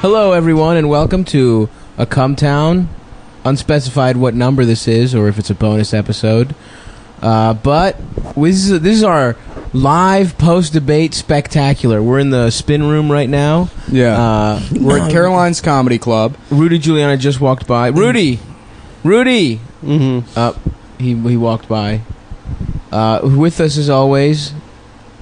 Hello, everyone, and welcome to a Cum Town. Unspecified what number this is, or if it's a bonus episode. But this is our live post-debate spectacular. We're in the spin room right now. Yeah. We're at Caroline's Comedy Club. Rudy Giuliani just walked by. Rudy! Mm-hmm. He walked by. With us, as always,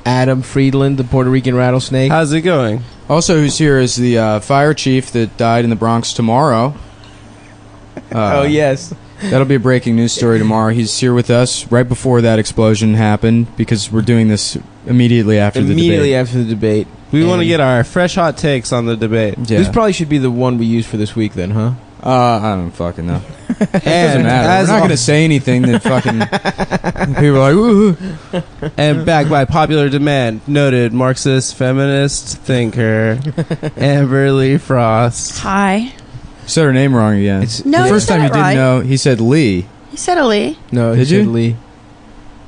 Adam Friedland, the Puerto Rican rattlesnake. How's it going? Also, who's here is the fire chief that died in the Bronx tomorrow. Oh, yes. That'll be a breaking news story tomorrow. He's here with us right before that explosion happened because we're doing this immediately after the debate. We want to get our fresh hot takes on the debate. Yeah. This probably should be the one we use for this week then, huh? I don't fucking know. It doesn't matter. We're not going to say anything that fucking... people are like, ooh. And backed by popular demand, noted Marxist feminist thinker, Amberly Frost. Hi. You said her name wrong again. No, the first time you didn't know, he said Lee. He said Ali. No, Did he you? said Lee.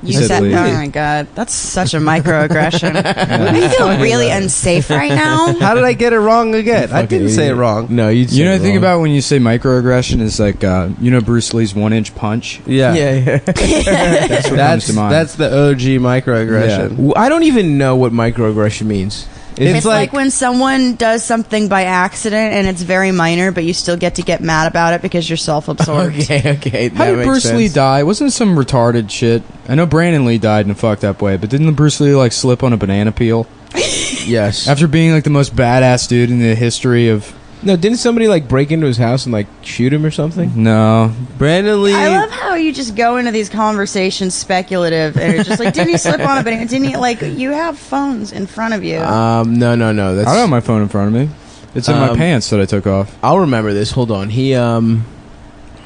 You said said, Lee. oh my god, that's such a microaggression. I feel really unsafe right now. How did I get it wrong again? I didn't say it wrong. No, you You know the thing about when you say microaggression is like, you know Bruce Lee's 1-inch punch? Yeah. Yeah. That's what comes to mind. That's the OG microaggression. I don't even know what microaggression means. It's like when someone does something by accident and it's very minor, but you still get to get mad about it because you're self-absorbed. Okay. How did Bruce Lee die? Wasn't it some retarded shit? I know Brandon Lee died in a fucked up way, but didn't Bruce Lee like slip on a banana peel? Yes. After being like the most badass dude in the history of... No, didn't somebody like break into his house and like shoot him or something? No. Brandon Lee. I love how you just go into these conversations speculative and it's just like, didn't he slip on a banana? Didn't he, like, you have phones in front of you. No. That's, I don't have my phone in front of me. It's in my pants that I took off. I'll remember this. Hold on. He had...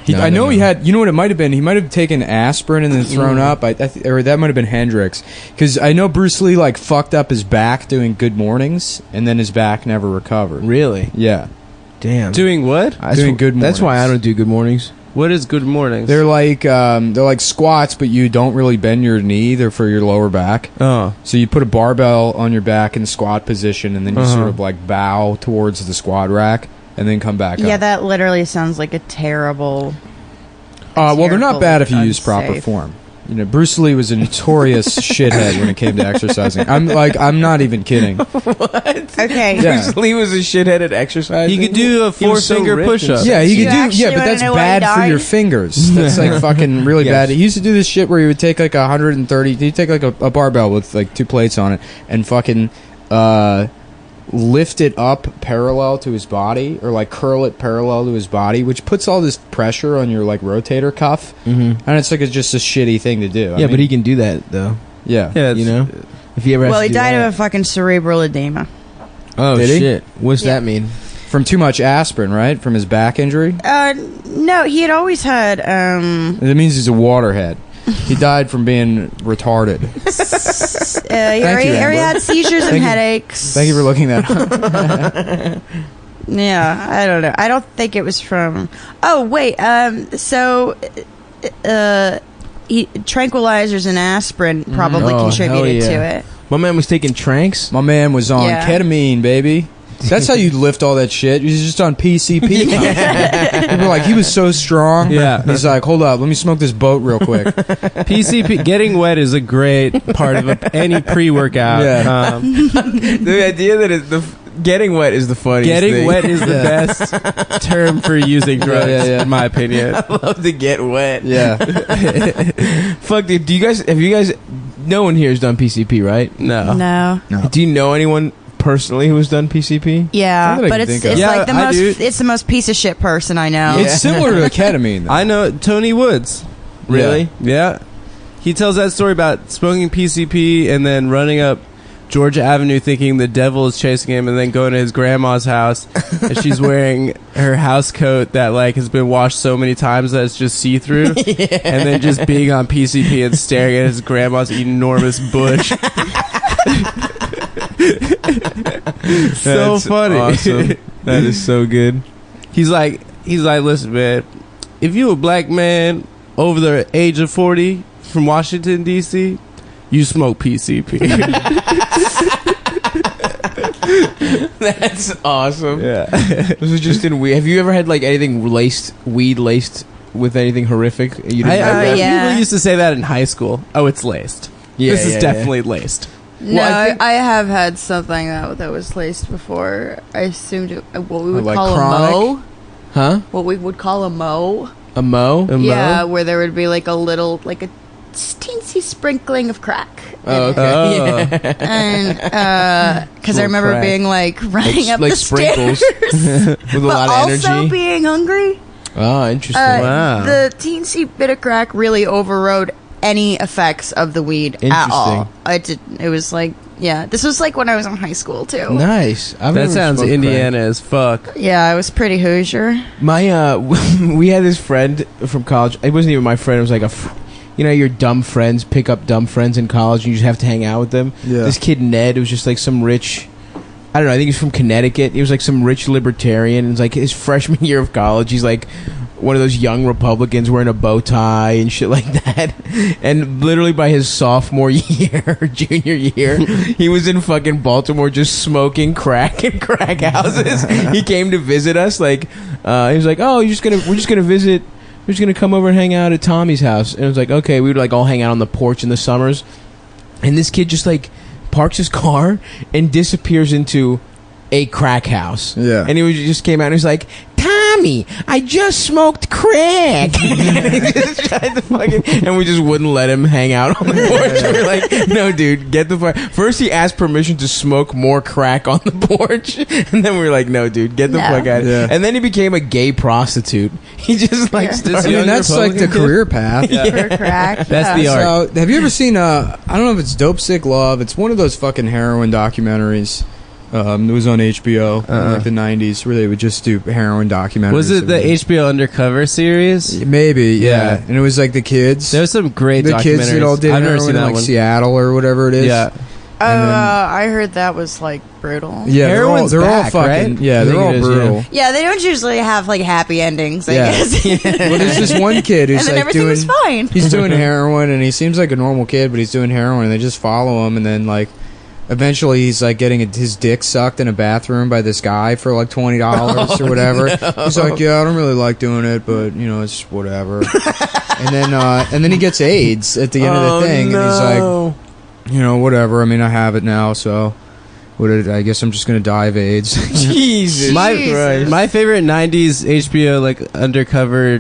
You know what it might have been? He might have taken aspirin and then thrown up. Or that might have been Hendrix. Because I know Bruce Lee like fucked up his back doing Good Mornings, and then his back never recovered. Really? Yeah. Damn. Doing what? Doing Good Mornings. That's why I don't do Good Mornings. What is Good Mornings? They're like squats, but you don't really bend your knee. They're for your lower back. Oh. So you put a barbell on your back in the squat position, and then you sort of like bow towards the squat rack, and then come back up. Yeah, that literally sounds like a terrible... Well, they're not bad if you use unsafe. proper form. You know, Bruce Lee was a notorious shithead when it came to exercising. I'm not even kidding. What? Okay. Yeah. Bruce Lee was a shithead at exercising? He could do a He was so 4-finger ripped push-up. and Yeah, he You could do. actually Yeah, but wanna that's know why he bad for your died? fingers. That's like fucking really Yes. bad. He used to do this shit where he would take like 130. He'd take like a barbell with like 2 plates on it and fucking lift it up parallel to his body, or like curl it parallel to his body, which puts all this pressure on your like rotator cuff, and it's like just a shitty thing to do. Yeah, but he can do that, though. Yeah. Yeah, You know? If he ever has Well, to he do died that. of a fucking cerebral edema. Oh, Did he? shit. What's Yeah. that mean? From too much aspirin, right? From his back injury. No, he had always had, It means he's a waterhead. He died from being retarded. he you, already Amber. had seizures and Thank you. headaches. Thank you for looking that up. Yeah, I don't know. I don't think it was from... Oh, wait, tranquilizers and aspirin probably Oh, contributed hell yeah. to it. My man was taking tranks? My man was on Yeah. ketamine, baby. That's how you lift all that shit. He's just on PCP. People were like, he was so strong. Yeah. He's like, hold up, let me smoke this boat real quick. PCP, getting wet is a great part of any pre-workout. Yeah. The idea that getting wet is the funniest Getting thing. wet is the best term for using drugs, yeah. in my opinion. I love to get wet. Yeah. Fuck, dude. Have you guys... No one here has done PCP, right? No. No. Do you know anyone personally who has done PCP? Yeah, Not that I but can it's think of. Yeah, like the I do. it's the most piece of shit person I know. Yeah. It's similar to ketamine, though. I know Tony Woods. Really? Yeah. He tells that story about smoking PCP and then running up Georgia Avenue thinking the devil is chasing him, and then going to his grandma's house and she's wearing her house coat that like has been washed so many times that it's just see-through, and then just being on PCP and staring at his grandma's enormous bush. So That's funny. awesome. That is so good. He's like, listen, man, if you a black man over the age of 40 from Washington, D.C., you smoke PCP. That's awesome. Yeah. This was just in weed. Have you ever had like anything weed laced with anything horrific? You didn't have that? yeah. People used to say that in high school. Oh, it's laced. Yeah, This is yeah, definitely laced. No, Well, I think- I have had something that was laced before. I assumed what we would Like call chronic? a mo. Huh? What we would call a mo. A mo? A mo? Yeah, where there would be like a little, like a teensy sprinkling of crack. Oh, okay. Oh. Yeah. And because I Little remember crack. being like running up like the sprinkles stairs, with a but lot of also energy. being hungry. Oh, interesting. Wow. The teensy bit of crack really overrode any effects of the weed at all. It was like, yeah, this was like when I was in high school too. Nice. I've That never sounds smoked Indiana as fuck. Yeah, I was pretty Hoosier. crack. My we had this friend from college. It wasn't even my friend. It was like your dumb friends pick up dumb friends in college, and you just have to hang out with them. Yeah. This kid Ned was just like some rich. I don't know. I think he's from Connecticut. He was like some rich libertarian. It's like his freshman year of college. He's like one of those young Republicans wearing a bow tie and shit like that. And literally by his sophomore year, or junior year, he was in fucking Baltimore just smoking crack in crack houses. He came to visit us. Like he was like, "Oh, we're just gonna visit. We're just gonna come over and hang out at Tommy's house." And it was like, okay, we would like all hang out on the porch in the summers. And this kid just like parks his car and disappears into a crack house. Yeah. And he just came out and he was like, "Tommy, I just smoked crack." And he just tried to and we just wouldn't let him hang out on the porch. We were like, "No, dude, get the fuck." First he asked permission to smoke more crack on the porch. And then we were like, "No, dude, get the No. fuck out." Yeah. And then he became a gay prostitute. He just like Yeah. started. I mean, that's like the career path. For crack. That's the yeah. art. So, have you ever seen? I don't know if it's Dope Sick Love. It's one of those fucking heroin documentaries. It was on HBO in like the 90s, where they would just do heroin documentaries. Was it the HBO Undercover series? Maybe, yeah. Yeah. And it was like the kids. There was some great The kids that all documentaries. did I've never heroin seen in that like one. Seattle or whatever it is. Yeah. Oh, And then- I heard that was like brutal. Yeah, Heroin's they're all back, fucking. right? Yeah, I they're think all it is, brutal. Yeah, they don't usually have like happy endings, I Yeah. guess. Well, there's this one kid who's And then like everything doing. was fine. He's doing heroin, and he seems like a normal kid, but he's doing heroin, and they just follow him, and then like. Eventually, he's like getting his dick sucked in a bathroom by this guy for like $20 or whatever. He's like, "Yeah, I don't really like doing it, but you know, it's whatever." and then he gets AIDS at the end of the thing, and he's like, "You know, whatever. I mean, I have it now, so I guess I'm just gonna die of AIDS." Jesus. My favorite 90s HBO like undercover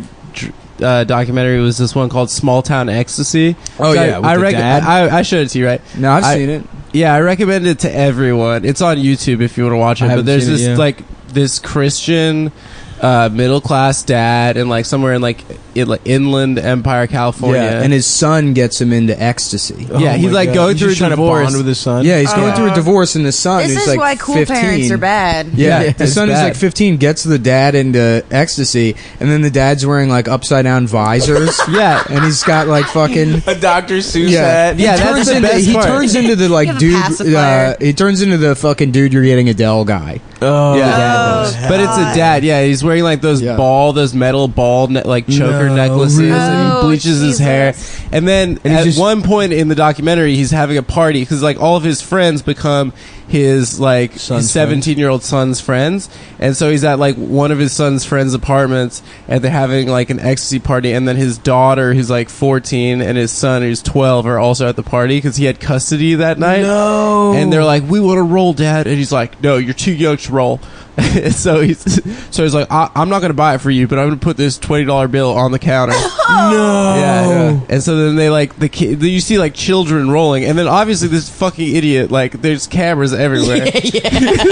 documentary was this one called Small Town Ecstasy. Oh, yeah, with the dad? I showed it to you, right? No, I've seen it. Yeah, I recommend it to everyone. It's on YouTube if you want to watch I it. But haven't there's seen it, this yeah. like this Christian middle class dad and like somewhere in like Inland Empire, California. Yeah, and his son gets him into ecstasy. Yeah, he's my like God. going He's through a just trying to divorce. bond with his son. Yeah, he's going through a divorce, and the son This who's is like why cool 15. parents are bad. Yeah, Yeah, the it's son who's bad. like 15 gets the dad into ecstasy, and then the dad's wearing like upside down visors. Yeah. and he's got like fucking. A Dr. Seuss Yeah, hat. Yeah, he that's turns the into best he part. turns into the like You have a dude. pacifier. He turns into the fucking dude you're getting Adele guy. Oh, Yeah. God. But it's a dad. Yeah, he's wearing like those Yeah. those metal ball like choker No, necklaces, really? and he Oh, bleaches his hair. Jesus. And then And at he's just- one point in the documentary, he's having a party because like all of his friends become his like Son's 17-year-old son's friends, and so he's at like one of his son's friends' apartments, and they're having like an ecstasy party. And then his daughter, who's like 14, and his son, who's 12, are also at the party because he had custody that night. No. And they're like, "We want to roll, Dad," and he's like, "No, you're too young to roll." so he's like, "I'm not going to buy it for you, but I'm going to put this $20 bill on the counter." No. Yeah. And so then they like you see like children rolling, and then obviously this fucking idiot, like there's cameras everywhere.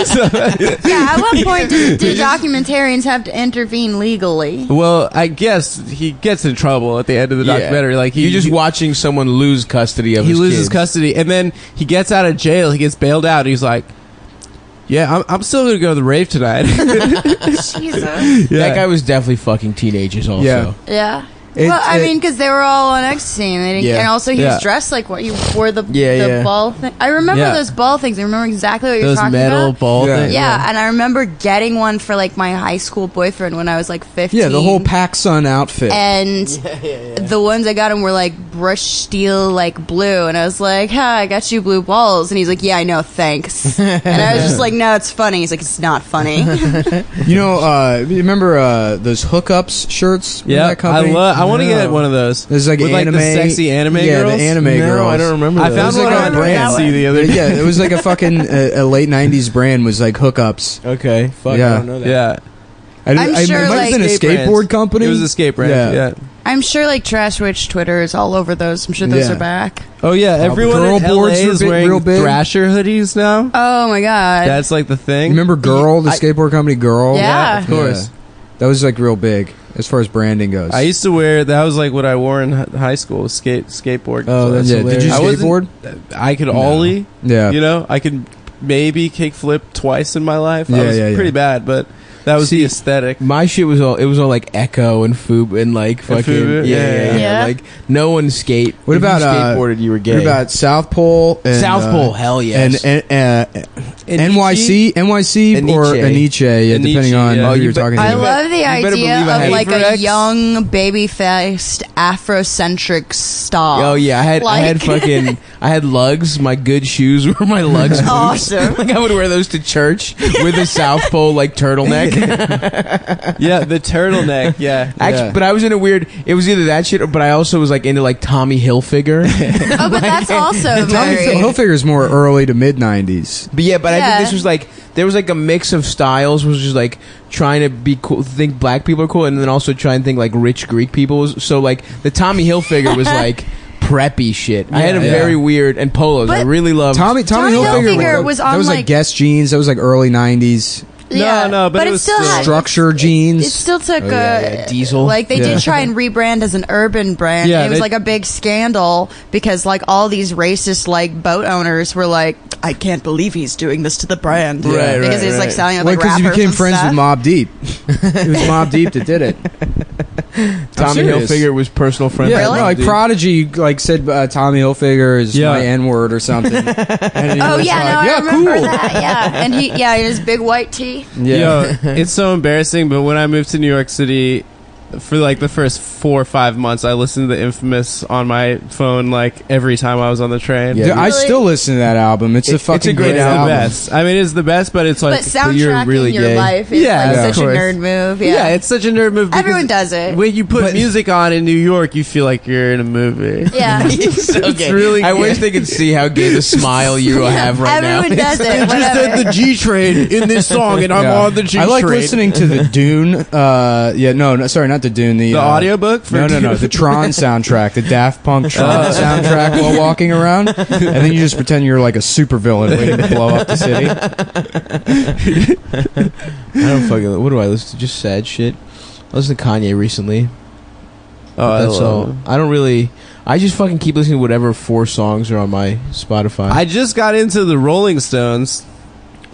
Yeah, at what point do documentarians have to intervene legally? Well, I guess he gets in trouble at the end of the documentary. Like you're just watching someone lose custody of he his loses kids. custody, and then he gets out of jail. He gets bailed out. He's like, "Yeah, I'm still gonna go to the rave tonight." Jesus. That guy was definitely fucking teenagers also. Yeah. Yeah. Well, I mean, because they were all on ecstasy, and, they didn't, and also he was dressed like what you wore the ball thing. I remember those ball things. I remember exactly what you're talking about. Those metal ball things. Yeah, and I remember getting one for like my high school boyfriend when I was like 15. Yeah, the whole PacSun outfit. And the ones I got him were like brushed steel, like blue, and I was like, I got you blue balls, and he's like, yeah, I know, thanks. And I was just like, no, it's funny. He's like, it's not funny. You know, you remember those hookups shirts? Yeah, I want to get one of those. There's like with anime, like the sexy anime girls. Yeah, the anime girls. I don't remember. I found one on Etsy the other day. Yeah, it was like a fucking a late '90s brand. Was like hookups. Okay, fuck, yeah. I don't know that. Yeah, I'm sure it might have been a skateboard company. It was a skate brand. Yeah. I'm sure like Trash Witch Twitter is all over those. I'm sure those are back. Oh yeah, everyone girl in LA boards is are wearing real big. Thrasher hoodies now. Oh my god, That's like the thing. Remember Girl, the skateboard company Girl? Yeah. Of course. That was like real big as far as branding goes. I used to wear that. Was like what I wore in high school. Skateboard. Oh, that's Did you skateboard? I could ollie. Yeah. You know, I could maybe kickflip twice in my life. Yeah, I was pretty bad, but that was the aesthetic. My shit was all like Echo and Foob and like fucking Fubu? Yeah. Like no one skate. What If about you skateboarded? You were gay. What about South Pole? And, South Pole? Hell yes. And NYC or Aniche, yeah, depending on who you're talking to. I love the idea believe I of like a had young, baby-faced, Afrocentric style. Oh yeah, I had lugs. My good shoes were my lugs. boots. Awesome. Like I would wear those to church with a South Pole like turtleneck. Yeah, the turtleneck. Yeah. Actually, but I was in a weird. It was either that shit, but I also was like into like Tommy Hilfiger. Oh, but that's also Tommy very... Hilfiger is more early to mid '90s. But I think this was like there was like a mix of styles, was just like trying to be cool, think black people are cool, and then also try and think like rich Greek people. So like the Tommy Hilfiger was like preppy shit. I had a very weird and polos. But I really loved Tommy Hilfiger was that on was like Guess jeans. That was like early '90s. No, but it it was still had structure jeans. It still took Diesel. Like they did try and rebrand as an urban brand. Yeah, it was like a big scandal because like all these racist like boat owners were like, I can't believe he's doing this to the brand, because he's like selling like because rappers he became and friends stuff. with Mobb Deep. It was Mobb Deep that did it. Tommy Hilfiger was personal friend. Yeah, with no, Mobb like Deep. Prodigy like said Tommy Hilfiger is my N-word or something. And he Oh was yeah, like, no, I remember cool. that. Yeah, and he in his big white tee. Yo, it's so embarrassing, but when I moved to New York City, for like the first 4 or 5 months, I listened to The Infamous on my phone like every time I was on the train. Dude, I still listen to that album. It's a fucking great great It's the album. best. I mean, it's the best, but it's like But soundtracking you're really your gay. life is Yeah, like of such a course. nerd move. yeah, Yeah, it's such a nerd move. because everyone does it. When you put music on in New York, you feel like you're in a movie. Yeah, Okay. really I gay. wish they could see how gay the smile you have right now. everyone does it. Just Whatever. said the G train in this song, and I'm Yeah. on the G I train. like listening to the Dune. No, sorry, not the Dune. The audiobook. For No, the Tron soundtrack, the Daft Punk Tron soundtrack while walking around, and then you just pretend you're like a supervillain waiting to blow up the city. I don't fucking. What do I listen to? Just sad shit. I listened to Kanye recently. Oh, That's all. I don't really. I just fucking keep listening to whatever 4 songs are on my Spotify. I just got into the Rolling Stones.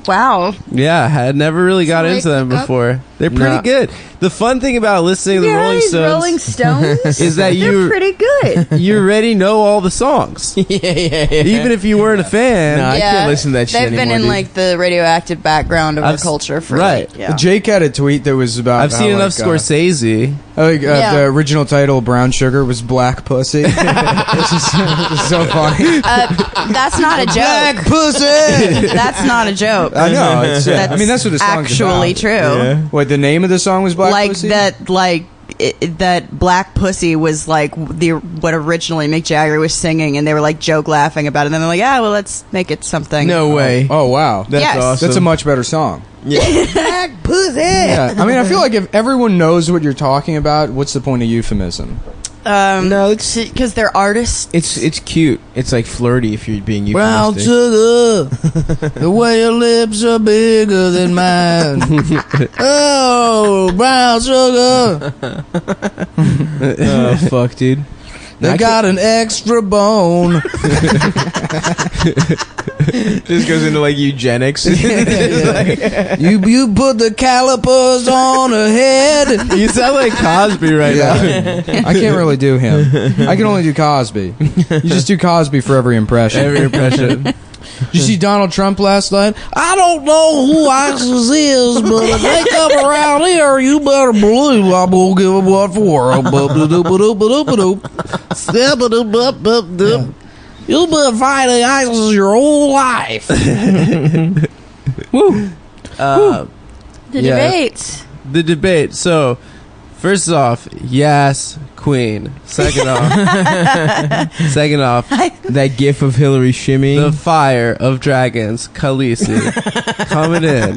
Wow. Yeah, I had never really got Like, into them before. They're pretty Nah. good. The fun thing about listening to the Rolling Stones Rolling Stones is that they're pretty good. you already know all the songs. yeah. Even if you weren't a fan. Nah, I can't listen to that shit They've been anymore, in dude. like the radioactive background of our culture for right. like, yeah. Jake had a tweet that was about. I've seen how, enough like, Scorsese. Yeah. The original title, Brown Sugar, was Black Pussy. Which is so funny. That's not a joke. Black Pussy! That's not a joke. I know. It's, That's I mean, that's what the song's actually about. true. Yeah. What, the name of the song was Black Like Pussy? that Black Pussy was like what originally Mick Jagger was singing, and they were like joke laughing about it. And then they're like, well, let's make it something. No way. Oh, wow. That's Yes. awesome. That's a much better song. Black Pussy. Yeah. I mean, I feel like if everyone knows what you're talking about, what's the point of euphemism? No, it's because they're artists. it's cute. It's like flirty if you're being Brown euphemistic. sugar, the way your lips are bigger than mine. Oh, brown sugar. Oh fuck, dude. They got an extra bone. This goes into like eugenics. You put the calipers on her head. You sound like Cosby right now. I can't really do him. I can only do Cosby. You just do Cosby for every impression. Every impression. Did you see Donald Trump last night? I don't know who ISIS is, but if they come around here, you better believe I'm going to give them what for. You've been fighting ISIS your whole life. Woo. The Yeah. debate. The debate. So, first off, yes, Queen. Second off, That gif of Hillary shimmying. the fire of dragons, Khaleesi, coming in.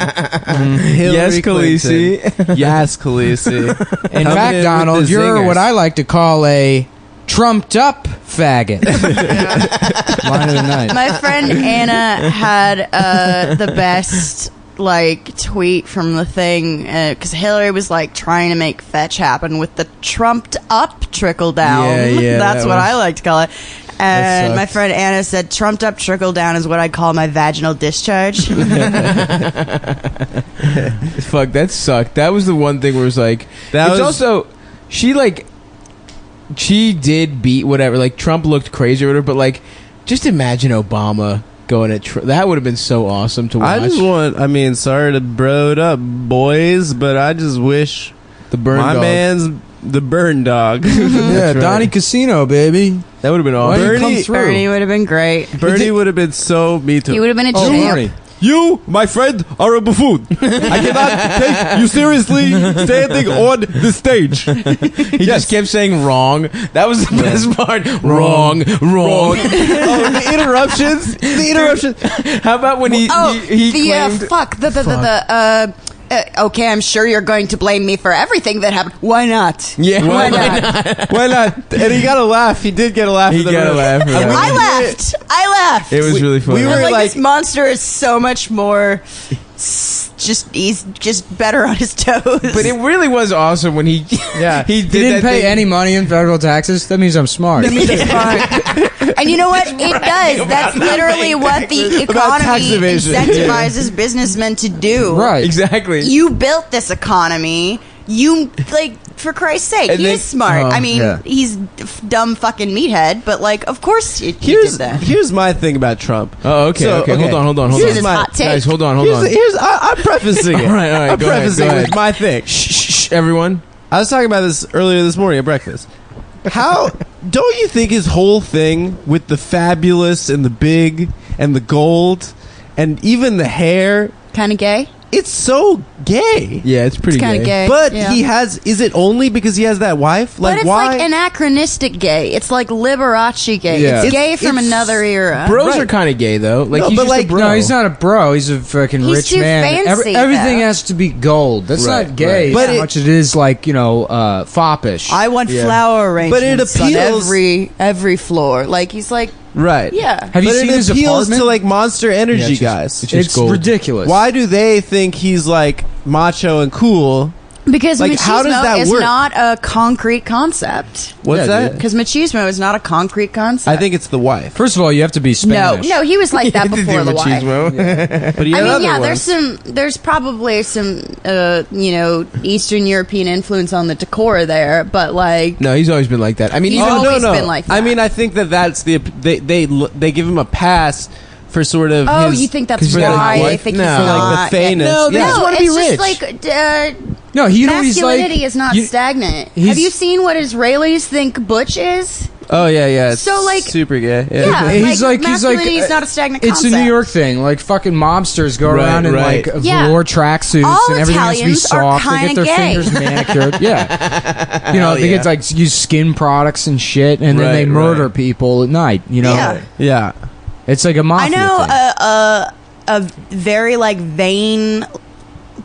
Hillary Yes, Khaleesi. Clinton. Yes, Khaleesi. In Coming fact, in Donald, with the you're zingers. what I like to call a trumped up faggot. Line of the night. My friend Anna had the best like tweet from the thing because Hillary was like trying to make fetch happen with the trumped up trickle down. Yeah, That's that what was- I like to call it. And my sucked. friend Anna said, "Trumped up trickle down is what I call my vaginal discharge." Fuck, that sucked. That was the one thing where it was like. That it's was- also she did beat whatever. Like Trump looked crazy or whatever, but like, just imagine Obama going at that would have been so awesome to watch. I just want, sorry to bro it up, boys, but I just wish the burn my dog. man's the burn dog. Yeah, right. Donnie Casino, baby. That would have been Why awesome. didn't you come Bernie- through? Bernie would have been great. Bernie would have been so me too. He would have been a Oh, champ. Bernie. You, my friend, are a buffoon. I cannot take you seriously standing on the stage. He just kept saying wrong. That was the best part. Wrong. Oh, the interruptions. The interruptions. How about when he claimed? Okay, I'm sure you're going to blame me for everything that happened. Why not? Yeah, Why not? Why not? And he got a laugh. He did get a laugh. He in the got a room. laugh for that. I laughed. I laughed. It was really funny. we I were was like, like- this monster is so much more. He's just better on his toes. But it really was awesome when he Yeah, he he did didn't that pay thing. any money in federal taxes. That means I'm smart. And you know what? It does. That's literally what the About tax economy evasion. incentivizes businessmen to do. Right. Exactly. You built this economy. You, like, for Christ's sake, And he then- is smart. I mean, yeah. he's dumb fucking meathead, but, like, of course he Here's did that. here's my thing about Trump. Oh, okay, So, okay. okay. Hold on. Here's his hot take. Guys, hold on. I'm prefacing it. All right, I'm go ahead, prefacing go it with ahead. my thing. Shh, everyone. I was talking about this earlier this morning at breakfast. How don't you think his whole thing with the fabulous and the big and the gold and even the hair, Kind of gay? it's so gay. Yeah, it's pretty It's kind of gay. But yeah. he has, is it only because he has that wife? But Like, it's why? like anachronistic gay. It's like Liberace gay. Yeah. It's gay from It's- another era. Bros Right. are kind of gay though. Like No, he's but just like- a bro. No, he's not a bro. He's a fucking He's rich too man. fancy, Everything though. has to be gold. That's Right, not gay right. as But much as it is like, foppish. I want Yeah. flower But it arrangements on appeals- every floor. Like, he's like, right. yeah. Have you But seen it his appeals apartment? to like Monster Energy Yeah, it's just- guys. it's just It's gold. ridiculous. Why do they think he's like macho and cool? Because Like, how does machismo that is work? not a concrete concept. What's Yeah, that? dude. Because machismo is not a concrete concept. I think it's the wife. First of all, you have to be Spanish. No, he was like that before the wife. machismo. But he I had mean, other yeah, ones. there's probably some, Eastern European influence on the decor there, but like, No, he's always been like that. I mean, He's even always been like that. I mean, I think that's the they give him a pass for sort of. oh, his, you think that's 'cause he's got why his they wife? think No. he's For, like, not? the fairness. No, they Yeah. just No, wanna it's be just rich. like No, he's he's like masculinity is not you- stagnant. he's- Have you seen what Israelis think butch is? Oh yeah. It's So, like- super gay. Yeah, He's like masculinity is not a stagnant It's a concept. New York thing. Like fucking mobsters go Right, around in right. like Yeah. velour tracksuits All and everything has to be Italians are soft. They kinda get their gay. fingers manicured. Yeah, you know they get like use skin products and shit, and then Right, they murder right. people at night. You know, Yeah. Yeah. it's like a I mafia know thing. a very like vain,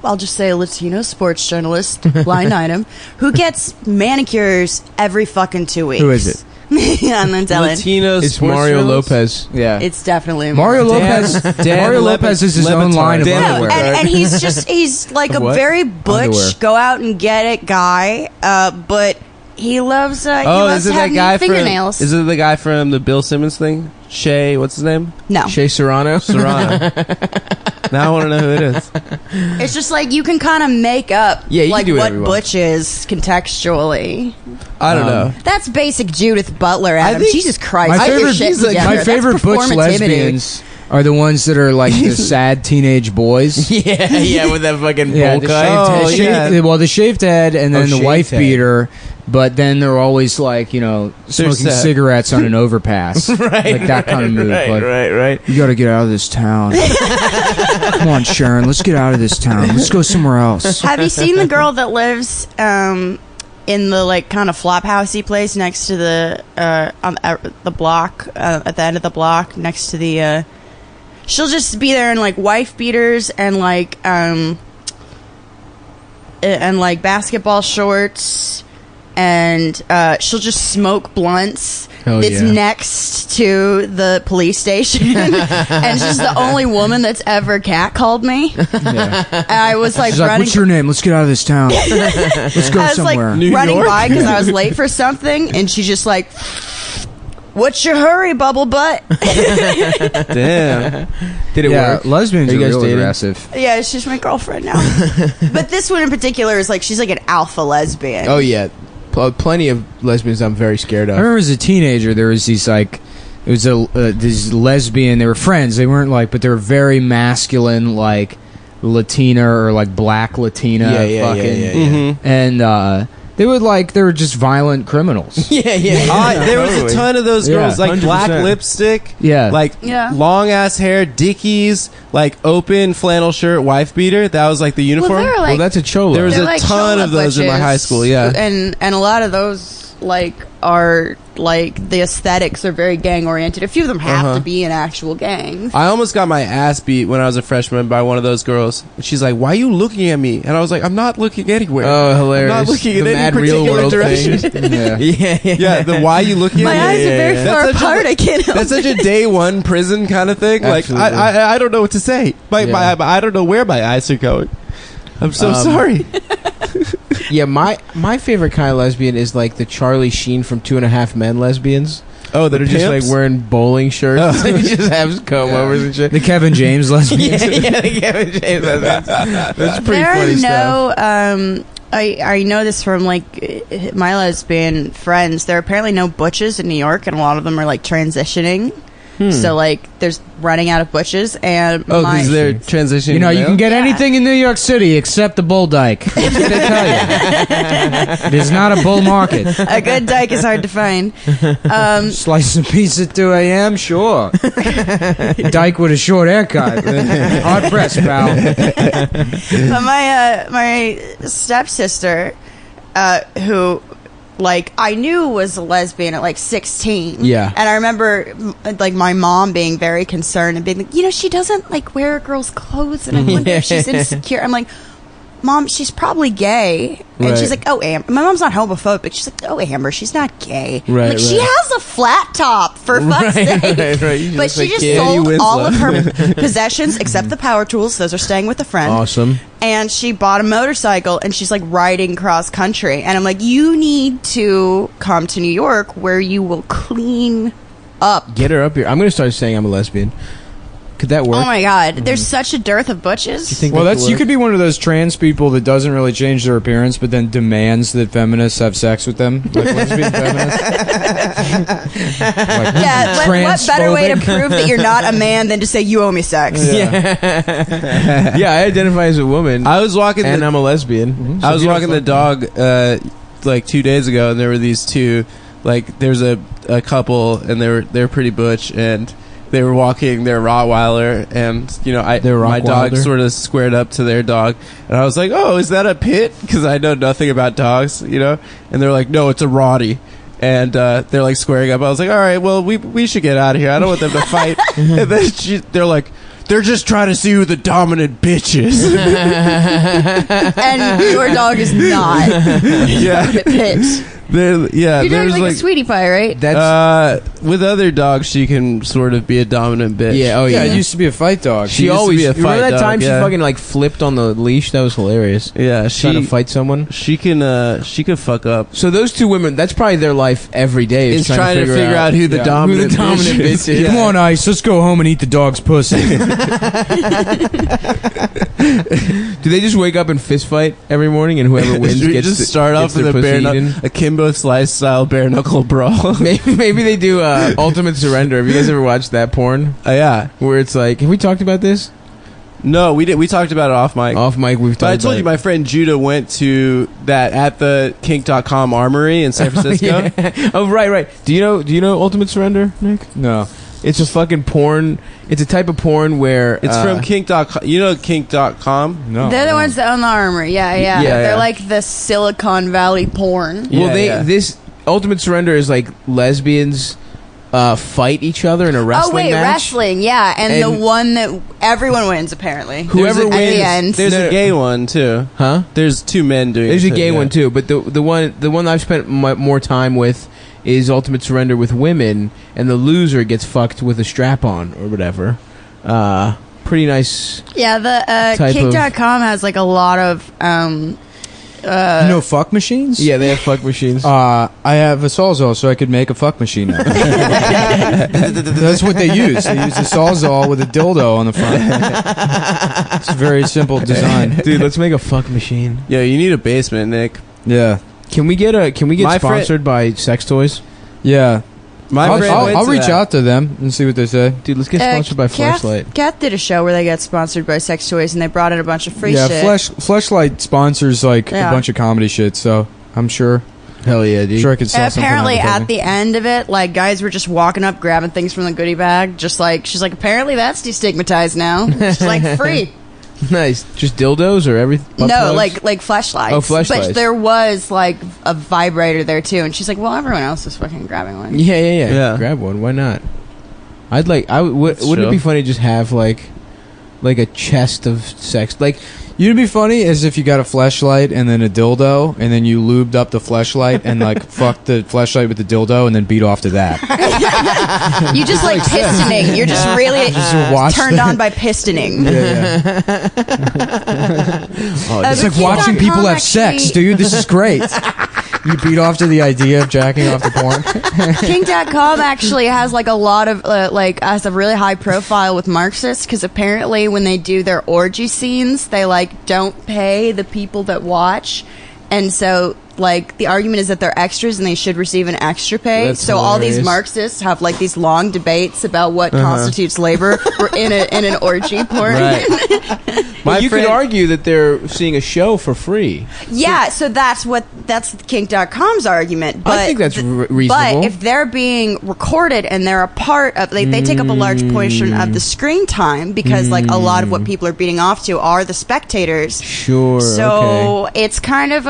I'll just say a Latino sports journalist, blind item, who gets manicures every fucking 2 weeks. Who is it? Yeah, I'm not telling. Latino. it's sports Mario journalist? Lopez. Yeah, It's definitely Mario Dan- Lopez. Dan Mario Lopez is his own Levitar. line of Dan No, underwear. and he's like a What? very butch, Underwear. go out and get it guy, but He loves. He Oh, loves is it that having guy fingernails. from? Is it the guy from the Bill Simmons thing? Shay, what's his name? No, Shea Serrano. Serrano. Now I want to know who it is. it's just like you can kind of make up. Yeah, you like can do what whatever you want. Butch is contextually. I don't know. That's basic Judith Butler, Adam. think Jesus Christ, My get your favorite, shit together. my That's favorite Butch performativity. lesbians are the ones that are like the sad teenage boys. yeah, with that fucking Yeah, bowl the cut. Oh, shaved head. yeah. Well, the shaved head and then the shaved wife head. beater, but then they're always like, smoking sad. cigarettes on an overpass. Right, like that kind of move. Like, right. you got to get out of this town. Come on, Sharon, let's get out of this town. Let's go somewhere else. Have you seen the girl that lives in the like kind of flop housey place next to the the block at the end of the block next to the? She'll just be there in like wife beaters and like basketball shorts, and she'll just smoke blunts. Hell It's yeah. next to the police station, and she's the only woman that's ever catcalled me. Yeah. And I was like She's like, running. what's your name? Let's get out of this town. Let's go I was somewhere. like New running York? by because I was late for something, and she's just like, "What's your hurry, bubble butt?" Damn. Did it yeah, work? lesbians Are are you guys real dating? aggressive. Yeah, she's my girlfriend now. But this one in particular is like she's like an alpha lesbian. Oh yeah, plenty of lesbians I'm very scared I of. remember as a teenager, there was these like, it was this lesbian. They were friends. They weren't like, but they were very masculine, like Latina or like black Latina. Yeah. Mm-hmm. And they were just violent criminals. Yeah. There was Totally. a ton of those Yeah, girls, like black 100%. lipstick, Yeah. like Yeah. long ass hair, Dickies, like open flannel shirt, wife beater. That was like the well, uniform. they're like Well, that's a cholo. There was they're a like ton chola of those in my butches. high school, yeah. and a lot of those like are like the aesthetics are very gang oriented. A few of them have to be in actual gangs. I almost got my ass beat when I was a freshman by one of those girls. And she's like, "Why are you looking at me?" And I was like, "I'm not looking anywhere." Oh, hilarious! I'm not looking in the any mad real particular world direction. thing. Yeah. Yeah, the why you looking at My me? eyes are very That's far such a- apart. I can't help That's such a day one prison kind of thing. Like Absolutely. I don't know what to say. I don't know where my eyes are going. I'm so sorry. Yeah, my favorite kind of lesbian is like the Charlie Sheen from 2.5 Men lesbians. Oh, That are just like wearing bowling shirts. They just have comb overs and shit. The Kevin James lesbians. yeah, the Kevin James lesbians. That's pretty there funny are stuff. no I know this from like my lesbian friends. There are apparently no butches in New York, and a lot of them are like transitioning. So like there's running out of butches, and Oh, my because they're transitioning. You know, you can get Yeah. anything in New York City except the bull dyke. That's what they tell you. It is not a bull market. a good dyke is hard to find. Slice a piece at 2 a.m., sure. Dyke with a short haircut. Hard press, pal. But my stepsister, who like I knew was a lesbian at like 16. Yeah. And I remember like my mom being very concerned and being like, she doesn't like wear girls' clothes, and I wonder if she's insecure. I'm like, Mom, she's probably gay. And Right. she's like, oh, Amber. My mom's not homophobic. She's like, oh, Amber, she's not gay. I'm Right, like, she right. has a flat top, for fuck's sake. right. You But just she like just Katie sold Winslow. all of her possessions except the power tools. Those are staying with a friend. Awesome. And she bought a motorcycle, and she's like riding cross country. And I'm like, you need to come to New York where you will clean up. Get her up here. I'm going to start saying I'm a lesbian. Could that work? Oh my God, there's such a dearth of butches. You think Well, that that's you work? could be one of those trans people that doesn't really change their appearance, but then demands that feminists have sex with them. Like lesbian feminists. Yeah, what better way to prove that you're not a man than to say you owe me sex? Yeah, I identify as a woman, I was walking. and the, I'm a lesbian. I was walking the dog like 2 days ago, and there were these two. Like, there's a couple, and they're pretty butch, and they were walking their Rottweiler, and Their my dog Rottweiler? sort of squared up to their dog, and I was like, "Oh, is that a pit?" Because I know nothing about dogs, and they're like, "No, it's a Rottie." And they're like squaring up. I was like, "All right, well, we should get out of here. I don't want them to fight." And then they're like, "They're just trying to see who the dominant bitch is." And your dog is not Yeah. a bitch. Your dog's there's like a sweetie pie, right? That's with other dogs, she can sort of be a dominant bitch. yeah. Oh yeah. Yeah, it used to be a fight dog. She used to always. be a Remember fight that dog, time she yeah. fucking like flipped on the leash? That was hilarious. Yeah, Trying to fight someone. She could fuck up. So those two women, that's probably their life every day. Is trying to figure out who the dominant bitch is. bitch is. Come on, Ice. Let's go home and eat the dog's pussy. Do they just wake up and fist fight every morning, and whoever wins Should we gets just to- start gets off with their pussy eaten? a Kimbo Slice style bare knuckle brawl. Maybe they do Ultimate Surrender. Have you guys ever watched that porn? Yeah. Where it's like, have we talked about this? No, we did. We talked about it off mic. Off mic, we've talked But I about told you it. my friend Judah went to that at the kink.com armory in San Francisco. Yeah. Oh, right. Do you know Ultimate Surrender, Nick? No. It's a fucking porn. It's a type of porn where It's from kink.com. You know kink.com? No. They're the ones that own the armory. Yeah. Yeah, They're yeah. like the Silicon Valley porn. Well, Yeah, yeah. this Ultimate Surrender is like lesbians fight each other in a wrestling match. Wrestling, yeah, and the And- one that everyone wins apparently. Whoever There's a- at wins, the end. There's No. a gay one too. huh? There's two men doing There's a it, gay yeah. one too, but the one I've spent more time with is Ultimate Surrender with women, and the loser gets fucked with a strap on or whatever. Pretty nice. Yeah, the Type of- Kink.com has like a lot of you know fuck machines? Yeah, they have fuck machines. I have a Sawzall, so I could make a fuck machine now. That's what they use. They use a Sawzall with a dildo on the front. It's a very simple design. Dude, let's make a fuck machine. Yeah, you need a basement, Nick. Yeah. Can we get My sponsored by sex toys? Yeah. My I'll, friend went I'll to reach that. out to them and see what they say. Dude, let's get sponsored by Fleshlight. Kath did a show where they got sponsored by sex toys, and they brought in a bunch of free Yeah, shit. Fleshlight sponsors like Yeah. a bunch of comedy shit, so I'm sure Hell yeah, dude. I could sell something. Apparently, on at the end of it, like guys were just walking up, grabbing things from the goodie bag. Just like she's like, apparently that's destigmatized now. She's like, free. Nice. Just dildos or everything? No, like fleshlights. Oh, fleshlights. But there was like a vibrator there too, and she's like, well, everyone else is fucking grabbing one. Yeah. Yeah. Grab one. Why not? Wouldn't it be funny to just have like a chest of sex? Like, You'd be funny as if you got a fleshlight and then a dildo, and then you lubed up the fleshlight and like fucked the fleshlight with the dildo, and then beat off to that. You just like pistoning. You're just really watch turned that. on by pistoning. Yeah. It's but like watching people Kink.com have sex, actually- dude. This is great. You beat off to the idea of jacking off the porn. Kink.com actually has like a lot of has a really high profile with Marxists, because apparently when they do their orgy scenes, they like don't pay the people that watch, and so like the argument is that they're extras and they should receive an extra pay. That's so all these hilarious. Marxists have like these long debates about what constitutes labor in an orgy porn. Right. but you could argue that they're seeing a show for free. Yeah, so that's Kink.com's argument. But I think that's reasonable. But if they're being recorded and they're a part of, they take up a large portion of the screen time, because like a lot of what people are beating off to are the spectators. Sure. So it's kind of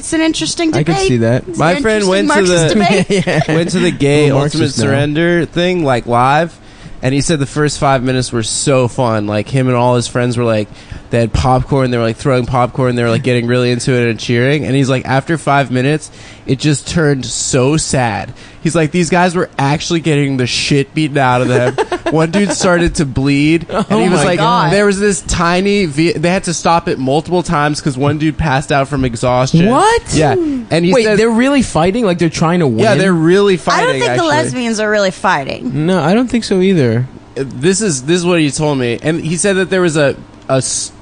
it's an interesting I debate. can see that. It's My an friend interesting went to Marxist debate. went to the gay Well, Ultimate Marxist now. Surrender thing like live, and he said the first 5 minutes were so fun. Like him and all his friends were like, they had popcorn, they were like throwing popcorn, they were like getting really into it and cheering. And he's like, after 5 minutes, it just turned so sad. He's like, these guys were actually getting the shit beaten out of them. One dude started to bleed, and he was my like, God. there was this tiny. They had to stop it multiple times because one dude passed out from exhaustion. What? Yeah, and he Wait, said, they're really fighting? Like they're trying to win? yeah, they're really I fighting. don't think actually. the lesbians are really fighting. No, I don't think so either. This is what he told me, and he said that there was a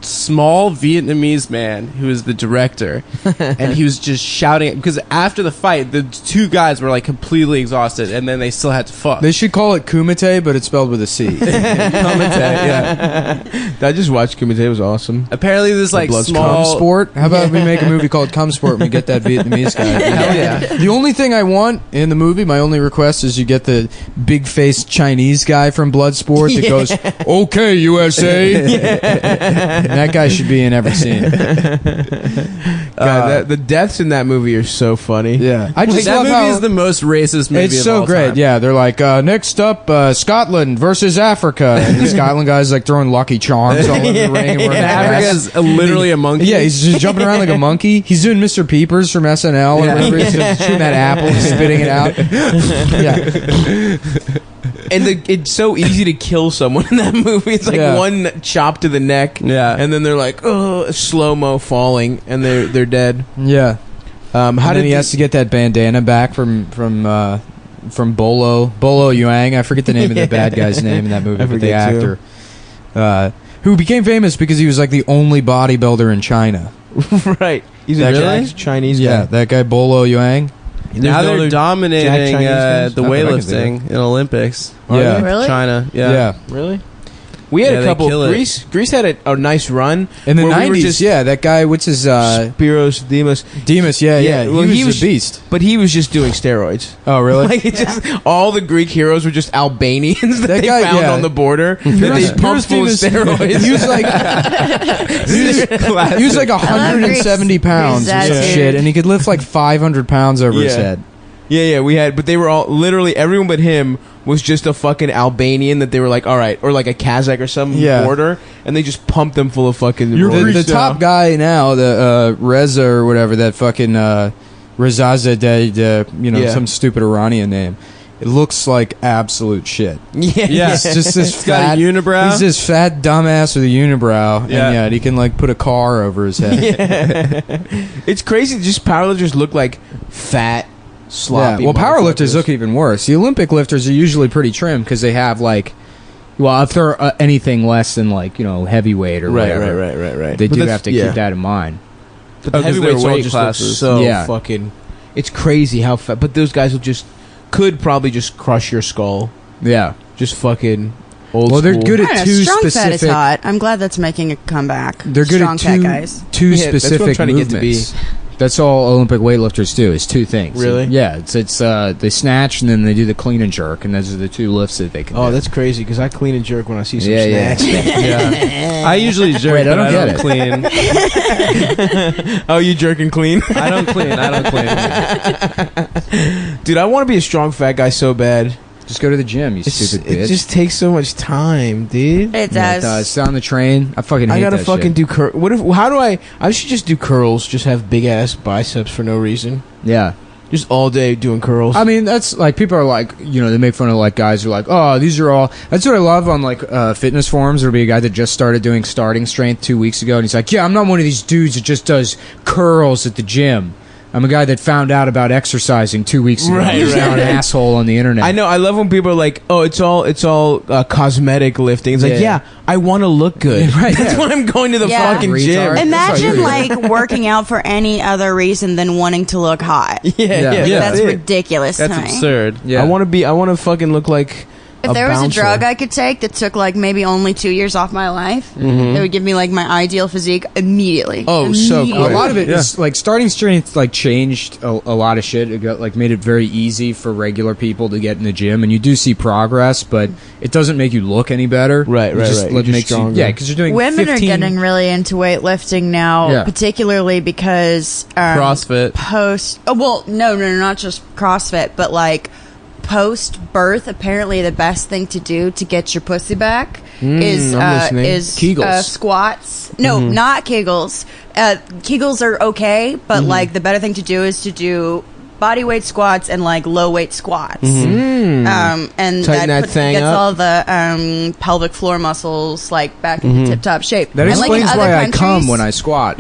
small Vietnamese man who was the director, and he was just shouting because after the fight, the two guys were like completely exhausted, and then they still had to fuck. They should call it Kumite, but it's spelled with a C. Yeah. I just watched Kumite. It was awesome. Apparently, this like blood's Cum small. Sport? How about we make a movie called Cum Sport and we get that Vietnamese guy? Hell yeah. The only thing I want in the movie, my only request, is you get the big-faced Chinese guy from Bloodsport that goes, "Okay, USA." That guy should be in every scene. God, the deaths in that movie are so funny. Yeah, I just that love movie how is the most racist movie. it's of so all great. time. Yeah, they're like next up Scotland versus Africa, and the Scotland guy's like throwing Lucky Charms all over the ring. And wearing And a Africa mask. is literally a monkey. Yeah, he's just jumping around like a monkey. He's doing Mr. Peepers from SNL or whatever. He's just chewing that apple and spitting it out. Yeah. And it's so easy to kill someone in that movie. It's like one chop to the neck, and then they're like, oh, slow-mo falling, and they're dead. Yeah. How and did then he has to get that bandana back from Bolo Yang. I forget the name of the bad guy's name in that movie, but the actor who became famous because he was like the only bodybuilder in China. Right? He's That a guy? Chinese Yeah, guy. that guy Bolo Yang. Now no they're other dominating Jack Chinese guys? the Not that I can think weightlifting in Olympics. Yeah. Really? China. Yeah. Really? We had Yeah, a they couple. kill it. Greece had a nice run In the where we were 90s, just that guy, what's his... Spiros Demas, Demas, well, he was a beast. but he was just doing steroids. Oh, really? Like it just all the Greek heroes were just Albanians that That they guy, found yeah. on the border that they pumped full of steroids. He was like, he was like 170 pounds or Greece some attitude. shit, and he could lift like 500 pounds over his Yeah. head. Yeah, we had, but they were all literally everyone but him was just a fucking Albanian that they were like, all right, or like a Kazakh or some border, and they just pumped them full of fucking. The top guy now, the Reza or whatever, that fucking Rezaza, some stupid Iranian name. It looks like absolute shit. Yeah. It's just this He's got fat a unibrow. He's this fat dumbass with a unibrow. Yeah. And yeah, he can like put a car over his head. It's crazy. Just powerlifters look like fat, sloppy. Well, powerlifters motherfuckers. look even worse. The Olympic lifters are usually pretty trim because they have like, well, if they're anything less than like heavyweight or whatever, right. they But do that's- have to keep that in mind. But the 'cause heavyweights they're all weight just look classes. so Yeah. fucking. It's crazy how fat. But those guys could probably just crush your skull. Yeah. Just fucking old. Well, they're school. good I at don't know, two strong fat is specific. hot. I'm glad that's making a comeback. They're good strong at fat guys. two Yeah, that's what I'm specific trying to get to movements. That's all Olympic weightlifters do is two things. Really? Yeah. It's they snatch and then they do the clean and jerk, and those are the two lifts that they can Oh, do. that's crazy because I clean and jerk when I see some Yeah, snatch. Yeah. I usually jerk, Wait, I but don't I get don't clean. Oh, you jerk and clean? I don't clean. Dude, I want to be a strong fat guy so bad. Just go to the gym, you stupid bitch. It just takes so much time, dude. It Yeah, does. Sit on the train. I fucking hate I gotta that fucking shit. do curl. What if? How do I? I should just do curls. Just have big ass biceps for no reason. Yeah. Just all day doing curls. I mean, that's like people are like, they make fun of like guys who are like, oh, these are all. That's what I love on like fitness forums. There'll be a guy that just started doing starting strength 2 weeks ago, and he's like, yeah, I'm not one of these dudes that just does curls at the gym. I'm a guy that found out about exercising 2 weeks ago. Right, He's right, now an right. asshole on the internet. I know. I love when people are like, "Oh, it's all cosmetic lifting." It's like, Yeah. yeah, I want to look good. Right, That's yeah. why I'm going to the Yeah. fucking Retard. gym. Imagine That's like working out for any other reason than wanting to look hot. Yeah. That's it. ridiculous That's to me. absurd. Yeah. I want to fucking look like. If there was a bouncer. drug I could take that took like maybe only 2 years off my life, that would give me like my ideal physique immediately. Oh, so Immediately. quick. A lot of it is like starting strength like changed a lot of shit. It got like made it very easy for regular people to get in the gym, and you do see progress, but it doesn't make you look any better. Right, It right, just right. You're just makes you, stronger. yeah, because you're doing Women 15, are getting really into weightlifting now, Yeah. particularly because CrossFit. no, not just CrossFit, but like post birth. Apparently, the best thing to do to get your pussy back is I'm listening. Kegels. squats. No, not Kegels. Kegels are okay, but like the better thing to do is to do body weight squats and like low weight squats. And Tighten that thing gets up. all the pelvic floor muscles like back in tip top shape. That And, like, in explains other why I come countries- when I squat.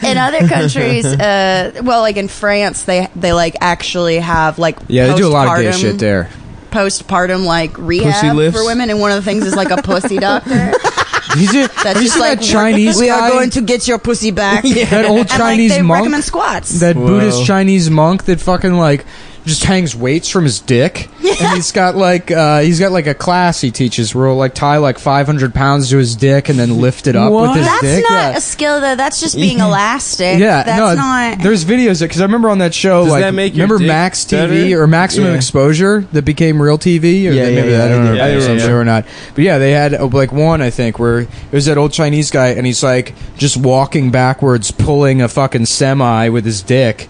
in other countries, like in France, they like actually have like Yeah, they do a lot of gay postpartum- shit there. Postpartum like rehab Pussy lifts? for women, and one of the things is like a pussy doctor. Have you That's seen just like that Chinese we guy? are going to get your pussy back. That old And, Chinese like, they monk? recommend squats. That Whoa. Buddhist Chinese monk that fucking like just hangs weights from his dick, and he's got like a class he teaches where he'll like tie like 500 pounds to his dick and then lift it up with his That's dick. not a skill though. That's just being elastic. Yeah, that's no, not. there's videos because I remember on that show, Does like, that make your remember dick Max TV better? or Maximum Exposure that became Real TV? Or Yeah, maybe, yeah, I don't know yeah, if it's yeah. true or not. But yeah, they had like one, I think, where it was that old Chinese guy, and he's like just walking backwards, pulling a fucking semi with his dick.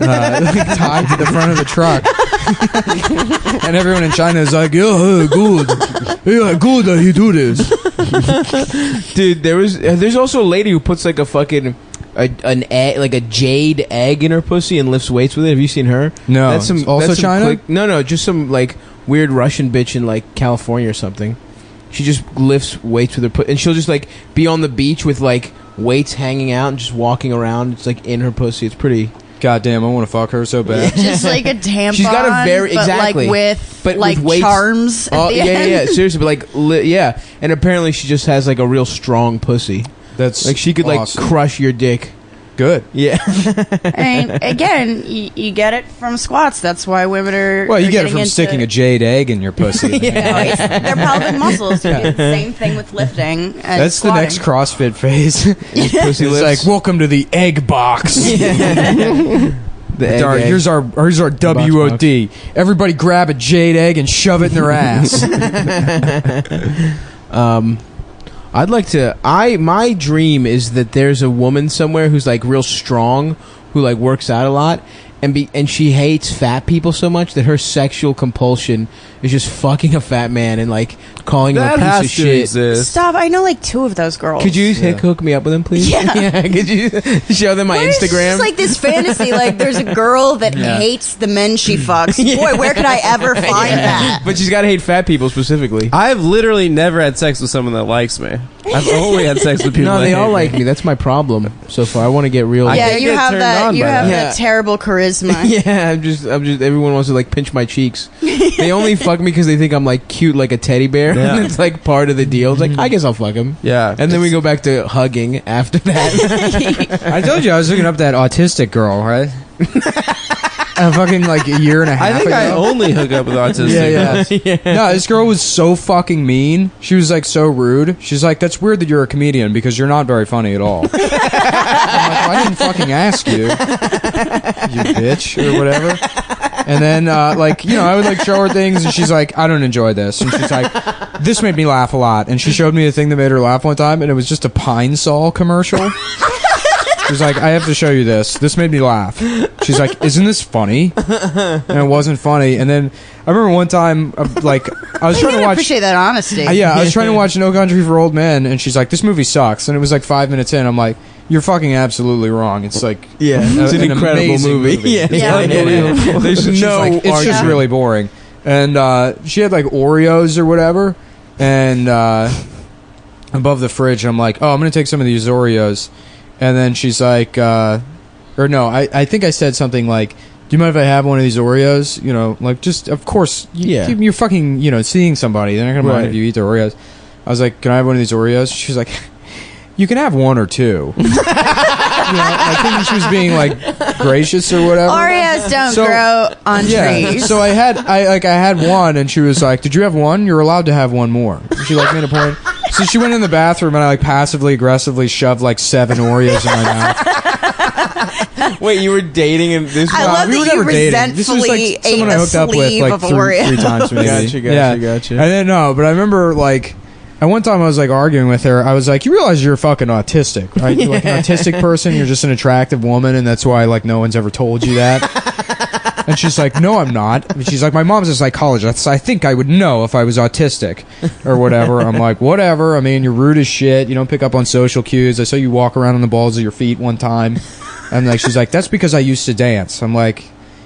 Like, tied to the front of the truck. And everyone in China is like, yeah, good. Yeah, good that you do this. Dude, there's also a lady who puts like a fucking an egg, like a jade egg in her pussy and lifts weights with it. Have you seen her? No. It's also China? No, just some like weird Russian bitch in like California or something. She just lifts weights with her and she'll just like be on the beach with like weights hanging out and just walking around. It's like in her pussy. It's pretty. Goddamn, I want to fuck her so bad. just like a tampon. She's got a very but exactly, like with weights. charms. At the end. Yeah. Seriously, but like yeah, and apparently she just has like a real strong pussy. That's Like she could awesome. like crush your dick. Good. Yeah. I mean, again, you get it from squats. That's why women are. Well, you are get it getting from sticking a jade egg in your pussy. No, it's their pelvic muscles. You do the same thing with lifting. And That's squatting. the next CrossFit phase. Pussy It's lifts. like, welcome to the egg box. The egg, egg. Here's our WOD. Everybody grab a jade egg and shove it in their ass. I'd like to. My dream is that there's a woman somewhere who's like real strong, who like works out a lot, and she hates fat people so much that her sexual compulsion is just fucking a fat man and like calling him That a piece has of to shit. exist. Stop! I know like 2 of those girls. Could you hook me up with them, please? Yeah. Could you show them my Why is it Instagram? just like this fantasy, like there's a girl that hates the men she fucks. Boy, where could I ever find that? But she's got to hate fat people specifically. I've literally never had sex with someone that likes me. I've only had sex with people. No, that they hate all me. like me. That's my problem so far. I want to get real. I Yeah, can't you get have turned that. on You by have that. that terrible charisma. Yeah, I'm just. Everyone wants to like pinch my cheeks. They only fuck me because they think I'm like cute, like a teddy bear. Yeah. And it's like part of the deal. It's like I guess I'll fuck him. Yeah. And then we go back to hugging after that. I told you I was looking up that autistic girl, right? Fucking like a year and a half I think ago. I only hook up with autistic girls. No, this girl was so fucking mean. She was like so rude. She's like, that's weird that you're a comedian because you're not very funny at all. I'm like, well, I didn't fucking ask you, you bitch, or whatever. And then, like, you know, I would like show her things, and she's like, I don't enjoy this. And she's like, this made me laugh a lot. And she showed me a thing that made her laugh one time, and it was just a Pine Sol commercial. She was like, I have to show you this. This made me laugh. She's like, isn't this funny? And it wasn't funny. And then I remember one time, like, I was You trying to gotta watch. appreciate that honesty. I was trying to watch No Country for Old Men, and she's like, this movie sucks. And it was like 5 minutes in. I'm like, you're fucking absolutely wrong. It's like, It's an incredible amazing movie. movie. Yeah. Unbelievable. There's She's no. like, it's just really boring. And she had like Oreos or whatever, and above the fridge, I'm like, oh, I'm gonna take some of these Oreos. And then she's like, or no, I think I said something like, do you mind if I have one of these Oreos? You know, like, just, of course, you're fucking, you know, seeing somebody. They're not going to mind if you eat their Oreos. I was like, can I have one of these Oreos? She was like, you can have one or two. You know, I think she was being, like, gracious or whatever. Oreos don't grow on trees. So I had one, and she was like, did you have one? You're allowed to have one more. She, like, made a point. So she went in the bathroom, and I, like, passively aggressively shoved, like, 7 Oreos in my mouth. Wait, you were dating and this? I love we were that you never dating. This was like resentfully someone I ate a hooked up with sleeve like of three Oreos. times maybe. Gotcha. I didn't know, but I remember like at one time I was like arguing with her. I was like, "You realize you're fucking autistic, right? You're like an autistic person. You're just an attractive woman, and that's why like no one's ever told you that." And she's like, "No, I'm not." And she's like, "My mom's a psychologist. So I think I would know if I was autistic or whatever." I'm like, "Whatever. I mean, you're rude as shit. You don't pick up on social cues. I saw you walk around on the balls of your feet one time." And like, she's like, "That's because I used to dance." I'm like,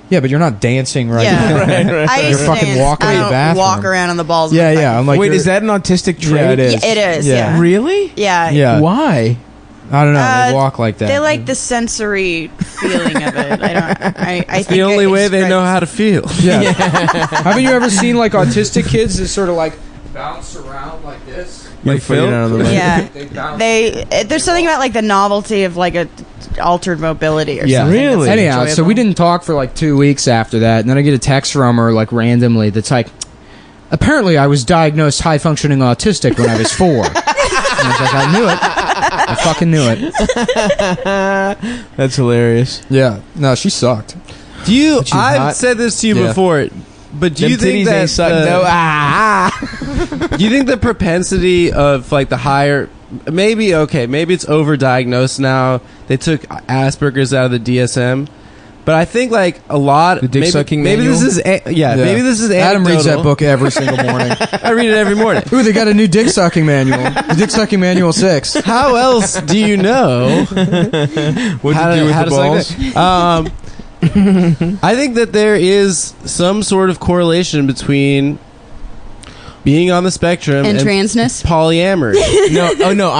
"Yeah, but you're not dancing right now. Right. I used You're to fucking dance. walking I to the don't bathroom." walk around on the balls. Yeah, of my yeah. I'm like, wait, is that an autistic trait? Yeah, it is. It is. Yeah. Yeah. Really? Yeah. Yeah. Why? I don't know. They walk like that. They like the sensory feeling of it. I think The only it way they know describes- how to feel. Yeah. Haven't you ever seen like autistic kids that sort of like bounce around like this. Like Phil? Yeah. They bounce. There's something about like the novelty of like a altered mobility or Yeah. something. Really? that's Anyhow, so enjoyable. we didn't talk for like 2 weeks after that, and then I get a text from her like randomly that's like, apparently I was diagnosed high functioning autistic when I was 4. And I was like, I knew it. I fucking knew it. That's hilarious. Yeah. No, she sucked. Do you? But you I've hot? said this to you Yeah. before, but do Them you think titties that ain't suck. do you think the propensity of like the higher, maybe it's overdiagnosed now? They took Asperger's out of the DSM, but I think like a lot. The dick sucking maybe manual? this is maybe this is Adam reads that anecdotal. book every single morning. I read it every morning. Ooh, they got a new dick sucking manual. The Dick Sucking Manual 6. How else do you know? What'd how you do to- with how the to suck balls? dick? I think that there is some sort of correlation between being on the spectrum And transness? polyamory. No,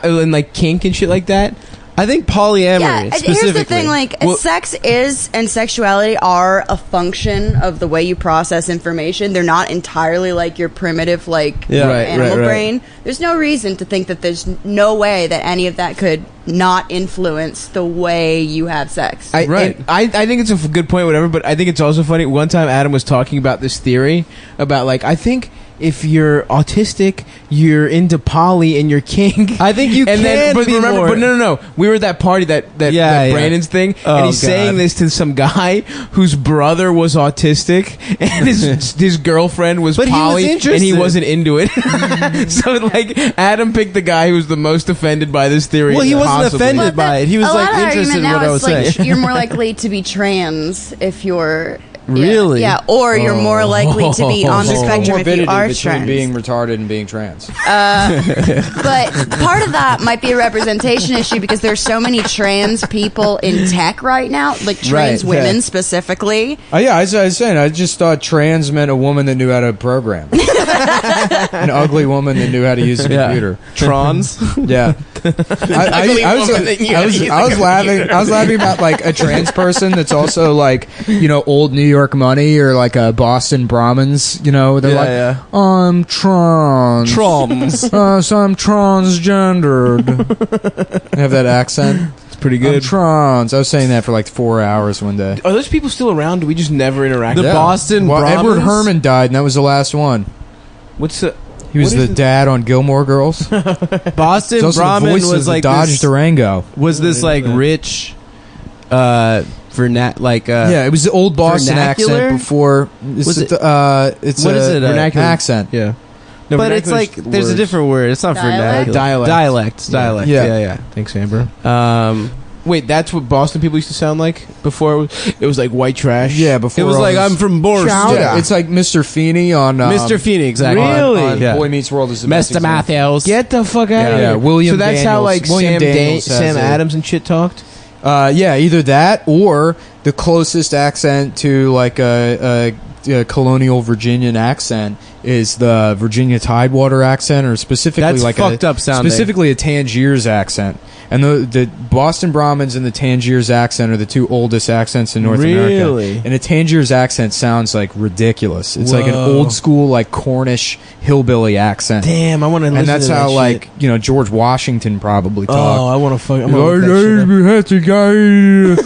and like kink and shit like that. I think polyamory Yeah, and specifically. here's the thing: like, Well- sex is and sexuality are a function of the way you process information. They're not entirely like your primitive, like Yeah. Right, animal right. brain. There's no reason to think that there's no way that any of that could not influence the way you have sex. I think it's a good point, whatever. But I think it's also funny. One time, Adam was talking about this theory about like I think if you're autistic, you're into poly and you're kink. I think you and can but be remember, more. but no. We were at that party that Yeah. Brandon's thing, Oh, and he's God. saying this to some guy whose brother was autistic, and his girlfriend was But he was poly, and he interested. wasn't into it. So like Adam picked the guy who was the most offended by this theory. Well, he wasn't possibly. offended by it. He was a like lot of the interested in argument what now I was is, like, saying. you're more likely to be trans if you're Really? yeah, or you're more likely to be on the There's spectrum if you comorbidity are between trans. being retarded and being trans. But part of that might be a representation issue because there's so many trans people in tech right now, like trans Right, women yeah. specifically. Oh yeah, I was saying, I just thought trans meant a woman that knew how to program. An ugly woman that knew how to use a Yeah. computer. Trons. Yeah. I was laughing about like a trans person that's also like, you know, old New York money or like a Boston Brahmins, you know, they're like, yeah. I'm trans. Trons. So I'm transgendered. They have that accent. It's pretty I'm good. trans. I was saying that for like 4 hours one day. Are those people still around? Do we just never interact? The with them? Boston Well, Brahmins? Edward Herman died, and that was the last one. What's the? He was What is the it? dad on Gilmore Girls. Boston He's also Brahmin the voice was of like the Dodge this, Durango. was this like rich, Yeah, it was the old Boston vernacular? accent before. It's Was it- it's what a is it, vernacular? accent. Yeah. No, but it's like vernacular's there's a words. different word. It's not Dialect? vernacular. Dialect. Dialect. Yeah. Yeah. Thanks, Amber. Yeah. Wait, that's what Boston people used to sound like before. It was like white trash. Yeah, before It was all like this- I'm from Boston. Yeah, it's like Mr. Feeney on Mr. Feeney, exactly. Really? on Yeah. Boy Meets World is the best Mr. example. Matthews. Get the fuck out of Yeah, here. William So that's how Daniels- like William Daniels has Sam it. Adams and shit talked. Yeah, either that or the closest accent to like a colonial Virginian accent is the Virginia Tidewater accent, or specifically That's like fucked up sounding. specifically a Tangiers accent. And the Boston Brahmins and the Tangiers accent are the two oldest accents in North Really? America. And a Tangiers accent sounds like ridiculous. It's like an Whoa. old school like Cornish hillbilly accent. Damn, I want to. And that's how like, you know, George Washington probably talked. Oh, I want to fuck. I'm gonna look that shit up.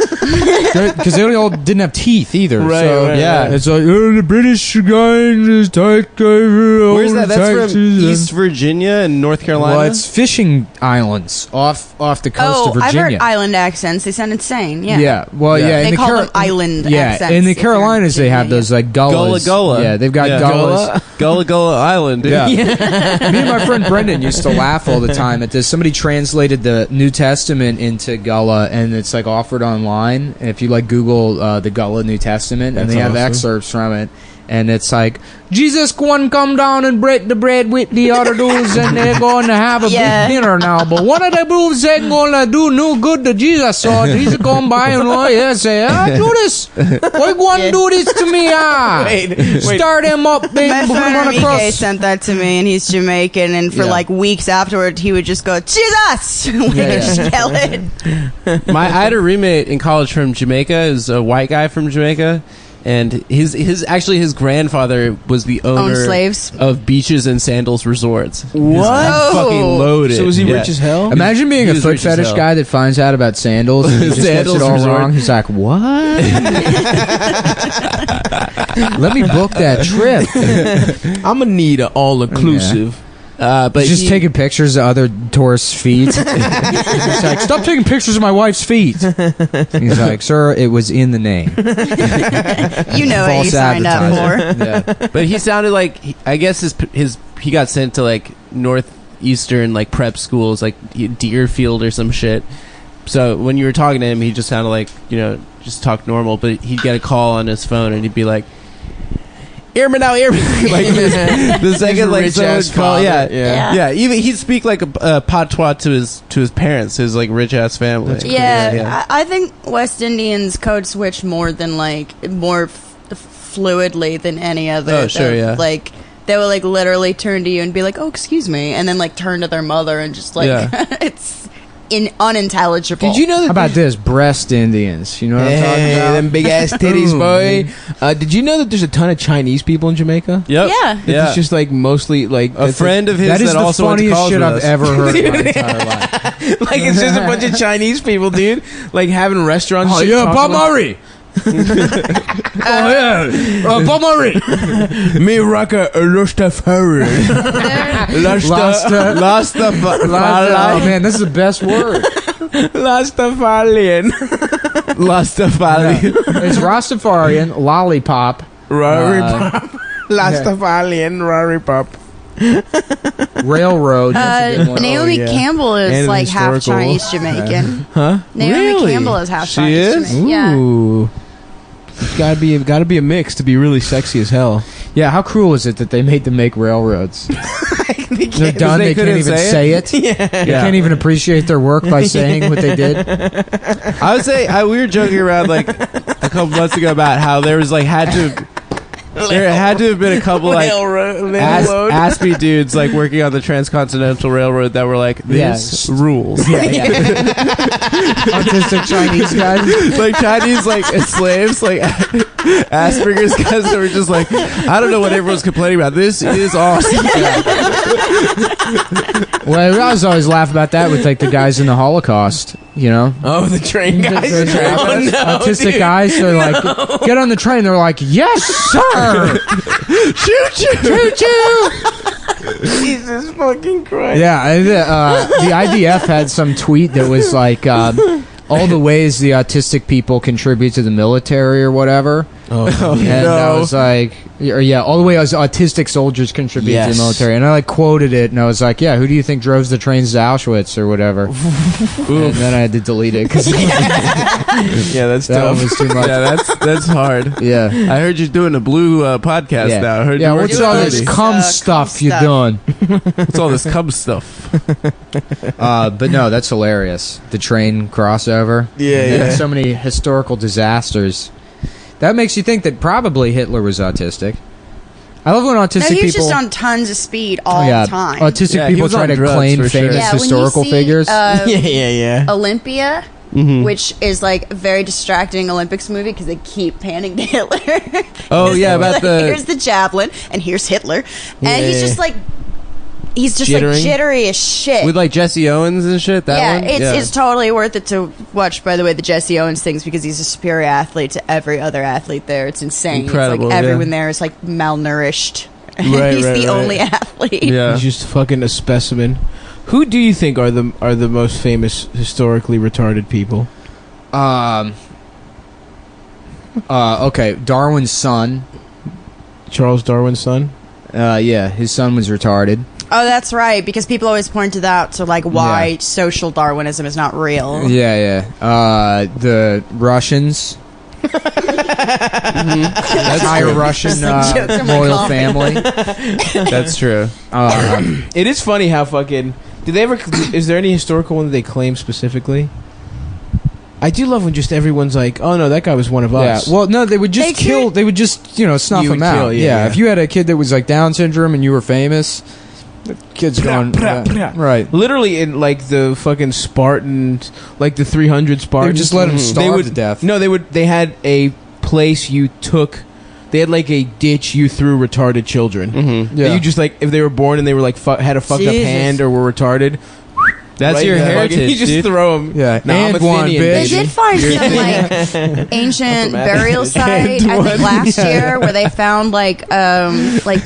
Because they all didn't have teeth either. Right, so, right, yeah. right. It's like, the British guy is take over. Where's that? That's from East Virginia and North Carolina. Well, it's fishing islands off the coast of Oh, I've Virginia. heard island accents. They sound insane. Yeah. Yeah. Well, Yeah. yeah. They in the call them island Yeah, accents. in the if you're Carolinas they have Virginia, those like gullas. Gullah. Yeah, they've got Yeah. gullas. Gullah Gullah Island. Dude. Yeah. Me and my friend Brendan used to laugh all the time at this. Somebody translated the New Testament into Gullah, and it's like offered online. And if you like Google the Gullah New Testament, and That's they have awesome. excerpts from it, and it's like Jesus going come down and break the bread with the other dudes, and they're going to have a Yeah. big dinner now. But one of the dudes ain't going to do no good to Jesus, so he's going by and say, Judas, why go and do this to me? Wait. Start him up, big, My put him friend on a Enrique cross. sent that to me, and he's Jamaican. And for Yeah. like weeks afterward, he would just go Jesus, like just yell it. I had a roommate in college from Jamaica. Is a white guy from Jamaica, and his grandfather was the owner slaves? of Beaches and Sandals Resorts. What? Fucking loaded. So was he rich as hell? Imagine being He a was foot rich as fetish hell. guy that finds out about sandals and he just gets Sandals it all resort. wrong. He's like, what? Let me book that trip. I'm gonna need an all-inclusive. But He's just taking pictures of other tourists' feet. He's like, stop taking pictures of my wife's feet. He's like, sir, it was in the name. You know what you False signed up for. advertising. Yeah. But he sounded like I guess he got sent to like northeastern like prep schools like Deerfield or some shit. So when you were talking to him, he just sounded like just talk normal. But he'd get a call on his phone and he'd be like, "Hear me now, hear me." Like the second like someone would call, yeah. Even he'd speak like a patois to his parents, his like rich ass family. Yeah, I think West Indians code switch more fluidly than any other. Oh, sure, yeah. Like they will like literally turn to you and be like, "Oh, excuse me," and then like turn to their mother and just like it's unintelligible. Did you know that? How about this? Breast Indians. You know what I'm talking about? Them big ass titties, boy. Did you know that there's a ton of Chinese people in Jamaica? Yep. Yeah. It's just like mostly like A friend of his That is the also went to funniest college shit with I've us. ever heard in my entire life. like it's just a bunch of Chinese people, dude. Like having restaurants. Oh shit, yeah, talking Bob like- Murray. Bob Murray. Me rocker Rastafari. Oh man, this is the best word. Rastafarian. It's Rastafarian, lollipop, Lollipop. Rastafarian lollipop. railroad. That's a good one. Naomi yeah. Campbell is And like half historical. Chinese Jamaican. Huh? Naomi Really? Campbell is half She Chinese is? Jamaican. Yeah. Ooh. Gotta be a mix to be really sexy as hell. Yeah, how cruel is it that they made them make railroads? They're done. They can't couldn't even say say it. They can't even appreciate their work by saying what they did. I would say we were joking around like a couple months ago about how there was like there had to have been a couple like aspie dudes like working on the transcontinental railroad that were like this rules. Autistic Chinese guys. Like Chinese like slaves like Asperger's guys that were just like I don't know what everyone's complaining about. This is awesome. Well, I was always laugh about that with like the guys in the Holocaust. You know, Oh, the train guys. autistic guys. They're like, get on the train. They're like, yes, sir. Choo choo. Choo. Jesus fucking Christ. Yeah, the IDF had some tweet that was like all the ways the autistic people contribute to the military or whatever. And I was like, all the way as autistic soldiers contribute to the military. And I like quoted it, and I was like, yeah, who do you think drove the trains to Auschwitz or whatever? And then I had to delete it because Yeah, that's that tough. one was too much. Yeah, that's hard. Yeah. I heard you're doing a blue podcast Yeah. now. I heard Yeah, you what's working all on this it. cum cum stuff you stuff. doing? What's all this cum stuff? But no, that's hilarious. The train crossover. Yeah, And yeah. so many historical disasters. That makes you think that probably Hitler was autistic. I love when No, autistic he was people. just on tons of speed all the time. Autistic Yeah, he people was try on to drugs claim for sure. famous yeah, when you historical see, figures. Yeah. Olympia, Mm-hmm. which is like a very distracting Olympics movie because they keep panning to Hitler. Oh yeah, about the here's the javelin and here's Hitler, and he's Yeah. just like Jittering? like jittery as shit. with like Jesse Owens and shit. That yeah, one. it's totally worth it to watch. By the way, the Jesse Owens things because he's a superior athlete to every other athlete there. It's insane. Incredible, It's like everyone yeah. there is like malnourished. Right, he's right, the right. only athlete. Yeah. He's just fucking a specimen. Who do you think are the most famous historically retarded people? Okay, Darwin's son. Charles Darwin's son? Yeah, his son was retarded. Oh, that's right. Because people always pointed out to like why Yeah. social Darwinism is not real. Yeah. The Russians. Entire Russian like jokes in my royal coffee. family. That's true. It is funny how fucking... Do they ever... Is there any historical one that they claim specifically? I do love when just everyone's like, oh no, that guy was one of us. Yeah. Well, no, they would just They kill. can't- They would just snuff You him would out. kill, yeah. If you had a kid that was like Down syndrome and you were famous, the kid's going right. Literally in like the fucking Spartan, like the 300 They Spartans. would just let him starve they would, to death. No, they had a place you took. They had like a ditch you threw retarded children. Mm-hmm. Yeah. That you just like if they were born and they were like had a fucked up Jesus. hand or were retarded. That's right your in the fucking- heritage, You just dude. throw them. Yeah, Nah, I'm and one, Athenian, bitch. They baby. did find some like ancient burial site, I think last year, where they found like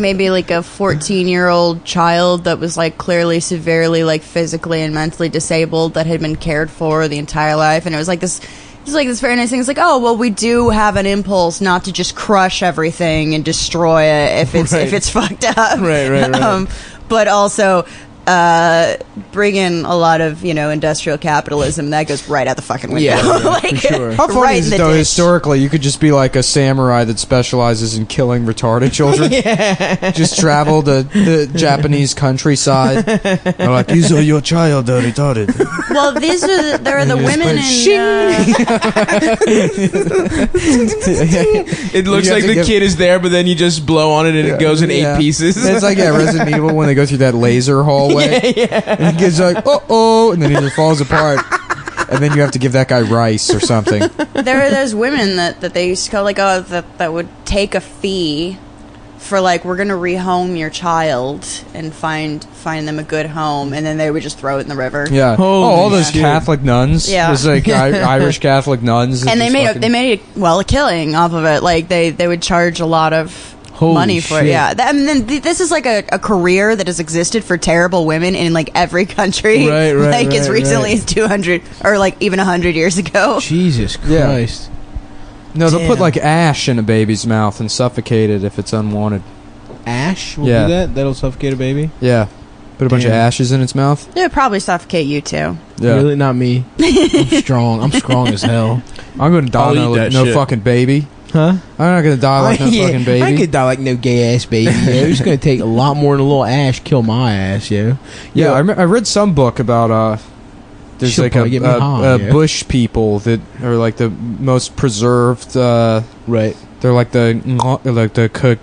maybe like a 14-year-old child that was like clearly severely like physically and mentally disabled that had been cared for the entire life, and it was like this. It's like this very nice thing. It's like, oh well, we do have an impulse not to just crush everything and destroy it if it's fucked up, Right. But also. Bring in a lot of industrial capitalism that goes right out the fucking window. Yeah, like, for sure. How funny right is in it the though? ditch. Historically, you could just be like a samurai that specializes in killing retarded children. Just travel the Japanese countryside. They're like, these are your child, they're retarded. Well, there are the women It looks You have like to the give- kid is there, but then you just blow on it and it goes in 8 pieces. It's like Resident Evil when they go through that laser hallway. And the kid's like, oh, and then he just falls apart. And then you have to give that guy rice or something. there are those women that they used to call like that would take a fee for like we're gonna rehome your child and find them a good home, and then they would just throw it in the river. Yeah. Holy all those shit. Catholic nuns. Yeah. There's like Irish Catholic nuns. And they just made a killing off of it. Like they would charge a lot of Holy money for shit. it. Yeah, this is like a career that has existed for terrible women in like every country. Right, like as right, recently right. as 200 or like even 100 years ago. Jesus Yeah. Christ. No, they'll put Damn. like ash in a baby's mouth and suffocate it if it's unwanted. Ash will Yeah. do that? That'll suffocate a baby? Yeah. Put a bunch of Damn. ashes in its mouth. It would probably suffocate you too. Yeah. Really? Not me. I'm strong. I'm strong as hell. I'm going to die I'll no, eat that no shit. fucking baby. Huh? I'm not going to die like no fucking baby. I could die like no gay ass baby. Yo. It's gonna take a lot more than a little ash kill my ass, yo. Yeah, I read some book about there's She'll like probably get me high, yeah. bush people that are like the most preserved. Right. They're like the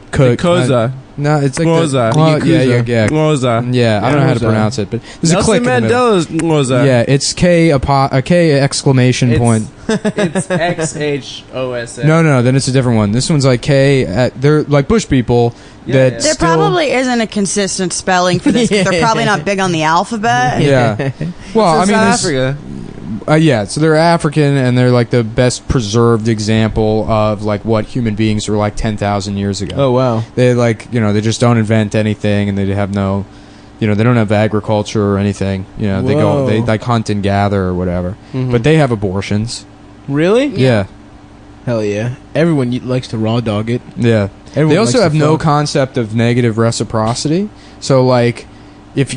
Koza. No, it's like Ngoza. yeah. Ngoza. Yeah, I don't know how to Ngoza. pronounce it, but there's a Nelson click in the middle. Mandela's Ngoza. Yeah, it's K exclamation point. It's XHOSS. No, then it's a different one. This one's like K. They're like bush people Yeah, that yeah. There still, probably isn't a consistent spelling for this. 'Cause they're probably not big on the alphabet. Yeah. Well, I mean, South this- Africa. yeah. So they're African, and they're like the best preserved example of like what human beings were like 10,000 years ago. Oh wow. They like they just don't invent anything, and they have no, they don't have agriculture or anything. They Whoa. they like hunt and gather or whatever. Mhm. But they have abortions. Really? Yeah. Hell yeah. Everyone likes to raw dog it. Yeah. Everyone They also likes have to no fuck. concept of negative reciprocity. So like if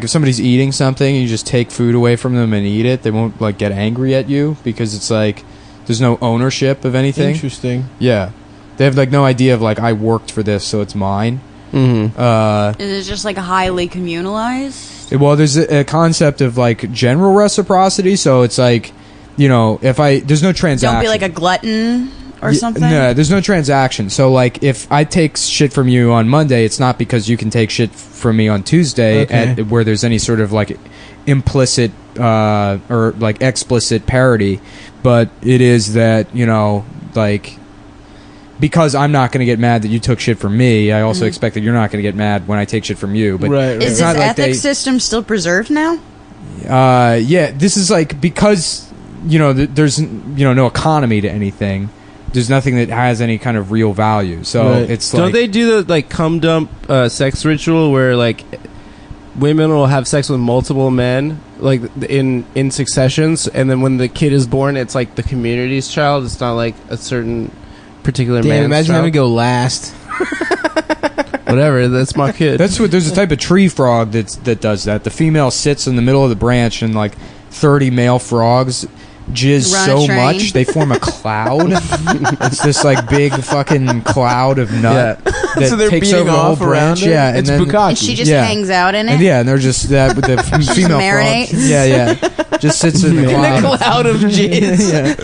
somebody's eating something and you just take food away from them and eat it, they won't like get angry at you because it's like there's no ownership of anything. Interesting. Yeah. They have like no idea of like I worked for this so it's mine. Mm-hmm. Is it just like highly communalized? Well, there's a concept of like general reciprocity, so it's like if there's no transaction. Don't be like a glutton or something. No, there's no transaction. So, like, if I take shit from you on Monday, it's not because you can take shit from me on Tuesday, Okay. where there's any sort of like implicit or like explicit parity, but it is that like because I'm not going to get mad that you took shit from me, I also expect that you're not going to get mad when I take shit from you. But Right, Is right. this it's not like ethics system still preserved now? yeah, this is like because there's no economy to anything. There's nothing that has any kind of real value. So Right. it's Don't like they do the like cum dump sex ritual where like women will have sex with multiple men like in successions, and then when the kid is born, it's like the community's child. It's not like a certain particular Damn, man's imagine child. having to go last. Whatever, that's my kid. That's what there's a type of tree frog that does that. The female sits in the middle of the branch and like 30 male frogs jizz Run a so train. much they form a cloud. It's this like big fucking cloud of nut that So they're takes beating over the whole off around branch. it? Yeah, It's and then, bukkake. And she just Yeah. hangs out in it. and they're just that with the female marinates. frogs. Yeah, just sits in the cloud. cloud of jizz. Yeah.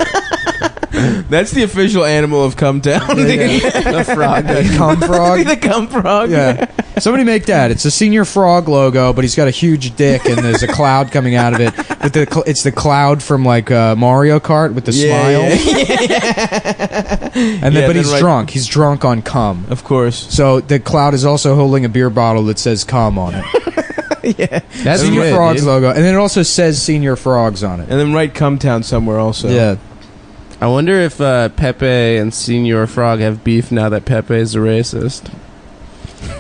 That's the official animal of Cum Town. The frog. The cum frog. The cum frog. Yeah. Somebody make that. It's a Senior Frog logo, but he's got a huge dick, and there's a cloud coming out of it. But it's the cloud from like Mario Kart with the smile. And then, but he's drunk. He's drunk on cum. Of course. So the cloud is also holding a beer bottle that says cum on it. Yeah. That's Senior good, Frogs dude. logo, and then it also says Senior Frogs on it. And then write Cum Town somewhere also. Yeah. I wonder if Pepe and Senior Frog have beef now that Pepe is a racist.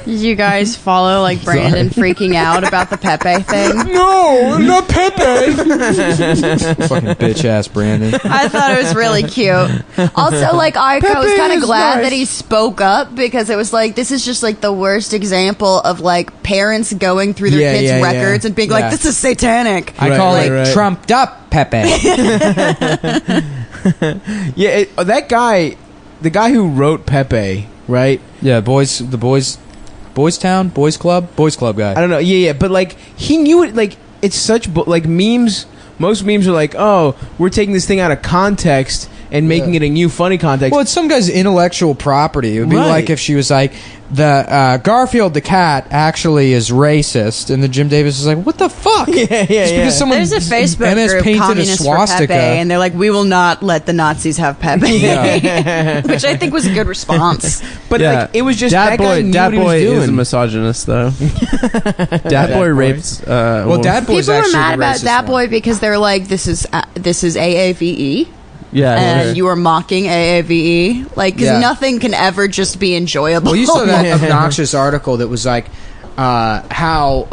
Did you guys follow like Brandon freaking out about the Pepe thing? No, not Pepe. Fucking bitch ass Brandon. I thought it was really cute. Also, like I was kind of glad nice. that he spoke up, because it was like, this is just like the worst example of like parents going through their kids' records and being like, this is satanic. I call it trumped up Pepe. Yeah, that guy, the guy who wrote Pepe, right? Yeah, Boys Town, Boys Club guy. I don't know. Yeah, but like he knew it. Like it's such like memes. Most memes are like, oh, we're taking this thing out of context and making it a new funny context. Well, it's some guy's intellectual property. It would be like if she was like, the Garfield the cat actually is racist, and then Jim Davis is like, what the fuck? Yeah. Because someone There's a Facebook MS group, painted a Communists for swastika. Pepe, and they're like, we will not let the Nazis have Pepe. Yeah. Which I think was a good response. But like it was just Dat that guy Boy. knew Dat what he was Boy doing. is a misogynist, though. Dat Boy rapes. Well, Dat Boy's People were actually mad the about racist that one. boy because they're like, this is AAVE. Yeah, And you were mocking AAVE, like, because nothing can ever just be enjoyable. Well, you saw that obnoxious article that was like how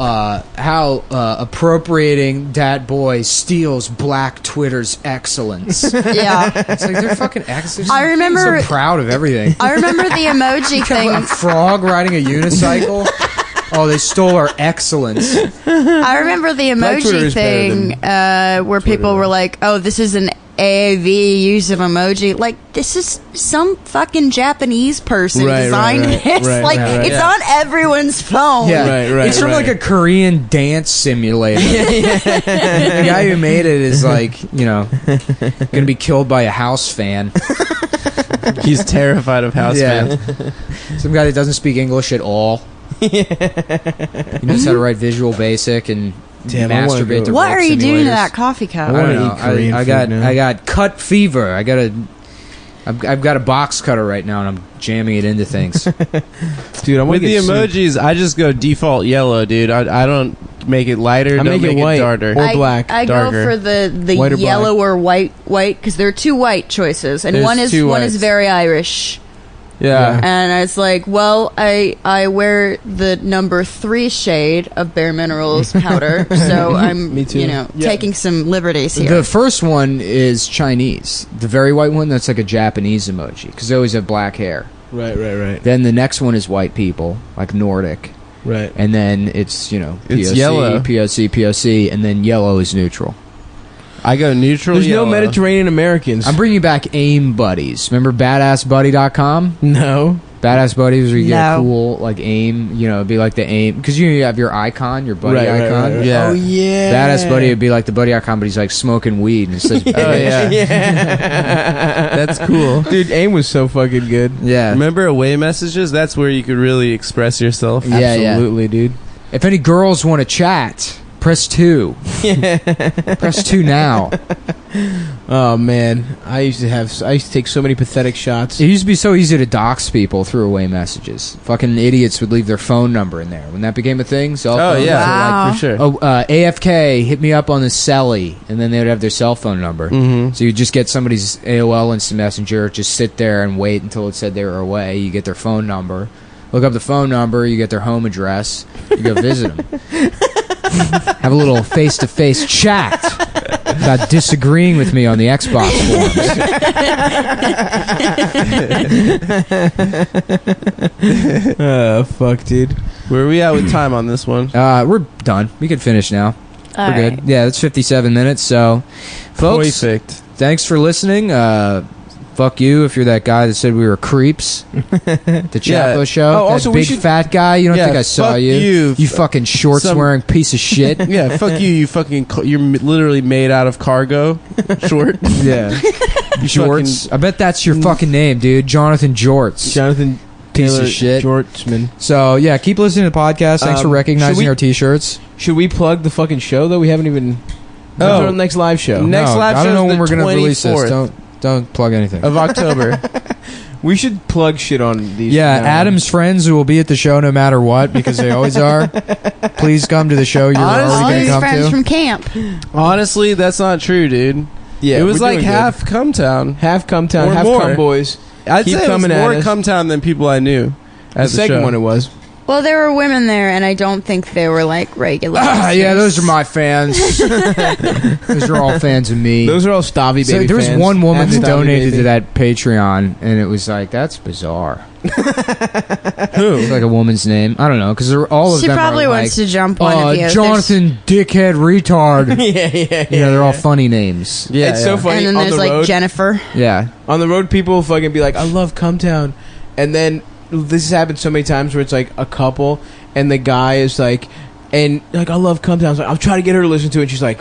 appropriating Dat Boy steals Black Twitter's excellence. Yeah, It's like they're fucking excellent. I remember- so proud of everything. I remember the emoji A thing. frog riding a unicycle. Oh, they stole our excellence. I remember the Black Twitter emoji is better thing where people were like, "Oh, this is an AAV use of emoji." Like, this is some fucking Japanese person designed this. It's on everyone's phone. Yeah, it's from like a Korean dance simulator. The guy who made it is like, gonna be killed by a house fan. he's terrified of house fans. Some guy that doesn't speak English at all. He knows how to write Visual Basic and masturbate to What rope are you doing to simulators. that coffee cup? I wanna don't know. eat Korean I food got cut fever. I've got a box cutter right now, and I'm jamming it into things. Dude, I want With to the get emojis, I just go default yellow, dude. I don't make it lighter. I Don't make it make white. darker. Or black. I go darker. for the White or yellow or white, because there are two white choices, and There's one is two whites. very Irish. Yeah. And it's like, well, I wear the number 3 shade of Bare Minerals powder, so I'm, Me too. taking some liberties here. The first one is Chinese. The very white one, that's like a Japanese emoji, because they always have black hair. Right. Then the next one is white people, like Nordic. Right. And then it's, POC, It's yellow. POC, and then yellow is neutral. I go neutral. There's yellow. no Mediterranean Americans. I'm bringing back AIM buddies. Remember badassbuddy.com? No. Badass buddies where you get No. a cool, like, AIM, it'd be like the AIM, because you have your icon, your buddy icon. Right. Yeah. Oh, yeah. Badass buddy would be like the buddy icon, but he's like smoking weed and it says, Oh yeah. That's cool. Dude, AIM was so fucking good. yeah. Remember away messages? That's where you could really express yourself. Yeah, yeah. Absolutely, dude. If any girls want to chat, press 2. Press 2 now. Oh man, I used to take so many pathetic shots. It used to be so easy to dox people through away messages. Fucking idiots would leave their phone number in there. When that became a thing, cell Oh phones yeah, Wow. for sure. Oh, AFK, hit me up on the celly, and then they would have their cell phone number. Mm-hmm. So you just get somebody's AOL Instant Messenger, just sit there and wait until it said they were away. You get their phone number, look up the phone number, you get their home address, you go visit them. Have a little face-to-face chat about disagreeing with me on the Xbox forums. Oh fuck, dude. Where are we at with time on this one? We're done. We can finish now. All We're right. good. Yeah, it's 57 minutes. So, folks, Perfect. thanks for listening. Fuck you if you're that guy that said we were creeps. The Chapo show. Oh, That also, big fat guy. You don't think I saw fuck you? You fucking shorts wearing piece of shit. Yeah, fuck you. You fucking. You're literally made out of cargo short. Yeah. Jorts. I bet that's your fucking name, dude. Jonathan Jorts. Jonathan Piece Taylor of shit. Jortsman. So yeah, keep listening to the podcast. Thanks for recognizing our t-shirts. Should we plug the fucking show though? We haven't even. Oh. When's our next live show? Next live I don't show know is when the we're gonna release this. 24th. Don't plug anything. Of October. We should plug shit on these. Yeah, now. Adam's friends who will be at the show no matter what because they always are. Please come to the show. You're All already his going to friends come to. from camp. Honestly, that's not true, dude. Yeah, it was we're like doing half Cum Town. good. Half Cum Town, Or half more. Cum Boys. I'd Keep say it was coming at more us. Cum Town than people I knew. The At the second show. one it was. Well, there were women there, and I don't think they were like regular. Yeah, those are my fans. Those are all fans of me. Those are all Stavi So baby there was fans. one woman At that Stavi donated baby. to that Patreon, and it was like, that's bizarre. Who? It's like a woman's name. I don't know, because all of She them probably are wants like, to jump one of you. Jonathan Dickhead Retard. yeah. You know, they're all funny names. Yeah, It's so funny. And then on there's the like road, Jennifer. Yeah. on the road, people fucking be like, "I love Cum Town," and then this has happened so many times where it's like a couple, and the guy is like, and like, "I love Cum Town." I was like, "I'll try to get her to listen to it." And she's like,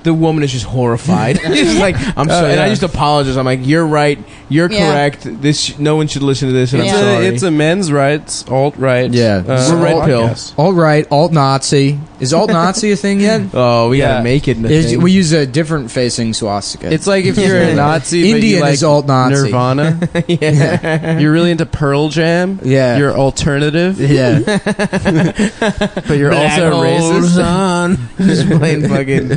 the woman is just horrified. She's like, "I'm sorry," and I yeah. just apologize. I'm like, "You're right. You're Yeah. correct. This no one should listen to this." And It's, I'm sorry. it's a men's rights, alt-right. Yeah. We're red pill. podcast. Alt-right, alt-Nazi. Is alt-Nazi a thing yet? Oh, we Yeah. gotta make it in a thing. We use a different facing swastika. It's like if you're a Nazi, but Indian you like is alt-Nazi. Nirvana. yeah. You're really into Pearl Jam. Yeah. You're alternative, yeah. but you're Black also holes racist. on. Just playing fucking.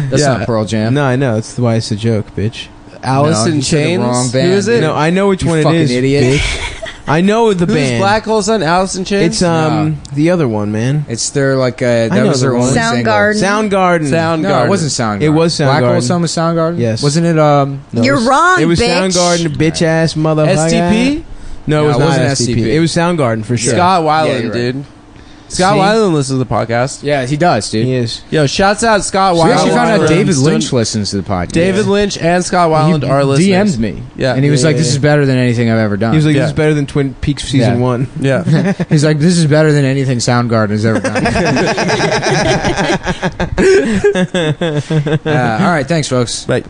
That's Yeah. not Pearl Jam. No, I know. That's why it's a joke, bitch. Alice No, in you said the Chains. wrong Who band, is it? No, I know which You one it fucking is. idiot. Bitch. I know the Who's band. Black Hole Sun? Alice in Chains. It's the other one, man. It's their like that know was the their one. only single. Soundgarden. Soundgarden. Soundgarden. No, it wasn't Soundgarden. It was Black Hole Soundgarden. Sun was Soundgarden. Yes. Wasn't it? No, You're it was, wrong, It was bitch. Soundgarden, bitch ass motherfucker. STP. No, it was it not wasn't STP. STP. It was Soundgarden for sure. Scott Weiland, Yeah, you're right. dude. Scott See? Weiland listens to the podcast. Yeah, he does, dude. He is. Yo, shouts out Scott We Weiland. actually found out Weiland. David Stone- Lynch listens to the podcast. David Lynch and Scott Weiland He are listeners. DM'd me. Yeah. And he was Yeah, like, yeah, this is yeah. better than anything I've ever done. He was like, Yeah. this is better than Twin Peaks season Yeah. 1. Yeah. He's like, this is better than anything Soundgarden has ever done. All right, thanks, folks. Right.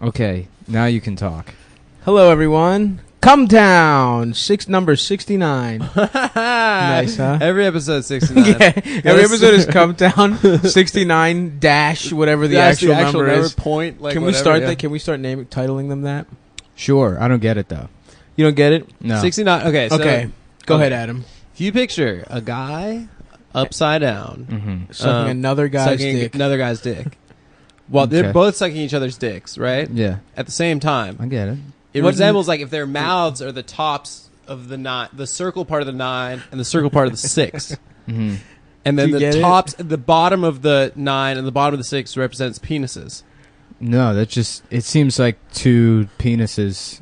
Okay, now you can talk. Hello, everyone. Cum Town, number 69. Nice, huh? Every episode 69. Yeah, every episode is Cum Town 69 dash whatever the That's actual number is. point. Like Can we whatever, start yeah. that? Can we start titling them that? Sure, I don't get it, though. You don't get it? No. 69. Okay. So Okay, go ahead, Adam. If you picture a guy upside down Mm-hmm. Sucking another guy's sucking dick. another guy's dick. Well, they're Okay. both sucking each other's dicks, right? Yeah, At the same time. I get it. It What- resembles like if their mouths are the tops of the 9, the circle part of the 9, and the circle part of the 6. Mm-hmm. And then Do you the get it? tops, the bottom of the 9 and the bottom of the 6 represents penises. No, that just, it seems like two penises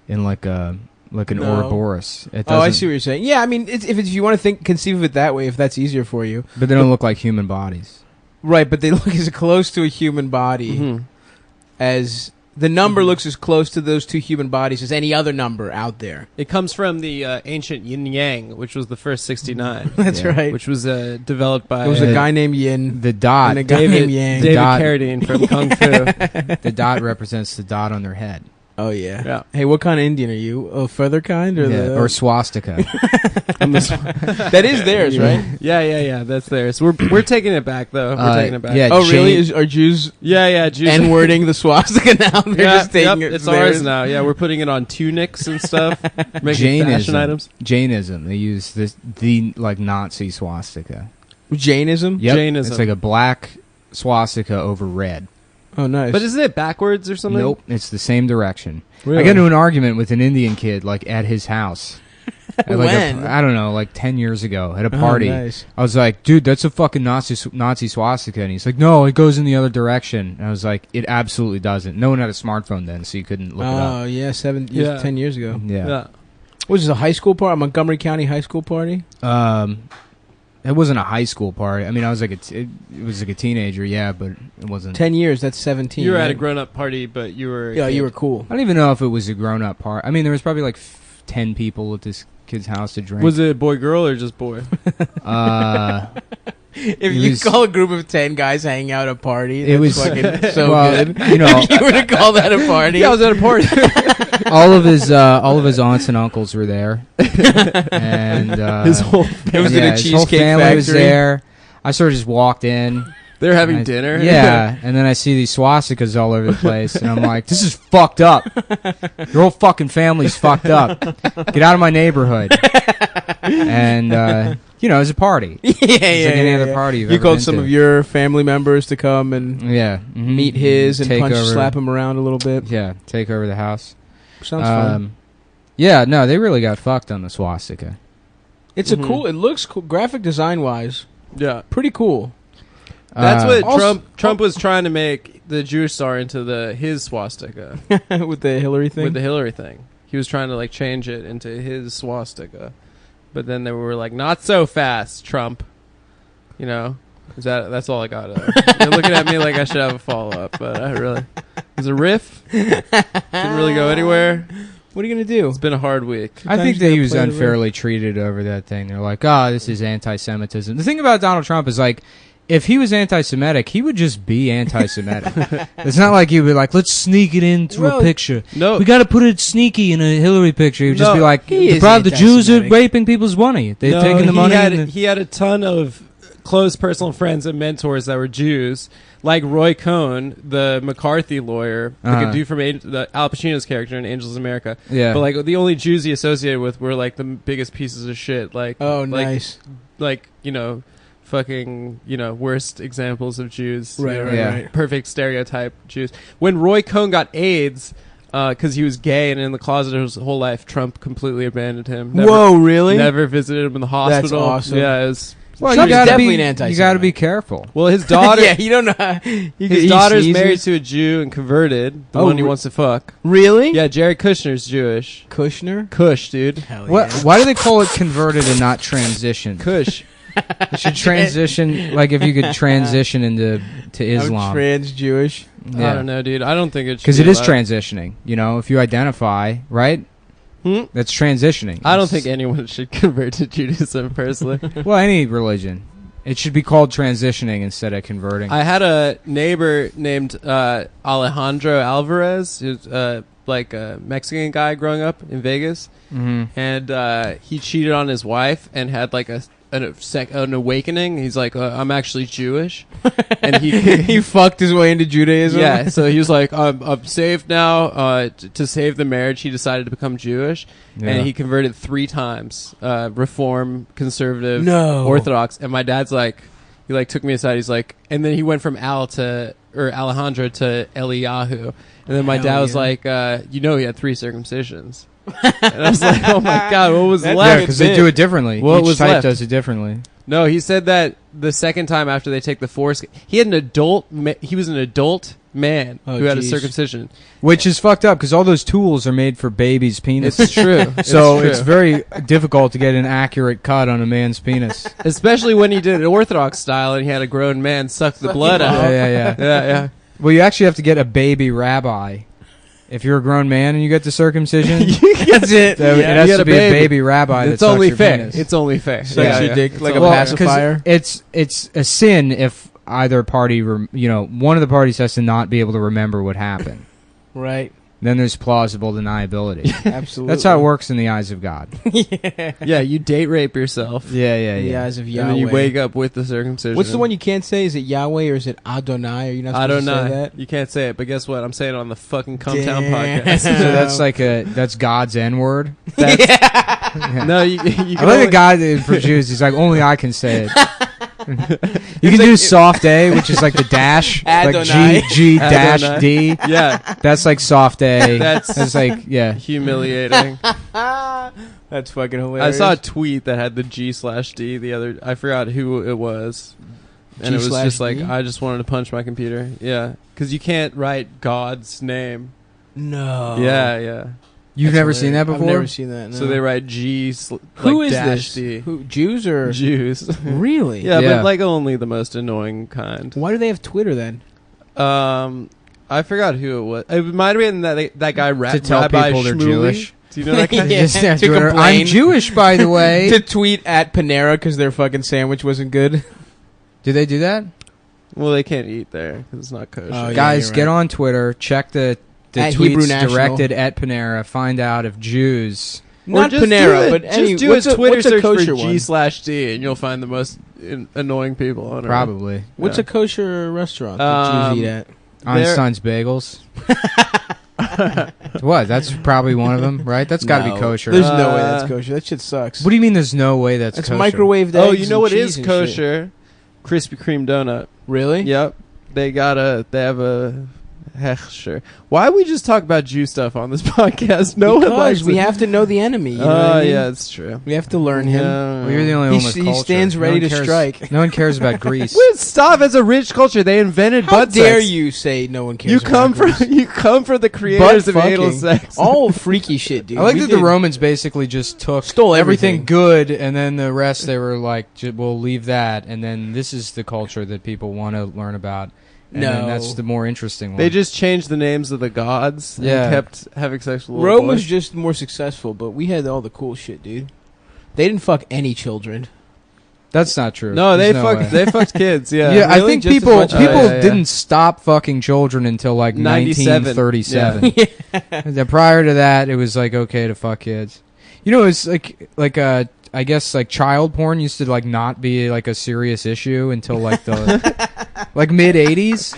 in like an No. Ouroboros. It Oh, I doesn't- see what you're saying. Yeah, I mean, if you want to conceive of it that way, if that's easier for you. But they don't look like human bodies. Right, but they look as close to a human body Mm-hmm. as The number looks as close to those two human bodies as any other number out there. It comes from the ancient yin yang, which was the first 69. That's right. Which was developed by There was a guy named Yin. The dot. And a guy named Yang. David Dot. Carradine from Kung Fu. The dot represents the dot on their head. Oh, yeah. Yeah. Hey, what kind of Indian are you? A feather kind? Or swastika. That is theirs, right? Yeah. That's theirs. We're taking it back though. We're taking it back. yeah. Oh, really? Are Jews Yeah. Jews. N-wording the swastika now? They're just taking it. It's theirs. ours now. Yeah, we're putting it on tunics and stuff. Making Jainism. fashion items. Jainism. They use the Nazi swastika. Jainism? Yep. Jainism. It's like a black swastika over red. Oh, nice. But isn't it backwards or something? Nope, it's the same direction. Really? I got into an argument with an Indian kid, like, at his house. When? I don't know, like 10 years ago, at a party. Oh, nice. I was like, dude, that's a fucking Nazi swastika. And he's like, no, it goes in the other direction. And I was like, it absolutely doesn't. No one had a smartphone then, so you couldn't look it up. Oh, yeah, 10 years ago. Yeah. Was this a high school party? A Montgomery County high school party? It wasn't a high school party. I mean, I was like it was like a teenager, yeah, but it wasn't. 10 years, that's 17. You were at a right? grown-up party, but you were... Yeah, you were cool. I don't even know if it was a grown-up party. I mean, there was probably like 10 people at this kid's house to drink. Was it boy, girl, or just boy? If you call a group of 10 guys hanging out at a party, It was fucking so well, good. you know, If you were to call that a party. Yeah, I was at a party. all of his aunts and uncles were there, and His whole... It was in a his whole cheesecake family was factory. there. I sort of just walked in. They're having and dinner? Yeah, and then I see these swastikas all over the place, and I'm like, this is fucked up. Your whole fucking family's fucked up. Get out of my neighborhood. And, you know, it was a party. Yeah, It's like any other party you've You ever called been some to. of your family members to come and Yeah. meet his and Take punch, over. slap him around a little bit. Yeah, take over the house. Sounds fun. Yeah, no, they really got fucked on the swastika. It's a cool. It looks cool, graphic design wise. Yeah. Pretty cool. That's what Also- Trump was trying to make the Jewish star into his swastika. With the Hillary thing. With the Hillary thing. He was trying to like change it into his swastika. But then they were like, not so fast, Trump. You know? That's all I got. You're looking at me like I should have a follow-up, but I really... It was a riff. Didn't really go anywhere. What are you gonna do? It's been a hard week. I Sometimes think you that he gotta was play the unfairly treated over that thing. They're like, this is anti-Semitism. The thing about Donald Trump is like, if he was anti-Semitic, he would just be anti-Semitic. It's not like he would be like, let's sneak it into a picture. No. We got to put it sneaky in a Hillary picture. He would just be like, he is the Jews are anti-Semitic. raping people's money. They've taken the money. He had a ton of close personal friends and mentors that were Jews, like Roy Cohn, the McCarthy lawyer, the dude from the Al Pacino's character in Angels of America. Yeah. But like the only Jews he associated with were like the biggest pieces of shit. Like, Nice. Like, you know, fucking, you know, worst examples of Jews. Right, you know, right, Yeah. right. Perfect stereotype Jews. When Roy Cohn got AIDS, because he was gay and in the closet his whole life, Trump completely abandoned him. Whoa, really? Never visited him in the hospital. awesome. Yeah, it was... Well, Trump's you gotta definitely be, an anti-Semite. You got to be careful. Well, his daughter... Yeah, you don't know. His daughter's married to a Jew and converted. The one he wants to fuck. Really? Yeah, Jared Kushner's Jewish. Kushner? Kush, dude. Hell What? yeah. Why do they call it converted and not transition? Kush. It should transition, like if you could transition to Islam. I'm trans-Jewish. Yeah. I don't know, dude. I don't think it should Because be it is allowed. transitioning. You know, if you identify, right? That's transitioning. I don't think anyone should convert to Judaism, personally. Well, any religion. It should be called transitioning instead of converting. I had a neighbor named Alejandro Alvarez, who's like a Mexican guy growing up in Vegas, and he cheated on his wife and had like an awakening. He's like, I'm actually Jewish, and He fucked his way into Judaism. yeah. So he was like, I'm saved now. To save the marriage, he decided to become Jewish, Yeah. and he converted 3 times: Reform, Conservative, No. Orthodox. And my dad's like, he like took me aside. He's like, and then he went from Alejandro to Eliyahu, and then my Hell dad was yeah. like, you know, he had 3 circumcisions. And I was like, oh my god, what was That's yeah, left? because they do it differently. What Each was type left? does it differently. No, he said that the second time after they take the foreskin, he had an adult. He was an adult man Oh, who had a geez. circumcision. Which is fucked up because all those tools are made for babies' penises. It's true. So true. it's very difficult to get an accurate cut on a man's penis. Especially when he did it Orthodox style and he had a grown man suck the blood out. Yeah. Yeah. Well, you actually have to get a baby rabbi If you're a grown man and you get the circumcision, That's it. it has to be a baby rabbi. It's that sucks only your fair. penis. It's only fair. Sucks your dick like a Well, pacifier. 'cause it's a sin if either party, one of the parties has to not be able to remember what happened. Right. Then there's plausible deniability. Absolutely. That's how it works in the eyes of God. Yeah, you date rape yourself. Yeah. In the eyes of Yahweh. And then you wake up with the circumcision. What's the one you can't say? Is it Yahweh or is it Adonai? Are you not supposed to say that? You can't say it, but guess what? I'm saying it on the fucking Cum Town Damn. podcast. So that's God's N-word. No, you I can like only, the guy that for Jews. He's like, only I can say it. You can do soft A, which is like the dash, like Adonai. G dash Adonai. D. Yeah, That's like soft A. That's like humiliating. That's fucking I hilarious. saw a tweet that had the G/D the other. I forgot who it was, and it was just like, G/D? I just wanted to punch my computer. Yeah, because you can't write God's name. No. Yeah. You've That's never seen that hilarious. before? I've never seen that. No. So they write Who is dash this? D. Who, Jews or Jews. really? Yeah, Yeah. but like only the most annoying kind. Why do they have Twitter then? I forgot who it was. It might have been that guy To tell Rabbi people they're Shmuley. Jewish. Do you know that guy? Yeah. Just To Twitter, complain. I'm Jewish, by the way. To tweet at Panera because their fucking sandwich wasn't good. Do they do that? Well, they can't eat there because it's not kosher. Oh, yeah. Guys, you're get right. on Twitter. Check the At Hebrew tweets National. directed at Panera. Find out if Jews... Not just Panera, do but just any, do what's a Twitter what's a search for kosher one? G/D, and you'll find the most annoying people on earth. Probably. What's Yeah. a kosher restaurant that Jews eat at? Einstein's Bagels. What? That's probably one of them, right? That's got to No. be kosher. There's no way that's kosher. That shit sucks. What do you mean there's no way that's That's kosher? microwaved Oh, eggs you know and what cheese is and kosher? Krispy Kreme donut. Really? Yep. They have a hechsher. Why we just talk about Jew stuff on this podcast? No one likes Because we it. have to know the enemy. You know what I mean? Yeah, it's true. We have to learn him. Well, you're the only one with He culture. stands No ready one to cares- strike. No one cares about Greece. Wait, stop! As a rich culture, they invented How butt dare sex. you say no one cares? You come about Greece? from the creators of anal fucking. sex. All freaky shit, dude. I like We that did- the Romans basically just Stole everything. good, and then the rest they were like, we'll leave that, and then this is the culture that people want to learn about. And then No. that's the more interesting one. They just changed the names of the gods Yeah. and kept having sex with little Rome boys. was just more successful, but we had all the cool shit, dude. They didn't fuck any children. That's not true. No, There's no way. they fucked kids. Yeah. Yeah, I Really? think Just as people much as- people Oh, yeah, yeah. didn't stop fucking children until like 97. 1937. Then prior to that, it was like okay to fuck kids. You know, it's like I guess like child porn used to like not be like a serious issue until like the like mid 80s.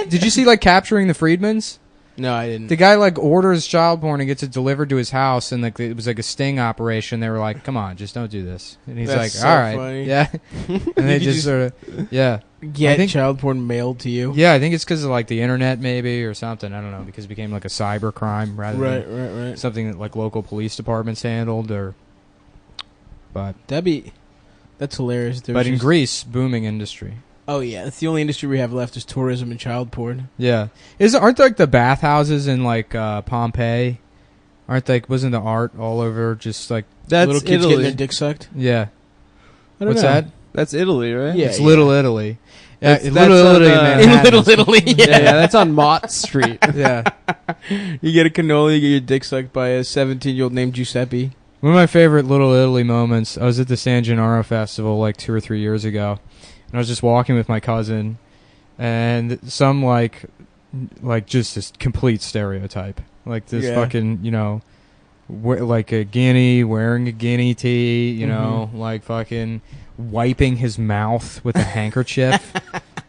Did you see like Capturing the Freedmans? No, I didn't. The guy like orders child porn and gets it delivered to his house, and like it was like a sting operation. They were like, "Come on, just don't do this." And he's That's like, so "All right, funny. yeah." And they You just just- sort of, yeah. Get I think- child porn mailed to you. Yeah, I think it's because of like the internet, maybe, or something. I don't know, because it became like a cyber crime rather than Right. something that like local police departments handled. But That's hilarious. There but was in just- Greece, booming industry. Oh yeah, that's the only industry we have left is tourism and child porn. Yeah, aren't like the bathhouses in like Pompeii? Wasn't the art all over just like That's Little kids getting their Italy. dick sucked. yeah? I don't What's know. that? That's Italy, right? Yeah. It's Little Italy. Yeah, That's Little on, Italy, in Manhattan. In Little Italy, Yeah, that's on Mott Street. Yeah. You get a cannoli, you get your dick sucked by a 17-year-old named Giuseppe. One of my favorite Little Italy moments, I was at the San Gennaro Festival like 2 or 3 years ago, and I was just walking with my cousin, and some like just this complete stereotype. Like this Yeah. fucking, like a guinea, wearing a guinea tee, like fucking wiping his mouth with a handkerchief.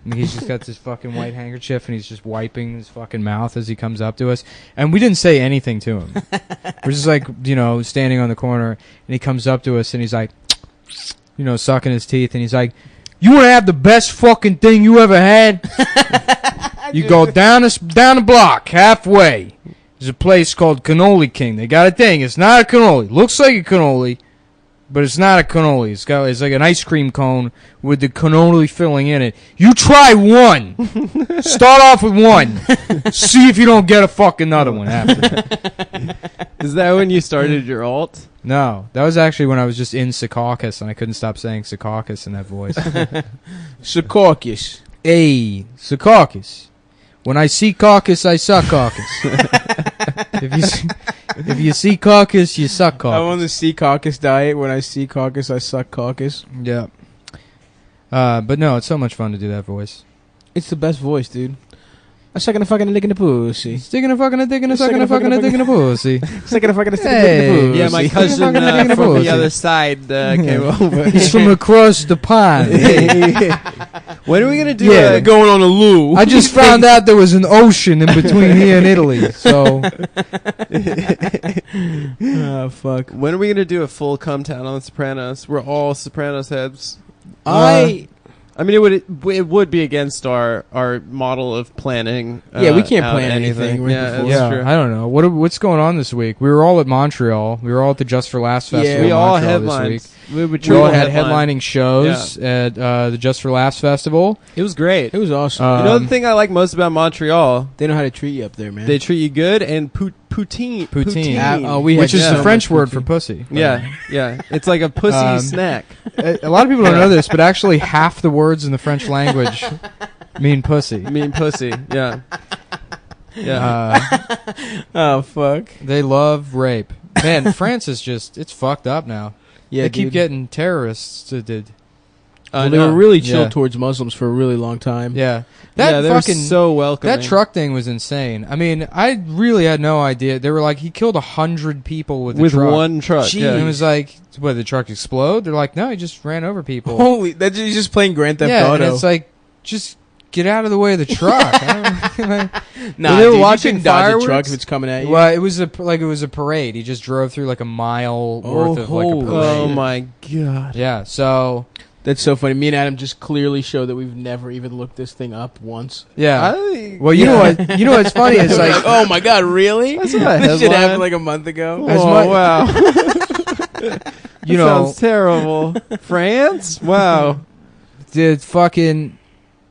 And he's just got this fucking white handkerchief, and he's just wiping his fucking mouth as he comes up to us. And we didn't say anything to him. We're just like, standing on the corner, and he comes up to us, and he's like, sucking his teeth, and he's like, "You want to have the best fucking thing you ever had? You go down the block, halfway. There's a place called Cannoli King. They got a thing. It's not a cannoli. Looks like a cannoli, but it's not a cannoli. It's like an ice cream cone with the cannoli filling in it. You try one. Start off with one. See if you don't get a fucking other one after." Is that when you started your alt? No, that was actually when I was just in Secaucus, and I couldn't stop saying Secaucus in that voice. Secaucus. Hey, Secaucus. When I see caucus, I suck caucus. If you see caucus, you suck caucus. I'm on the sea caucus diet. When I see caucus, I suck caucus. Yeah. But no, it's so much fun to do that voice. It's the best voice, dude. I'm sucking a fucking dick in the pussy. Sticking a fucking a dick in a sucking a fucking a dick in a pussy. Sucking a fucking dick in the pussy. Yeah, my cousin from the other side came over. He's from across the pond. When are we gonna do? Yeah, We're going on a loo. I just found out there was an ocean in between here and Italy. So, Oh fuck. When are we gonna do a full Cum Town on The Sopranos? We're all Sopranos heads. I mean, it would be against our model of planning. Yeah, we can't out plan anything right Yeah, before. that's yeah, true. I don't know what's going on this week. We were all at Montreal. We were all at the Just for Laughs festival. Yeah, in we all Montreal headlined. this week. We We all had headlining shows at the Just for Laughs festival. It was great. It was awesome. You know the thing I like most about Montreal? They know how to treat you up there, man. They treat you good and poutine. Poutine. we had Which is so the French much word poutine. for pussy. Yeah, yeah. It's like a pussy snack. A lot of people don't know this, but actually half the words in the French language mean pussy. Mean pussy. Yeah. Yeah. Oh fuck. They love rape. Man, France is it's fucked up now. Yeah, they keep dude. getting terrorists. Well, they were really chill Yeah. towards Muslims for a really long time. Yeah. That That fucking so welcoming. that truck thing was insane. I mean, I really had no idea. They were like, he killed 100 people with a truck. one truck. Gee. And it Yeah. was like, what, the truck explode? They're like, no, he just ran over people. Holy, that's just playing Grand Theft yeah, Auto. and it's like, just get out of the way of the truck. I don't- nah, they were dude, watching you shouldn't dodge a fireworks? truck if it's coming at you. Well, it was a parade. He just drove through like a mile worth of like a holy. parade. Oh my god. Yeah, so That's so funny. Me and Adam just clearly show that we've never even looked this thing up once. yeah. I, Well, you know what? You know what's funny? It's Like, like, oh my god, really? That's not a This shit headline. happened like a month ago. As Oh, much- wow. you That know, sounds terrible. France? Wow. the fucking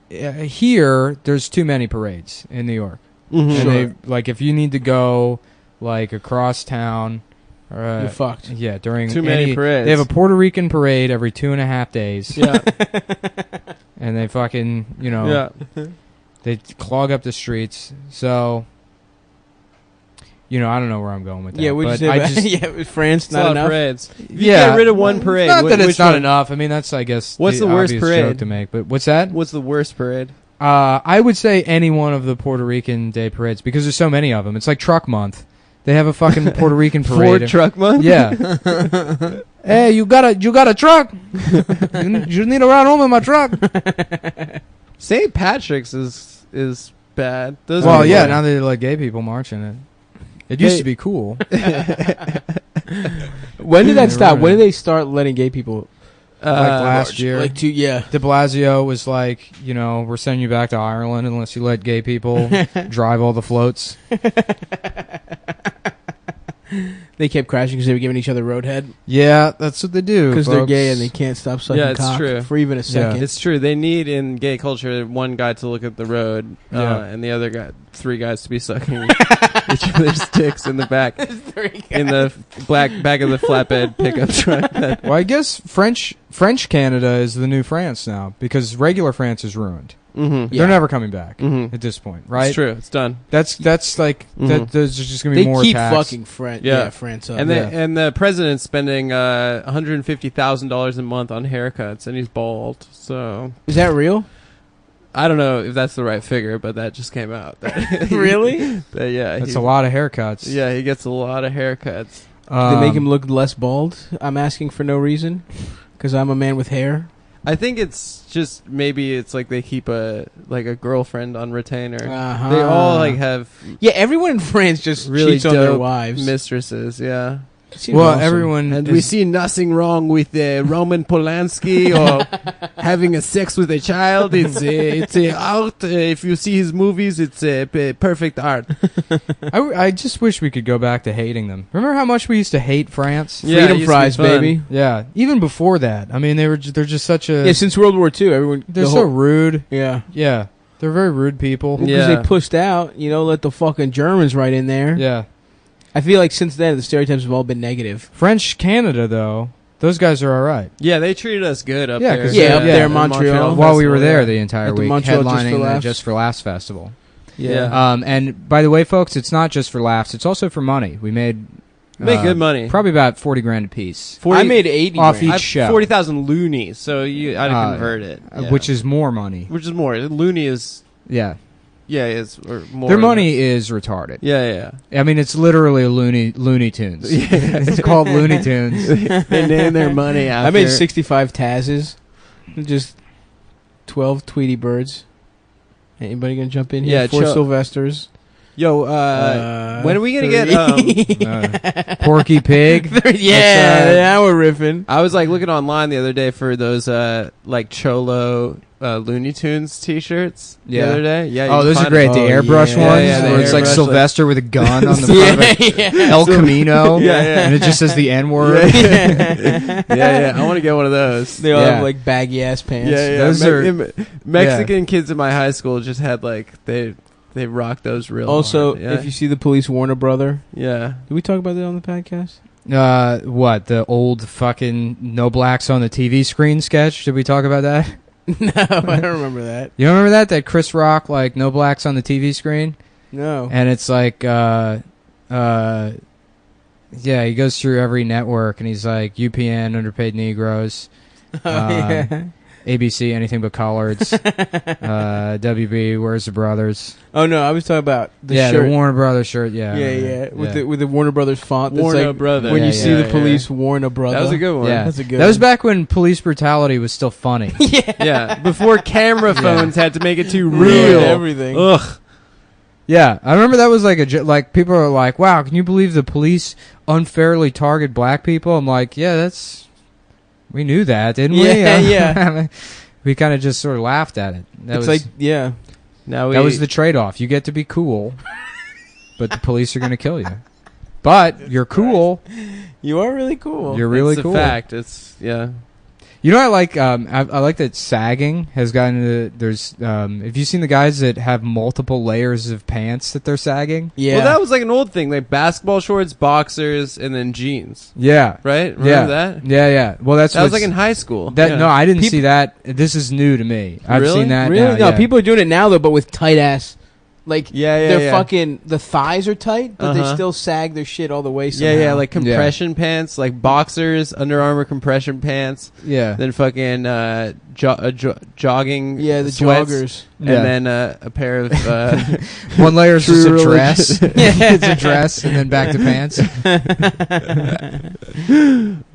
here. There's too many parades in New York, Mhm. and they like if you need to go like across town. You're fucked. Yeah, during Too many parades. They have a Puerto Rican parade every 2.5 days. Yeah. And they fucking, Yeah. they clog up the streets. So, I don't know where I'm going with that. Yeah, we but just, yeah, with France, It's a not lot enough. of parades. If you Yeah. get rid of one parade. Not that which it's not one? enough. I mean, that's, I guess, What's the worst obvious parade? joke to make. But what's that? What's the worst parade? I would say any one of the Puerto Rican Day parades because there's so many of them. It's like Truck Month. They have a fucking Puerto Rican parade. Ford Truck Month? Yeah. Hey, you got a truck? you need to ride home in my truck. St. Patrick's is bad. Those Well, are yeah. bad. Now they let gay people march in it. It used Hey. to be cool. When did that They stop? ruined When it. did they start letting gay people? Like last year. Like yeah. De Blasio was like, we're sending you back to Ireland unless you let gay people drive all the floats. They kept crashing because they were giving each other roadhead Yeah, that's what they do. because they're folks. gay and they can't stop sucking Yeah, it's cock true. for even a second. It's true. They need in gay culture one guy to look at the road, Yeah. and the other guy, 3 guys to be sucking each other's dicks in the back, in the back of the flatbed pickup truck. Well, I guess French Canada is the new France now because regular France is ruined. Mm-hmm. Yeah. They're never coming back Mm-hmm. at this point, right? It's true. It's done. That's like Mhm. there's just gonna be They more keep attacks. fucking France. Yeah. Yeah, France up. And Yeah. and the president's spending $150,000 a month on haircuts, and he's bald. So Is that real? I don't know if that's the right figure, but that just came out. Really? But yeah, That's a lot of haircuts. Yeah, he gets a lot of haircuts. They make him look less bald. I'm asking for no reason because I'm a man with hair. I think it's just maybe it's like they keep a girlfriend on retainer. Uh-huh. They all have Yeah, everyone in France just really cheats on their dope wives. mistresses. Yeah, Seems Well, awesome. everyone and is, we see nothing wrong with Roman Polanski or having a sex with a child. It's art. If you see his movies, it's perfect art. I just wish we could go back to hating them. Remember how much we used to hate France? Yeah, it Freedom used to be fries, fun. baby. Yeah, even before that. I mean, they're just such a Yeah, since World War II, everyone they're the so whole- rude. yeah. Yeah, they're very rude people. Because Yeah. they pushed out, let the fucking Germans right in there. Yeah. I feel like since then the stereotypes have all been negative. French Canada though, those guys are all right. Yeah, they treated us good up Yeah, there. 'cause Yeah, up there in in Montreal. While we were Festival, there yeah. the entire At the week, Montreal Just for headlining the Laughs. Just for Laughs festival. Yeah. And by the way, folks, it's not just for laughs; it's also for money. We made good money. Probably about 40 grand a piece. 40, I made 80 off grand. each show. 40,000 loonies, so I'd convert it. Yeah. Which is more money. Which is more. Looney is... Yeah. Yeah, it's or more. Their money is retarded. Yeah. I mean, it's literally Looney Tunes. Yeah. It's called Looney Tunes. They name their money after... I made 65 Tazes. Just 12 Tweety Birds. Anybody gonna jump in here? Yeah, 4 Sylvesters. Yo, when are we gonna get Porky Pig. Now we're riffing. I was like looking online the other day for those like Cholo Looney Tunes T-shirts the other day. Yeah. Oh, those are great. The airbrush ones, yeah, where it's like airbrush, Sylvester with a gun on the front of it. El Camino. Yeah. And it just says the N-word. Yeah. I want to get one of those. They all have like baggy ass pants. Yeah. Those are Mexican kids in my high school just had like they rock those real Also, hard. Yeah. if you see the police warn a brother. Yeah. Did we talk about that on the podcast? What, the old fucking no blacks on the TV screen sketch? Did we talk about that? No, I don't remember that. You remember that? That Chris Rock, like, no blacks on the TV screen? No. And it's like, yeah, he goes through every network and he's like, UPN, underpaid Negroes. ABC, anything but collards. WB, Where's the Brothers? Oh no, I was talking about the shirt. shirt. The Warner Brothers shirt. Yeah, with the Warner Brothers font. That's Warner like Brother. When Yeah, you see yeah, the police warn a brother. That was a good one. Yeah, that's a good. That was one. back when police brutality was still funny. Yeah. Before camera phones had to make it too real. Everything. Ugh. Yeah, I remember that was like like people are like, "Wow, can you believe the police unfairly target black people?" I'm like, "Yeah, we knew that, didn't we?" Yeah. We kind of just sort of laughed at it. It's like, yeah. Now that was the trade-off. You get to be cool, but the police are going to kill you. But you're cool. You are really cool. You're really it's cool. a fact. It's You know, I like that sagging has gotten into. There's have you seen the guys that have multiple layers of pants that they're sagging? Yeah. Well, that was like an old thing, like basketball shorts, boxers, and then jeans. Yeah. Right? Remember that? Yeah. Well, that was like in high school. No, I didn't see that. This is new to me. I've Really? seen that. Really? Now, No, yeah. people are doing it now though, but with tight ass. Like they're yeah. fucking the thighs are tight, but they Uh-huh. still sag their shit all the way. Somehow. Yeah, like compression pants, like boxers, Under Armour compression pants. Yeah. Then fucking jogging. Yeah, the sweats, joggers. and Yeah. then a pair of One layer is just a True dress. It's a dress, and then back to pants.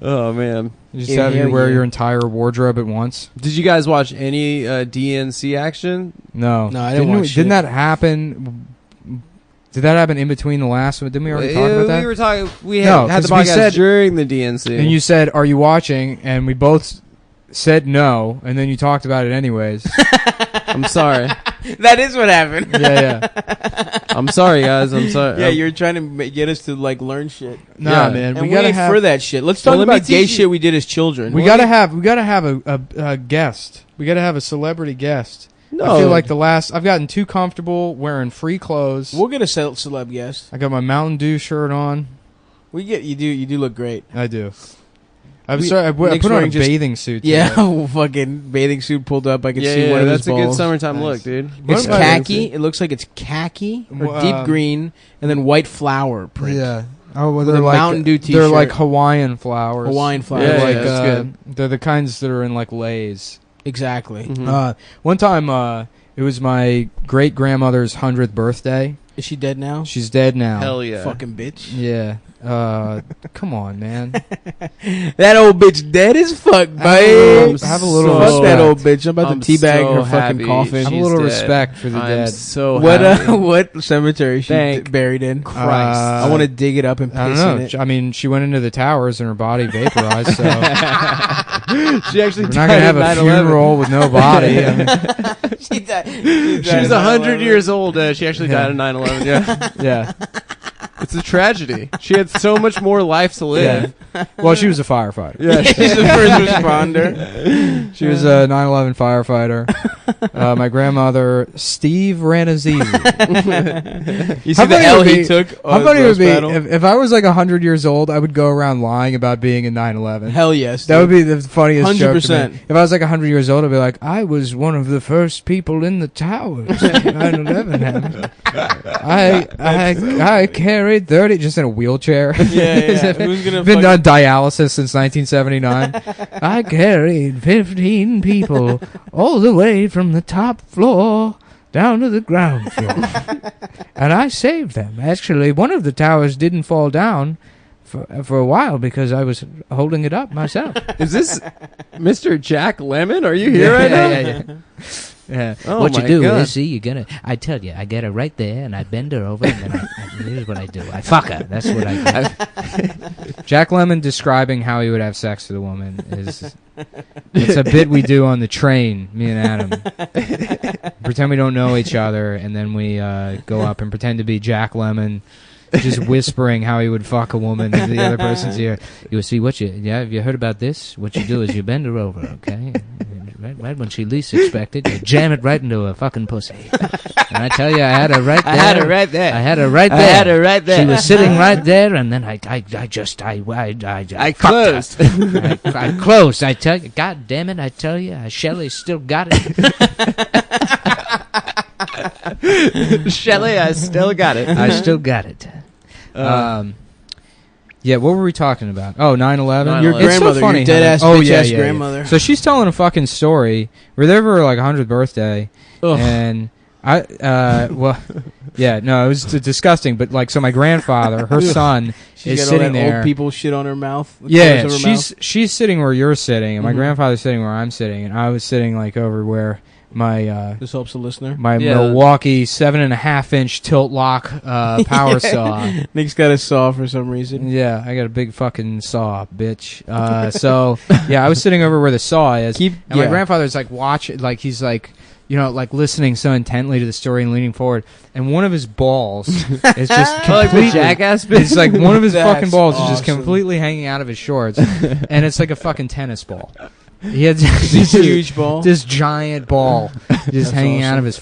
Oh man! You just have you wear your entire wardrobe at once. Did you guys watch any DNC action? No, No, I didn't watch shit. Didn't that happen? Did that happen in between the last one? Didn't we already talk about that? We were talking. We No, had the 'cause we podcast said- during the DNC. And you said, "Are you watching?" And we both said no, and then you talked about it anyways. I'm sorry. That is what happened. Yeah. I'm sorry, guys. I'm sorry. Yeah, you're trying to get us to like learn shit. Nah, Yeah. man, And we we gotta ain't have for that shit. Let's Well, talk let me about gay teach you- shit we did as children. we gotta have a guest. We gotta have a celebrity guest. No. I feel like I've gotten too comfortable wearing free clothes. We'll get a celeb guest. I got my Mountain Dew shirt on. You do look great. I do. I Nick's put on a wearing just- bathing suit. today. Yeah, fucking bathing suit pulled up. I can see one of his that's a good balls. summertime Nice. look, dude. It's What about khaki. It looks like it's khaki or deep green, and then white flower print. Yeah. Oh, well, With they're a like Mountain Dew They're like t-shirt. Hawaiian flowers. Hawaiian flowers. They're Yeah, like that's good. they're the kinds that are in like Lay's. Exactly. Mhm. One time, it was my great grandmother's 100th birthday. Is she dead now? She's dead now. Hell yeah. Fucking bitch. Yeah. Come on, man. That old bitch dead as fuck, Have babe. have a little Fuck respect. that old bitch. I'm about I'm to teabag so her fucking happy coffin. Have a she's little dead. respect for the I'm dead. so What happy. what cemetery is she Thank buried in? Christ. I want to dig it up and I piss don't in know. it. I mean, she went into the towers and her body vaporized. So we're She actually not gonna have a funeral with no body. I mean, She died. She was 100 years old. She actually died in 9/11. Yeah, yeah. it's a tragedy. She had so much more life to live. Well, she was a firefighter. Yeah, She's the first responder. She was a 9/11 firefighter. My grandmother, Steve Ranazizi. You see the L he took? How funny it would be if I was like 100 years old, I would go around lying about being in 9/11. Hell yes. That would be the funniest 100%. Joke to me. If I was like 100 years old, I'd be like, I was one of the first people in the towers. 9/11 happened. I carried 30 just in a wheelchair. Yeah. Who's gonna been on dialysis since 1979. I carried 15 people all the way from the top floor down to the ground floor, and I saved them. Actually, one of the towers didn't fall down for a while because I was holding it up myself. Is this Mr. Jack Lemmon? Are you here right now? Yeah. Oh what you do is, see, I tell you, I get her right there, and I bend her over, and then here's what I do. I fuck her. That's what I do. Jack Lemmon describing how he would have sex with a woman is... It's a bit we do on the train, me and Adam. Pretend we don't know each other, and then we go up and pretend to be Jack Lemmon, just whispering how he would fuck a woman in the other person's ear. You see have you heard about this? What you do is you bend her over, okay? Right when she least expected, you jam it right into her fucking pussy. And I tell you, I had her right there. I had her right there. She was sitting right there, and then I closed. I closed. I tell you, God damn it! I tell you, Shelley still got it. Shelley, I still got it. I still got it. Yeah, what were we talking about? Oh, 9/11. Your grandmother, so your dead-ass bitch-ass grandmother. So she's telling a fucking story. We're there for like 100th birthday, and it was disgusting. But like, so my grandfather, her son, is sitting there. Old people shit on her mouth. Yeah, she's sitting where you're sitting, and my grandfather's sitting where I'm sitting, and I was sitting like over where my this helps the listener. My Milwaukee 7.5-inch tilt lock power saw. Nick's got a saw for some reason. Yeah, I got a big fucking saw, bitch. So yeah, I was sitting over where the saw is, and my grandfather's like watching, like he's like, like listening so intently to the story and leaning forward, and one of his balls is just completely jackass. It's like one of his fucking balls is just completely hanging out of his shorts, and it's like a fucking tennis ball. He had this huge ball, this giant ball, just hanging out of his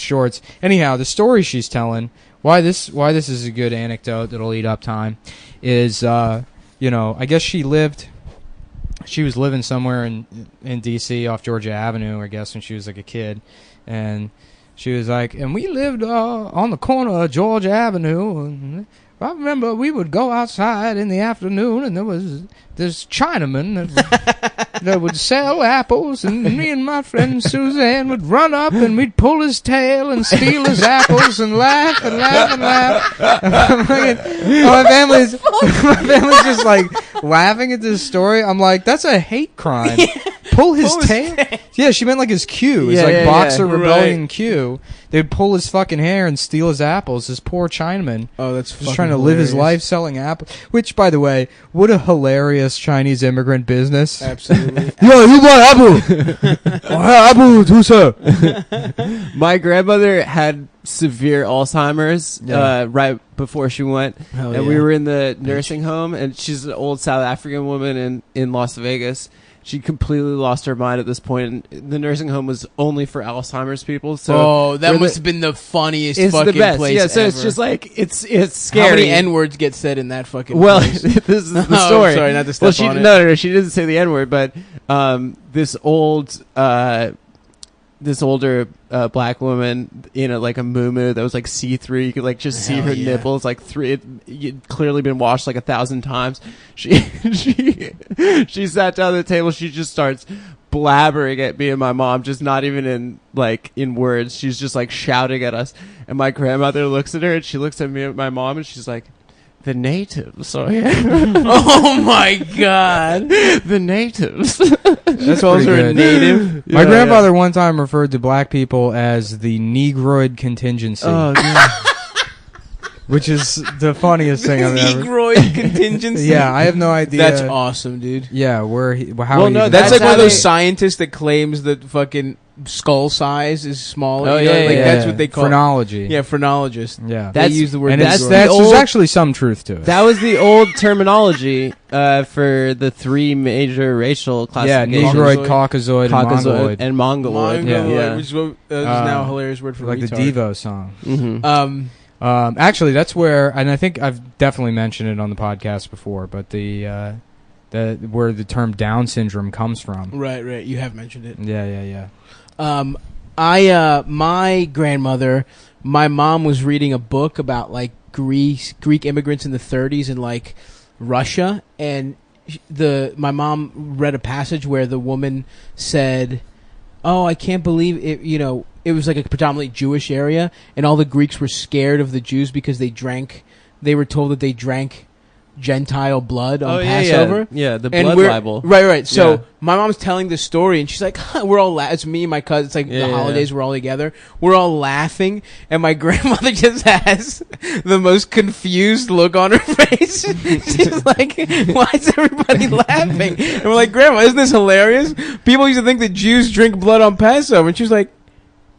shorts. Anyhow, the story she's telling, why this is a good anecdote that'll eat up time, is I guess she was living somewhere in D.C. off Georgia Avenue, I guess, when she was like a kid, and she was like, and we lived on the corner of Georgia Avenue, and I remember we would go outside in the afternoon, and there was this Chinaman that would sell apples, and me and my friend Suzanne would run up, and we'd pull his tail and steal his apples and laugh and laugh and laugh. My family's just like laughing at this story. I'm like, that's a hate crime. Pull his tail? Yeah, she meant like his cue. His boxer rebellion cue. They'd pull his fucking hair and steal his apples. This poor Chinaman. Oh, that's just trying to live his life selling apples. Which, by the way, what a hilarious Chinese immigrant business. Absolutely. Yo, you want apple? Apple too, sir. My grandmother had severe Alzheimer's right before she went, we were in the nursing home, and she's an old South African woman in Las Vegas. She completely lost her mind at this point. And the nursing home was only for Alzheimer's people. So that must have been the funniest it's fucking the best. place Yeah, so ever. it's just like it's scary. How many N-words get said in that fucking place? This is the story. Sorry, not to step on it. No, she didn't say the N-word, but this older black woman in like a muumuu that was like see-through. You could like just see her nipples like you'd clearly been washed like 1,000 times. She sat down at the table. She just starts blabbering at me and my mom, just not even in words. She's just like shouting at us. And my grandmother looks at her, and she looks at me and my mom, and she's like, "The natives are here." Oh my god. The natives. That's also a native. My grandfather one time referred to black people as the Negroid contingency. Oh, God. Which is the funniest thing I've ever. Negroid contingency. Yeah, I have no idea. That's awesome, dude. Yeah, that's like one of those scientists that claims that fucking skull size is smaller. Oh, You know, yeah, like yeah, that's yeah. what they call phrenology. Yeah, phrenologist. Yeah. They use the word. And that's there's old- actually some truth to it. That was the old terminology for the three major racial yeah, classifications. Negroid, Caucasoid, and Mongoloid. and Mongoloid. Mongoloid, Yeah. which is what, is now a hilarious word for like retard. the Devo song. Mm-hmm. Actually, that's where, and I think I've definitely mentioned it on the podcast before, but the where the term Down syndrome comes from. Right. You have mentioned it. Yeah. My grandmother, my mom was reading a book about like Greek immigrants in the 30s in like Russia, and my mom read a passage where the woman said, "Oh, I can't believe it." You know, it was like a predominantly Jewish area, and all the Greeks were scared of the Jews because they were told that they drank Gentile blood on Passover. Yeah, the And blood we're- libel. Right. So Yeah. my mom's telling this story, and she's like, we're all it's me and my cousin. It's like the holidays, we're all together. We're all laughing, and my grandmother just has the most confused look on her face. She's like, why is everybody laughing? And we're like, Grandma, isn't this hilarious? People used to think that Jews drink blood on Passover. And she was like,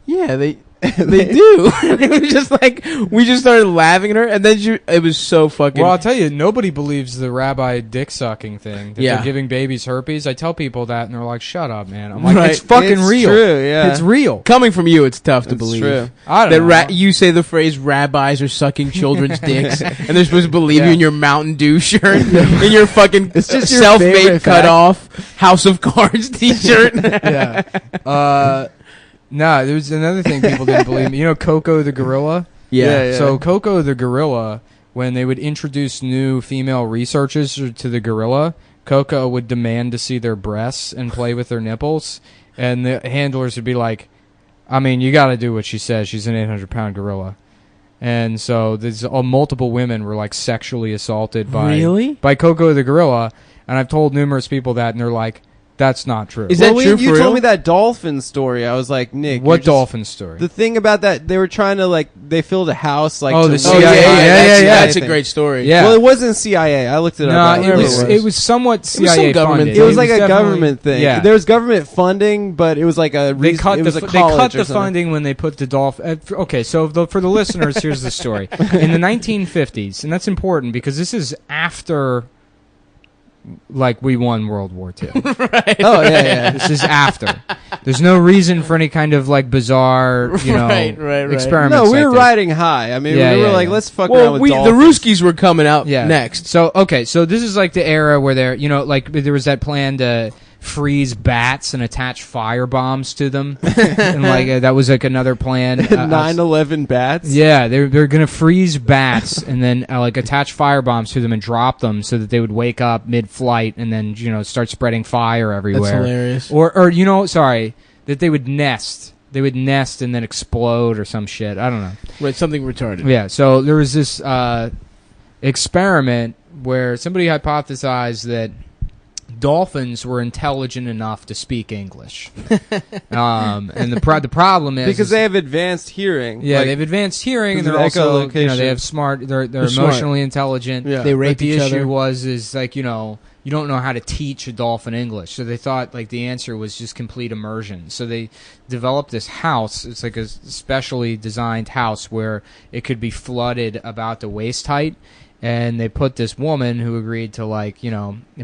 yeah, they do. And it was just like, we just started laughing at her, and then it was so fucking... Well, I'll tell you, nobody believes the rabbi dick sucking thing. That they're giving babies herpes. I tell people that, and they're like, "Shut up, man." I'm like, Right. "It's fucking It's real. true, yeah. It's real." Coming from you, it's tough to It's believe. true. I don't know. You say the phrase "rabbis are sucking children's dicks," and they're supposed to believe you in your Mountain Dew shirt, in your fucking It's just your self-made favorite cut fact. off House of Cards T-shirt. Yeah. No, there was another thing people didn't believe. You know Coco the gorilla? Yeah. So Coco the gorilla, when they would introduce new female researchers to the gorilla, Coco would demand to see their breasts and play with their nipples, and the handlers would be like, "I mean, you got to do what she says. She's an 800-pound gorilla." And so there's multiple women were like sexually assaulted by Coco the gorilla, and I've told numerous people that, and they're like, "That's not true." Is that true You for real? told me that dolphin story. I was like, Nick, What dolphin story? The thing about that, they were trying to like, they filled a house like. Oh, to the work- CIA. Yeah. That's a great story. Yeah. Well, it wasn't CIA. I looked it up. No, I don't remember what it was somewhat some CIA government funded. thing. It was like a definitely- government thing. Yeah. There was government funding, but it was like a. They cut it was a they college cut or the something. funding when they put the dolphin. Okay, so for the listeners, here's the story. In the 1950s, and that's important because this is after, like, we won World War II. Oh yeah. This is after. There's no reason for any kind of like bizarre, Right. experiments. No, we like were this. riding high. I mean, Yeah, we were yeah, like, yeah. let's fuck around Well, with the dolphins. Ruskies were coming out next. So this is like the era where they're, like there was that plan to freeze bats and attach fire bombs to them, and like that was like another plan. 9/11 bats. Yeah, they're gonna freeze bats and then like attach fire bombs to them and drop them so that they would wake up mid-flight and then start spreading fire everywhere. That's hilarious. Or that they would nest. They would nest and then explode or some shit. I don't know. Right, something retarded. Yeah, so there was this experiment where somebody hypothesized that dolphins were intelligent enough to speak English. And the problem is Because they have advanced hearing. yeah, like, they have advanced hearing, and because they're of also echolocation. they have smart. They're smart. emotionally intelligent. Yeah. They rape But the each issue other. is like you don't know how to teach a dolphin English, so they thought like the answer was just complete immersion. So they developed this house. It's like a specially designed house where it could be flooded about the waist height. And they put this woman who agreed to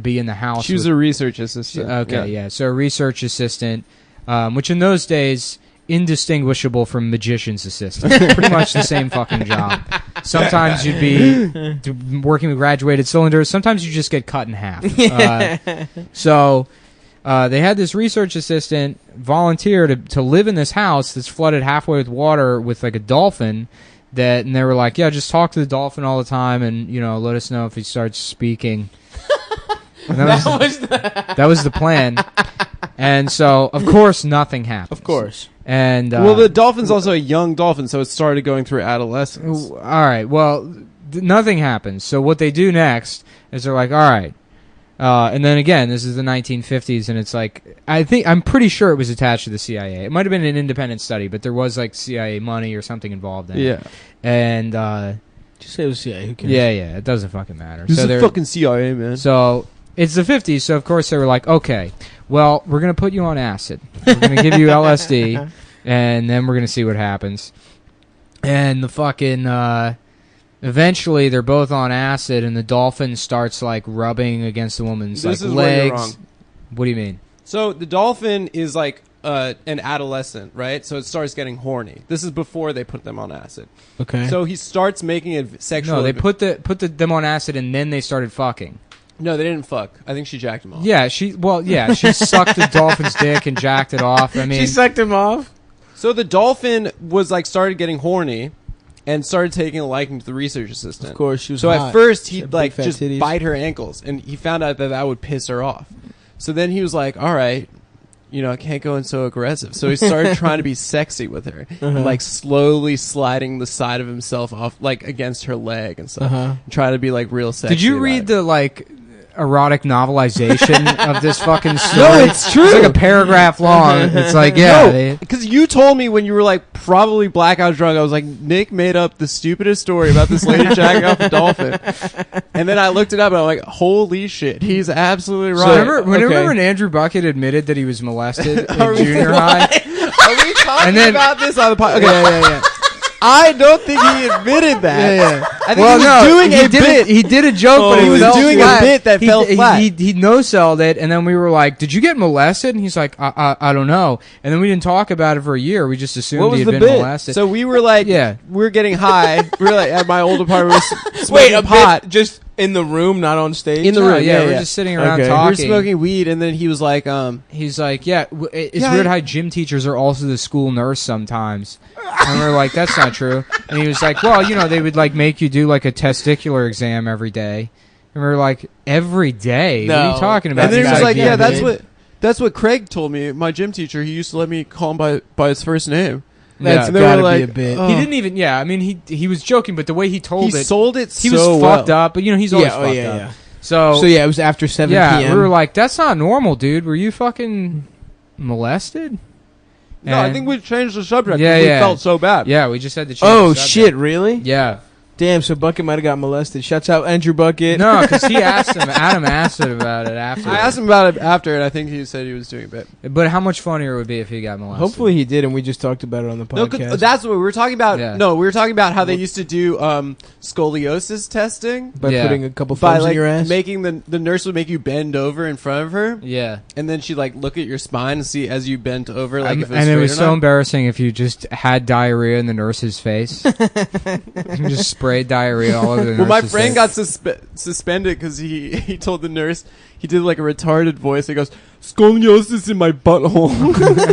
be in the house. She was a research assistant. Okay, yeah. So a research assistant, which in those days indistinguishable from magician's assistant. Pretty much the same fucking job. Sometimes you'd be working with graduated cylinders. Sometimes you just get cut in half. So they had this research assistant volunteer to live in this house that's flooded halfway with water with like a dolphin. And they were like, yeah, just talk to the dolphin all the time and, let us know if he starts speaking. And that was the plan. And so, of course, nothing happened. Of course. And well, the dolphin's also a young dolphin, so it started going through adolescence. all right, well, nothing happens. So what they do next is they're like, all right. And then again, this is the 1950s, and it's like I'm pretty sure it was attached to the CIA. It might have been an independent study, but there was like CIA money or something involved in it. Yeah. And Just say it was CIA. Who cares? yeah, it doesn't fucking matter. This So is they're- fucking CIA, man. So it's the 50s, so of course they were like, okay, well, we're going to put you on acid. We're going to give you LSD, and then we're going to see what happens. And the fucking, eventually they're both on acid, and the dolphin starts, like, rubbing against the woman's, This like, is where you're legs. wrong. What do you mean? So the dolphin is like an adolescent, right? So it starts getting horny. This is before they put them on acid. Okay. So he starts making it sexual. No, they put them on acid, and then they started fucking. No, they didn't fuck. I think she jacked him off. Yeah, she sucked the dolphin's dick and jacked it off. I mean, she sucked him off. So the dolphin was like started getting horny and started taking a liking to the research assistant. Of course, she was So hot. at first She he'd had big like fat just titties. bite her ankles, and he found out that that would piss her off. So then he was like, all right, you know, I can't go in so aggressive. So he started trying to be sexy with her, and, like slowly sliding the side of himself off, like against her leg and stuff, and trying to be like real sexy. did you about read it. the like erotic novelization of this fucking story? No, it's true. It's like a paragraph long. It's like, yeah. No, because you told me when you were like probably blackout drunk, I was like, Nick made up the stupidest story about this lady jacking off a dolphin. And then I looked it up and I'm like, holy shit, he's absolutely right. Remember when Andrew Bucket admitted that he was molested in Are we- junior high? Are we talking And then- about this on the podcast? Okay, Yeah. I don't think he admitted that. Yeah. I think he was doing a bit. He did a joke, but he it was fell doing flat. a bit that fell flat. He no-selled it, and then we were like, "Did you get molested?" And he's like, "I don't know." And then we didn't talk about it for a year. We just assumed What was he the had been bit? molested. So we were like, Yeah. we were getting high. We were like at my old apartment. We were Wait, smoking a pot. bit just in the room, not on stage. In the No, room, yeah, we're yeah. just sitting around Okay. We were talking. smoking weed, and then he was like, He's like, yeah, it's Yeah, weird I- how gym teachers are also the school nurse sometimes. And we're like, that's not true. And he was like, well, you know, they would like make you do like a testicular exam every day. And we were like, every day? What are No. you talking about? and then he That's was gotta like, be yeah, a that's bit. that's what Craig told me. My gym teacher, he used to let me call him by his first name. That's And they were gotta like, be a bit. oh. He didn't even, yeah, I mean, he was joking, but the way he told He it, sold it he so was well. fucked up, but you know, he's always fucked up. yeah. So, So yeah, it was after 7 yeah, p.m. we were like, that's not normal, dude. Were you fucking molested? No, I And- think we changed the subject. Yeah, 'cause we yeah. felt so bad. Yeah, we just had to change Oh the subject. shit, really? Yeah. Damn, so Bucket might have got molested. Shouts out Andrew Bucket. No, because he asked him, Adam asked him about it after. I asked him about it after, and I think he said he was doing a bit. But how much funnier it would be if he got molested? Hopefully he did, and we just talked about it on the No, podcast. 'cause that's what we were talking about. Yeah. No, we were talking about how they used to do scoliosis testing by Yeah. putting a couple by thumbs like in your ass. making the nurse would make you bend over in front of her, Yeah. and then she'd like look at your spine and see as you bent over, like if it was and it straight was or so not. embarrassing if you just had diarrhea in the nurse's face. You just sprayed diarrhea all over the nurse's Well, my friend face. got suspended because he told the nurse, he did like a retarded voice. He goes, scoliosis in my butthole.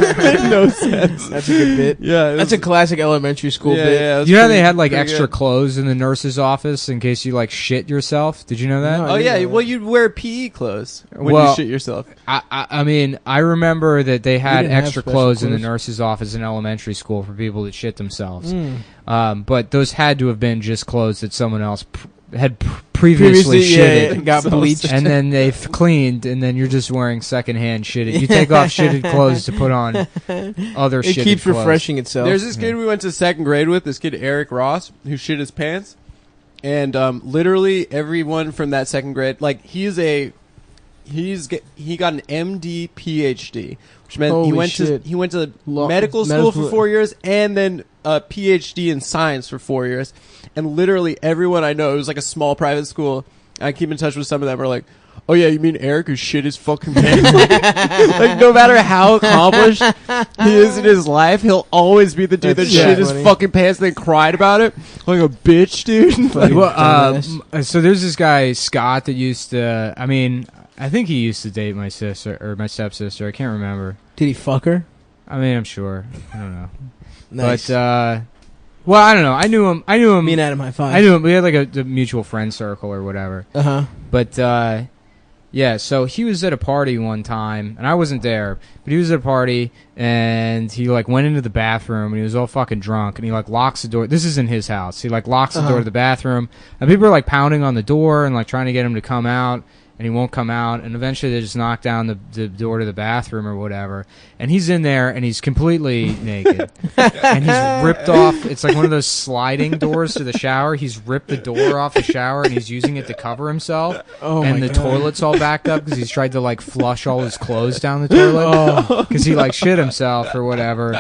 It made no sense. That's a good bit. Yeah, That's a classic elementary school yeah, bit. yeah. it was You know how pretty- they had like pretty extra good. clothes in the nurse's office in case you like shit yourself? Did you know that? No, Oh I yeah, didn't know well that. you'd wear PE clothes when Well, you shit yourself. I mean, I remember that they had didn't have extra special clothes in the clothes. nurse's office in elementary school for people that shit themselves. Mm. But those had to have been just clothes that someone else had previously shitted. yeah, got So bleached. And then they've cleaned, and then you're just wearing secondhand shitted. You take off shitted clothes to put on other It shitted keeps clothes. refreshing itself. There's this kid we went to second grade with, this kid Eric Ross, who shit his pants, and literally everyone from that second grade, like he got an MD PhD, which meant Holy shit. he went to Law- medical school for 4 years and then a PhD in science for 4 years, and literally everyone I know, it was like a small private school. I keep in touch with some of them. Are like, oh yeah, you mean Eric who shit his fucking pants? Like no matter how accomplished he is in his life, he'll always be the dude That's that so shit his funny. fucking pants and then cried about it like a bitch, dude. Like, Well, dumbass. so there's this guy Scott that used to. I mean, I think he used to date my sister or my stepsister. I can't remember. Did he fuck her? I mean, I'm sure. I don't know. Nice. But well, I don't know. I knew him. Me and Adam high five. I knew him. We had like a mutual friend circle or whatever. Uh-huh. But yeah, so he was at a party one time, and I wasn't there, but he was at a party, and he like went into the bathroom, and he was all fucking drunk, and he like locks the door. This is in his house. He like locks the door to the bathroom, and people are like pounding on the door and like trying to get him to come out, and he won't come out. And eventually they just knock down the door to the bathroom or whatever. And he's in there, and he's completely naked. And he's ripped off. It's like one of those sliding doors to the shower. He's ripped the door off the shower, and he's using it to cover himself. Oh and my the God. toilet's all backed up because he's tried to like flush all his clothes down the toilet because he like shit himself or whatever.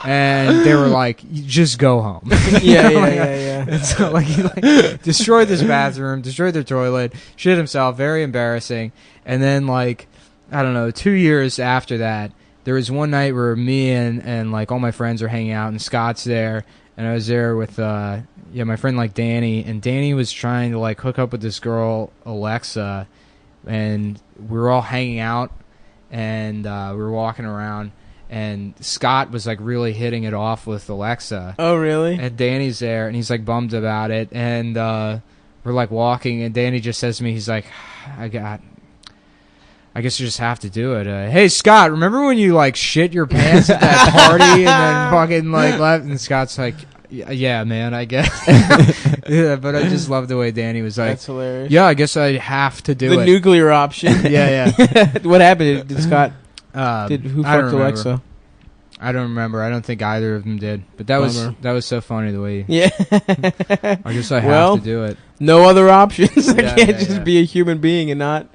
And they were like, "Just go home." Yeah. And so like he like destroyed this bathroom, destroyed their toilet, shit himself, very embarrassing. And then like I don't know, 2 years after that, there was one night where me and like all my friends are hanging out and Scott's there, and I was there with my friend like Danny, and Danny was trying to like hook up with this girl Alexa, and we were all hanging out and we were walking around. And Scott was like really hitting it off with Alexa. Oh, really? And Danny's there, and he's like bummed about it. And we're like walking, and Danny just says to me, he's like, I guess you just have to do it. Hey, Scott, remember when you like shit your pants at that party and then fucking like left? And Scott's like, yeah, man, I guess. Yeah, but I just love the way Danny was like, That's hilarious. yeah, I guess I have to do The it. nuclear option. Yeah. What happened? Did Scott? Who I don't fucked remember. Alexa? I don't remember. I don't think either of them did. But that was so funny the way. Yeah. I guess I have to do it. No other options. I Yeah, can't just be a human being and not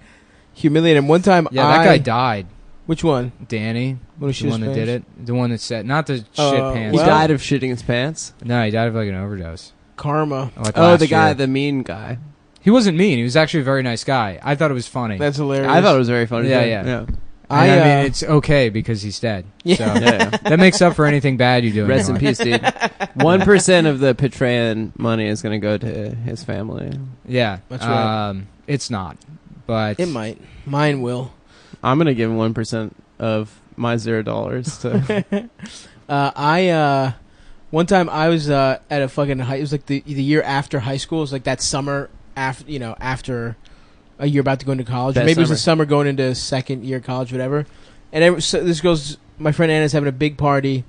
humiliate him. One time, Yeah, that guy died. Which one? Danny, When he the shit one his that did pants? it, the one that said not the shit Oh, pants. He Well- died of shitting his pants. No, he died of like an overdose. Karma. Like Oh, last the guy, year. the mean guy. He wasn't mean. He was actually a very nice guy. I thought it was funny. That's hilarious. I thought it was very funny. Yeah, too. yeah. I mean, it's okay because he's dead. Yeah. So Yeah. that makes up for anything bad you do. Rest in anyway. peace, dude. 1% of the Patreon money is going to go to his family. Yeah, That's right. It's not, but It might. Mine will. I'm going to give him 1% of my $0 to. One time I was at a fucking it was like the year after high school. It was like that summer after a year about to go into college. Or That maybe it was the summer. summer going into second year college, whatever. And so this girl's, my friend Anna's having a big party,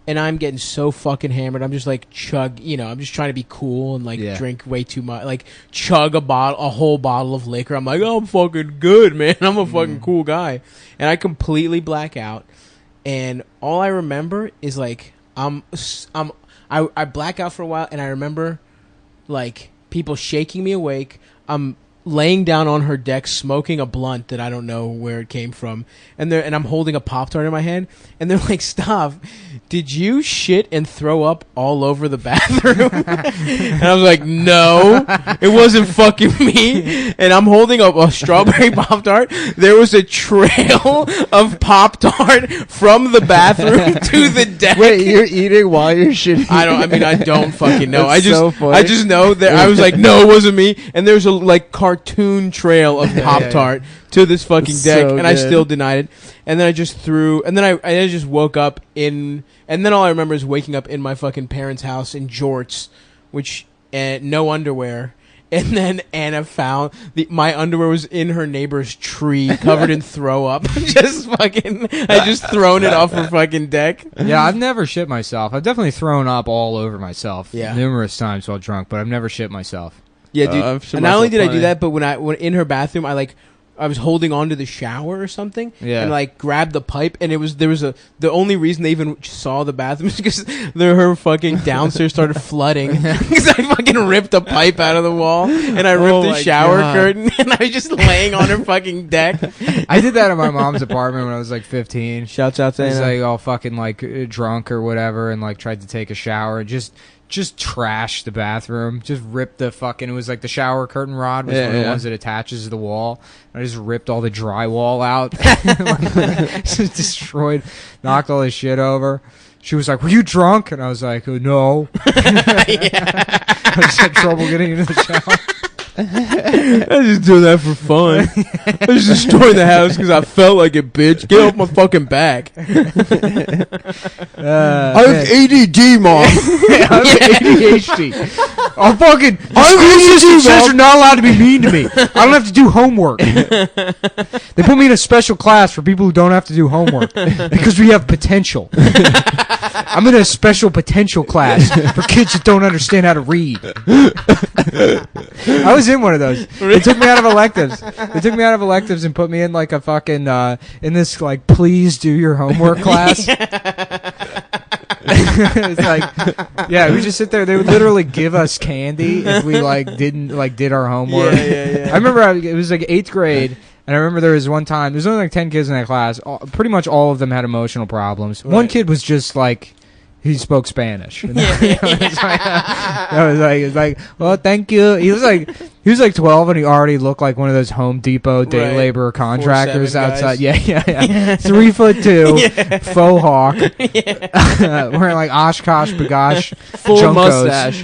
and I'm getting so fucking hammered. I'm just like I'm just trying to be cool and like Yeah. drink way too much, like chug a whole bottle of liquor. I'm like, oh, I'm fucking good, man. I'm a fucking cool guy. And I completely black out. And all I remember is like I black out for a while, and I remember like people shaking me awake. I'm laying down on her deck smoking a blunt that I don't know where it came from, and I'm holding a Pop-Tart in my hand, and they're like, "Stop, did you shit and throw up all over the bathroom?" And I was like, "No, it wasn't fucking me." And I'm holding up a strawberry Pop-Tart. There was a trail of Pop-Tart from the bathroom to the deck. Wait, you're eating while you're shitting? I don't fucking know. That's so funny. I just know that I was like, no, it wasn't me. And there's a like cartoon trail of Pop-Tart to this fucking deck, So and I good. still denied it. And then I just threw, and then I just woke up and then all I remember is waking up in my fucking parents' house in jorts, which no underwear. And then Anna found my underwear was in her neighbor's tree, covered in throw up. I just thrown it off her fucking deck. yeah, I've never shit myself. I've definitely thrown up all over myself Yeah. numerous times while drunk, but I've never shit myself. Yeah, dude. I've shit And not only myself did I do plenty. that, but when in her bathroom, I was holding onto the shower or something, Yeah. and like grabbed the pipe, and the only reason they even saw the bathroom is because her fucking downstairs started flooding because I fucking ripped the pipe out of the wall, and I ripped the my shower God. curtain, and I was just laying on her fucking deck. I did that at my mom's apartment when I was like 15. Shouts out to I was Anna. like all fucking like drunk or whatever, and like tried to take a shower and just trashed the bathroom. Just ripped the fucking. It was like the shower curtain rod was one of the ones that attaches to the wall. I just ripped all the drywall out, just destroyed, knocked all this shit over. She was like, "Were you drunk?" And I was like, "No." I just had trouble getting into the shower. I just do that for fun. I was just destroying the house because I felt like it, bitch. Get off my fucking back. I have ADD, mom. I have ADHD. I'll fucking. The school system says you're not allowed to be mean to me. I don't have to do homework. They put me in a special class for people who don't have to do homework because we have potential. I'm in a special potential class for kids that don't understand how to read. I was in one of those. They took me out of electives. They took me out of electives and put me in like a fucking in this like please do your homework class. It's like, yeah, we just sit there. They would literally give us candy if we like didn't like did our homework. Yeah. I remember it was like 8th grade. And I remember there was one time, there's only like 10 kids in that class. Pretty much all of them had emotional problems. Right. One kid was just like, he spoke Spanish. And it was like, well, thank you. He was like 12 and he already looked like one of those Home Depot day laborer contractors outside. Yeah. 3'2", faux hawk, wearing like Oshkosh Bagosh, full Junkos. mustache.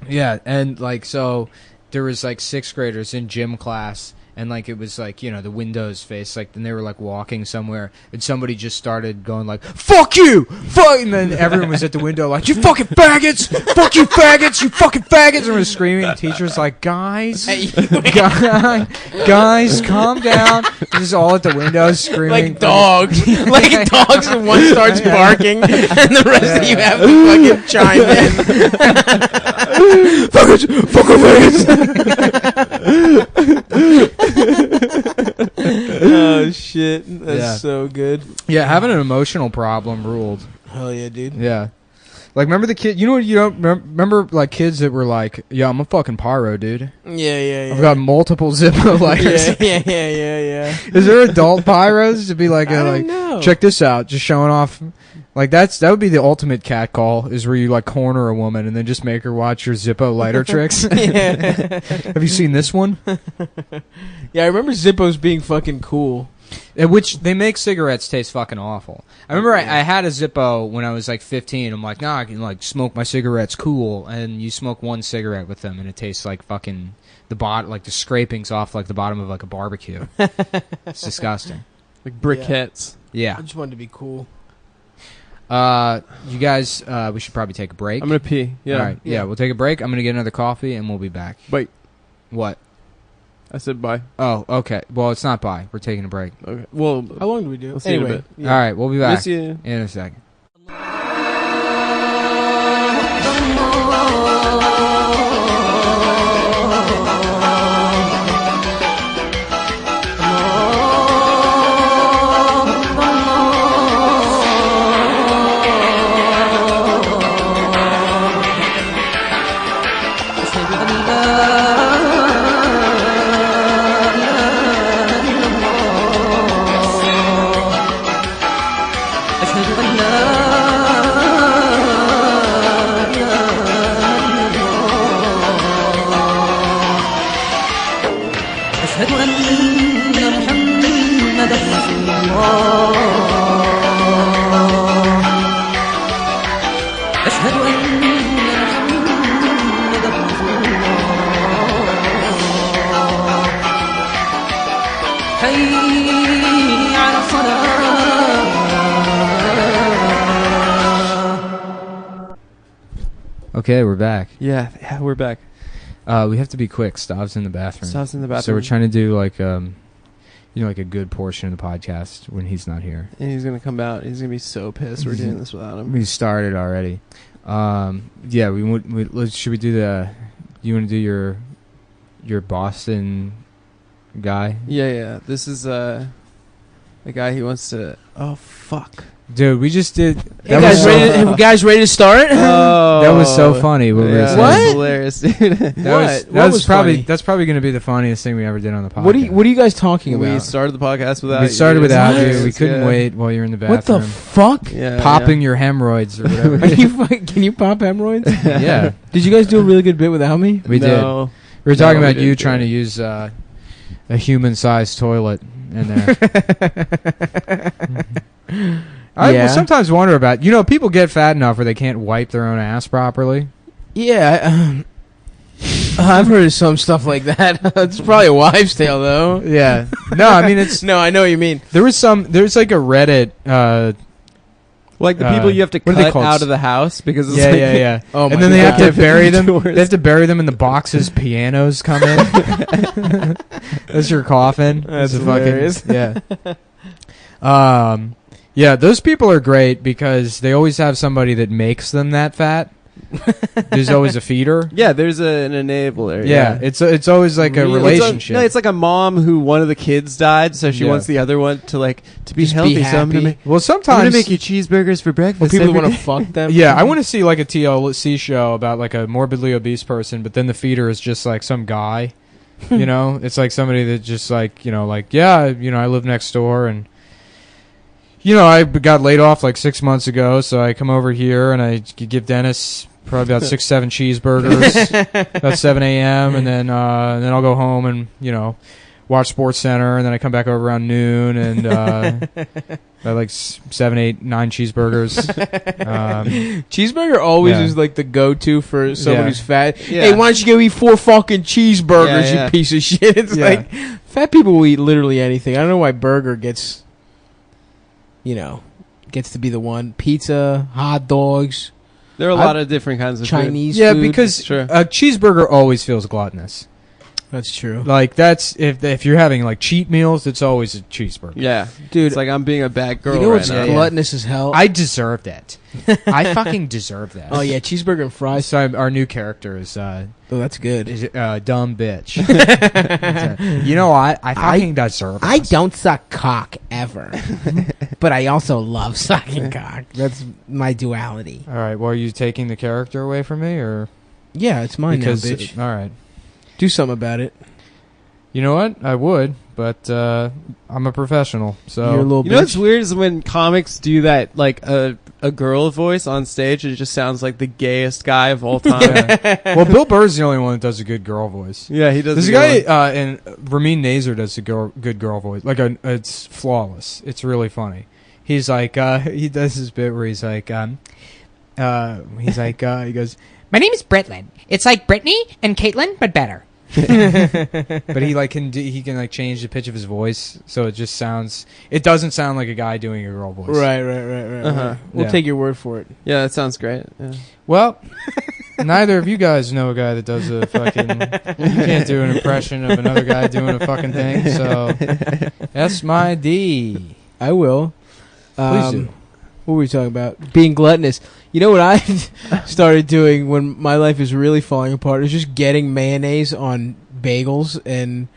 Yeah, and like so. There was like 6th graders in gym class, and like it was like, you know, the Windows face, like, and they were like walking somewhere, and somebody just started going like, "Fuck you, fuck!" And then everyone was at the window like, "You fucking faggots, fuck you faggots, you fucking faggots!" And we're screaming. The teacher's like, "Guys, guys, calm down." Just all at the window screaming like dogs, like dogs, and one starts barking, and the rest of you have to fucking chime in. Faggots, fucking faggots. Oh shit, that's so good. Yeah, having an emotional problem ruled. Hell yeah, dude. Yeah. Like, remember the kid, you know what, you don't remember like kids that were like, "Yeah, I'm a fucking pyro, dude. Yeah. I've got multiple Zippo lighters." Yeah. Is there adult pyros to be like, I don't know. Check this out, just showing off? Like, that would be the ultimate cat call, is where you like corner a woman and then just make her watch your Zippo lighter tricks. Have you seen this one? Yeah, I remember Zippos being fucking cool. Which they make cigarettes taste fucking awful. I remember I had a Zippo when I was like 15. I'm like, nah, I can like smoke my cigarettes cool. And you smoke one cigarette with them and it tastes like fucking like the scrapings off like the bottom of like a barbecue. It's disgusting. Like briquettes. Yeah. I just wanted to be cool. You guys, we should probably take a break. I'm gonna pee. Yeah. All right. Yeah, we'll take a break. I'm gonna get another coffee and we'll be back. Wait. What? I said bye. Oh, okay. Well, it's not bye. We're taking a break. Okay. Well, How long do we do? we'll see you in a bit. Yeah. All right, we'll be back Miss you. in a second. Okay, we're back. Yeah, we're back. We have to be quick. Stav's in the bathroom. Stav's in the bathroom. So we're trying to do like, like a good portion of the podcast when he's not here. And he's gonna come out. He's gonna be so pissed we're doing this without him. We started already. Yeah, should we do the? You want to do your Boston guy? Yeah. This is the guy he wants to. Oh fuck. Dude, we just did. Hey, guys, ready to start? Oh, that was so funny. What we were saying. What? Hilarious, dude. That was probably going to be the funniest thing we ever did on the podcast. What are you guys talking about? We started the podcast without you. We started without you. We Yes, couldn't yeah. wait while you were in the What bathroom. the fuck? Yeah, Popping your hemorrhoids or whatever. Can you pop hemorrhoids? Yeah, Did you guys do a really good bit without me? we did. No. We were talking No, we about you didn't do trying it. to use a human-sized toilet in there. I Yeah. sometimes wonder about, people get fat enough where they can't wipe their own ass properly. Yeah, I've heard of some stuff like that. It's probably a wives' tale, though. Yeah. No, I mean, it's... No, I know what you mean. There's like a Reddit Like the people you have to what are they cut called? out of the house because it's yeah. Oh my And then they have God. to bury them. Doors. They have to bury them in the boxes pianos come in. That's your coffin. That's It's a hilarious. Yeah, those people are great because they always have somebody that makes them that fat. There's always a feeder. Yeah, there's an enabler. Yeah, it's always like a Really? relationship. It's like a mom who one of the kids died, so she Yeah. wants the other one to be Just healthy. be So I'm happy. gonna well, I'm sometimes gonna make you cheeseburgers for breakfast. People every want to day. fuck them. Yeah, I want to see like a TLC show about like a morbidly obese person, but then the feeder is just like some guy. You know, it's like somebody that just like I live next door and. I got laid off like 6 months ago, so I come over here and I give Dennis probably about 6-7 cheeseburgers about 7 a.m. and then I'll go home and watch Sports Center, and then I come back over around noon and I like 7, 8, 9 cheeseburgers. Cheeseburger always Yeah. is like the go-to for someone Yeah. who's fat. Yeah. Hey, why don't you go eat 4 fucking cheeseburgers, Yeah, yeah. you piece of shit? It's Yeah. like fat people will eat literally anything. I don't know why burger gets to be the one. Pizza, hot dogs, There are a lot of different kinds of Chinese Yeah, food. because Sure. a cheeseburger always feels gluttonous. That's true. Like that's if you're having like cheat meals, it's always a cheeseburger. Food. Yeah, Dude, it's like I'm being a bad girl. you know what's right now. gluttonous as hell? I deserved it. I fucking deserve that. Oh yeah, cheeseburger and fries. So our new character is Oh, that's good. dumb bitch. You know what? I fucking deserve I this. don't suck cock ever, but I also love sucking cock. That's my duality. All right. Well, are you taking the character away from me, or Yeah, it's mine because now, bitch. all right. Do something about it. You know what? I would, but I'm a professional, so You're a little You know what's bitch. weird is when comics do that, like a girl voice on stage. It just sounds like the gayest guy of all time. Yeah. Well, Bill Burr's the only one that does a good girl voice. Yeah, he does. There's a good guy, one. and Ramin Nazer does a good girl voice. It's flawless. It's really funny. He's like, he does this bit where he's like, he goes, My name is Britland. It's like Brittany and Caitlin, but better. but he can like change the pitch of his voice, so it doesn't sound like a guy doing a girl voice. Right. Uh-huh. We'll Yeah. take your word for it. Yeah, that sounds great. Yeah. Well, neither of you guys know a guy that does a fucking. You can't do an impression of another guy doing a fucking thing. So that's my D. I will. Please do. What were we talking about? Being gluttonous. You know what I started doing when my life is really falling apart is just getting mayonnaise on bagels and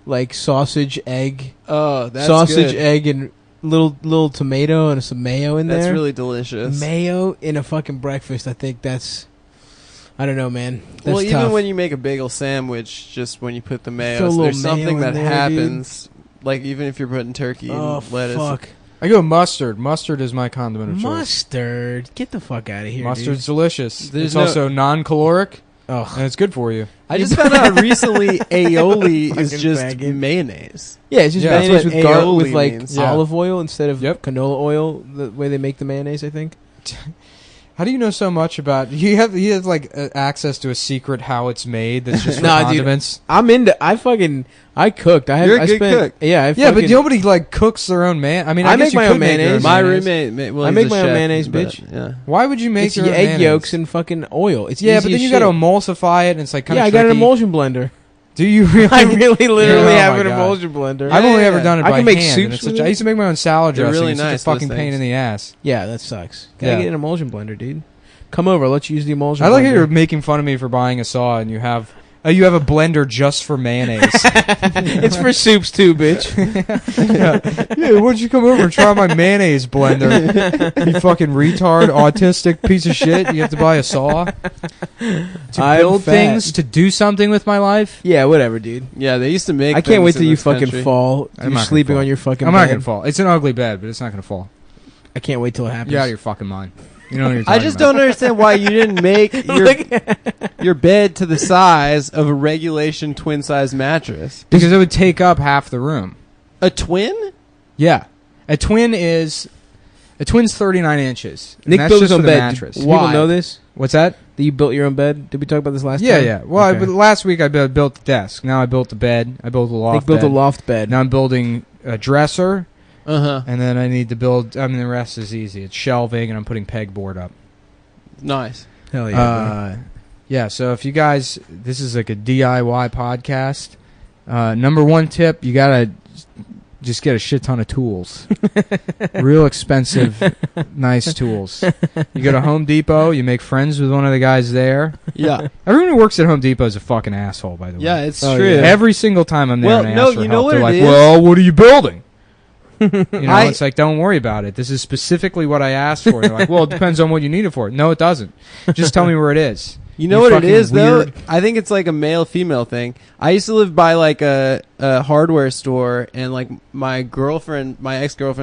like sausage, egg, Oh, that's sausage, good. egg, and little tomato and some mayo in That's there. really delicious. Mayo in a fucking breakfast. I think that's. I don't know, man. That's Well, tough. even when you make a bagel sandwich, just when you put the Throw a mayo, little there's mayo something in that there, happens. Like even if you're putting turkey oh and lettuce. fuck, I go mustard. Mustard is my condiment of choice. mustard! Get the fuck out of here. Mustard's delicious. There's It's no- also non-caloric, Oh and it's good for you. I just found out recently aioli is Fucking just faggot. mayonnaise. yeah, it's just Yeah, that's mayonnaise what with garlic with aioli like means. Yeah. olive oil instead of Yep. canola oil. The way they make the mayonnaise, I think. How do you know so much about? You have like access to a secret how it's made. That's just for Nah, dude. condiments. I'm into. I cooked. You're a good cook. Yeah, Yeah, but nobody like cooks their own man. I mean, I I guess make you my could own make your mayonnaise. My mayonnaise. roommate, well, I he's make a my own chef, mayonnaise, but, bitch. Yeah. Why would you make It's your own egg mayonnaise? yolks and fucking oil. It's Yeah, easy but then as you shit. got to emulsify it, and it's like kind Yeah, of. I got an emulsion blender. Do you really? I really literally Yeah, oh have my an God. emulsion blender. I've only Yeah. ever done it I by can make hand. soups and it's with I it. used to make my own salad They're dressing. really It's nice, such a fucking those pain things. in the ass. Yeah, that sucks. Gotta Yeah. get an emulsion blender, dude. Come over. I'll let you use the emulsion. I like blender. how you're making fun of me for buying a saw, and you have a blender just for mayonnaise. It's for soups too, bitch. Yeah, why don't you come over and try my mayonnaise blender? You fucking retard, autistic piece of shit. You have to buy a saw to I'm build fat. things, to do something with my life. Yeah, whatever, dude. Yeah, they used to make. I can't things wait till in you this fucking country. fall. I'm You're not gonna sleeping fall. on your fucking I'm bed. not gonna fall. It's an ugly bed, but it's not gonna fall. I can't wait till it happens. You're out of your fucking mind. You know what you're I talking just about. don't understand why you didn't make your bed to the size of a regulation twin size mattress. Because it would take up half the room. A twin? Yeah, a twin's 39 inches. and Nick that's built his just own for the bed. mattress. Do people know this? What's that? That you built your own bed? Did we talk about this last Yeah, time? yeah. Well, Okay. but last week I built the desk. Now I built the bed. I built the loft Nick built bed. a loft bed. Now I'm building a dresser. And then I need to build. I mean, the rest is easy. It's shelving, and I'm putting pegboard up. Nice. Hell yeah. Yeah. So if you guys, this is like a DIY podcast. Number one tip: you gotta just get a shit ton of tools. Real expensive, nice tools. You go to Home Depot. You make friends with one of the guys there. Yeah. Everyone who works at Home Depot is a fucking asshole, by the way. Yeah, it's Oh, true. yeah. Every single time I'm there, Well, and I no, ask for you know help, what they're it like, is? "Well, what are you building?" It's like, don't worry about it. This is specifically what I asked for. They're like, well, it depends on what you need it for. No, it doesn't. Just tell me where it is. You know what it fucking is, though? weird- I think it's like a male-female thing. I used to live by like a hardware store, and like my ex-girlfriend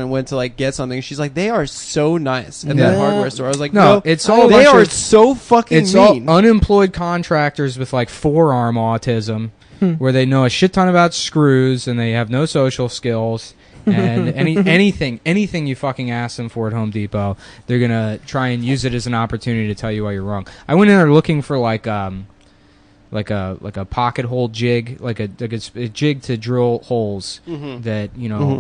went to like get something. She's like, they are so nice at that Yeah. hardware store. I was like, No, no, it's all a they bunch are of- so fucking It's all mean. unemployed contractors with like forearm autism, where they know a shit ton about screws and they have no social skills. And anything you fucking ask them for at Home Depot, they're gonna try and use it as an opportunity to tell you why you're wrong. I went in there looking for like a pocket hole jig, like a jig to drill holes that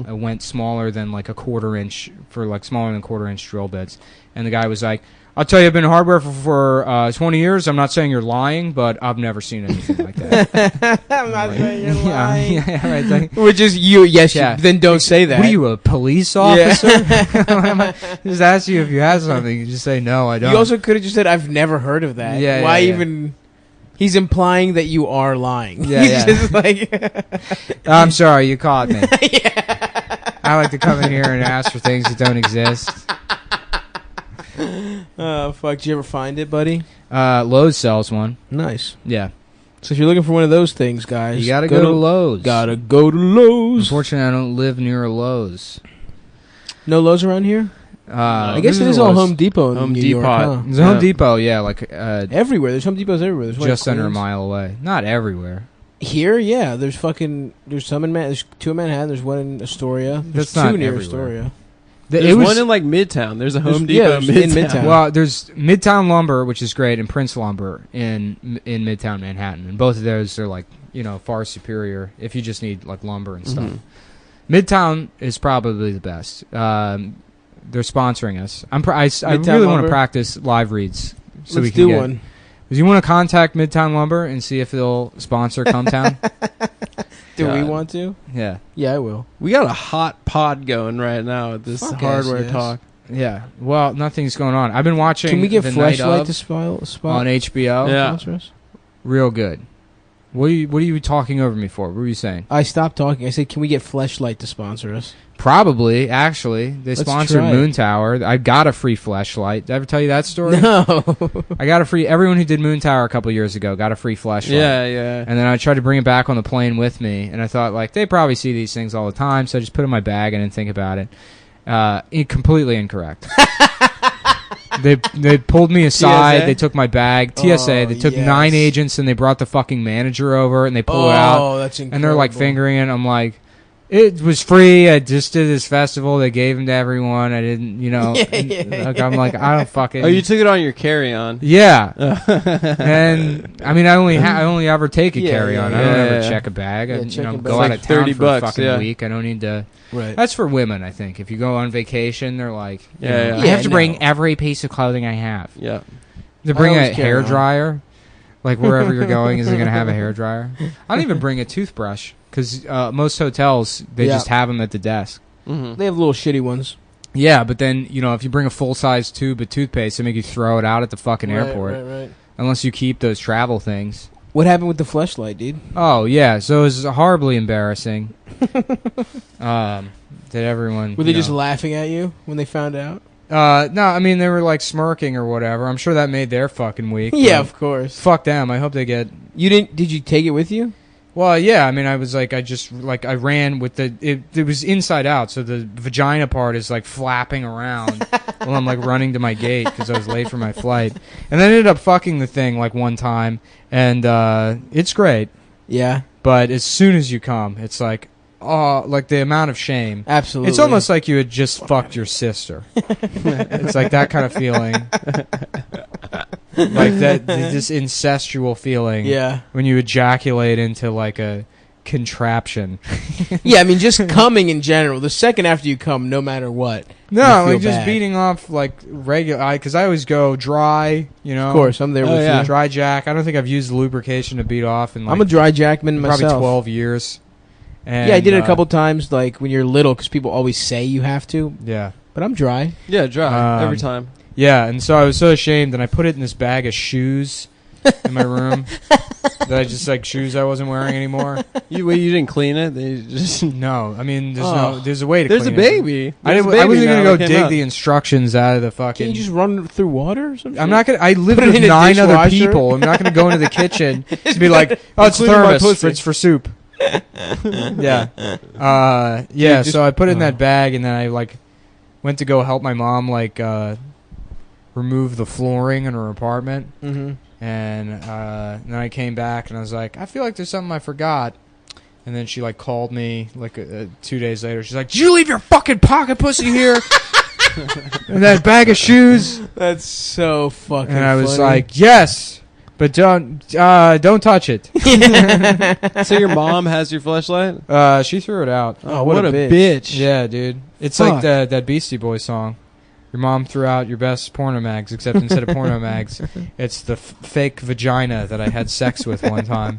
went smaller than like a quarter-inch drill bits. And the guy was like, I'll tell you, I've been in hardware for 20 years. I'm not saying you're lying, but I've never seen anything like that. I'm not saying you're lying. Yeah, right. Like, Which is you, yes, Yeah. then don't say that. what are you, a police officer? Just ask you if you have something. You just say, no, I don't. You also could have just said, I've never heard of that. Yeah, Why yeah. even... He's implying that you are lying. Yeah, He's yeah. just like... I'm sorry, you caught me. I like to come in here and ask for things that don't exist. Oh, fuck. Did you ever find it, buddy? Lowe's sells one. Nice. Yeah. So if you're looking for one of those things, guys... You gotta go to Lowe's. Gotta go to Lowe's. Unfortunately, I don't live near a Lowe's. No Lowe's around here? I guess it is all Home Depot in Home New Depot. York, huh? There's a Home Depot, yeah, like Everywhere. There's Home Depots everywhere. There's one in just under a Queens. mile away. Not everywhere. Here, yeah. There's some in there's two in Manhattan. There's one in Astoria. There's That's not two near everywhere. Astoria. There's one in like Midtown. There's a Home Depot there's in in Midtown. Midtown. Well, there's Midtown Lumber, which is great, and Prince Lumber in Midtown Manhattan, and both of those are like far superior if you just need like lumber and stuff. Midtown is probably the best. They're sponsoring us. I Midtown really want Lumber? to practice live reads. So we Let's can do get, one. Do you want to contact Midtown Lumber and see if they'll sponsor Cum Town? Do we God. want to? Yeah. Yeah, I will. We got a hot pod going right now with this Fuck hardware yes. talk. Yeah. Well, nothing's going on. I've been watching Can we get The Night Fleshlight Of to spot on HBO. Yeah. sponsor us? Real good. What are you talking over me for? What were you saying? I stopped talking. I said, can we get Fleshlight to sponsor us? Probably, actually. They Let's sponsored try it. Moon Tower. I got a free flashlight. Did I ever tell you that story? No. I got a free... Everyone who did Moon Tower a couple years ago got a free flashlight. Yeah, yeah. And then I tried to bring it back on the plane with me, and I thought, like, they probably see these things all the time, so I just put it in my bag and didn't think about it. Completely incorrect. They pulled me aside. TSA? They took my bag. TSA. They took 9 agents, and they brought the fucking manager over, and they pulled it out. Oh, that's incredible. And they're like fingering it. I'm like, it was free. I just did this festival. They gave them to everyone. I didn't, Like, I'm like, I don't fucking. Oh, you took it on your carry-on. Yeah. And I mean, I only ever take a Yeah, carry-on. yeah, I don't yeah, ever yeah. check a bag. I check a bag. go It's out like of town $30 for a fucking yeah. week. I don't need to. Right. That's for women, I think. If you go on vacation, they're like, Yeah, you yeah. I have to no. bring every piece of clothing I have. Yeah. To bring always a carry hair on. dryer, like wherever you're going, is it going to have a hair dryer? I don't even bring a toothbrush because most hotels they Yeah. just have them at the desk. Mm-hmm. They have little shitty ones. Yeah, but then if you bring a full size tube of toothpaste, they make you throw it out at the fucking airport. Right. Unless you keep those travel things. What happened with the Fleshlight, dude? Oh yeah, so it was horribly embarrassing. That everyone Were they just laughing at you when they found out? no, I mean they were like smirking or whatever. I'm sure that made their fucking week. Yeah, but of course. Fuck them. I hope they get. You didn't? Did you take it with you? Well, yeah. I mean, I ran with it was inside out, so the vagina part is like flapping around while I'm like running to my gate because I was late for my flight, and then I ended up fucking the thing like one time, and it's great. Yeah, But as soon as you come, it's like, oh, like the amount of shame. absolutely. It's almost like you had just fucked your sister. It's like that kind of feeling. Like this incestual feeling. Yeah. When you ejaculate into like a contraption. Yeah, I mean, just coming in general. The second after you come, no matter what. No, you feel like just bad. beating off like regular. Because I always go dry. You know, Of course, I'm there with you. dry jack. I don't think I've used lubrication to beat off in like I'm a dry jackman probably myself. 12 years. And, Yeah, I did it a couple times, like when you're little, because people always say you have to. Yeah. But I'm dry. Yeah, dry every Um, time. Yeah, and so I was so ashamed, and I put it in this bag of shoes in my room that I just like shoes I wasn't wearing anymore. You didn't clean it? They just No, I mean Oh. there's a way to there's a clean it. baby. I There's a wasn't baby gonna now go that came dig out. the instructions out of the fucking. Can you just run it through water or something? I'm not gonna. I live Put it with in a 9 other dishwasher? people. I'm not gonna go into the kitchen to be like, oh, it's Including my thermos. pussy. It's for soup. Yeah. Yeah. just- So I put it in that bag, and then I like went to go help my mom like remove the flooring in her apartment. Mm-hmm. And then I came back and I was like, I feel like there's something I forgot. And then she like called me like 2 days later. She's like, did you leave your fucking pocket pussy here? And that bag of shoes. That's so fucking And I was funny. like, yes, but don't touch it. So your mom has your fleshlight? She threw it out. Oh, what a bitch. Yeah, dude. It's Fuck. like that Beastie Boys song. Your mom threw out your best porno mags, except instead of porno mags, it's the fake vagina that I had sex with one time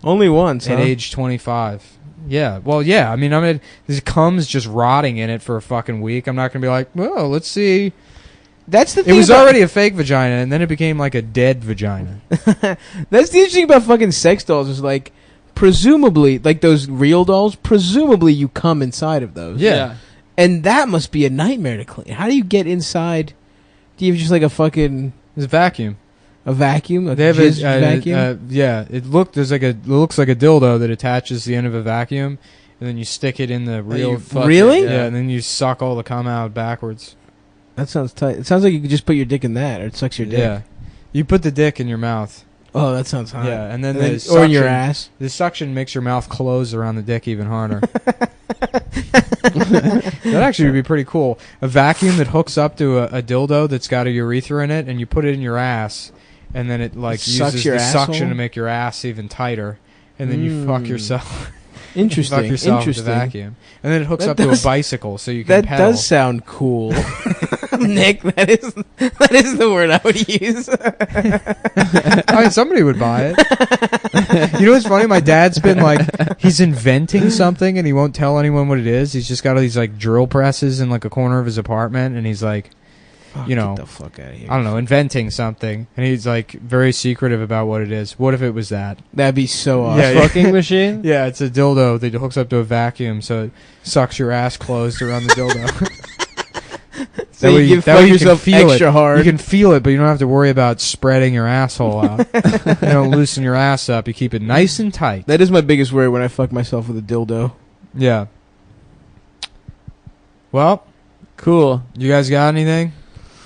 Only once, at huh? age 25. Yeah, well, yeah. I mean, this cum's just rotting in it for a fucking week. I'm not gonna be like, well, let's see. That's the It thing. was about- already a fake vagina, and then it became like a dead vagina. That's the interesting about fucking sex dolls is like, presumably, like those real dolls, presumably you come inside of those. Yeah. And that must be a nightmare to clean. How do you get inside? Do you have just like a fucking It's a vacuum. a vacuum? A They have jizz vacuum? yeah. It looks like a dildo that attaches the end of a vacuum, and then you stick it in the real. you fuck Really? it, Yeah, and then you suck all the cum out backwards. That sounds tight. It sounds like you could just put your dick in that, or it sucks your dick. Yeah, you put the dick in your mouth. Oh, that sounds hot. Yeah, and then And the then- suction, or in your ass. The suction makes your mouth close around the dick even harder. That actually would be pretty cool. A vacuum that hooks up to a dildo that's got a urethra in it, and you put it in your ass, and then it like Sucks uses your the suction asshole? to make your ass even tighter, and then you fuck yourself. Interesting. Fuck yourself Interesting. with the vacuum, and then it hooks That up to a does- bicycle, so you can That pedal. does sound cool. Nick, that is the word I would use. I mean, somebody would buy it. You know what's funny? My dad's been like, he's inventing something and he won't tell anyone what it is. He's just got all these like drill presses in like a corner of his apartment, and he's like, you know, Get the fuck out of here. I don't know, inventing something, and he's like very secretive about what it is. What if it was that? That'd be so awesome. Yeah, Fucking machine? Yeah, it's a dildo that hooks up to a vacuum, so it sucks your ass closed around the dildo. So That way you that way fuck can yourself feel extra it. hard. You can feel it, but you don't have to worry about spreading your asshole out. You don't loosen your ass up. You keep it nice and tight. That is my biggest worry when I fuck myself with a dildo. Yeah. Well, Cool. you guys got anything?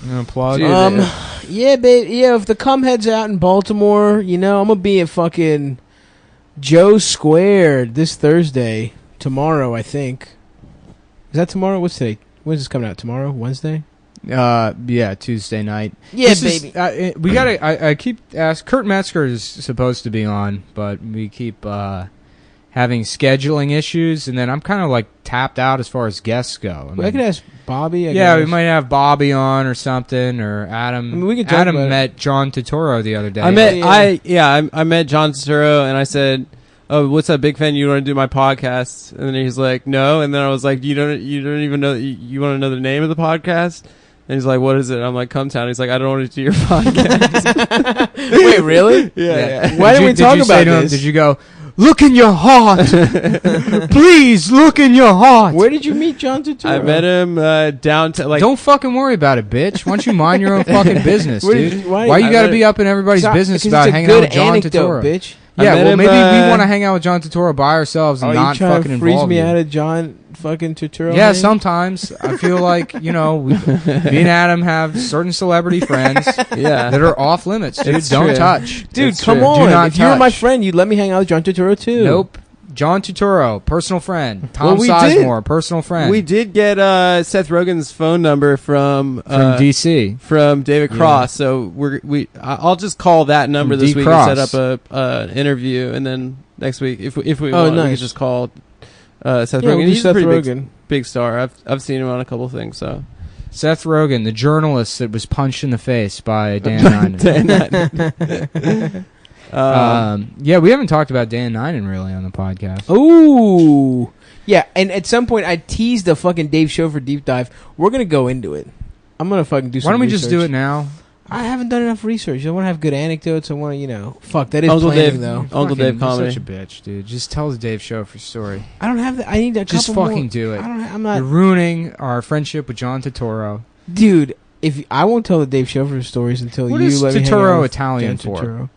You gonna plug? Dude, Yeah, babe. Yeah, if the cum head's out in Baltimore, you know, I'm gonna be at fucking Joe Squared this Thursday. Tomorrow, I think. Is that tomorrow? What's today? When's this coming out? Tomorrow? Wednesday? Yeah, Tuesday night. Yeah, This is- baby. we gotta. I keep asking. Kurt Metzger is supposed to be on, but we keep having scheduling issues, and then I'm kind of like tapped out as far as guests go. I could ask Bobby. Yeah, we might have Bobby on or something, or Adam. I mean, we could talk Adam about it. met John Totoro the other day. I met Yeah. I met John Turturro, and I said, "Oh, what's up, big fan? You want to do my podcast?" And then he's like, "No." And then I was like, "You don't even know. You want to know the name of the podcast?" And he's like, "What is it?" I'm like, "Come Town." He's like, "I don't want to do your podcast." Wait, really? yeah. Why didn't we talk you about say to him, this? Did you go, look in your heart? Please look in your heart. Where did you meet John Turturro? I met him downtown. Like, Don't fucking worry about it, bitch. Why don't you mind your own fucking business, Where dude? did you- Why why- you I gotta met be up in everybody's business Because about it's a hanging out good with John anecdote, Totoro? bitch. I Yeah, met well, him, maybe we want to hang out with John Totoro by ourselves and Are not you trying fucking to freeze involve me you. out of John fucking Turturro? Yeah, man? sometimes I feel like, you know, me and Adam have certain celebrity friends yeah. that are off limits, dude. It's Don't true. touch. Dude, It's come true. on. Do not If you were my touch. friend, you'd let me hang out with John Turturro too. Nope. John Turturro, personal friend. Tom Well, we Sizemore, personal friend. We did get Seth Rogen's phone number from DC. from David Cross, so I'll just call that number From this D. week Cross. and set up a interview, and then next week if we Oh, want. We nice. could just call Seth Yeah, Rogen. we'll do He's Seth a pretty Rogen. big star. I've seen him on a couple things. So Seth Rogen, the journalist that was punched in the face by Dan Ninen. Yeah, we haven't talked about Dan Ninen really on the podcast. Ooh. Yeah, and at some point I teased a fucking Dave Schofer deep dive. We're going to go into it. I'm going to fucking do some Why don't we research. just do it now? I haven't done enough research. I want to have good anecdotes. I want to, fuck, that is Uncle planning, Dave, though. Uncle Fucking- Dave you're comedy. such a bitch, dude. Just tell the Dave Schofer story. I don't have that. I need a Just couple fucking more. do it. I'm You're not. ruining our friendship with John Turturro. Dude, if I won't tell the Dave Schofer stories until What you is let me hang Turturro out with Italian John for? Turturro.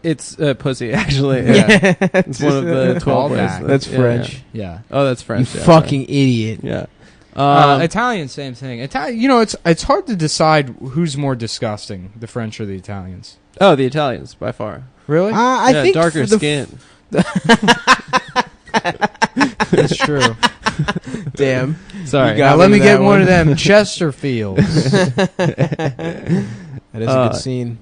It's pussy actually. Yeah. It's one of the 12 Callback. ways. That's Yeah, French. Yeah. yeah. Oh, that's You French. yeah, fucking idiot. Yeah. Italian, same thing. It's hard to decide who's more disgusting, the French or the Italians. Oh, the Italians by far. Really? I Yeah, think darker for the skin. That's true. Damn. Sorry. You got Now let me that get one of one. them Chesterfields. That is a good scene.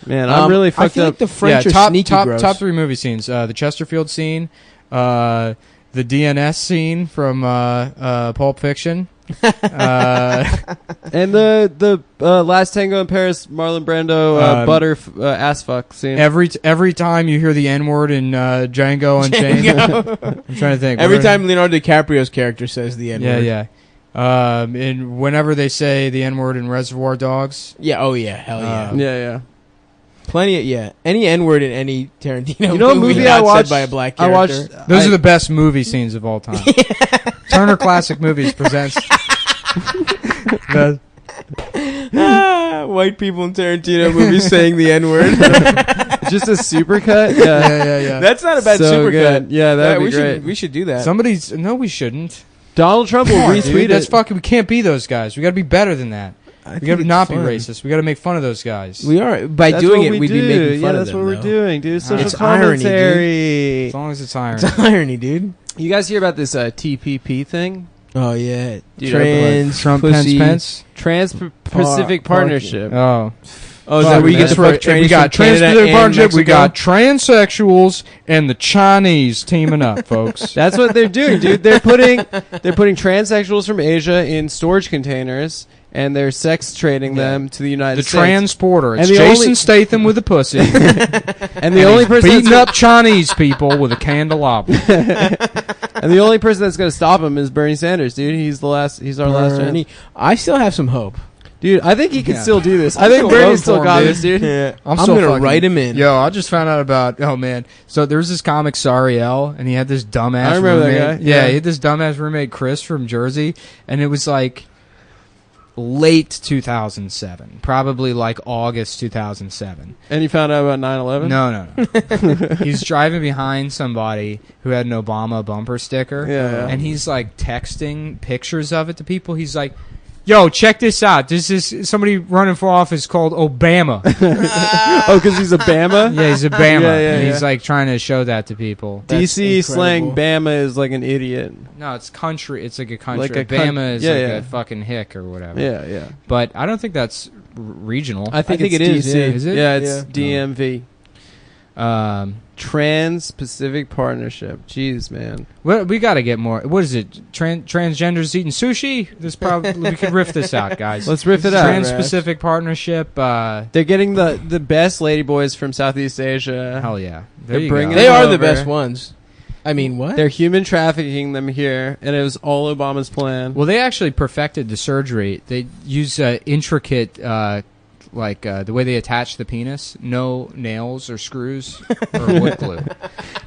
Man, I'm really I fucked feel up. like the French are top sneaky gross. top 3 movie scenes. The Chesterfield scene, the DNS scene from Pulp Fiction. And the Last Tango in Paris, Marlon Brando ass fuck scene. Every time you hear the N word in Django Unchained, I'm trying to think. Every time Leonardo DiCaprio's character says the N word. yeah. And whenever they say the N word in Reservoir Dogs, Yeah, oh yeah, hell yeah. Yeah. Plenty of, yeah. Any N word in any Tarantino You know a movie I not watched? said by a black I character. watched. those are the best movie scenes of all time. Turner Classic Movies presents. White people in Tarantino movies saying the N word. Just a supercut. Yeah. That's That's not a bad So supercut. good. Yeah, that'd be we great. We should do that. somebody's. No, we shouldn't. Donald Trump will Come on, retweet dude. That's it. fucking. We can't be those guys. We got to be better than that. I We got to think not it's be fun. racist. We got to make fun of those guys. We are by That's doing what it. we We'd be do. making fun Yeah, of that's them, what we're though. doing, dude. Social It's irony, dude. commentary. As long as it's iron. It's irony, dude. You guys hear about this TPP thing? Oh yeah, Dude, trans Trump, pussy. Pence. Trans-Pacific Partnership. Oh. Oh, is that where you get That's the right. fuck trannies We got from Canada Trans-Pacific and Partnership. We Mexico? got transsexuals and the Chinese teaming up, folks. That's what they're doing, dude. They're putting transsexuals from Asia in storage containers, and they're sex trading them to the United The States. transporter. It's And the Jason only- Statham with a pussy. And the only person beating that's up Chinese people with a candelabra. and the only person that's going to stop him is Bernie Sanders, dude. He's our last chance. Bernie. I still have some hope. Dude, I think he can Yeah. still do this. I'm I think so Bernie vote still for him, got dude. this, dude. Yeah, I'm I'm so gonna fucking- write him in. Yo, I just found out about. Oh man, so there was this comic Sariel, and he had this dumbass. I remember that roommate. guy. Yeah, Yeah. he had this dumbass roommate Chris from Jersey, and it was like late 2007, probably like August 2007. And you found out about 9/11? No. He's driving behind somebody who had an Obama bumper sticker, Yeah. and he's like texting pictures of it to people. He's like, yo, check this out. This is somebody running for office called Obama. Oh, because he's a Bama? Yeah, he's a Bama. Yeah, and he's yeah. like trying to show that to people. DC That's slang incredible. Bama is like an idiot. No, it's country. It's like a country. Like a Bama is yeah, like yeah. a fucking hick or whatever. Yeah. But I don't think that's regional. I think it it's is, DC. yeah. Is it? Yeah, it's Yeah. DMV. Trans-Pacific Partnership. Jeez, man. Well, we got to get more. What is it? Transgenders eating sushi? This probably we could riff this out, guys. Let's riff it out. Trans-Pacific Partnership. They're getting the best ladyboys from Southeast Asia. Hell yeah. They're you bringing go. They are over. the best ones. I mean, what? They're human trafficking them here, and it was all Obama's plan. Well, they actually perfected the surgery. They use intricate, the way they attach the penis. No nails or screws or wood glue.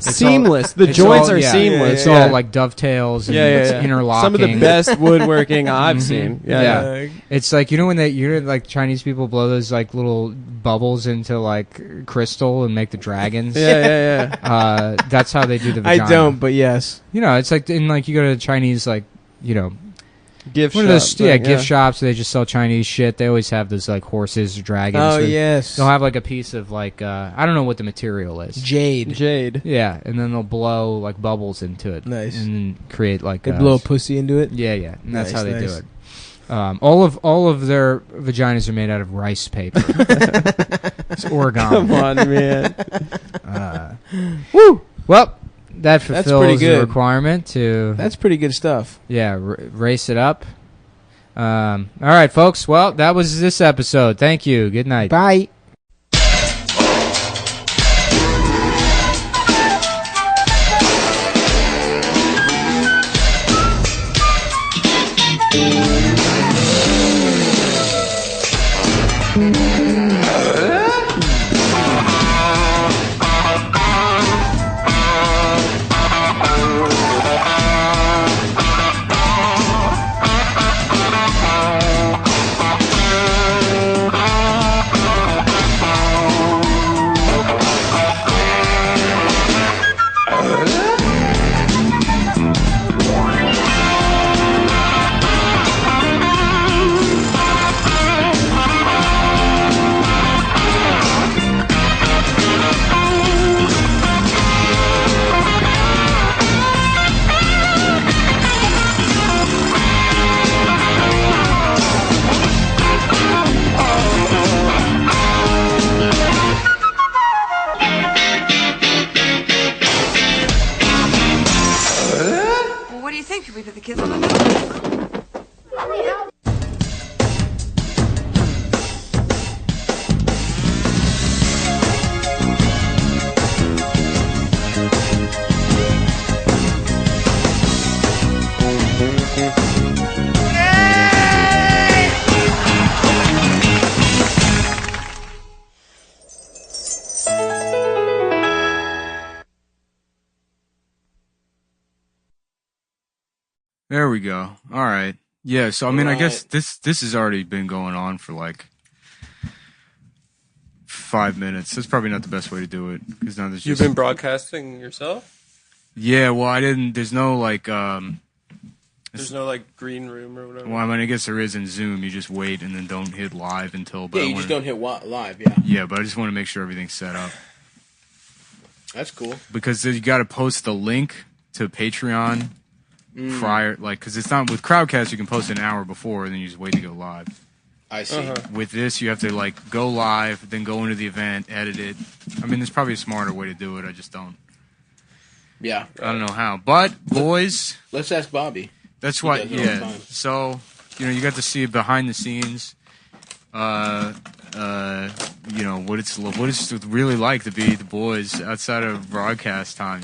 Seamless. The It's joints all- are yeah, seamless. It's yeah. all like dovetails and it's yeah. interlocking. Some of the best woodworking I've Mhm. seen. Yeah. It's like, when like Chinese people blow those like little bubbles into like crystal and make the dragons. Yeah. That's how they do the I vagina. don't, but yes. It's like in like you go to Chinese like Gift one shop of those thing, gift shops. They just sell Chinese shit. They always have those like horses or dragons. Oh with- yes. They'll have like a piece of like I don't know what the material is. Jade. Jade. Yeah, and then they'll blow like bubbles into it. Nice. And then create like They blow a pussy into it. Yeah, and that's Nice, how they nice. do it. All of their vaginas are made out of rice paper. It's origami. Come on, man. Woo! Well, that fulfills pretty the good. requirement to That's pretty good stuff. race it up. All right, folks. Well, that was this episode. Thank you. Good night. Bye. There we go. All right. Yeah, so I mean, I guess this has already been going on for like 5 minutes. That's probably not the best way to do it because now there's You've just been broadcasting yourself? Yeah, well, I didn't. There's no like. There's no like green room or whatever. Well, I mean, I guess there is in Zoom. You just wait and then don't hit live until. But Yeah, you just don't hit live. Yeah. Yeah, but I just want to make sure everything's set up That's cool. because you got to post the link to Patreon prior, like, because it's not with Crowdcast. You can post it an hour before and then you just wait to go live. I see. With this, you have to like go live, then go into the event, edit it. I mean, there's probably a smarter way to do it. I just don't. Yeah. I don't know how. But boys, Let's ask Bobby. that's why. does it all the Yeah. time. So you got to see behind the scenes. What it's really like to be the boys outside of broadcast time.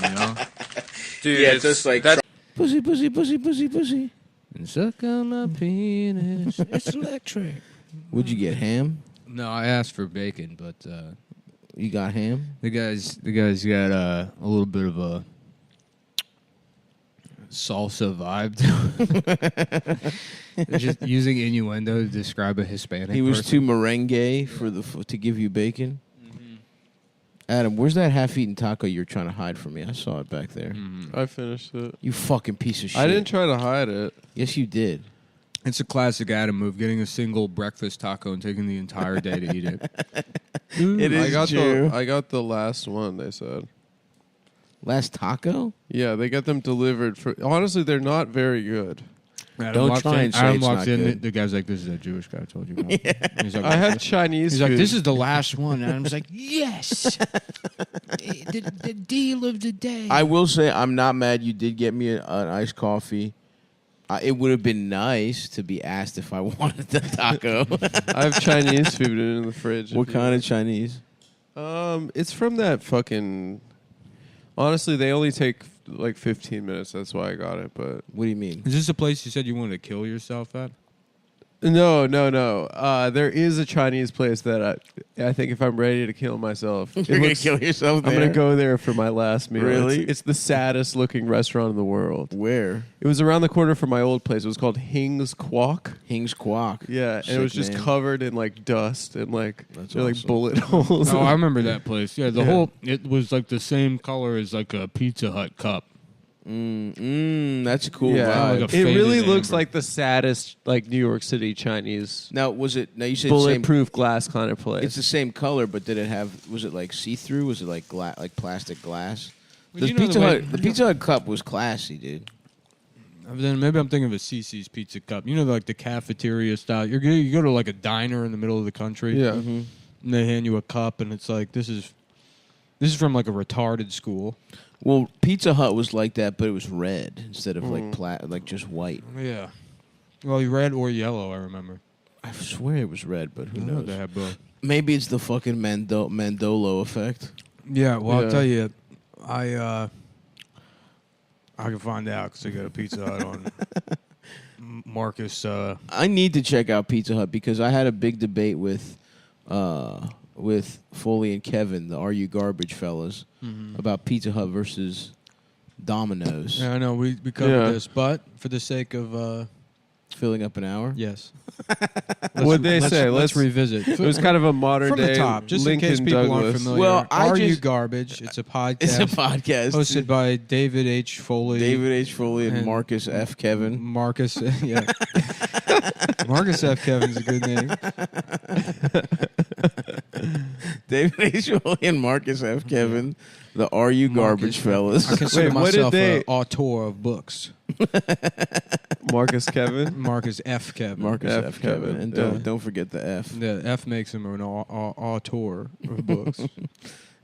Dude, Yeah, it's just like that's pussy, pussy, pussy, pussy, pussy. And suck on my penis. It's electric. Would you get ham? No, I asked for bacon, but You got ham? the guys got a little bit of a salsa vibe to him. They're just using innuendo to describe a Hispanic. He was person. too merengue to give you bacon. Adam, where's that half-eaten taco you're trying to hide from me? I saw it back there. I finished it. You fucking piece of shit. I didn't try to hide it. Yes, you did. It's a classic Adam move, getting a single breakfast taco and taking the entire day to eat it. It is true. I got the last one, they said. Last taco? Yeah, they get them delivered for. Honestly, they're not very good. Don't try and say Adam it's walks not in. good. The guy's like, "This is that Jewish guy I told you about." He's like, I had Chinese He's food. like, "This is the last one." And Adam's like, "Yes, the deal of the day." I will say I'm not mad you did get me an iced coffee. It would have been nice to be asked if I wanted the taco. I have Chinese food in the fridge. What kind of Chinese? It's from that fucking. Honestly, they only take like 15 minutes. That's why I got it. But What do you mean? Is this a place you said you wanted to kill yourself at? no. There is a Chinese place that I think if I'm ready to kill myself, You're going to kill yourself there? I'm gonna go there for my last meal. Really? It's the saddest looking restaurant in the world. Where? It was around the corner from my old place. It was called Hing's Kwok. Hing's Kwok. Yeah, and it was Sick just name. covered in like dust and like That's they're like awesome. bullet holes. Oh, I remember that place. Yeah, the Yeah. whole it was like the same color as like a Pizza Hut cup. That's a cool Yeah, vibe. like a it really faded looks amber. like the saddest like New York City Chinese Now, was it? Now you said bulletproof glass kind of place. It's the same color, but did it have? Was it like see-through? Was it like like plastic glass? Well, The you know Pizza the way- Hut, the Pizza Hut cup was classy, dude. Then maybe I'm thinking of a CC's Pizza Cup. You know, like the cafeteria style. You go to like a diner in the middle of the country. Yeah. Mm-hmm. And they hand you a cup, and it's like this is from like a retarded school. Well, Pizza Hut was like that, but it was red instead of like just white. Yeah. Well, red or yellow, I remember. I swear it was red, but who knows? They have both. Maybe it's the fucking Mandolo effect. Yeah. Well, Yeah. I'll tell you, I can find out because I got a Pizza Hut on Marcus. I need to check out Pizza Hut because I had a big debate with Foley and Kevin, the Are You Garbage fellas, about Pizza Hut versus Domino's. Yeah, I know we covered this, but for the sake of Filling up an hour? yes, What'd they say? Let's revisit. It was kind of a modern From day the top, just Lincoln in case people Douglas. aren't familiar. Well, Are You Garbage? It's a podcast. It's a podcast. hosted by David H. Foley. David H. Foley and and Marcus F. Kevin. Marcus, yeah. Marcus F. Kevin's a good name. David H. Foley and Marcus F. Kevin, the Are You Garbage fellas. I consider Wait, what did myself they- an auteur of books. Marcus Kevin. Marcus F. Kevin. Marcus F. Kevin. And Yeah. don't forget the F. The F makes him an auteur of books.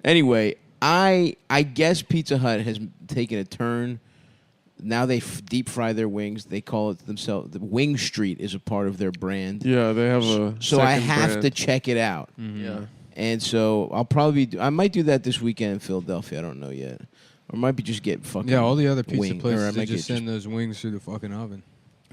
Anyway, I guess Pizza Hut has taken a turn. Now they deep fry their wings. They call it themselves. The Wing Street is a part of their brand. Yeah, they have a. So I second have brand. to check it out. Yeah. And so I'll probably I might do that this weekend in Philadelphia. I don't know yet. Or might be just get fucking Yeah, all the other pizza wing, or I places, they might just get send those wings through the fucking oven.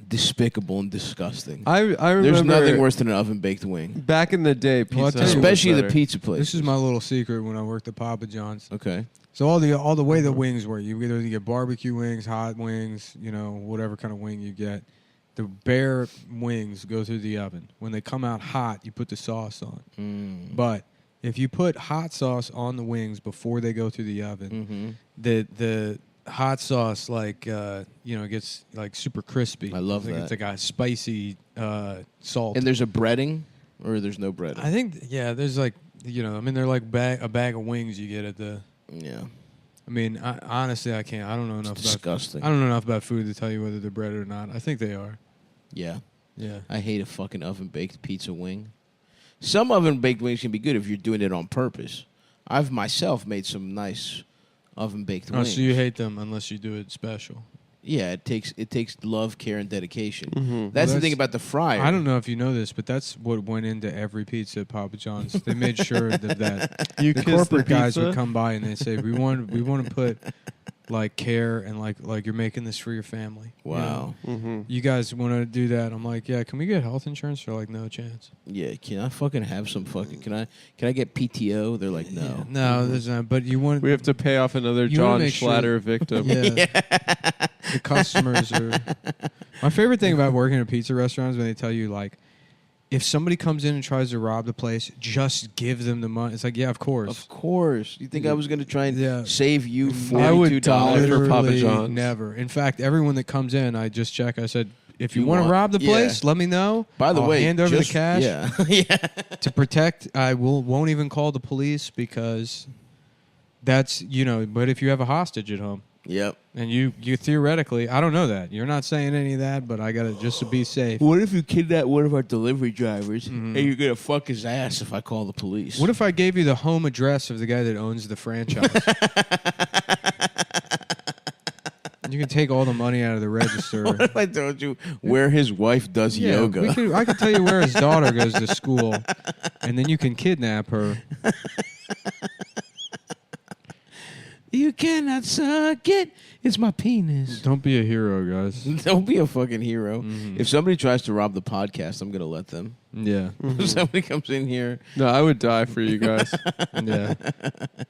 despicable and disgusting. I remember. There's nothing worse than an oven baked wing, Back in the day, pizza, Well, I'll tell Hut you was especially the better. pizza place. This is my little secret when I worked at Papa John's. Okay. So all the way the wings work, you either get barbecue wings, hot wings, whatever kind of wing you get. The bare wings go through the oven. When they come out hot, you put the sauce on. But if you put hot sauce on the wings before they go through the oven, the hot sauce gets like super crispy. I love It's that. It's like a spicy salt. And there's a breading, or there's no breading. I think there's like they're like a bag of wings you get at the. Yeah. I mean, honestly, I can't. I don't know enough It's disgusting. I don't know enough about food to tell you whether they're breaded or not. I think they are. Yeah. Yeah. I hate a fucking oven baked pizza wing. Some oven baked wings can be good if you're doing it on purpose. I've myself made some nice oven baked Oh, wings. so you hate them unless you do it special. Yeah, it takes love, care, and dedication. Mhm. That's the Well, thing about the fryer. I don't know if you know this, but that's what went into every pizza at Papa John's. They made sure that You the kiss corporate the guys pizza? would come by and they say we want to put like care and like you're making this for your family. Wow. You guys want to do that? I'm like, yeah. Can we get health insurance? They're like, no chance. Yeah, can I fucking have some fucking? Can I get PTO? They're like, no. No, there's not. But you want We have to pay off another You wanna John make sure- Schlatter victim. Yeah. The customers are. My favorite thing about working at a pizza restaurant is when they tell you, like, if somebody comes in and tries to rob the place, just give them the money. It's like, yeah, of course. Of course. You think I was going to try and Yeah. save you I would $42 die for for Papa Literally John's. Never. In fact, everyone that comes in, I just check. I said, if you You want to want- rob the yeah. place, let me know. By the I'll way, hand over just- the cash Yeah. Yeah. to protect. I won't even call the police because that's But if you have a hostage at home. Yep. And you theoretically, I don't know that. You're not saying any of that, but I got to just to be safe. What if you kidnap one of our delivery drivers and you're going to fuck his ass if I call the police? What if I gave you the home address of the guy that owns the franchise? You can take all the money out of the register. What if I told you where his wife does yoga? I could tell you where his daughter goes to school, and then you can kidnap her. You cannot suck it. It's my penis. Don't be a hero, guys. Don't be a fucking hero. Mhm. If somebody tries to rob the podcast, I'm going to let them. Yeah, If somebody comes in here, No, I would die for you guys. yeah.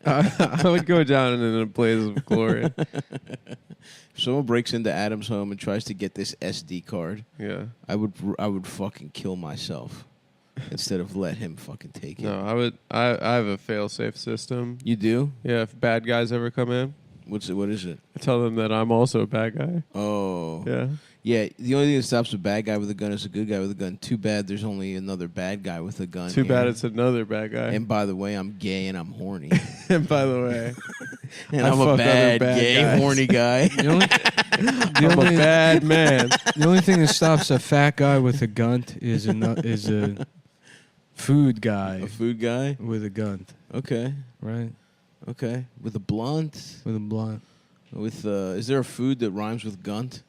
I would go down in a blaze of glory. if someone breaks into Adam's home and tries to get this SD card, Yeah. I would fucking kill myself instead of let him fucking take it. No, I would. I have a fail-safe system. You do? Yeah, if bad guys ever come in, What is it? I tell them that I'm also a bad guy. Oh. Yeah. Yeah, the only thing that stops a bad guy with a gun is a good guy with a gun. Too bad there's only another bad guy with a gun. Too here. bad it's another bad guy. And by the way, I'm gay and I'm horny. And by the way, And I I'm a fuck bad, other bad gay, guys. horny guy. I'm a bad man. The only thing that stops a fat guy with a gun is a food guy A food guy? with a gun, Okay. right? Okay. With a blunt? With a blunt. With is there a food that rhymes with gunt?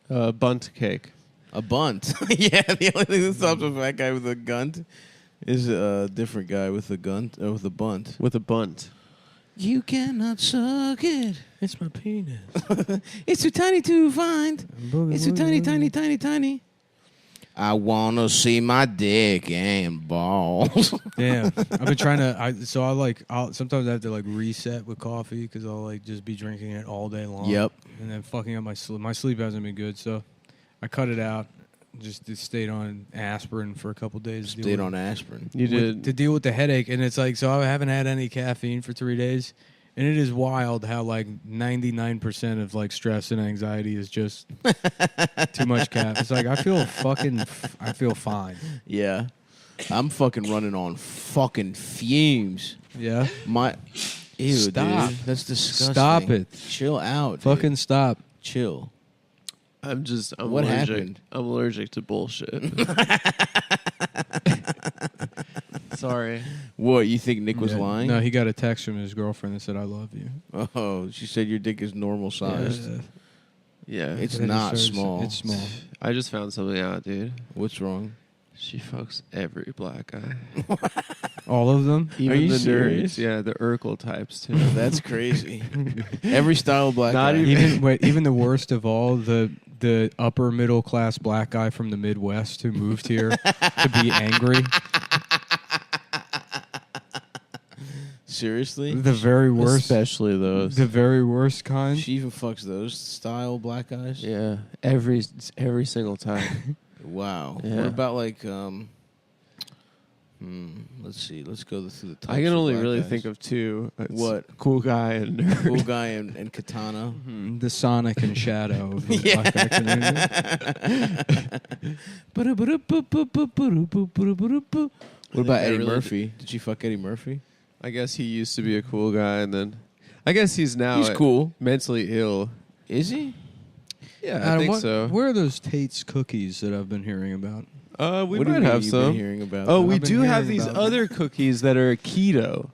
Bunt cake. A bunt. Yeah, the only thing that stops a fat guy with a gunt is a different guy with a gun with a bunt. With a bunt. You cannot suck it. It's my penis. It's too tiny to find. It's too tiny, tiny, tiny, tiny. I wanna see my dick and balls. Damn, I've been trying to. I'll sometimes I have to like reset with coffee because I'll like just be drinking it all day long. Yep. And then fucking up my sleep. My sleep hasn't been good, so I cut it out. Just stayed on aspirin for a couple days. Stayed on aspirin. You did. To deal with the headache, and it's like so I haven't had any caffeine for 3 days, and it is wild how like 99% of like stress and anxiety is just too much caffeine. It's like I feel fine. Yeah. I'm fucking running on fucking fumes. Yeah, Ew, Stop. dude. That's disgusting. Stop it. Chill out. Dude. fucking stop. chill. I'm What allergic. happened? I'm allergic to bullshit. Sorry. What, you think Nick was Yeah. lying? No, he got a text from his girlfriend that said "I love you." Oh, she said your dick is normal sized. Yeah. It's But not it's small. It's small. I just found something out, dude. What's wrong? She fucks every black guy. All of them. Even you the serious? nerds. Yeah, the Urkel types too. That's crazy. Every style of black Not guy. Even the worst of all, the upper middle class black guy from the Midwest who moved here to be angry. Seriously? The very worst. Especially those. The very worst kind. She even fucks those style black guys? Yeah, every single time. Wow. Yeah. What about like let's see. Let's go through the types I can of only black really guys. think of two. It's What? Cool guy and nerd. Cool guy and katana. The Sonic and Shadow of the black guy community. What about I Eddie really Murphy? Did you fuck Eddie Murphy? I guess he used to be a cool guy, and then I guess he's now He's cool. mentally ill. Is he? Yeah, I Adam, think what- so. Where are those Tate's cookies that I've been hearing about? We What do you might mean have you've been some. hearing about Oh, them? we I've been do have hearing these about other cookies that are keto.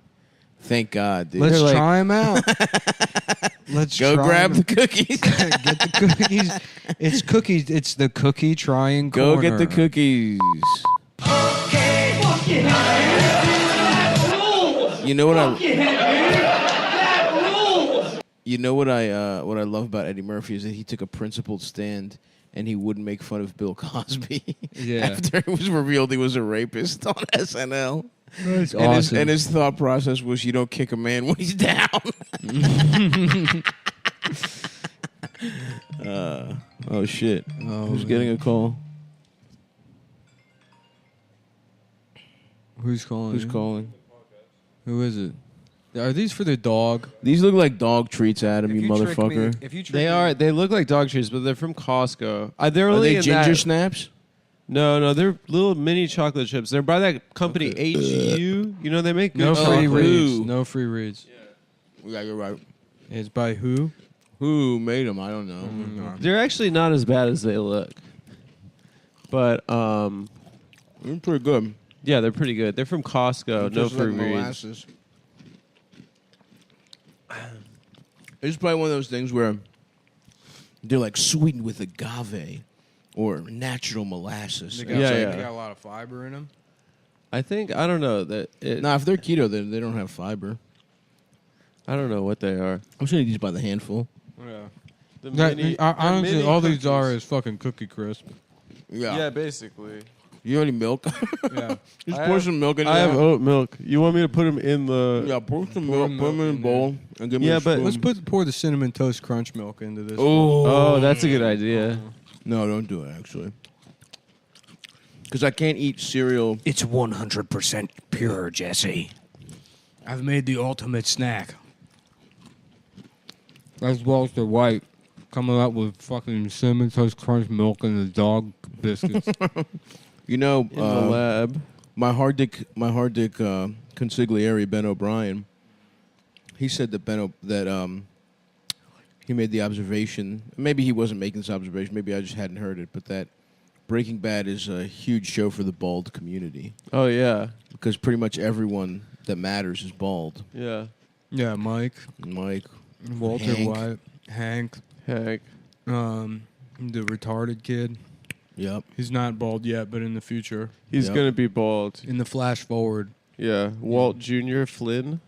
Thank God, dude. Let's They're like- try them out. Let's Go try grab 'em. the cookies. Get the cookies. It's cookies. It's the cookie trying Go corner. get the cookies. You know what I love about Eddie Murphy is that he took a principled stand and he wouldn't make fun of Bill Cosby Yeah. after it was revealed he was a rapist on SNL. That's And, awesome. his thought process was you don't kick a man when he's down. Oh shit. Who's getting a call? Who's calling? Who's you? calling? Who is it? Are these for the dog? These look like dog treats, Adam, you motherfucker. if you trick They are. They look like dog treats, but they're from Costco. They're Are only they in ginger that- snaps? No, they're little mini chocolate chips. They're by that company HU. You know they make No good free chocolate. reads. Who? No free reads. Yeah, you're right. It's by who? Who made them? I don't know. They're actually not as bad as they look. But They're pretty good. yeah, they're pretty good. They're from Costco. No Just free like reads. molasses. It's probably one of those things where they're like sweetened with agave or natural molasses. They got- Yeah, yeah. They got a lot of fiber in them. I don't know that. Nah, if they're keto, then they don't have fiber. I don't know what they are. I'm sure these by the handful. Yeah. The Honestly, mini all these cookies. are is fucking Cookie Crisp. Yeah, basically. You already milk? Yeah. Just I pour have- some milk in I there. have oat milk. You want me to put them in the? Yeah, pour some Pour milk. Put them in a milk in bowl and give me Yeah, a but- spoon. Let's pour the Cinnamon Toast Crunch milk into this. Oh, that's a good idea. No, don't do it, actually. Because I can't eat cereal. It's 100% pure, Jesse. I've made the ultimate snack. That's Walter White coming out with fucking Cinnamon Toast Crunch milk and the dog biscuits. You know, In the lab. my hard dick consigliere Ben O'Brien. He said that he made the observation. Maybe he wasn't making this observation. Maybe I just hadn't heard it. But that Breaking Bad is a huge show for the bald community Oh, yeah. because pretty much everyone that matters is bald. Yeah. Yeah, Mike, Mike, Walter Hank. White, Hank, Heck. the retarded kid. Yep. He's not bald yet, but in the future, He's Yep. going to be bald. in the flash forward. Yeah. Walt Jr. Flynn.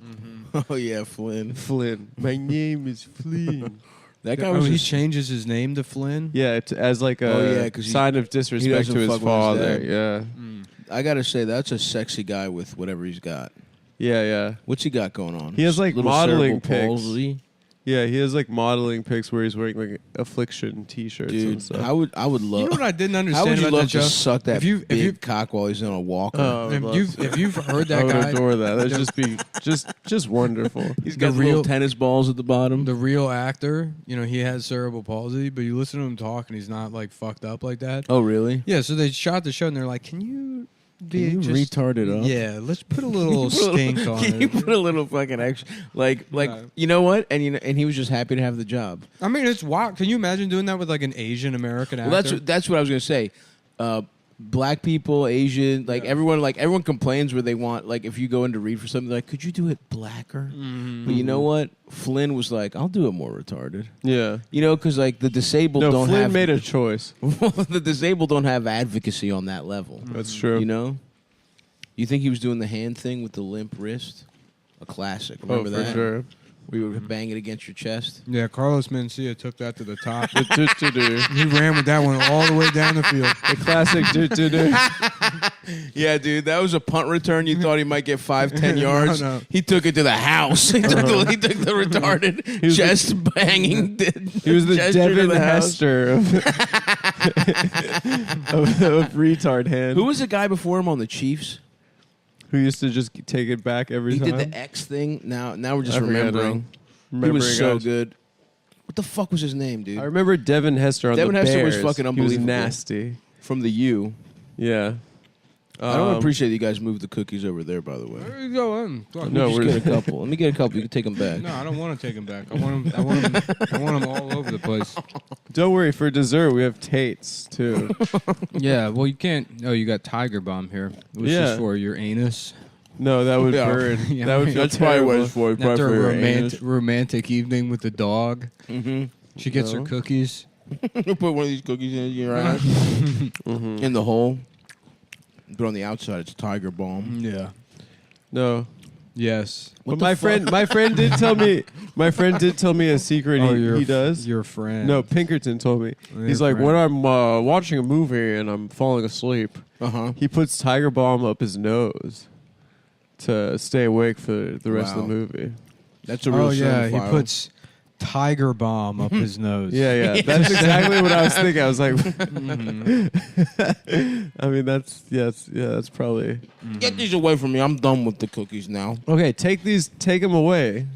Oh yeah, Flynn. Flynn. My name is Flynn. That guy Oh, was he a- changes his name to Flynn. Yeah, as like a Oh, yeah, 'cause he- sign of he disrespect doesn't to his fuck with his father. dad. Yeah. I gotta say that's a sexy guy with whatever he's got. Yeah, yeah. What's he got going on? He has, like, Little modeling cerebral pics. palsy? Yeah, he has like modeling pics where he's wearing like affliction t-shirts and Dude, stuff. I would love. You know what I didn't how understand would you about love that show? to suck that If you- big if you- cock while he's on a walker? Oh, I would love If you've heard I that would guy, adore that. That'd just be just wonderful. He's the got the little real- tennis balls at the bottom. the real actor, he has cerebral palsy, but you listen to him talk and he's not like fucked up like that. Oh really? Yeah, so they shot the show and they're like, "Can you be Can you just retard it up? Yeah, let's put a little stink on Can you it. put a little fucking extra? Like Yeah. you know what? And and he was just happy to have the job. I mean, it's wild. Can you imagine doing that with like an Asian American actor? Well, that's what I was gonna say. Black people, Asian, everyone complains where they want, like, if you go in to read for something, like, could you do it blacker? But you know what? Flynn was like, I'll do it more retarded. Yeah. Because like the disabled No, don't Flynn have made a choice. the disabled don't have advocacy on that level. That's true. You know, you think he was doing the hand thing with the limp wrist? A classic. Remember for that? sure. We would bang it against your chest. Yeah, Carlos Mencia took that to the top. The do-do-do. He ran with that one all the way down the field. The classic do-do-do. Yeah, dude, that was a punt return. You thought he might get 5-10 yards. No. He took it to the house. He took the retarded chest banging. He was the gesture to Devin the house. Hester of retard hand. Who was the guy before him on the Chiefs? Who used to just take it back every He time? did the X thing. Now we're just I forget remembering. now. He was so guys. good. What the fuck was his name, dude? I remember Devin Hester on Devin the Hester was Bears. fucking He unbelievable. was nasty. From the U. Yeah. I don't appreciate you guys moved the cookies over there, by the way. Where you going? Fuck. No, Just we're- get a couple. Let me get a couple. You can take them back. No, I don't want to take him back. I want him all over the place. Don't worry. For dessert, we have Tate's too. Yeah, well, you can't. Oh, you got Tiger Bomb here, which Yeah. is for your anus. No, that would Yeah. burn. Yeah, That would feel That's probably what it's terrible. for. Probably After for a your anus. romantic evening with the dog, she gets her No. cookies. Put one of these cookies in your ass. In the hole. But on the outside, it's Tiger Balm. Yeah. No. Yes. But my friend did tell me. My friend did tell me a secret. He does. Your friend. No, Pinkerton told me. Your He's like, friend. when I'm watching a movie and I'm falling asleep, He puts Tiger Balm up his nose to stay awake for the rest of Wow. the movie. That's a real Oh yeah, he certifiable. puts Tiger Bomb up his nose. Yeah. That's exactly what I was thinking. I was like, I mean, that's probably Get these away from me. I'm done with the cookies now. okay. Take them away.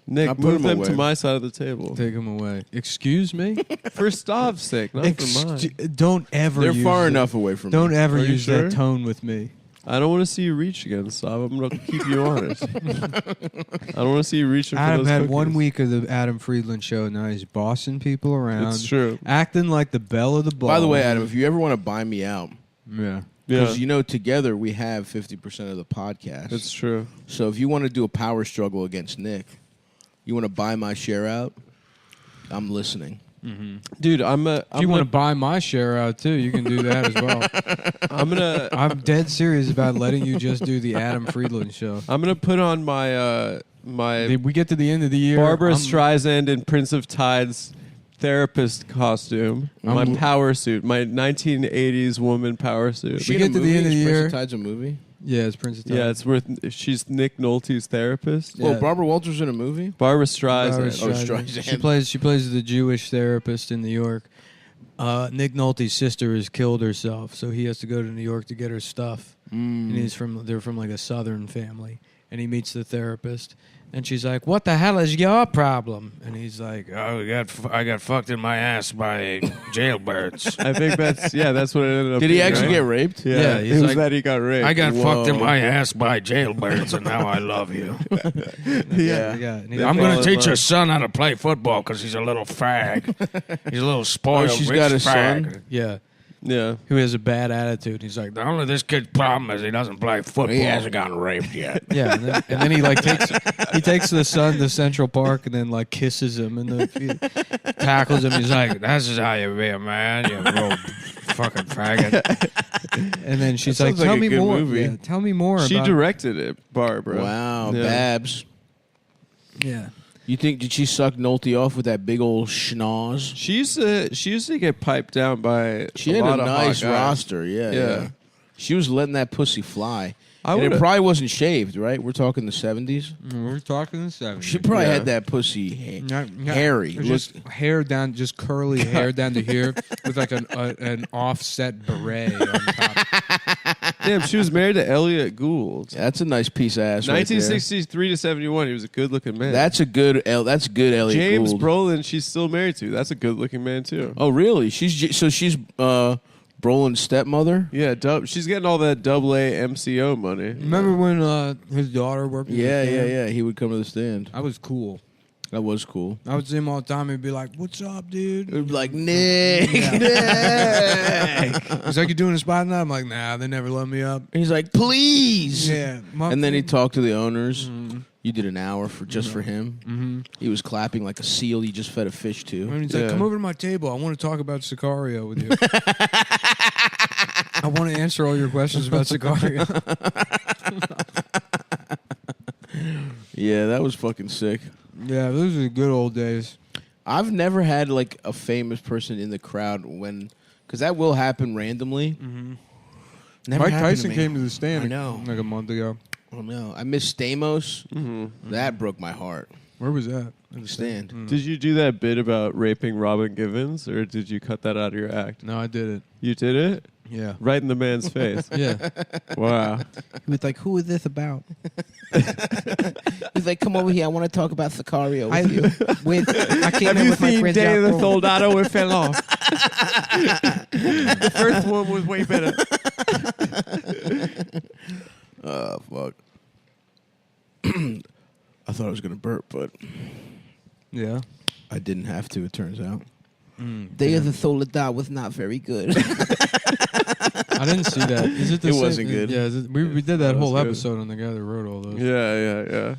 Nick, I put move them them to away. my side of the table. Take him away. Excuse me. For Stav's sake, not for mine. Don't ever. They're use far that- enough away from Don't me. ever Are you use sure? that tone with me. I don't want to see you reach again, Stav. I'm going to keep you honest. I don't want to see you reaching for Adam those had cookies. 1 week of the Adam Friedland show. Now he's bossing people around. It's true. Acting like the belle of the ball. By the way, Adam, if you ever want to buy me out, Yeah. because together we have 50% of the podcast. It's true. So if you want to do a power struggle against Nick, you want to buy my share out, I'm listening. Dude, If you want to buy my share out too, you can do that as well. I'm gonna I'm dead serious about letting you just do the Adam Friedland show. I'm gonna put on my my If we get to the end of the year, Barbara I'm- Streisand and Prince of Tides therapist costume, my power suit, my 1980s woman power suit. We get to the end of the year. Tide's a movie. Yeah, it's Prince of Tides. Yeah, it's worth. She's Nick Nolte's therapist. Yeah. Well, Barbara Walters in a movie. Barbara Streisand. Barbra Streisand. She plays the Jewish therapist in New York. Nick Nolte's sister has killed herself, so he has to go to New York to get her stuff. And they're from like a Southern family, and he meets the therapist. And she's like, "What the hell is your problem?" And he's like, "Oh, I got fucked in my ass by jailbirds." I think that's what it ended up. Did he being, actually right? get raped? Yeah, he's it was like, that he got raped. I got fucked in Whoa. my ass by jailbirds, and now I love you. Yeah. And They I'm fall going in to teach love. your son how to play football because he's a little fag. He's a little spoiled Oh, she's rich got a fag. son? Yeah. Yeah. Who has a bad attitude. He's like, the only this kid's problem is he doesn't play football. He hasn't gotten raped yet. Yeah, and then he like takes the son to Central Park and then like kisses him and then tackles him. He's like, "This is how you be a man, you little fucking faggot." And then she's That like, sounds like "Tell a me good more. movie. Yeah, tell me more." She about directed it, Barbara. Wow, Yeah. Babs. Yeah, You think did she suck Nolte off with that big old schnoz? She used to get piped down by She a had lot a of nice hot guys. roster. Yeah, Yeah. yeah. She was letting that pussy fly. I And it would've- probably wasn't shaved, right? We're talking the 70s. we're talking the 70s. She probably Yeah. had that pussy hairy. Just hair down, just curly hair down to here with like an offset beret on top. Damn, she was married to Elliot Gould. That's a nice piece of ass. 1963 to 71. He was a good-looking man. Right there. That's good. Elliot James Gould. Brolin. She's still married to. That's a good-looking man too. Oh, really? She's Brolin's stepmother. Yeah, she's getting all that AA MCO money. Remember when his daughter worked? with Yeah, the yeah, stand? yeah. He would come to the stand. I was cool. That was cool. I would see him all the time. He'd be like, "What's up, dude?" It would be like Nick. Nick. He's like, "You doing a spot now?" I'm like, "Nah, they never let me up." He's like, please. Yeah, And then he talked to the owners. You did an hour for him. Mm-hmm. He was clapping like a seal you just fed a fish to. And he's like, Yeah. "Come over to my table. I want to talk about Sicario with you. I want to answer all your questions about Sicario." Yeah, that was fucking sick. Yeah, those are the good old days. I've never had like a famous person in the crowd because that will happen randomly. Mm-hmm. Never Mike happened Tyson me. came to the stand I know. like a month ago. Oh no, I missed Stamos. Mm-hmm. That broke my heart. Where was that? At the stand. Mm. Did you do that bit about raping Robin Givens, or did you cut that out of your act? No, I did it. You did it? Yeah. Right in the man's face. Yeah. Wow. He was like, "Who is this about?" He's like, "Come over here. I want to talk about Sicario I came in with my friend Day of the Jack. Soldado? It fell off. The first one was way better. Oh fuck! I thought I was gonna burp, but Yeah. I didn't have to. It turns out. Mm, Day of the Soledad was not very good. I didn't see that. Is it the It same- wasn't good. Yeah, we did that That was whole good. episode on the guy that wrote all those. Yeah.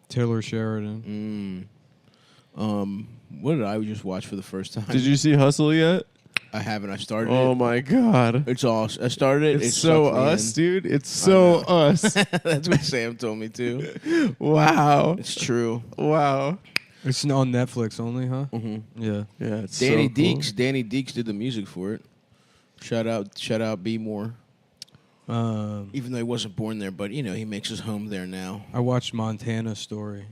Taylor Sheridan. What did I just watch for the first time? Did you see Hustle yet? I haven't. I started. Oh it. my god. It's awesome. I started it. It's it so sucked me us, in. dude. It's so us. That's what Sam told me too. Wow. It's true. Wow. It's on Netflix only, huh? hmm Yeah. Yeah, it's Danny so cool. Deeks. Danny Deeks did the music for it. Shout out B More. Even though he wasn't born there, but you know he makes his home there now. I watched Montana Story.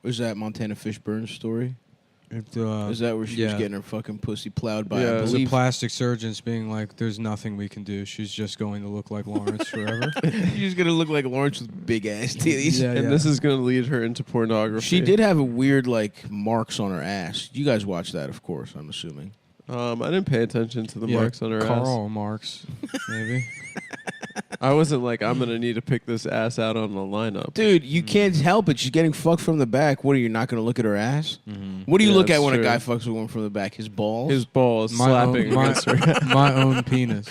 Was that Montana Fishburne's story? It, Is that where she was yeah. getting her fucking pussy plowed by? Yeah, I it It was a believe. plastic surgeon's being like, "There's nothing we can do. She's just going to look like Lawrence forever." She's gonna look like Lawrence with big ass titties. Yeah, And this is going to lead her into pornography. She did have a weird like marks on her ass. You guys watched that, of course. I'm assuming. I didn't pay attention to the Yeah, marks on her Karl Marx, maybe. ass. I wasn't like, I'm going to need to pick this ass out on the lineup. Dude, you can't help it. She's getting fucked from the back. What are you not going to look at her ass? What do you Yeah, look at that's when true. a guy fucks a woman from the back? His balls. His balls slapping against her. my own penis.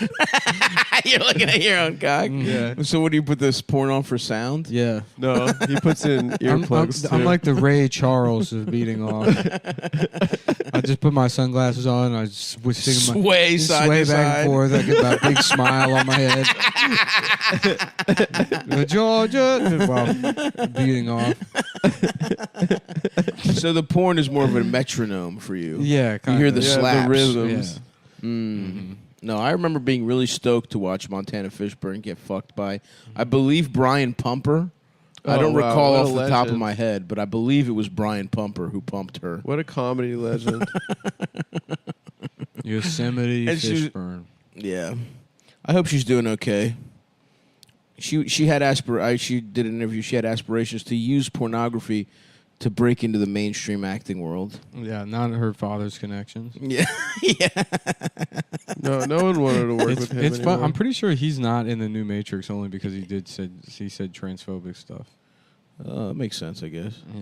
You're looking at your own cock. Yeah. So what do you put this porn on for sound? Yeah. No, he puts in earplugs I'm too. like the Ray Charles of beating off. I just put my sunglasses on. And I just was singing Sway my side sway to back side. and forth. I get that big smile on my head. Georgia, while beating off. So the porn is more of a metronome for you. Yeah, You kinda. hear the Yeah, slaps. the rhythms. No, I remember being really stoked to watch Montana Fishburne get fucked by, I believe, Brian Pumper. I Oh, don't wow, recall what off a the top of legend. my head, but I believe it was Brian Pumper who pumped her. What a comedy legend. Yosemite And she was- Fishburne. Yeah. I hope she's doing okay. She had she did an interview. She had aspirations to use pornography to break into the mainstream acting world. Yeah, not her father's connections. Yeah, yeah. No one wanted to work with him. It's fun. anymore. I'm pretty sure he's not in the new Matrix only because he said transphobic stuff. That makes sense, I guess. Yeah,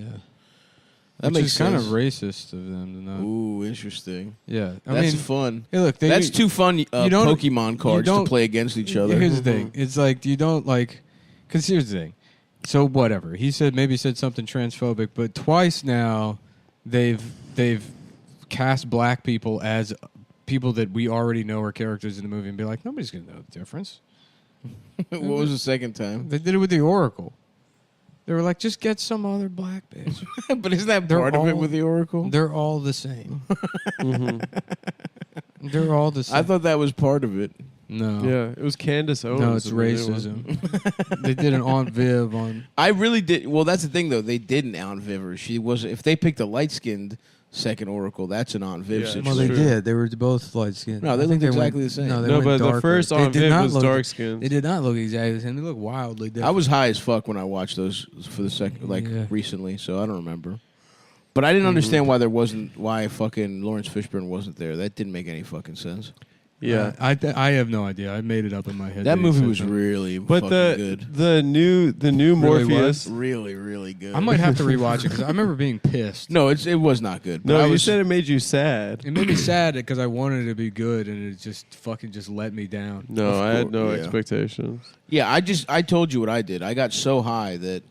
That which makes is kind of sense. racist of them to not. Ooh, interesting. Yeah, That's fun. Hey, look, That's two fun don't- Pokemon cards to don't- play against each other. Here's the thing: it's like you don't like. Because here's the thing. So whatever he said, maybe said something transphobic, but twice now they've cast black people as people that we already know are characters in the movie, and be like, nobody's gonna know the difference. What was the second time? They did it with the Oracle. They were like, just get some other black bitch. But isn't that They're part of it all- with the Oracle? They're all the same. They're all the same. I thought that was part of it. no, Yeah, it was Candace Owens. no, it's in the new one. racism. They did an Aunt Viv on. I really did. Well, that's the thing, though. They didn't Aunt Viv her. She was. If they picked a light-skinned second Oracle, that's an Aunt Viv Yeah. situation. Well, they True. did. They were both light skinned. No, they looked exactly the same. No, they No, went but the darker. first They Aunt did Viv not was look- dark skinned. They did not look exactly the same. They look wildly different. I was high as fuck when I watched those for the second, Yeah. recently. So I don't remember. But I didn't understand why fucking Lawrence Fishburne wasn't there. That didn't make any fucking sense. Yeah, I have no idea. I made it up in my head. That he movie said was that. really but fucking good. the new Really Morpheus. Really, really good. I might have to rewatch it because I remember being pissed. No, it was not good. But No, I you was, said it made you sad. It made me sad because I wanted it to be good, and it just fucking just let me down. No, Of I had course, no yeah. expectations. Yeah, I told you what I did. I got so high that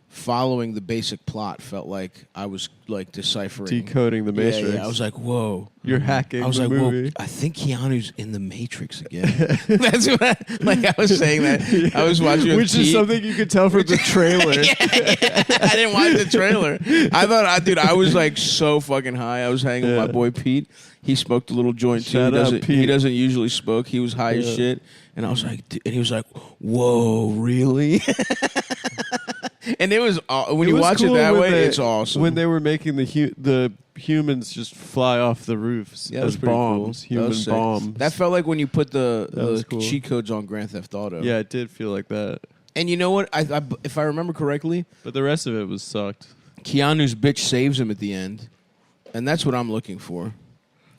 following the basic plot felt like I was like deciphering, Decoding the Matrix. Yeah, I was like, whoa. You're hacking I was the like, movie. whoa, I think Keanu's in the Matrix again. That's what I was saying that. I was watching Which is something you could tell from the trailer. I didn't watch the trailer. I was like so fucking high. I was hanging with my boy Pete. He smoked a little joint Shout too. out, He Pete. doesn't usually smoke. He was high as shit. And I was like, and he was like, whoa, really? And it was when you was watch it cool that when way, they- it's awesome. When they were making the humans just fly off the roofs Yeah, that was as pretty bombs, cool. That human was sick. bombs. That felt like when you put That was the cool. cheat codes on Grand Theft Auto. Yeah, it did feel like that. And you know what? I if I remember correctly, But the rest of it was sucked. Keanu's bitch saves him at the end, and that's what I'm looking for.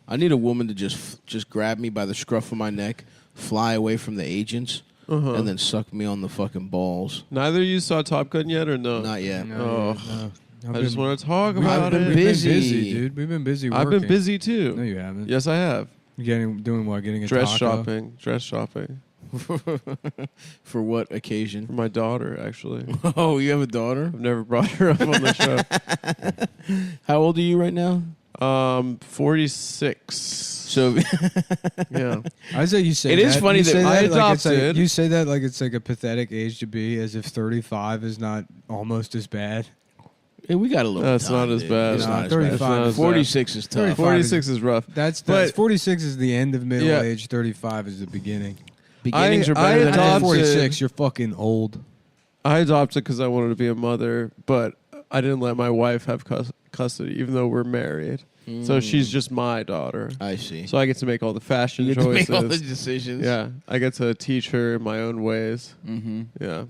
I need a woman to just grab me by the scruff of my neck, fly away from the agents, and then suck me on the fucking balls. Neither of you saw Top Gun yet, or no? Not yet. Oh. No. I just want to talk I've about been it. busy. dude. We've been busy. I've Working. been busy too. No, you haven't. Yes, I have. Doing what? Getting a Dress taco? shopping For what occasion? for my daughter. Actually, Oh, you have a daughter? I've never brought her up on the show. How old are you right now? 46. So Yeah. I say you say It is that. funny You that say I like it's like- adopted. you say that like it's like a pathetic age to be, as if 35 is not almost as bad. hey, we got a little. That's time, not as dude. bad. It's No, not as 35 bad. is 46 is tough. 35 46 is rough. That's But- 46 is the end of middle Yeah. age. 35 is the beginning. Beginnings are I better than adopted- ends. 46, you're fucking old. I adopted because I wanted to be a mother, but I didn't let my wife have custody, even though we're married. So she's just my daughter. I see. So I get to make all the fashion you get to choices. make all the decisions. Yeah, I get to teach her in my own ways. Mm-hmm. Yeah,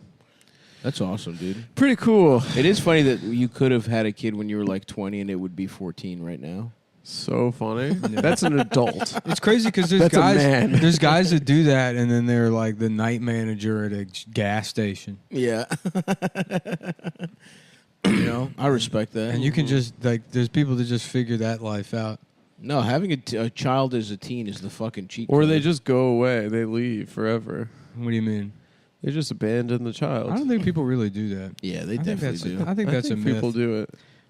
That's awesome, dude. pretty cool. It is funny that you could have had a kid when you were like 20 and it would be 14 right now. So funny. That's an adult. It's crazy because there's That's a man. there's guys that do that, and then they're like the night manager at a gas station. Yeah. You know, I respect that. And you can just like, there's people that just figure that life out. No, having a child as a teen is the fucking cheat Or code. they just go away. They leave forever. What do you mean? They just abandon the child. I don't think people really do that. Yeah, they I think definitely that's do. I think that's a myth. people do it.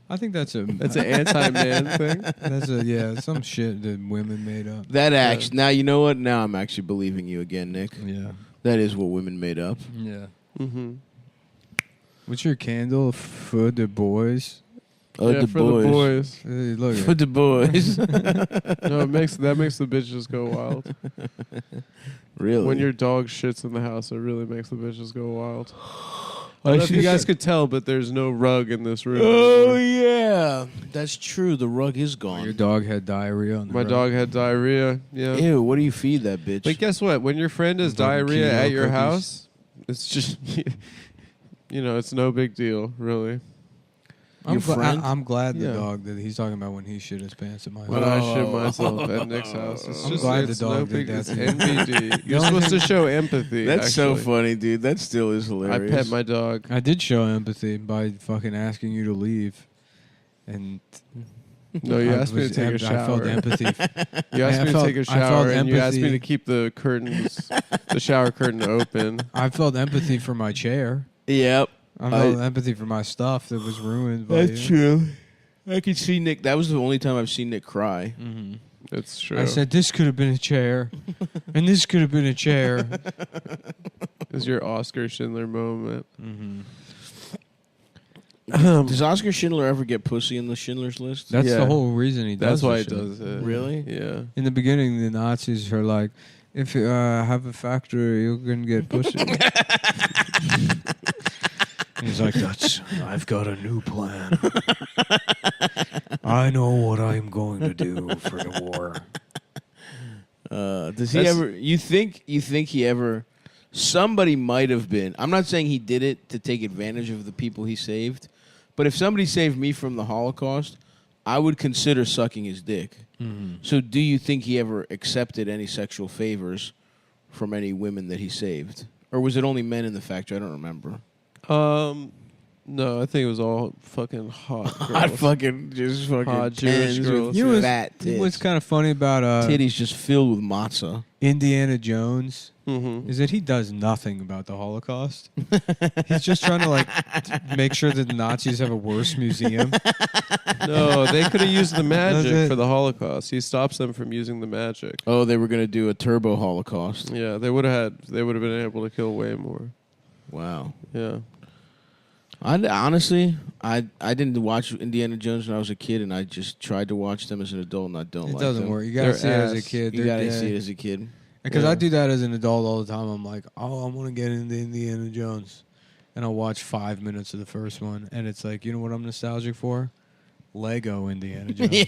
I think that's a That's an anti-man thing. that's a some shit that women made up. That actually, now you know what? Now I'm actually believing you again, Nick. Yeah, That is what women made up. yeah. Mm-hmm. What's your candle for the boys? Oh, yeah, the for boys. the boys. Hey, look For at the boys. No, that makes the bitches go wild. Really? When your dog shits in the house, it really makes the bitches go wild. I I don't know if you should- guys could tell, but there's no rug in this room. Oh anymore. yeah, that's true. The rug is gone. your dog had diarrhea on the My rug. dog had diarrhea. Yeah. Ew, what do you feed that bitch? But guess what? When your friend has Fucking diarrhea keto at your cookies. house, It's just, it's no big deal, really. I'm glad the Yeah. dog that he's talking about when he shit his pants at my When house. I shit myself at Nick's house. It's I'm just glad it's the dog no did big, that it's to you. NBD. You're supposed to show empathy. That's so actually. funny, dude. That still is I hilarious. pet my dog. I did show empathy by fucking asking you to leave, and No, you I asked me to was take a shower. I felt empathy. You asked I me to felt- take a I felt shower, and you asked me empathy. to keep the curtains, the shower curtain open. I felt empathy for my chair. Yep. I felt empathy for my stuff that was ruined. By That's you. true. I could see Nick. That was the only time I've seen Nick cry. Mm-hmm. It's true. I said this could have been a chair, and this could have been a chair. It was your Oscar Schindler moment. Mm-hmm. Does Oscar Schindler ever get pussy in the Schindler's List? That's Yeah. the whole reason he does. That's why this it shit. does it. Really? Yeah. In the beginning, the Nazis are like, "If you have a factory, you can get pussy." He's like, I've got a new plan. I know what I'm going to do for the war. Does he ever? You think he ever? Somebody might have been. I'm not saying he did it to take advantage of the people he saved, but if somebody saved me from the Holocaust, I would consider sucking his dick. Mm-hmm. So, do you think he ever accepted any sexual favors from any women that he saved, or was it only men in the factory? I don't remember. No, I think it was all fucking hot girls. I fucking just fucking Hot Jewish tens girls. with You know fat tits. What's kind of funny about titties just filled with matzah. Indiana Jones Mm-hmm. is that he does nothing about the Holocaust. He's just trying to make sure that the Nazis have a worse museum. No, they could have used the That's magic it. for the Holocaust. He stops them from using the magic. Oh, they were gonna do a turbo Holocaust. Yeah, they would have been able to kill way more. Wow. Yeah. Honestly, I didn't watch Indiana Jones when I was a kid, and I just tried to watch them as an adult, and I don't It like doesn't them. work. You gotta They're see it as a ass. kid. You They're gotta dead. see it as a kid. Because Yeah. I do that as an adult all the time. I'm like, oh, I want to get into Indiana Jones. And I'll watch 5 minutes of the first one. And it's like, you know what I'm nostalgic for? Lego Indiana Jones.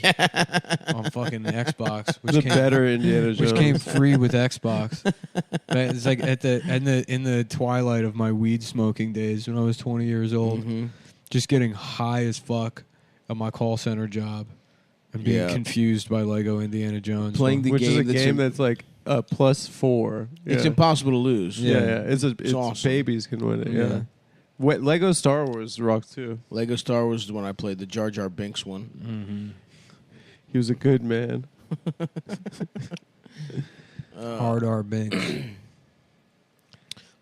On fucking Xbox. Which The came, better Indiana Jones. which came free with Xbox. But it's like in the twilight of my weed smoking days when I was 20 years old. Mhm. Just getting high as fuck at my call center job. And being Yeah. confused by Lego Indiana Jones. Playing the Which is a game game that's like +4. It's Yeah. impossible to lose. Yeah, Yeah. yeah. It's awesome. babies can win it. Yeah. Yeah. What Lego Star Wars rocks too. Lego Star Wars is the one I played, the Jar Jar Binks one. Mm-hmm. He was a good man. Hard R Banks.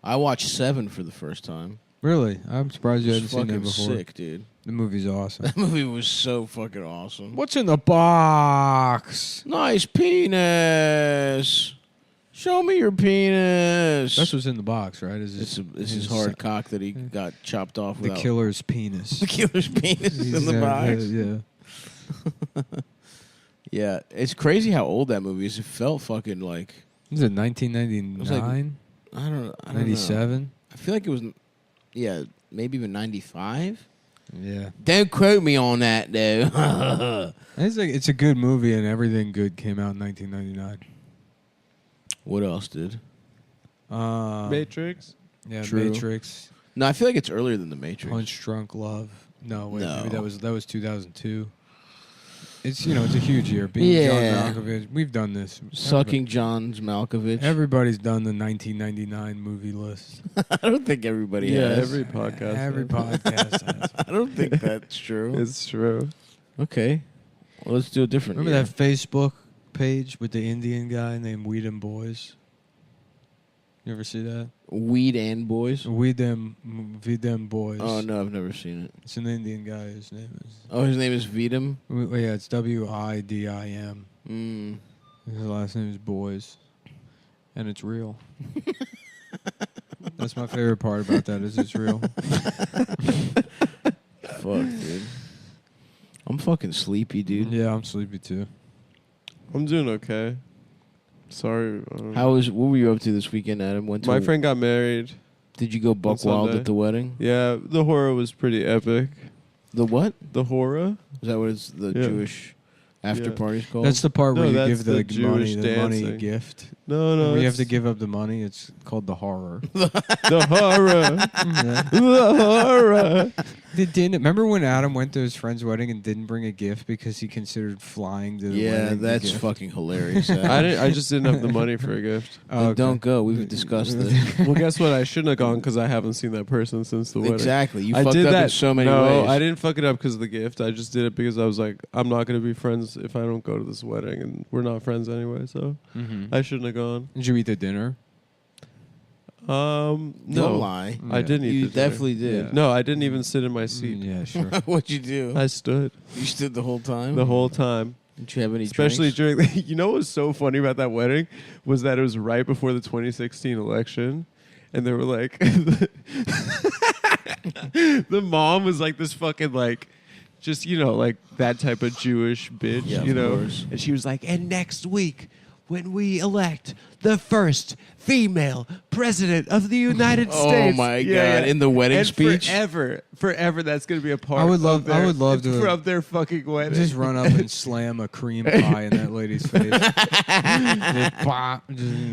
I watched Seven for the first time. Really? I'm surprised you It hadn't was seen that fucking before. sick, dude. The movie's awesome. That movie was so fucking awesome. What's in the box? Nice penis. Show me your penis. That's what's in the box, right? Is It's his his hard cock that he got chopped off the without. killer's penis. The killer's penis is in the Yeah, box. yeah. Yeah, it's crazy how old that movie is. It felt fucking like Is it 1999? I don't know. 97? I feel like it was, yeah, maybe even 95. Yeah. Don't quote me on that though. It's a good movie, and everything good came out in 1999. What else, dude? Matrix. Yeah, True. Matrix, No, I feel like it's earlier than the Matrix. Punch Drunk Love. No, wait, No. maybe that was 2002. It's it's a huge year. Being Yeah. John Malkovich, we've done this. Sucking John's Malkovich. Everybody's done the 1999 movie list. I don't think everybody Yeah, has. every podcast. Every has. podcast has. I don't think that's true. It's true. Okay. Well, let's do a different. Remember year. that Facebook page with the Indian guy named Weed and Boys? You ever see that? Weed and Boys? Weed them Boys. Oh, no, I've never seen it. It's an Indian guy. His name is. Oh, his name is Vidam? Yeah, it's WIDIM. Mm. His last name is Boys, and it's real. That's my favorite part about that is it's real. Fuck, dude. I'm fucking sleepy, dude. Yeah, I'm sleepy too. I'm doing okay. Sorry. What were you up to this weekend, Adam? Went to My friend got married. Did you go buck on wild Sunday. at the wedding? Yeah, the horror was pretty epic. The what? The horror? Is that what it's the Yeah. Jewish? After Yeah. party's called. That's the part No, where you that's give the, the Jewish money dancing. gift. No. We have to it's give up the money. It's called the horror. the horror. The horror. Remember when Adam went to his friend's wedding and didn't bring a gift because he considered flying to the yeah, wedding? that's fucking hilarious. I just didn't have the money for a gift. Then don't go. We've discussed this. Well, guess what? I shouldn't have gone because I haven't seen that person since the wedding. Exactly. You I fucked did up that in so many no, ways. I didn't fuck it up because of the gift. I just did it because I was like, I'm not going to be friends if I don't go to this wedding, and we're not friends anyway. So I shouldn't have gone. Did you eat the dinner? No, Don't lie. I didn't eat. You the dinner. definitely did. Yeah. No, I didn't even sit in my seat. Yeah, sure. What'd you do? I stood You stood the whole time? the whole time. Did you have any Especially drinks? during you know what was so funny about that wedding was that it was right before the 2016 election, and they were like, the mom was like this fucking like, just like that type of Jewish bitch, Yeah, you of know, course. and she was like, and next week when we elect the first female president of the United Oh States. my God, in the wedding and speech? forever that's going to be a part I would love to from their fucking wedding. Just run up and slam a cream pie in that lady's face.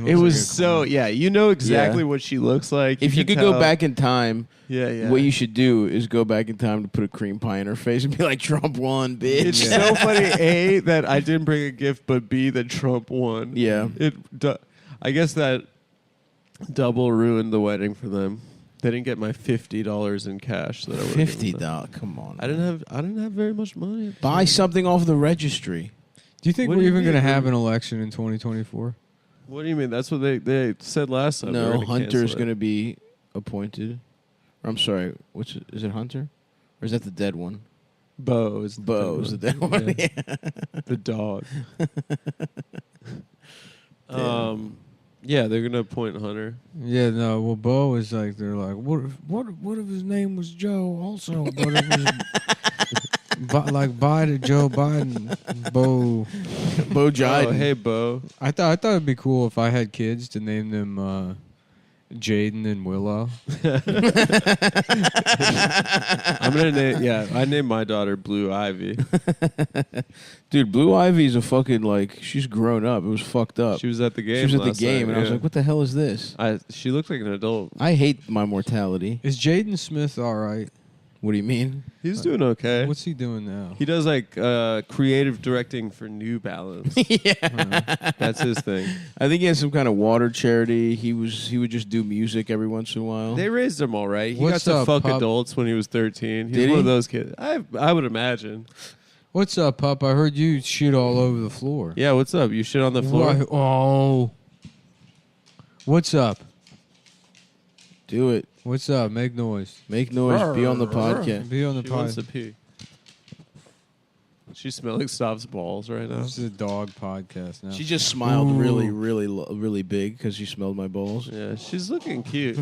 It was so, you know exactly Yeah. what she looks like. If you can could go tell. back in time, Yeah. what you should do is go back in time to put a cream pie in her face and be like, Trump won, bitch. It's so funny, A, that I didn't bring a gift, but B, that Trump won. Yeah. I guess that double ruined the wedding for them. They didn't get my $50 in cash that I would $50. Come on. I didn't have very much money. Buy something off the registry. Do you think What we're do you even going to mean? have an election in 2024? What do you mean? That's what they said last time. They were No, gonna Hunter's cancel it. going to be appointed. Or, I'm sorry, is it Hunter? Or is that the dead one? Bo is Bo is the dead one. Yeah. Yeah. The dog. Yeah, they're gonna appoint Hunter. Yeah, no. Well, Bo is like, they're like, what if his name was Joe also? What if it was like Biden, Joe Biden, Bo? Bo Jiden. Oh, hey Bo. I thought it'd be cool if I had kids to name them Jaden and Willow. I'm gonna name. Yeah, I named my daughter Blue Ivy. Dude, Blue Ivy's a fucking, she's grown up. It was fucked up. She was at the game. She was at the last game, night, and I was yeah. like, what the hell is this? She looked like an adult. I hate my mortality. Is Jaden Smith all right? What do you mean? He's doing okay. What's he doing now? He does creative directing for New Balance. Yeah. That's his thing. I think he has some kind of water charity. He would just do music every once in a while. They raised him all right. He What's got to up, fuck pup? adults when he was 13. He's Did one he? of those kids. I would imagine. What's up, pup? I heard you shit all over the floor. Yeah, what's up? You shit on the floor? Why- Oh. What's up? Do it. What's up? Make noise. Make noise. Be on the podcast. Be on the She wants to podcast. pee. She's smelling Stav's balls right now. This is a dog podcast now. She just smiled Ooh. really, really, really big because she smelled my balls. Yeah, she's looking cute.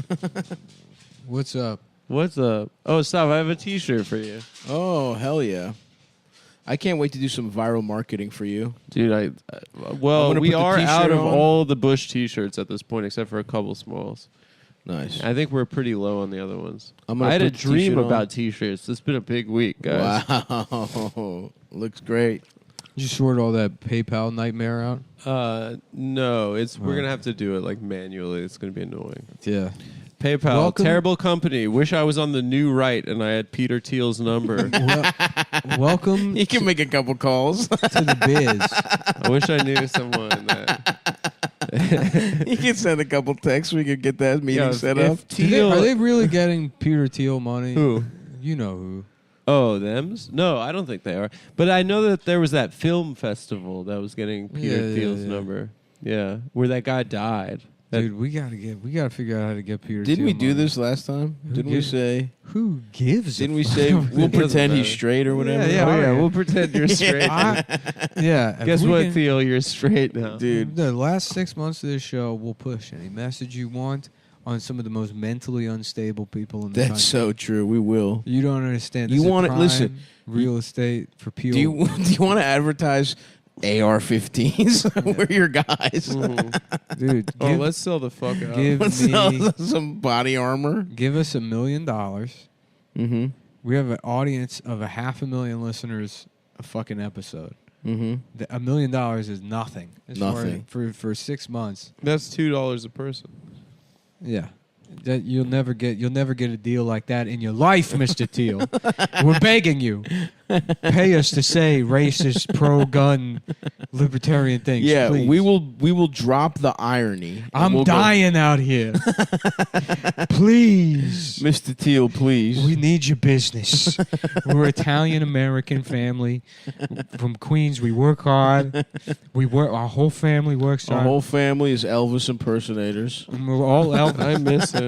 What's up? What's up? Oh, Stav, I have a T-shirt for you. Oh, hell yeah. I can't wait to do some viral marketing for you. Dude, I'm well, gonna we put the are t-shirt out of on. all the Bush T-shirts at this point, except for a couple smalls. Nice. I think we're pretty low on the other ones. I'm gonna I had a put the dream t-shirt on. about T-shirts. It's been a big week, guys. Wow. Looks great. Did you sort all that PayPal nightmare out? No, we're Right. gonna have to do it manually. It's gonna be annoying. Yeah. PayPal, Welcome- terrible company. Wish I was on the new right and I had Peter Thiel's number. Welcome You can make a couple calls. to the biz. I wish I knew someone that. You can send a couple texts. We could get that meeting Yo, set if up. Thiel- Are they really getting Peter Thiel money? Who? You know who. Oh, them's? No, I don't think they are. But I know that there was that film festival that was getting Peter Yeah, Thiel's yeah. number. Yeah, where that guy died. Dude, we gotta figure out how to get Peter Didn't Thiel we do money. this last time? Who Didn't we gives- say? Who gives? Didn't a we fuck? say we'll doesn't pretend he's matter. straight or whatever? Yeah, Oh, yeah. yeah, we'll pretend you're straight. Yeah. if Guess we what, can- Thiel? You're straight now. Dude. The last 6 months of this show, we'll push any message you want on some of the most mentally unstable people in the That's country. so true. We will. You don't understand. You This is want it- prime listen, real estate for Peel. Do you want to advertise AR-15s? We're your guys. Dude, Oh, let's sell the fuck out. give Let's me, sell some body armor. give us $1 million. Mm-hmm. We have an audience of 500,000 listeners a fucking episode. Mm-hmm. $1 million is nothing. As Nothing. for 6 months. That's $2 a person. Yeah. That you'll never get a deal like that in your life, Mr. Teal. We're begging you. Pay us to say racist, pro-gun, libertarian things. Yeah, please. we will drop the irony. I'm dying out here. Please. Mr. Teal, please. We need your business. We're Italian American family from Queens. We work hard. Our whole family works hard. Our whole family is Elvis impersonators. And we're all Elvis. I miss him.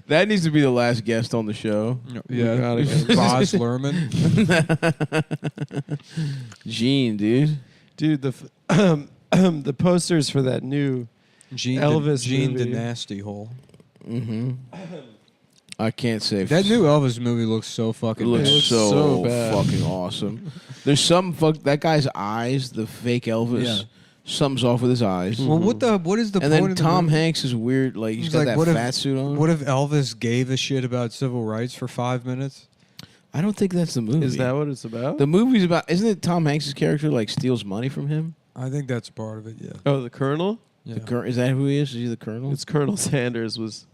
That needs to be the last guest on the show. Yeah, Baz Luhrmann. Gene, dude. Dude, the posters for that new Gene Elvis the movie. Nasty Hole. Mm-hmm. I can't say That new Elvis movie looks so It fucking looks bad. so bad. fucking awesome. There's some that guy's eyes, the fake Elvis. Yeah. Something's off with his eyes. Well, what is the And point then of the Tom movie? Hanks is weird. Like he's It's got like, that what if- fat suit on. What if Elvis gave a shit about civil rights for 5 minutes? I don't think that's the movie. Is that what it's about? The movie's about? Isn't it Tom Hanks' character like steals money from him? I think that's part of it. Yeah. Oh, the Colonel? Yeah. Is that who he is? Is he the Colonel? It's Colonel Sanders was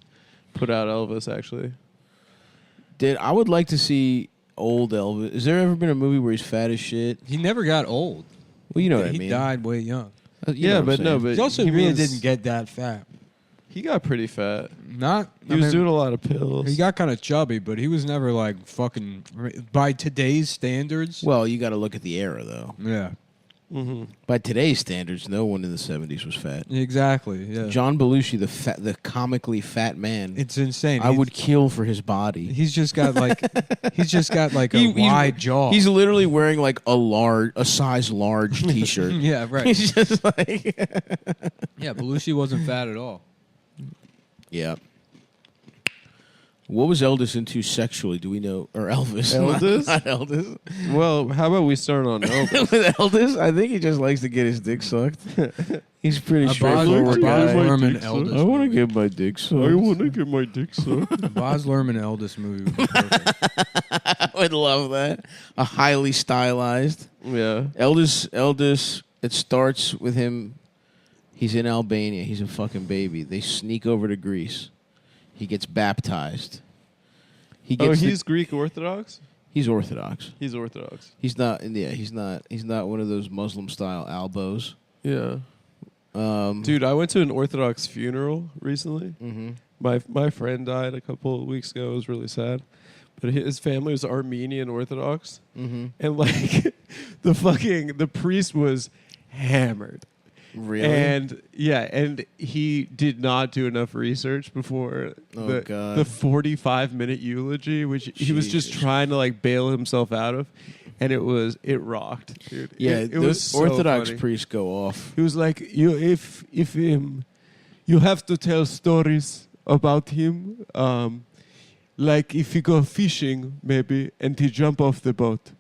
put out Elvis, actually. I would like to see old Elvis. Has there ever been a movie where he's fat as shit? He never got old. Well, you know what I He mean. died way young. You know what I'm saying. but He also he really was- didn't get that fat. He got pretty fat. He was doing a lot of pills. He got kind of chubby, but he was never like fucking by today's standards. Well, you got to look at the era, though. Yeah, Mm-hmm. By today's standards, no one in the '70s was fat. exactly. Yeah, John Belushi, the comically fat man, it's insane. I would kill for his body. He's just got like a He's- wide jaw. He's literally wearing like a size large T-shirt. yeah, right. He's just like, Yeah, Belushi wasn't fat at all. yeah. What was Elvis into sexually? Do we know? Or Elvis? Elvis? Not Elvis. Well, how about we start on Elvis? With Elvis, I think he just likes to get his dick sucked. He's pretty Baz straightforward guy. Luhrmann Elvis. I want to get my dick sucked. to get my dick sucked. Baz Luhrmann Elvis movie. Would be perfect. I would love that. A highly stylized Yeah. Eldest. It starts with him. He's in Albania. He's a fucking baby. They sneak over to Greece. He gets baptized. He's Greek Orthodox? He's Orthodox. He's Orthodox. He's not. Yeah, he's not one of those Muslim style albos. Yeah. Dude, I went to an Orthodox funeral recently. Mm-hmm. My friend died a couple of weeks ago. It was really sad. But his family was Armenian Orthodox. Mm-hmm. And like the priest was hammered. Really? And yeah, and he did not do enough research before Oh, God. the 45-minute eulogy, which he was just Jesus. trying to like bail himself out of, and it rocked, dude. Yeah, it the was so Orthodox funny. priests go off. He was like, if you have to tell stories about him, like if you go fishing maybe and he jump off the boat.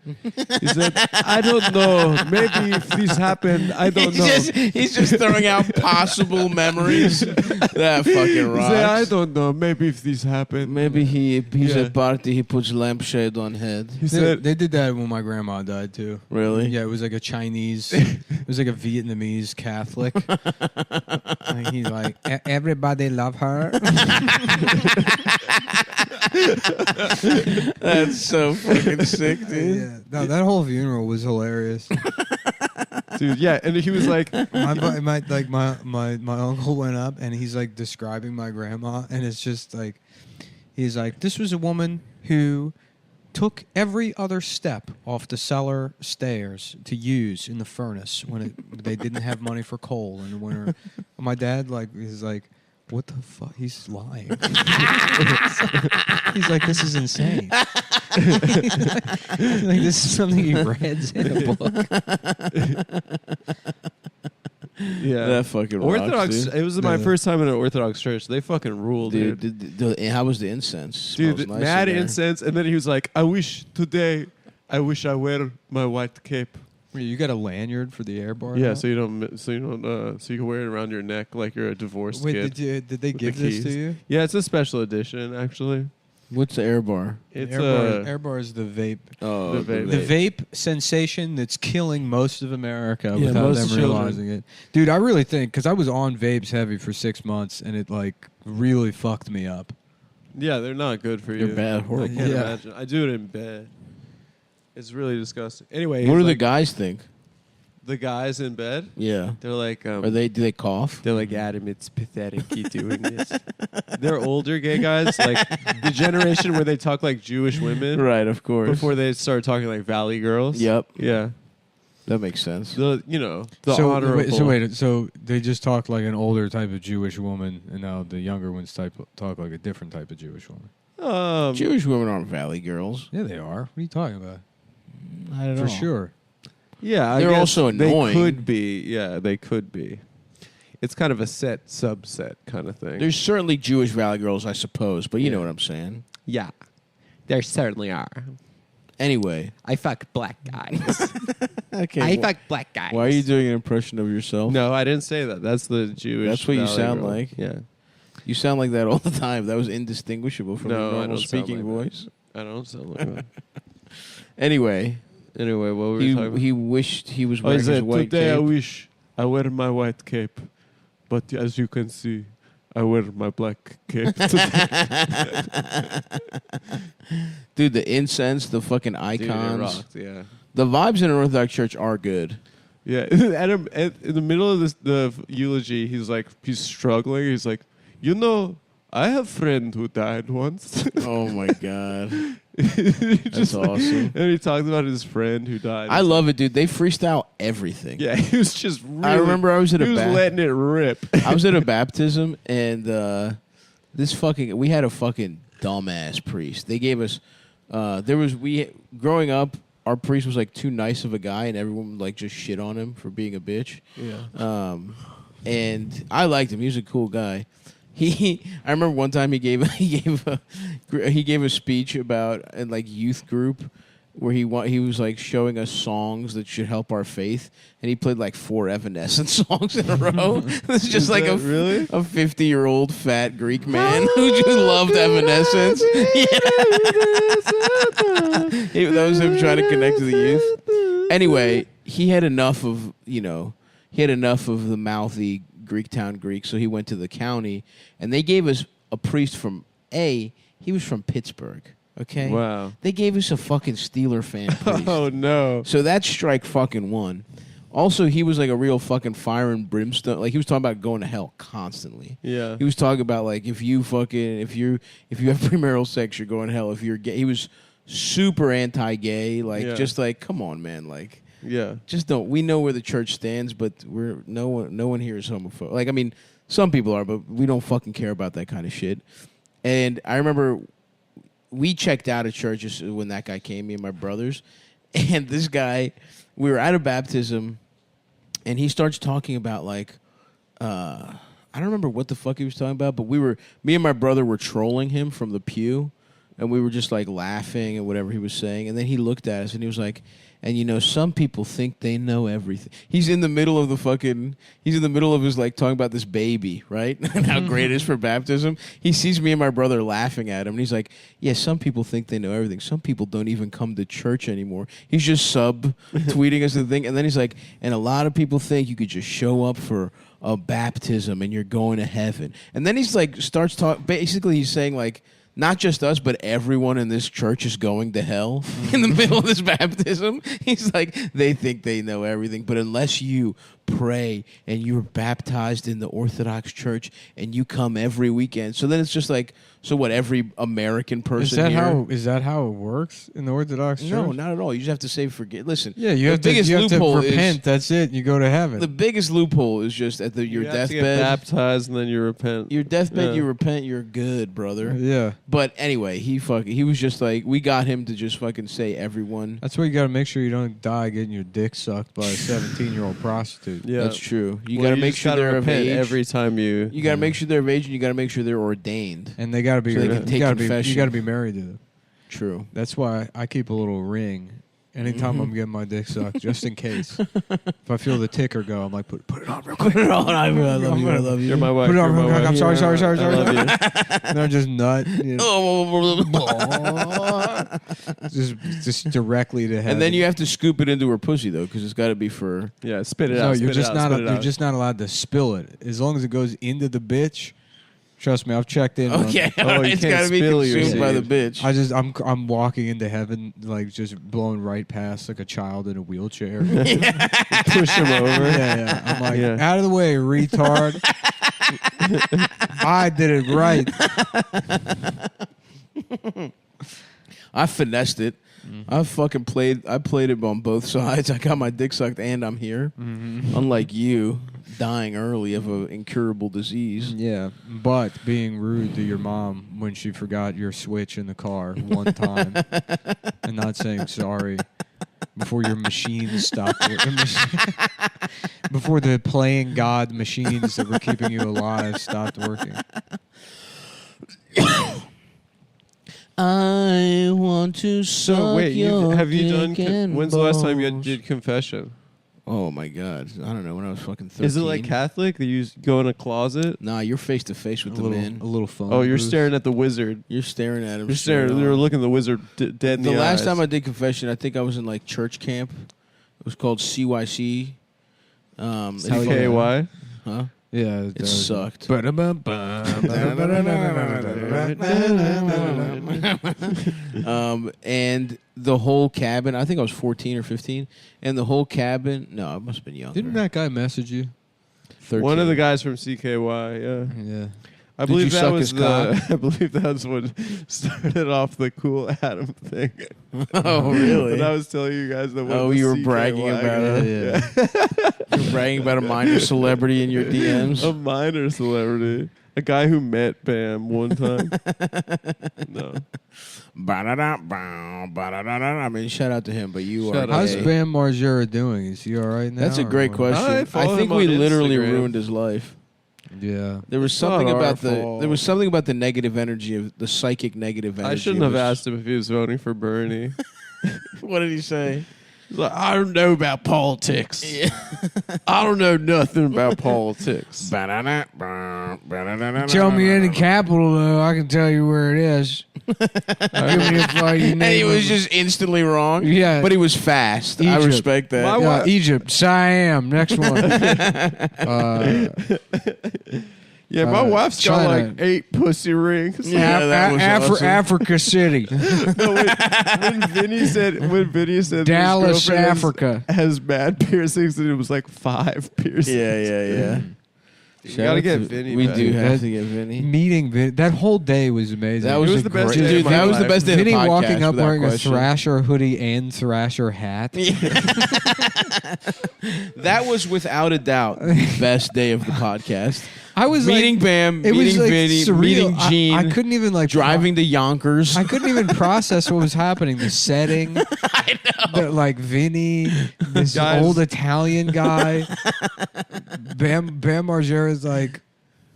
He said, I don't know, maybe if this happened, I don't know. He's just throwing out possible memories. That fucking He rocks. said, I don't know, maybe if this happened. Maybe he's Yeah. a party. He puts lampshade on head. He said, They did that when my grandma died too. Really? Yeah, it was like a Chinese, it was like a Vietnamese Catholic. Like, he's like, everybody love her. That's so fucking sick, dude. Yeah, no, that whole funeral was hilarious. dude, yeah, and he was like, my uncle went up and he's like describing my grandma, and it's just like, he's like, this was a woman who took every other step off the cellar stairs to use in the furnace when they didn't have money for coal in the winter. My dad is like, what the fuck? He's lying. He's like, this is insane. He's like, this is something he read in a book. yeah. That fucking rocks, Orthodox, dude. it was my first time in an Orthodox church. They fucking rule, dude. How was the incense? Dude, Smells nice mad in there. incense, and then he was like, I wish I wear my white cape. You got a lanyard for the air bar? Yeah, now? so you can wear it around your neck like you're a divorced Wait, kid. did they with give the this to keys. you? Yeah, it's a special edition, actually. What's the air bar? It's Air bar is the vape. Oh, The vape. The vape sensation that's killing most of America Yeah, without most them children. realizing it. Dude, I really think, because I was on vapes heavy for 6 months, and it, like, really fucked me up. Yeah, they're not good for They're you. bad, I horrible. can't Yeah. imagine. I do it in bed. It's really disgusting. Anyway, What he's do the like- guys think? The guys in bed? Yeah. They're like, Do they cough? they're like, Adam, it's pathetic you doing this. They're older gay guys, like the generation where they talk like Jewish women. Right, of course. Before they start talking like Valley girls. Yep. Yeah. That makes sense. The honorable. So they just talk like an older type of Jewish woman, and now the younger ones talk like a different type of Jewish woman. Jewish women aren't valley girls. Yeah, they are. What are you talking about? I don't know. For sure. Yeah, They're guess also annoying. They could be. Yeah, they could be. It's kind of a set subset kind of thing. There's certainly Jewish valley girls, I suppose, but you know what I'm saying. yeah, there certainly are. Anyway. I fuck black guys. Okay. I fuck black guys. Why are you doing an impression of yourself? No, I didn't say that. That's the Jewish. That's what you Valley sound girl. like. Yeah. You sound like that all the time. That was indistinguishable from No, your I normal don't sound speaking like voice. I don't sound like that. Anyway, Anyway, what were we talking about? he wished he was I wearing his said, white today I cape. wish I wear my white cape, but as you can see, I wear my black cape today. Dude, the incense, the fucking Dude, it icons. rocked, yeah. The vibes in an Orthodox church are good. Yeah, Adam, in the middle of the eulogy, he's struggling. He's like, I have a friend who died once. Oh my god. That's That's awesome. And he talks about his friend who died. I love it, dude. They freestyle everything. Yeah, he was just really... I remember I was at he a was letting it rip. I was at a baptism, and we had a fucking dumbass priest. They gave us growing up, our priest was like too nice of a guy, and everyone like just shit on him for being a bitch. Yeah. And I liked him. He was a cool guy. I remember one time he gave a speech about in like youth group where he was like showing us songs that should help our faith, and he played like 4 Evanescence songs in a row. It's just like a 50-year-old fat Greek man who just loved Evanescence. Yeah. That was him trying to connect to the youth. Anyway, he had enough of the mouthy Greek town Greek, so he went to the county, and they gave us a priest he was from Pittsburgh. Okay. Wow. They gave us a fucking Steeler fan priest. Oh, no. So that's strike fucking one. Also, he was like a real fucking fire and brimstone. Like he was talking about going to hell constantly. Yeah. He was talking about like if you have premarital sex, you're going to hell. If you're gay, he was super anti-gay. Like just like, come on, man. Like, Yeah. just don't. We know where the church stands, but no one here is homophobic. Like, I mean, some people are, but we don't fucking care about that kind of shit. And I remember we checked out of churches when that guy came, me and my brothers, and this guy, we were at a baptism, and he starts talking about like, I don't remember what the fuck he was talking about, but me and my brother were trolling him from the pew, and we were just like laughing at whatever he was saying, and then he looked at us and he was like, and some people think they know everything. He's in the middle of his like talking about this baby, right? And how great it is for baptism. He sees me and my brother laughing at him, and he's like, yeah, some people think they know everything. Some people don't even come to church anymore. He's just tweeting us the thing, and then he's like, and a lot of people think you could just show up for a baptism and you're going to heaven. And then he's like, starts talking, basically he's saying like, not just us, but everyone in this church is going to hell in the middle of this baptism. He's like, they think they know everything, but unless you pray and you're baptized in the Orthodox Church and you come every weekend. So then it's just like, so what, every American person Is that how it works in the Orthodox Church? No, not at all. You just have to say forget. Listen, Yeah, you have to repent. That's it. You go to heaven. The biggest loophole is just at your You have to get deathbed. baptized and then you repent. Your deathbed, Yeah. you repent, you're good, brother. Yeah. But anyway, he was just like, we got him to just fucking say everyone. That's why you got to make sure you don't die getting your dick sucked by a 17-year-old prostitute. Yeah. That's true. You Well, got to make just sure gotta they're of repent age. every time you. You got to make sure they're of age, and you got to make sure they're ordained. And they got to be So they can take you got confession. to be married to them. True. That's why I keep a little ring Anytime I'm getting my dick sucked, just in case. If I feel the ticker go, I'm like, put it on real quick. Put it on. I love you. I love you. You're my wife. Put it on you're real my quick. I'm wife. sorry. I love you. And I just nut. You know, just directly to heaven. And then you have to scoop it into her pussy though, because it's got to be for. Yeah, spit it No, out. you're spit it just out, not. spit it You're out. just not allowed to spill it. As long as it goes into the bitch. Trust me, I've checked in. Okay, Oh, you it's can't got to be spill your consumed by the seed. bitch. I'm walking into heaven like just blown right past like a child in a wheelchair. Push him over. Yeah. I'm like, Yeah. out of the way, retard. I did it right. I finessed it. I fucking played. I played it on both sides. I got my dick sucked, and I'm here. Unlike you, dying early of an incurable disease. Yeah, but being rude to your mom when she forgot your switch in the car one time and not saying sorry before your machines stopped. Before the playing God machines that were keeping you alive stopped working. I want to suck So wait, your have you done? dick and When's the last time you balls. did confession? Oh my god, I don't know. When I was fucking 13. Is it like Catholic that you go in a closet? Nah, you're face to face with the man. A little phone. Oh, you're booth. staring at the wizard. You're staring at him. You're straight staring. You're on. looking the wizard dead in the The last eyes. time I did confession, I think I was in like church camp. It was called CYC. It's CKY. Huh? Yeah, It sucked. And the whole cabin, I think I was 14 or 15, and the whole cabin, no, I must have been younger. Didn't that guy message you? 13. One of the guys from CKY. Yeah. Yeah. I Did believe you that suck was his the. cock? I believe that was what started off the cool Adam thing. Oh, really? And I was telling you guys that. Oh, you were bragging about it. Yeah. You're bragging about a minor celebrity in your DMs. A minor celebrity, a guy who met Bam one time. No, I mean, shout out to him, but you Shout are. out. How's gay. Bam Margera doing? Is he all right now? That's a great or- question. I I follow think him we on literally Instagram. ruined his life. Yeah. There was It's something not our about the fault. there was something about the negative energy of the psychic negative energy. I shouldn't have was- asked him if he was voting for Bernie. What did he say? He's like, I don't know about politics. I don't know nothing about politics. Tell me any capital, though. I can tell you where it is. Give me a fucking And he name was of- just instantly wrong. Yeah. But he was fast. I Egypt. respect that. My Yeah, wife- Egypt, Siam. Next one. Yeah, my wife's got China. like 8 pussy rings. Yeah, that was awesome. Africa City, when Vinny said that Dallas, his girlfriend Africa. has bad piercings, and it was like 5 piercings. Yeah. You gotta get Vinny. We back. do have That- to get Vinny. Meeting Vin. That whole day was amazing. That was, was a the best great- day of Dude, my that was the life. best day of the Vinny podcast, walking up without wearing question. a Thrasher hoodie and Thrasher hat. That was without a doubt the best day of the podcast. I was Meeting Bam, it was meeting like Vinny, surreal. meeting Gene, I couldn't even like driving to Yonkers. I couldn't even process what was happening. The setting, I know. Like Vinny, this Guys. old Italian guy. Bam Margera is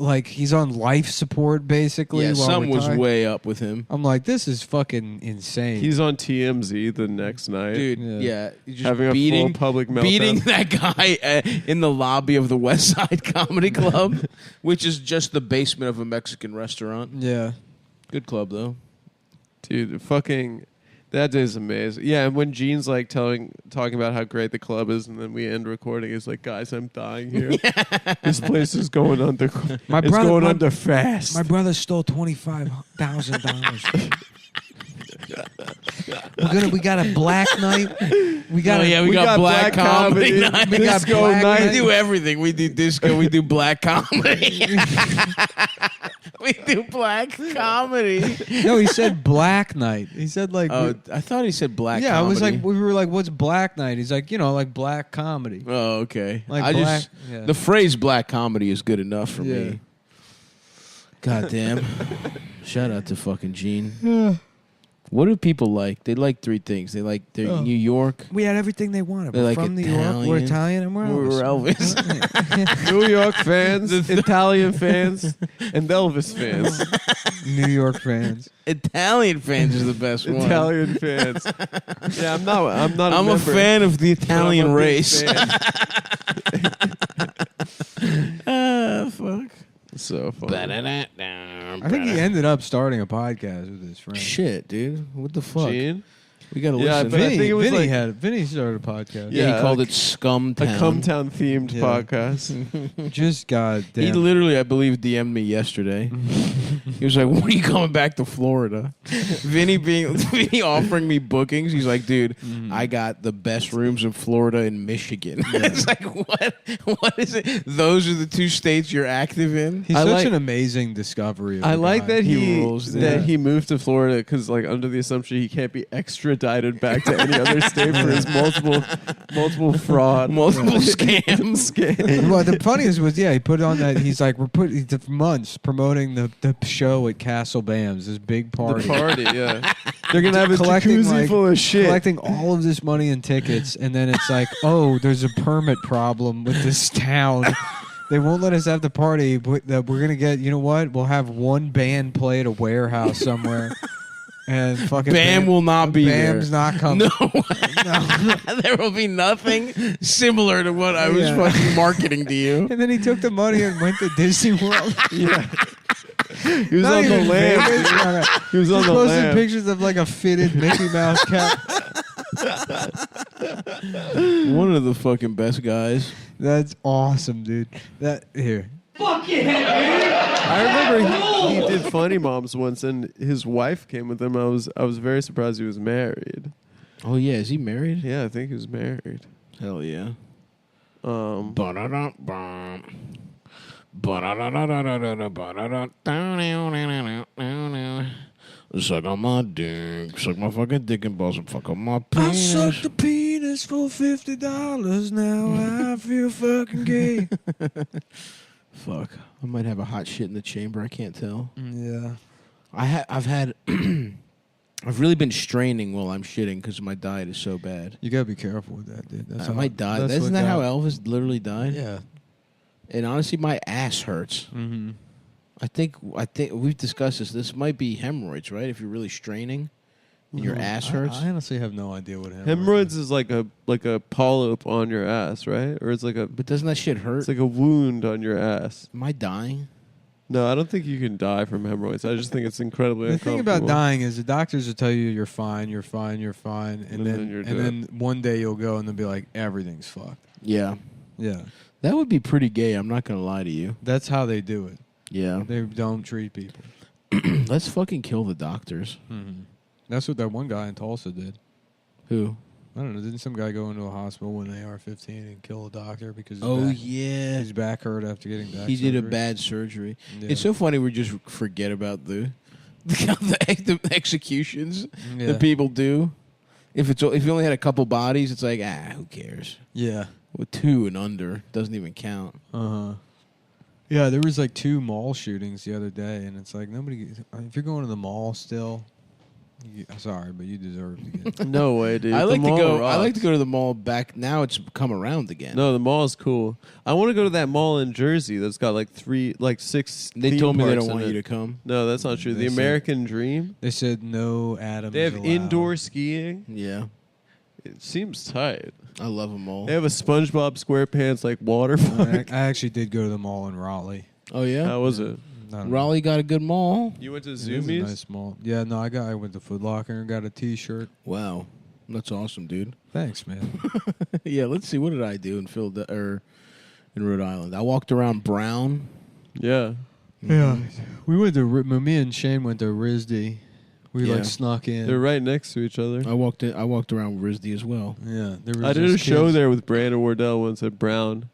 like he's on life support basically. Yeah, while something we're was talking. way up with him. I'm like, this is fucking insane. He's on TMZ the next night. Dude, Yeah. just Having a beating, full public meltdown. beating that guy in the lobby of the West Side Comedy Club, which is just the basement of a Mexican restaurant. yeah. Good club, though. Dude, fucking that day's amazing. Yeah, and when Gene's like talking about how great the club is, and then we end recording, he's like, "Guys, I'm dying here. This place is going under. It's going under fast." My brother stole $25,000. We got a black night. We got we got black comedy night. We got disco black night. We do everything. We do disco. We do black comedy. We do black comedy. No, he said black night. He said like Oh, I thought he said black. yeah, comedy. I was like, we were like, what's black night? He's like, like black comedy. Oh, okay. Like I black- just yeah. the phrase black comedy is good enough for Yeah. me. God damn. Shout out to fucking Gene. What do people like? They like three things. They like their New York. We had everything they wanted. They We're like from New York. We're Italian, and we're Elvis. New York fans, Italian fans, and Elvis fans. New York fans. Italian fans is the best one. Italian fans. Yeah, I'm not. I'm a fan of the Italian race. Fuck. So funny. I think he ended up starting a podcast with his friend. Shit, dude. What the fuck? Gene? We gotta Yeah, listen. but I think it was Vinny started a podcast. Yeah, he Yeah, called like it Scum Town. A Cum Town themed Yeah. podcast. Just goddamn. He literally, I believe, DM'd me yesterday. He was like, "When are you coming back to Florida?" Vinny offering me bookings. He's like, "Dude, I got the best rooms in Florida and Michigan." It's like, what? What is it? Those are the two states you're active in. He's I such like- an amazing discovery. Of I a like guy. that He rules, that dude. he moved to Florida because, like, under the assumption he can't be extradited back to any other state for his multiple fraud, Multiple scams. Well, the funniest was, he put on that. He's like, we're putting for months promoting the show at Castle Bams, this big party. The party, yeah. They're gonna have a Collecting, jacuzzi like, full of shit. Collecting all of this money in tickets, and then it's like, oh, there's a permit problem with this town. They won't let us have the party. But we're gonna get. You know what? We'll have one band play at a warehouse somewhere, and fucking Bam will not be Bam's there. not coming. No, there will be nothing similar to what I was Yeah. fucking marketing to you. And then he took the money and went to Disney World. Yeah. He was Not on the even lamb. Vegas. dude. He was on the Posted lamb. pictures of like a fitted Mickey Mouse cap. One of the fucking best guys. That's awesome, dude. That here. I remember he did Funny Moms once, and his wife came with him. I was very surprised he was married. Oh yeah, is he married? Yeah, I think he was married. Hell yeah. Suck on my dick, suck my fucking dick and balls and fuck on my I penis. sucked the penis for $50. Now I feel fucking gay. Fuck, I might have a hot shit in the chamber. I can't tell. Yeah. I've had, I've really been straining while I'm shitting because my diet is so bad. You gotta be careful with that, dude. I might die. Isn't that how Elvis literally died? Yeah. And honestly, my ass hurts. Mm-hmm. I think we've discussed this. This might be hemorrhoids, right? If you're really straining and your ass hurts. I honestly have no idea what Hemorrhoids is like a polyp on your ass, right? Or it's like a But doesn't that shit hurt? it's like a wound on your ass. Am I dying? No, I don't think you can die from hemorrhoids. I just think it's incredibly The thing uncomfortable. about dying is the doctors will tell you you're fine, you're fine, you're fine, and then you're then one day you'll go and they'll be like, everything's fucked. Yeah. Yeah. That would be pretty gay. I'm not going to lie to you. That's how they do it. Yeah. They don't treat people. Let's fucking kill the doctors. Mm-hmm. That's what that one guy in Tulsa did. Who? I don't know. Didn't some guy go into a hospital when they were 15 and kill a doctor because Yeah. his back hurt after getting back He did a surgery? bad surgery. Yeah. It's so funny we just forget about the executions Yeah. that people do. If you only had a couple bodies, it's like, who cares? Yeah. With 2 and under, doesn't even count. Uh-huh. Yeah, there was like 2 mall shootings the other day, and it's like nobody. If you're going to the mall still, sorry, but you deserve to get. No way, dude. I The like to mall go. I rocks. like to go to the mall back. Now it's come around again. No, the mall is cool. I want to go to that mall in Jersey that's got like 6. They theme told me they parks don't in want you it. to come. No, that's not true. They The said- American Dream. They said no Adams. They have allowed. indoor skiing. Yeah, It seems tight. I love them all. They have a SpongeBob SquarePants like water I park. actually did go to the mall in Raleigh. Oh yeah, How was it? I don't know. Raleigh got a good mall. You went to It is a Zoomies? nice mall. Yeah, no, I went to Foot Locker and got a T-shirt. Wow, that's awesome, dude. Thanks, man. Yeah, let's see. What did I do in Philadelphia or in Rhode Island? I walked around Brown. Yeah. Yeah, we went to me and Shane went to RISD. We Yeah. like snuck in. They're right next to each other. I walked around RISD as well. Yeah, there was I did a this show kid- there with Brandon Wardell once at Brown.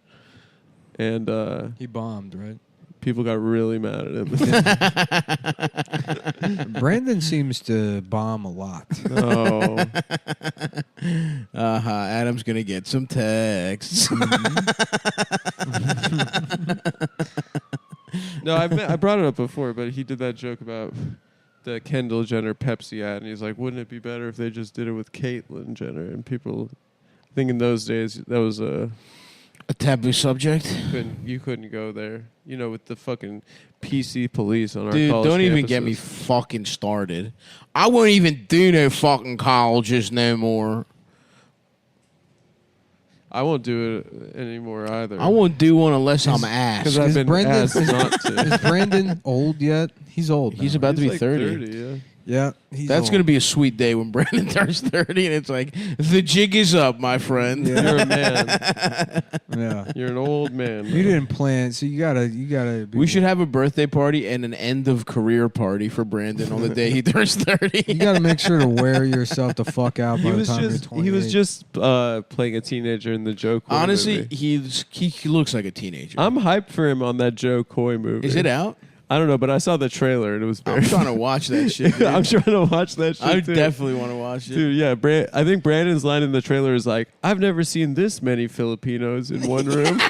And He bombed, right? people got really mad at him. Brandon seems to bomb a lot. Oh. Adam's gonna get some texts. No, I brought it up before, but he did that joke about the Kendall Jenner Pepsi ad, and he's like, "Wouldn't it be better if they just did it with Caitlyn Jenner?" And people, I think in those days that was a taboo subject. You couldn't go there. You know, with the fucking PC police on our Dude, college don't even campuses. get me fucking started. I won't even do no fucking colleges no more. I won't do it anymore either. I won't do one unless I'm asked. because I've Is been Brendan- asked not to. Is Brandon old yet? He's old. He's now. about to be He's like 30. yeah. Yeah, he's That's old. going to be a sweet day when Brandon turns 30 and it's like, the jig is up, my friend. Yeah. You're a man. Yeah. You're an old man. You didn't plan, so you gotta. Be We should have a birthday party and an end of career party for Brandon on the day he turns 30. You gotta make sure to wear yourself the fuck out by He the was time you're just 28. he was just playing a teenager in the Joe Coy Honestly, movie. he looks like a teenager. I'm hyped for him on that Joe Coy movie. Is it out? I don't know, but I saw the trailer and it was very. I'm trying to watch that shit. Dude. I'm trying to watch that shit. I too. definitely want to watch it. Dude, yeah, I think Brandon's line in the trailer is like, "I've never seen this many Filipinos in one room."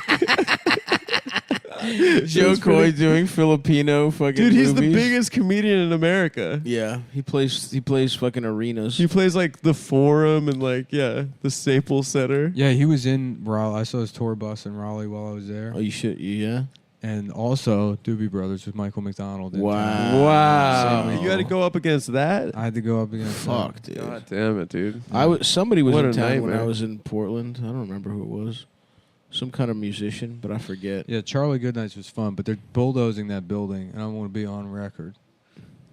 Joe It's Coy pretty- doing Filipino fucking Dude, he's movies. the biggest comedian in America. Yeah, he plays fucking arenas. He plays like the Forum and like the Staples Center. Yeah, he was in Raleigh. I saw his tour bus in Raleigh while I was there, Oh, you should, yeah. and also Doobie Brothers with Michael McDonald. in Wow. town. Wow, Same you got to go up against that. I had to go up against. Fuck, dude. God damn it, dude. Somebody was What in a town when nightmare. I was in Portland. I don't remember who it was. Some kind of musician, but I forget. Yeah, Charlie Goodnight's was fun, but they're bulldozing that building, and I want to be on record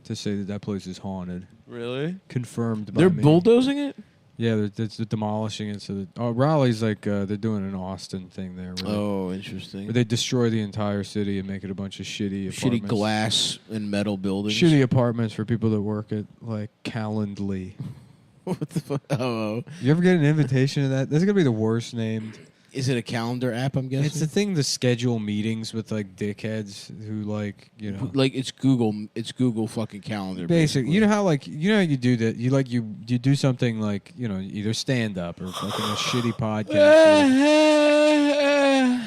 to say that place is haunted. Really? Confirmed by They're me. bulldozing it? Yeah, they're demolishing it. So Raleigh's like they're doing an Austin thing there. Where Oh, interesting. where they destroy the entire city and make it a bunch of shitty apartments. Shitty glass and metal buildings. Shitty apartments for people that work at like Calendly. What the fuck? Oh. You ever get an invitation to that? That's gonna be the worst named. Is it a calendar app, I'm guessing? It's the thing to schedule meetings with like dickheads who like Like, it's Google fucking calendar. Basic. You know how you do that. You do something like either stand up or fucking a shitty podcast.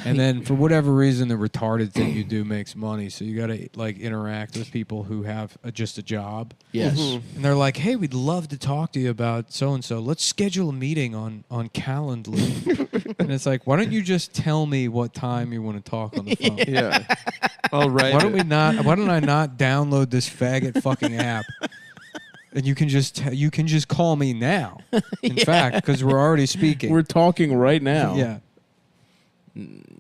And then for whatever reason, the retarded thing you do makes money, so you got to like interact with people who have just a job. Yes. And they're like, "Hey, we'd love to talk to you about so and so. Let's schedule a meeting on Calendly." And it's like, why don't you just tell me what time you want to talk on the phone? Yeah. All right. Why don't I not download this faggot fucking app? And you can just call me now. In fact, because we're already speaking. We're talking right now. Yeah.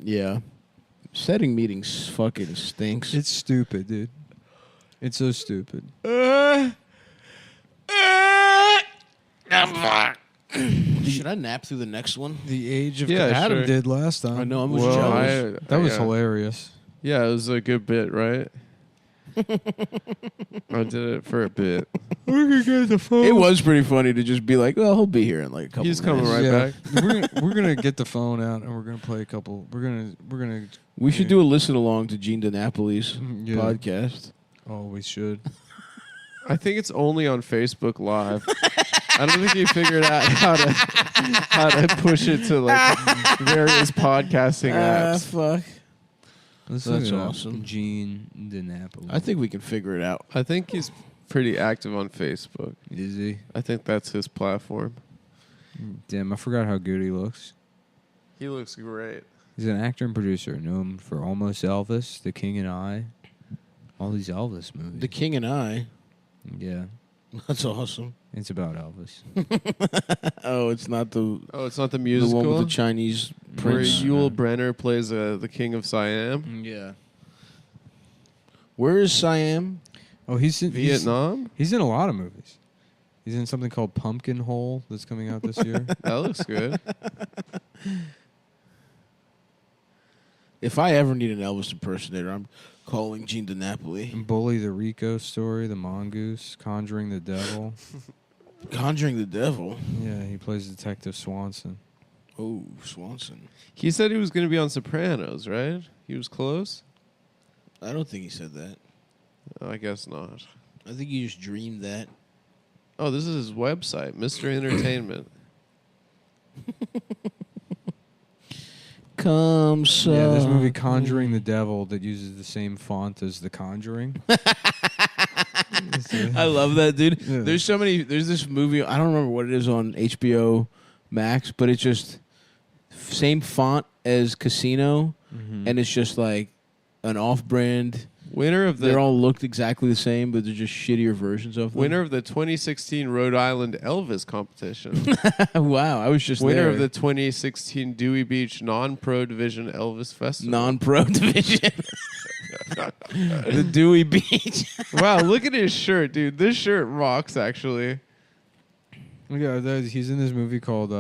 Yeah. Setting meetings fucking stinks. It's stupid, dude. It's so stupid. Should I nap through the next one? The age of Yeah, Adam sure. did last time. I know, I'm Well, jealous. That was yeah. hilarious. Yeah, it was a good bit, right? I did it for a bit. It was pretty funny to just be like, well, he'll be here in like a couple He's minutes. coming right back. we're gonna get the phone out and we're gonna play a couple. We're gonna. We should do a listen along to Gene DiNapoli's Yeah. podcast. Oh, we should. I think it's only on Facebook Live. I don't think he figured out how to push it to like various podcasting apps. Fuck. That's awesome. Gene DiNapoli. I think we can figure it out. I think he's pretty active on Facebook. Is he? I think that's his platform. Damn, I forgot how good he looks. He looks great. He's an actor and producer known for Almost Elvis, The King and I, all these Elvis movies. The King and I. Yeah, That's awesome. it's about Elvis. Oh, it's not the Oh, it's not the the musical one with the Chinese where prince. Yul Brenner plays the King of Siam. Yeah. Where is Siam? Oh, he's in Vietnam? He's in a lot of movies. He's in something called Pumpkin Hole that's coming out this year. That looks good. If I ever need an Elvis impersonator, I'm calling Gene DiNapoli. And Bully the Rico Story, The Mongoose, Conjuring the Devil. Conjuring the Devil. Yeah, he plays Detective Swanson. Oh, Swanson. He said he was going to be on Sopranos, right? He was close? I don't think he said that. I guess not. I think you just dreamed that. Oh, this is his website, Mystery Entertainment. Come Yeah, this movie Conjuring the Devil that uses the same font as The Conjuring. I love that, dude. There's so many. There's this movie. I don't remember what it is on HBO Max, but it's just same font as Casino, and it's just like an off-brand. Winner of the They're all looked exactly the same, but they're just shittier versions of them. winner of the 2016 Rhode Island Elvis competition. Wow, I was just Winner there. of the 2016 Dewey Beach Non-Pro Division Elvis Festival. non-pro division. The Dewey Beach. Wow, look at his shirt, dude. This shirt rocks, actually. Look at that. He's in this movie called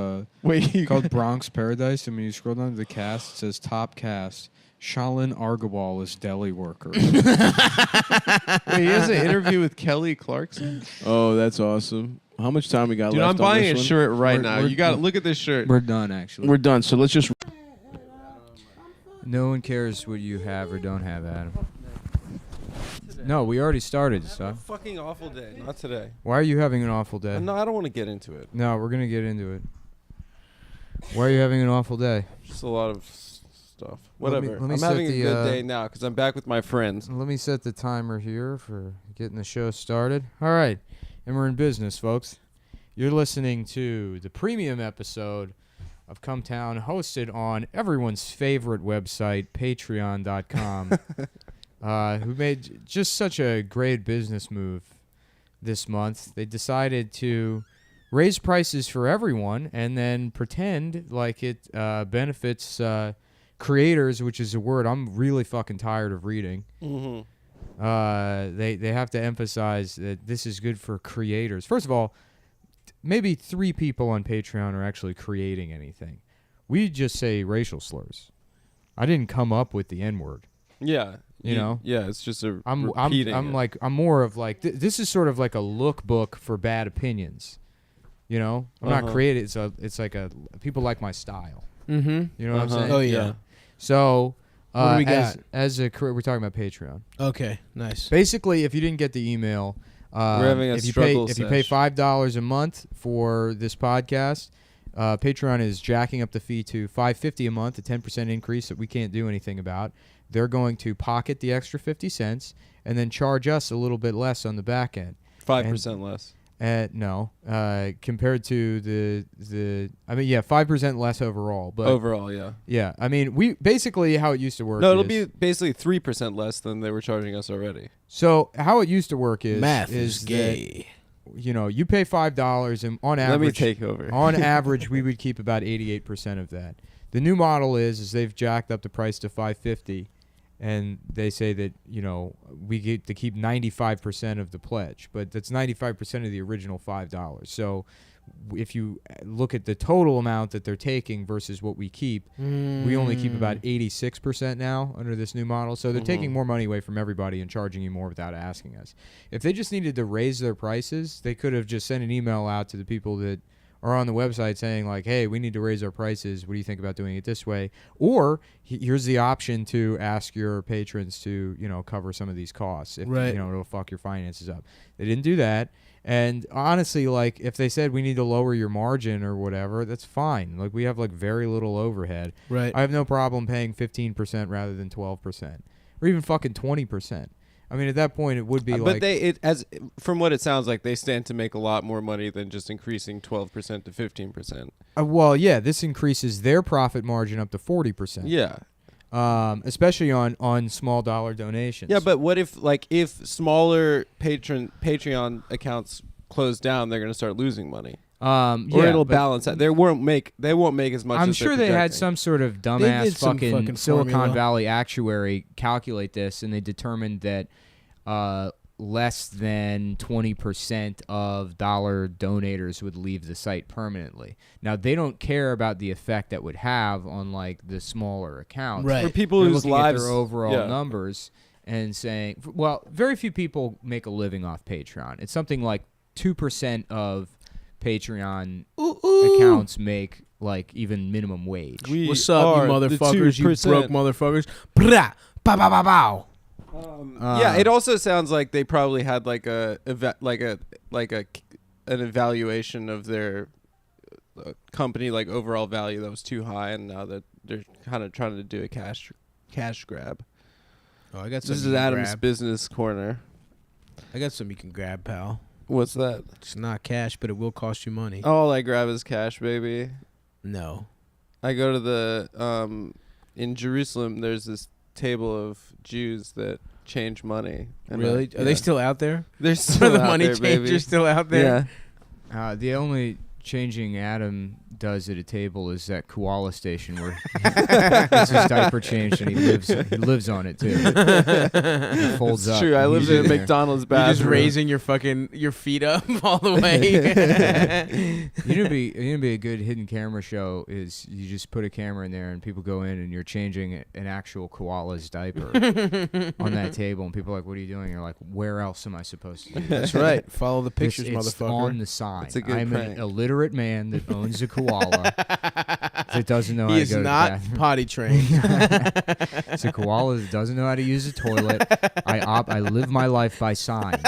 Wait, called Bronx Paradise, and when you scroll down to the cast, it says top cast. Shalin Argawal is deli worker. Wait, he has an interview with Kelly Clarkson? Oh, that's awesome. How much time we got Dude, left I'm buying on a this one? shirt right We're- now. we're- You got to look at this shirt. We're done, actually. We're done, so let's just... No one cares what you have or don't have, Adam. No, we already started, son. Fucking awful day. Not today. Why are you having an awful day? No, I don't want to get into it. No, we're gonna get into it. Why are you having an awful day? Just a lot of stuff. Let me- Whatever. let me I'm set having the, a good day now because I'm back with my friends. Let me set the timer here for getting the show started. All right, and we're in business, folks. You're listening to the premium episode of Cum Town, hosted on everyone's favorite website, Patreon.com. Who made just such a great business move this month. They decided to raise prices for everyone and then pretend like it benefits creators, which is a word I'm really fucking tired of reading. They have to emphasize that this is good for creators. First of all, maybe 3 people on Patreon are actually creating anything. We just say racial slurs. I didn't come up with the N-word. Yeah. You know? Yeah, it's just a I'm repeating it. like I'm more of like this is sort of like a lookbook for bad opinions. You know, I'm not creative. It's like a people like my style. Mm-hmm. You know what I'm saying? Oh, yeah. So What do we got? as a we're talking about Patreon. Okay, nice. Basically, if you didn't get the email, We're having a if you struggle pay sesh. $5 a month for this podcast, Patreon is jacking up the fee to $5.50 a month, a 10% increase that we can't do anything about. They're going to pocket the extra 50 cents and then charge us a little bit less on the back end. 5% less. No, compared to the 5% less overall. But Overall, yeah. yeah, I mean, we basically how it used to work. No, it'll is- be basically 3% less than they were charging us already. so how it used to work is Math is that, gay. you know, you pay $5 and on average, Let me take over. on average, we would keep about 88% of that. The new model is they've jacked up the price to $5.50, and they say that, you know, we get to keep 95% of the pledge, but that's 95% of the original $5. So if you look at the total amount that they're taking versus what we keep, we only keep about 86% now under this new model. So they're taking more money away from everybody and charging you more without asking us. If they just needed to raise their prices, they could have just sent an email out to the people that are on the website saying like, hey, we need to raise our prices. What do you think about doing it this way? Or here's the option to ask your patrons to, you know, cover some of these costs. If, Right. you know, it'll fuck your finances up. They didn't do that. And honestly, like, if they said we need to lower your margin or whatever, that's fine. Like, we have, like, very little overhead. Right. I have no problem paying 15% rather than 12%. Or even fucking 20%. I mean, at that point, it would be like... But from what it sounds like, they stand to make a lot more money than just increasing 12% to 15%. well, yeah, this increases their profit margin up to 40%. Yeah. Especially on small dollar donations. Yeah, but what if smaller Patreon accounts close down, they're going to start losing money. Or it'll balance out. They won't make as much. I'm as sure they're they had projecting. some sort of They dumbass did some fucking Silicon formula. Valley actuary calculate this, and they determined that less than 20% of dollar donators would leave the site permanently. Now, they don't care about the effect that would have on like the smaller accounts. Right. For people They're whose looking lives at their overall yeah. numbers and saying, well, very few people make a living off Patreon. It's something like 2% of Patreon accounts make like even minimum wage. We What's up, are you the motherfuckers? You 2%. broke motherfuckers. Brah, pow, pow, pow, pow. Yeah, it also sounds like they probably had like an evaluation of their company like overall value that was too high, and now that they're kind of trying to do a cash grab. Oh, I got This is Adam's business corner. I got something you can grab, pal. What's that? It's not cash, but it will cost you money. All I grab is cash, baby. No. I go to the in Jerusalem. There's this table of Jews that change money. And Really? Are they still out there? They're still the out money there, changers baby. still out there? Yeah. The only changing Adam does at a table is that koala station where it's his diaper changed and he lives on it too. He folds It's up. true. I and lived he's in a there. McDonald's You're bathroom. just raising your feet up all the way. You know, be a good hidden camera show is you just put a camera in there and people go in and you're changing an actual koala's diaper on that table and people are like, "What are you doing?" You're like, "Where else am I supposed to do this?" That's right. Follow the pictures, It's motherfucker. on the sign. It's a good I'm prank. an illiterate man that owns a koala that doesn't know how He to is go not to the bathroom. potty trained. It's a koala that doesn't know how to use a toilet. I live my life by signs.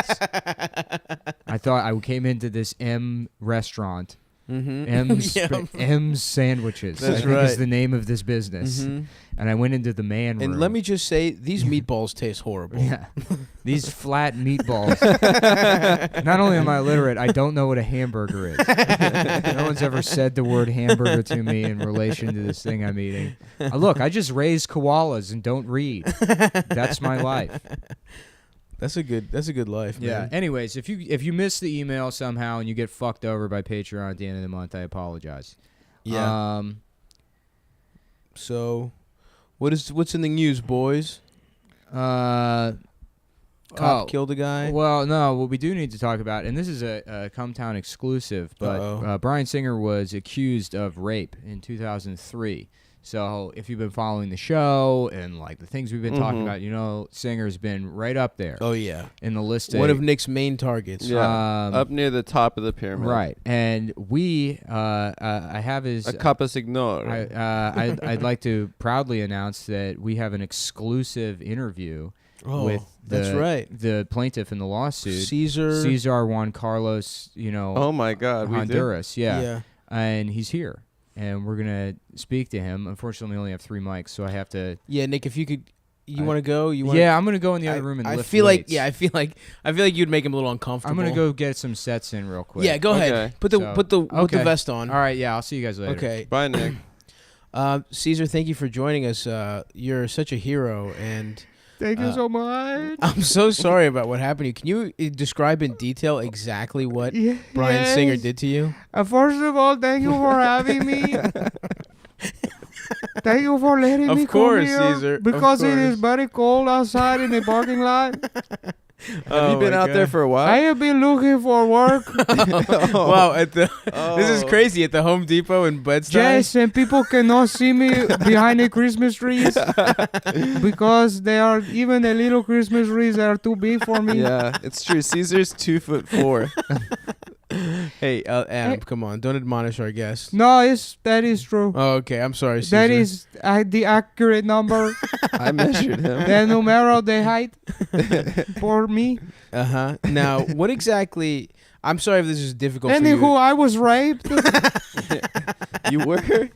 I thought I came into this M restaurant. Mm-hmm. M's Sandwiches. That's I think is right. the name of this business. Mhm. And I went into the man room. And let me just say, these meatballs taste horrible. Yeah. These flat meatballs. Not only am I illiterate, I don't know what a hamburger is. No one's ever said the word hamburger to me in relation to this thing I'm eating. Look, I just raise koalas and don't read. That's my life. That's a good life, Yeah. man. Anyways, if you miss the email somehow and you get fucked over by Patreon at the end of the month, I apologize. Yeah. So, what's in the news, boys? Cop killed a guy. Well, no, what we do need to talk about, and this is a Cum Town exclusive, but Bryan Singer was accused of rape in 2003. So if you've been following the show and like the things we've been talking about, you know, Singer's been right up there. Oh yeah, in the list. One of Nick's main targets. Yeah, up near the top of the pyramid. Right, and we, I have his a capa signor. I'd like to proudly announce that we have an exclusive interview with the plaintiff in the lawsuit, Cesar Juan Carlos. You know, oh my God, Honduras. We did? Yeah, and he's here. And we're gonna speak to him. Unfortunately, we only have 3 mics, so I have to. Yeah, Nick, if you could, want to go? Yeah, I'm gonna go in the other room and lift feel weights. I feel like you'd make him a little uncomfortable. I'm gonna go get some sets in real quick. Yeah, go ahead. Put the vest on. All right, yeah, I'll see you guys later. Okay, bye, Nick. Caesar, thank you for joining us. You're such a hero, and thank you so much. I'm so sorry about what happened to you. Can you describe in detail exactly what Bryan Singer did to you? First of all, thank you for having me. Thank you for letting me come here. Caesar. Because it is very cold outside in the parking lot. Have you been out there for a while? I have been looking for work. Wow, this is crazy at the Home Depot in Bed-Stuy. Yes, and people cannot see me behind the Christmas trees because they are even the little Christmas trees that are too big for me. Yeah, it's true. Caesar's 2'4". Hey, Adam, come on! Don't admonish our guests. No, that is true. Oh, okay. I'm sorry, Caesar. That is the accurate number. I measured him. The numero de height for me. Now, what exactly? I'm sorry if this is difficult for you. Anywho, I was raped. You were?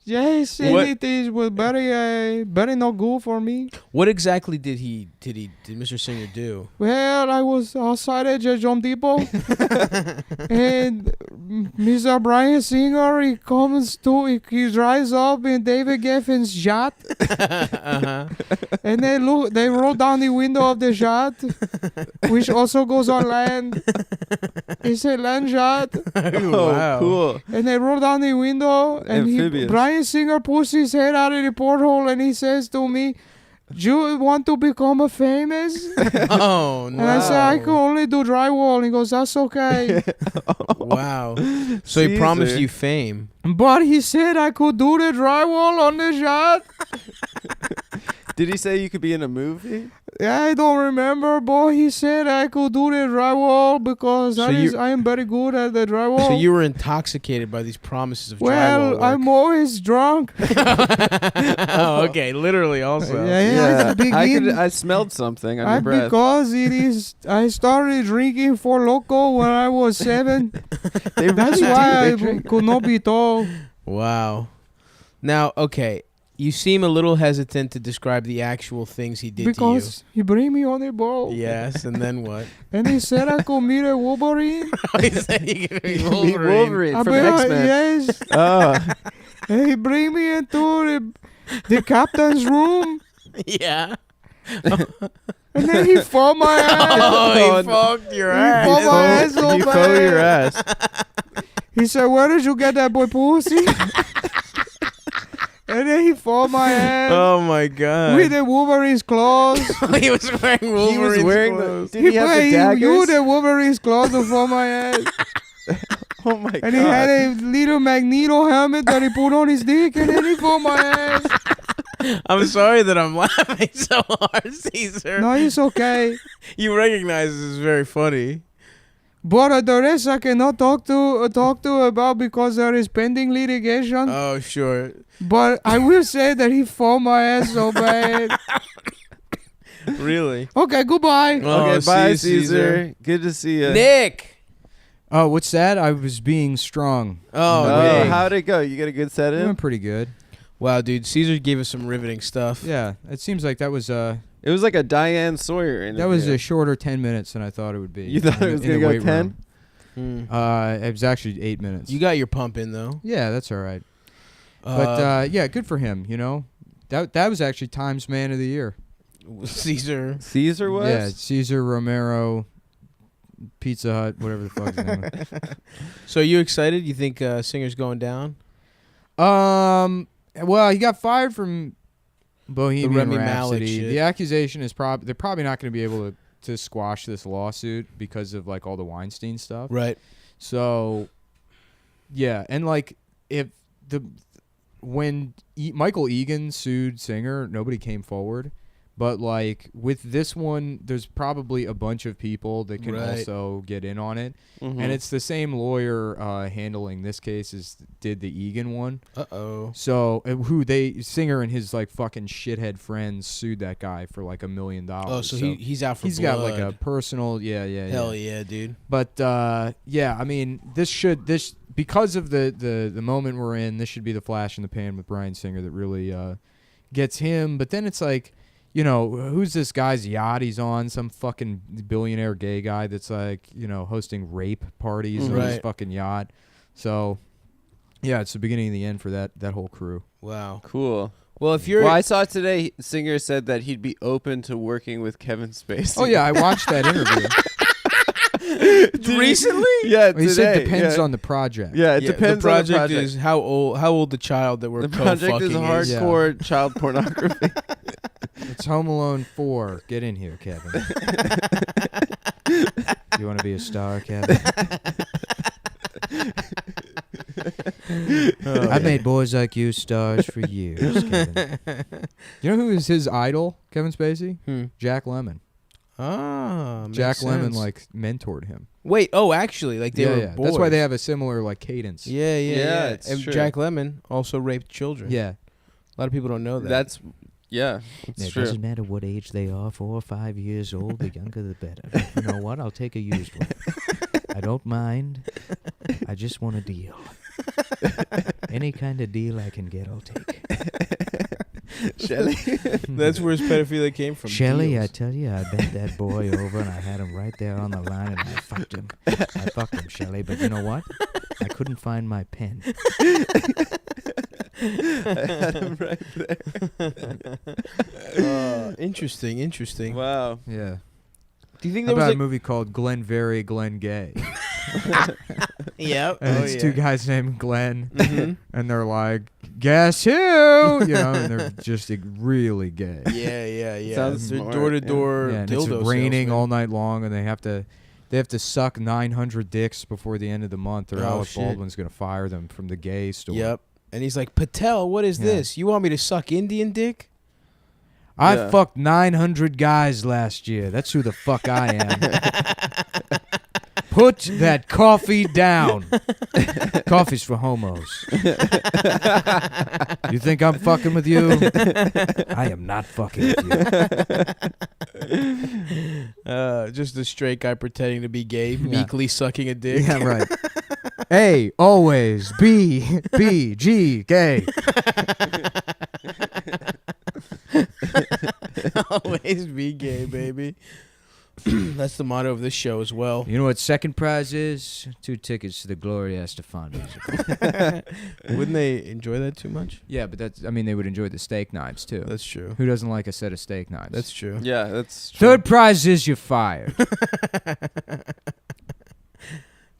Yes, and it was very not good for me. What exactly did Mr. Singer do? Well, I was outside at Home Depot, and Mr. Bryan Singer, he he drives up in David Geffen's yacht, and they roll down the window of the yacht, which also goes on land. It's a land yacht. Oh, wow. Cool. And they roll down the window, and Bryan Singer pulls his head out of the porthole and he says to me, "Do you want to become famous?" Oh, no. And I said, "I can only do drywall." And he goes, "That's okay." Wow. So he promised you fame. But he said I could do the drywall on the yacht. Did he say you could be in a movie? Yeah, I don't remember, but he said I could do the drywall because I am very good at the drywall. So you were intoxicated by these promises of drywall Well, work. I'm always drunk. Oh, okay. Literally also. Yeah. I smelled something on your breath. Because I started drinking Four Loko when I was 7. That's why I could not be tall. Wow. Now, okay. You seem a little hesitant to describe the actual things he did Because he bring me on a boat. to you. Yes, and then what? And he said I could meet a Wolverine. He said you could be Meet Wolverine I from bet X-Men. yes. Oh, And he bring me into the captain's room. Yeah. And then he fought my ass. Oh, he fucked your He ass. fought my ass so you bad. foe your ass. He said, where did you get that boy pussy? And then he fought my ass Oh my god. with the Wolverine's claws. He was wearing Wolverine's He was wearing clothes. Did he have the You daggers? the Wolverine's claws to fall my ass. Oh my god. And he had a little Magneto helmet that he put on his dick, and then he fought my ass. I'm sorry that I'm laughing so hard, Caesar. No, it's okay. You recognize this is very funny. But the rest I cannot talk to about because there is pending litigation. Oh, sure. But I will say that he fought my ass so bad. Really? Okay, goodbye. Oh, Okay, see bye, you, Caesar. Good to see you. Nick! Oh, what's that? I was being strong. Oh, Oh, Nick. how'd it go? You get a good set Doing in? pretty good. Wow, dude. Caesar gave us some riveting stuff. Yeah, it seems like that was It was like a Diane Sawyer interview. that was a shorter 10 minutes than I thought it would be. You thought in it was the- going in to the go weight 10? room. Hmm. It was actually 8 minutes. You got your pump in, though. Yeah, that's all right. But yeah, good for him. You know, that was actually Times Man of the Year. Caesar. Caesar was? Yeah, Caesar Romero, Pizza Hut, whatever the fuck his name is. So you excited? You think Singer's going down? Well, he got fired from Bohemian Remy Malik Rhapsody. shit. The accusation is they're probably not going to be able to squash this lawsuit because of like all the Weinstein stuff. Right. So, yeah, and like when Michael Egan sued Singer, nobody came forward. But like with this one, there's probably a bunch of people that can Right. also get in on it, Mhm. and it's the same lawyer handling this case as did the Egan one. Uh-oh. So Singer and his like fucking shithead friends sued that guy for like $1 million. Oh, so he's out for he's blood. got like a personal Hell yeah, dude. But yeah, I mean this because of the moment we're in, this should be the flash in the pan with Bryan Singer that really gets him. But then it's like, you know, who's this guy's yacht he's on? Some fucking billionaire gay guy that's like, you know, hosting rape parties on his Right. fucking yacht. So yeah, it's the beginning and the end for that whole crew. Wow. Cool. Well, if you're Well, I saw today Singer said that he'd be open to working with Kevin Spacey. Oh yeah, I watched that interview. recently, Yeah, He today. said depends yeah. on the project. Yeah, it Yeah, depends the project on the project. is how old the child that we're The project co-fucking is is. hardcore child pornography. It's Home Alone 4. Get in here, Kevin. You want to be a star, Kevin? I made Boys Like You stars for years, Kevin. You know who is his idol, Kevin Spacey? Jack Lemmon. Ah, makes Jack Lemmon sense. like mentored him. Wait, oh, actually, like they were yeah. boys. That's why they have a similar like cadence. Yeah, Yeah, it's and true. Jack Lemmon also raped children. Yeah. A lot of people don't know that. That's yeah, it's It true. doesn't matter what age they are, 4 or 5 years old, the younger the better. You know what? I'll take a used one. I don't mind. I just want a deal. Any kind of deal I can get, I'll take. Shelley. That's where his pedophilia came from. Shelley, I deals. tell you, I bent that boy over and I had him right there on the line and I fucked him. I fucked him, Shelley, but you know what? I couldn't find my pen. I had him right there. Interesting. Wow. Yeah. Do you think How there was about a movie called Glenn Very, Glenn Gay? Yep. And it's two guys named Glenn, Mhm. and they're like, guess who? You know, and they're just like, really gay. Yeah. Sounds They're smart, door-to-door Yeah, and dildo it's raining salesmen. all night long, and they have to suck 900 dicks before the end of the month, or Oh, Alec shit. Baldwin's gonna fire them from the gay store. Yep. And he's like, Patel, what is Yeah. this? You want me to suck Indian dick? I Yeah. fucked 900 guys last year. That's who the fuck I am. Put that coffee down. Coffee's for homos. You think I'm fucking with you? I am not fucking with you. Just a straight guy pretending to be gay, meekly sucking a dick. Yeah, right. A, always, B, G, gay. Always be gay, baby. That's the motto of this show as well. You know what second prize is? 2 tickets to the Gloria Estefan musical. Wouldn't they enjoy that too much? Yeah, but that's. I mean, they would enjoy the steak knives too. That's true. Who doesn't like a set of steak knives? That's true. Yeah, that's true. Third prize is you're fired.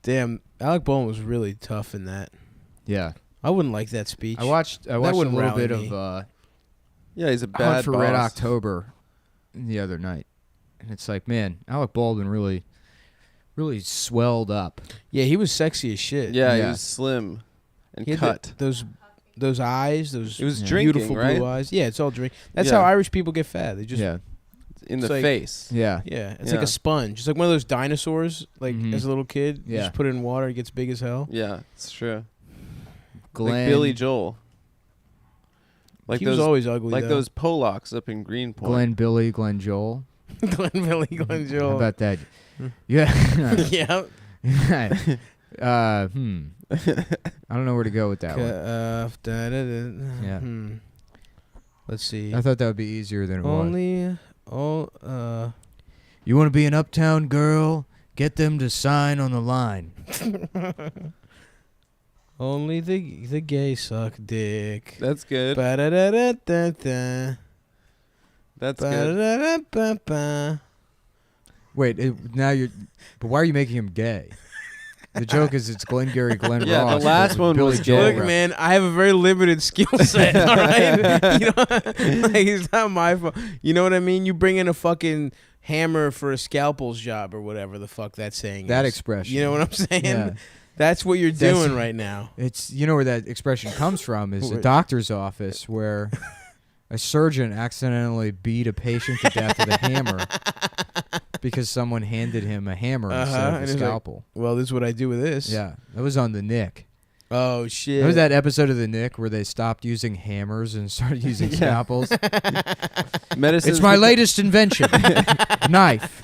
Damn, Alec Baldwin was really tough in that. Yeah, I wouldn't like that speech. I watched a wouldn't little rally bit me. of Yeah, he's a Hunt bad for boss. Red October the other night, and it's like, man, Alec Baldwin really swelled up. Yeah, he was sexy as shit. Yeah, he Yeah. was slim and He had cut. those eyes, those It was Yeah. drinking, beautiful right? blue eyes. Yeah, it's all drink. That's Yeah. how Irish people get fat. They just Yeah, In the It's like- face. yeah. yeah, it's Yeah. like a sponge. It's like one of those dinosaurs. Like Mhm. as a little kid, you Yeah. just put it in water, it gets big as hell. Yeah, it's true. Glenn, Like Billy Joel. Like he those, was always ugly. like though. those Polacks up in Greenpoint. Glenn Billy, Glenn Joel. Glenn Billy, Glenn How Joel. about that? Yeah. yeah. I don't know where to go with that one. Yeah. Yeah. Let's see. I thought that would be easier than it was. Only You want to be an uptown girl? Get them to sign on the line. only the gay suck dick. That's good. Ba-da-da-da-da-da. That's good. Ba-da-da-da-ba-ba. Wait, now you're. But why are you making him gay? The joke is it's Glengarry Glen Yeah, the Ross. last with one Billy was Joel gay. Look, rap. man, I have a very limited skill set. All right, you know, like it's not my fault. You know what I mean? You bring in a fucking hammer for a scalpel's job or whatever the fuck that saying That is. expression. You know what I'm saying? Yeah. That's what you're That's- doing right now. It's where that expression comes from is a Wait. doctor's office where a surgeon accidentally beat a patient to death with a hammer because someone handed him a hammer instead Uh-huh, of and a he's like, scalpel. Well, this is what I do with this. Yeah, that was on the Nick. Oh shit. That was that episode of the Nick where they stopped using hammers and started using scalpels. Medicine. It's my latest invention, knife.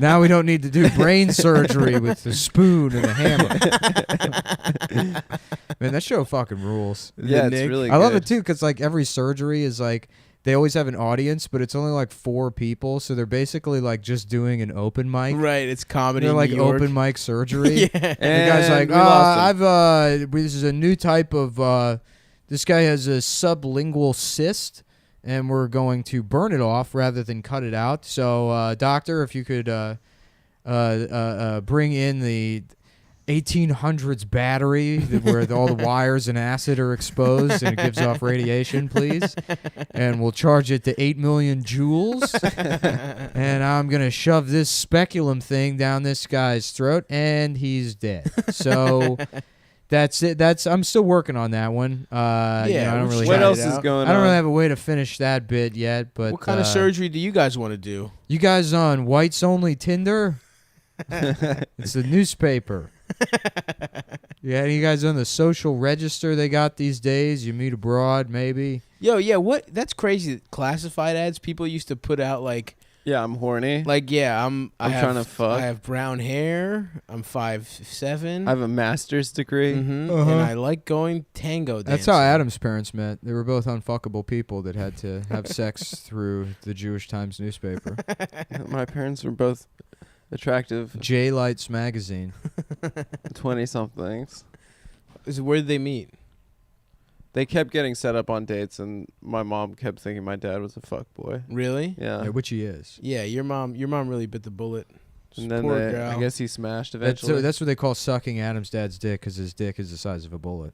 Now we don't need to do brain surgery with the spoon and a hammer. Man, that show fucking rules. Yeah, The it's Nick. really I love good. it too because like every surgery is like they always have an audience, but it's only like 4 people, so they're basically like just doing an open mic. Right, it's comedy. They're in like New York. open mic surgery. Yeah. The guy's like, we lost this is a new type of, this guy has a sublingual cyst, and we're going to burn it off rather than cut it out. So, doctor, if you could bring in the 1800s battery where all the wires and acid are exposed and it gives off radiation, please. And we'll charge it to 8 million joules. And I'm going to shove this speculum thing down this guy's throat, and he's dead. So that's it. I'm still working on that one. I don't really What Try else it is out. going I on? don't really have a way to finish that bit yet, but What kind of surgery do you guys want to do? you guys on Whites Only Tinder? It's a newspaper. Yeah, you guys on the social register they got these days? You meet abroad, maybe? Yo, yeah, what? That's crazy. Classified ads people used to put out like Yeah, I'm horny. yeah, I'm trying to fuck. I have brown hair. I'm 5'7". I have a master's degree. And Uh-huh. I like going tango dancing. That's how Adam's parents met. They were both unfuckable people that had to have sex through the Jewish Times newspaper. My parents were both attractive J Lights magazine. 20-somethings. Where did they meet? They kept getting set up on dates, and my mom kept thinking my dad was a fuckboy. Really? Yeah. Yeah, which he is. Yeah, your mom really bit the bullet. And then Poor they, girl. I guess he smashed That's, eventually. that's what they call sucking Adam's dad's dick because his dick is the size of a bullet.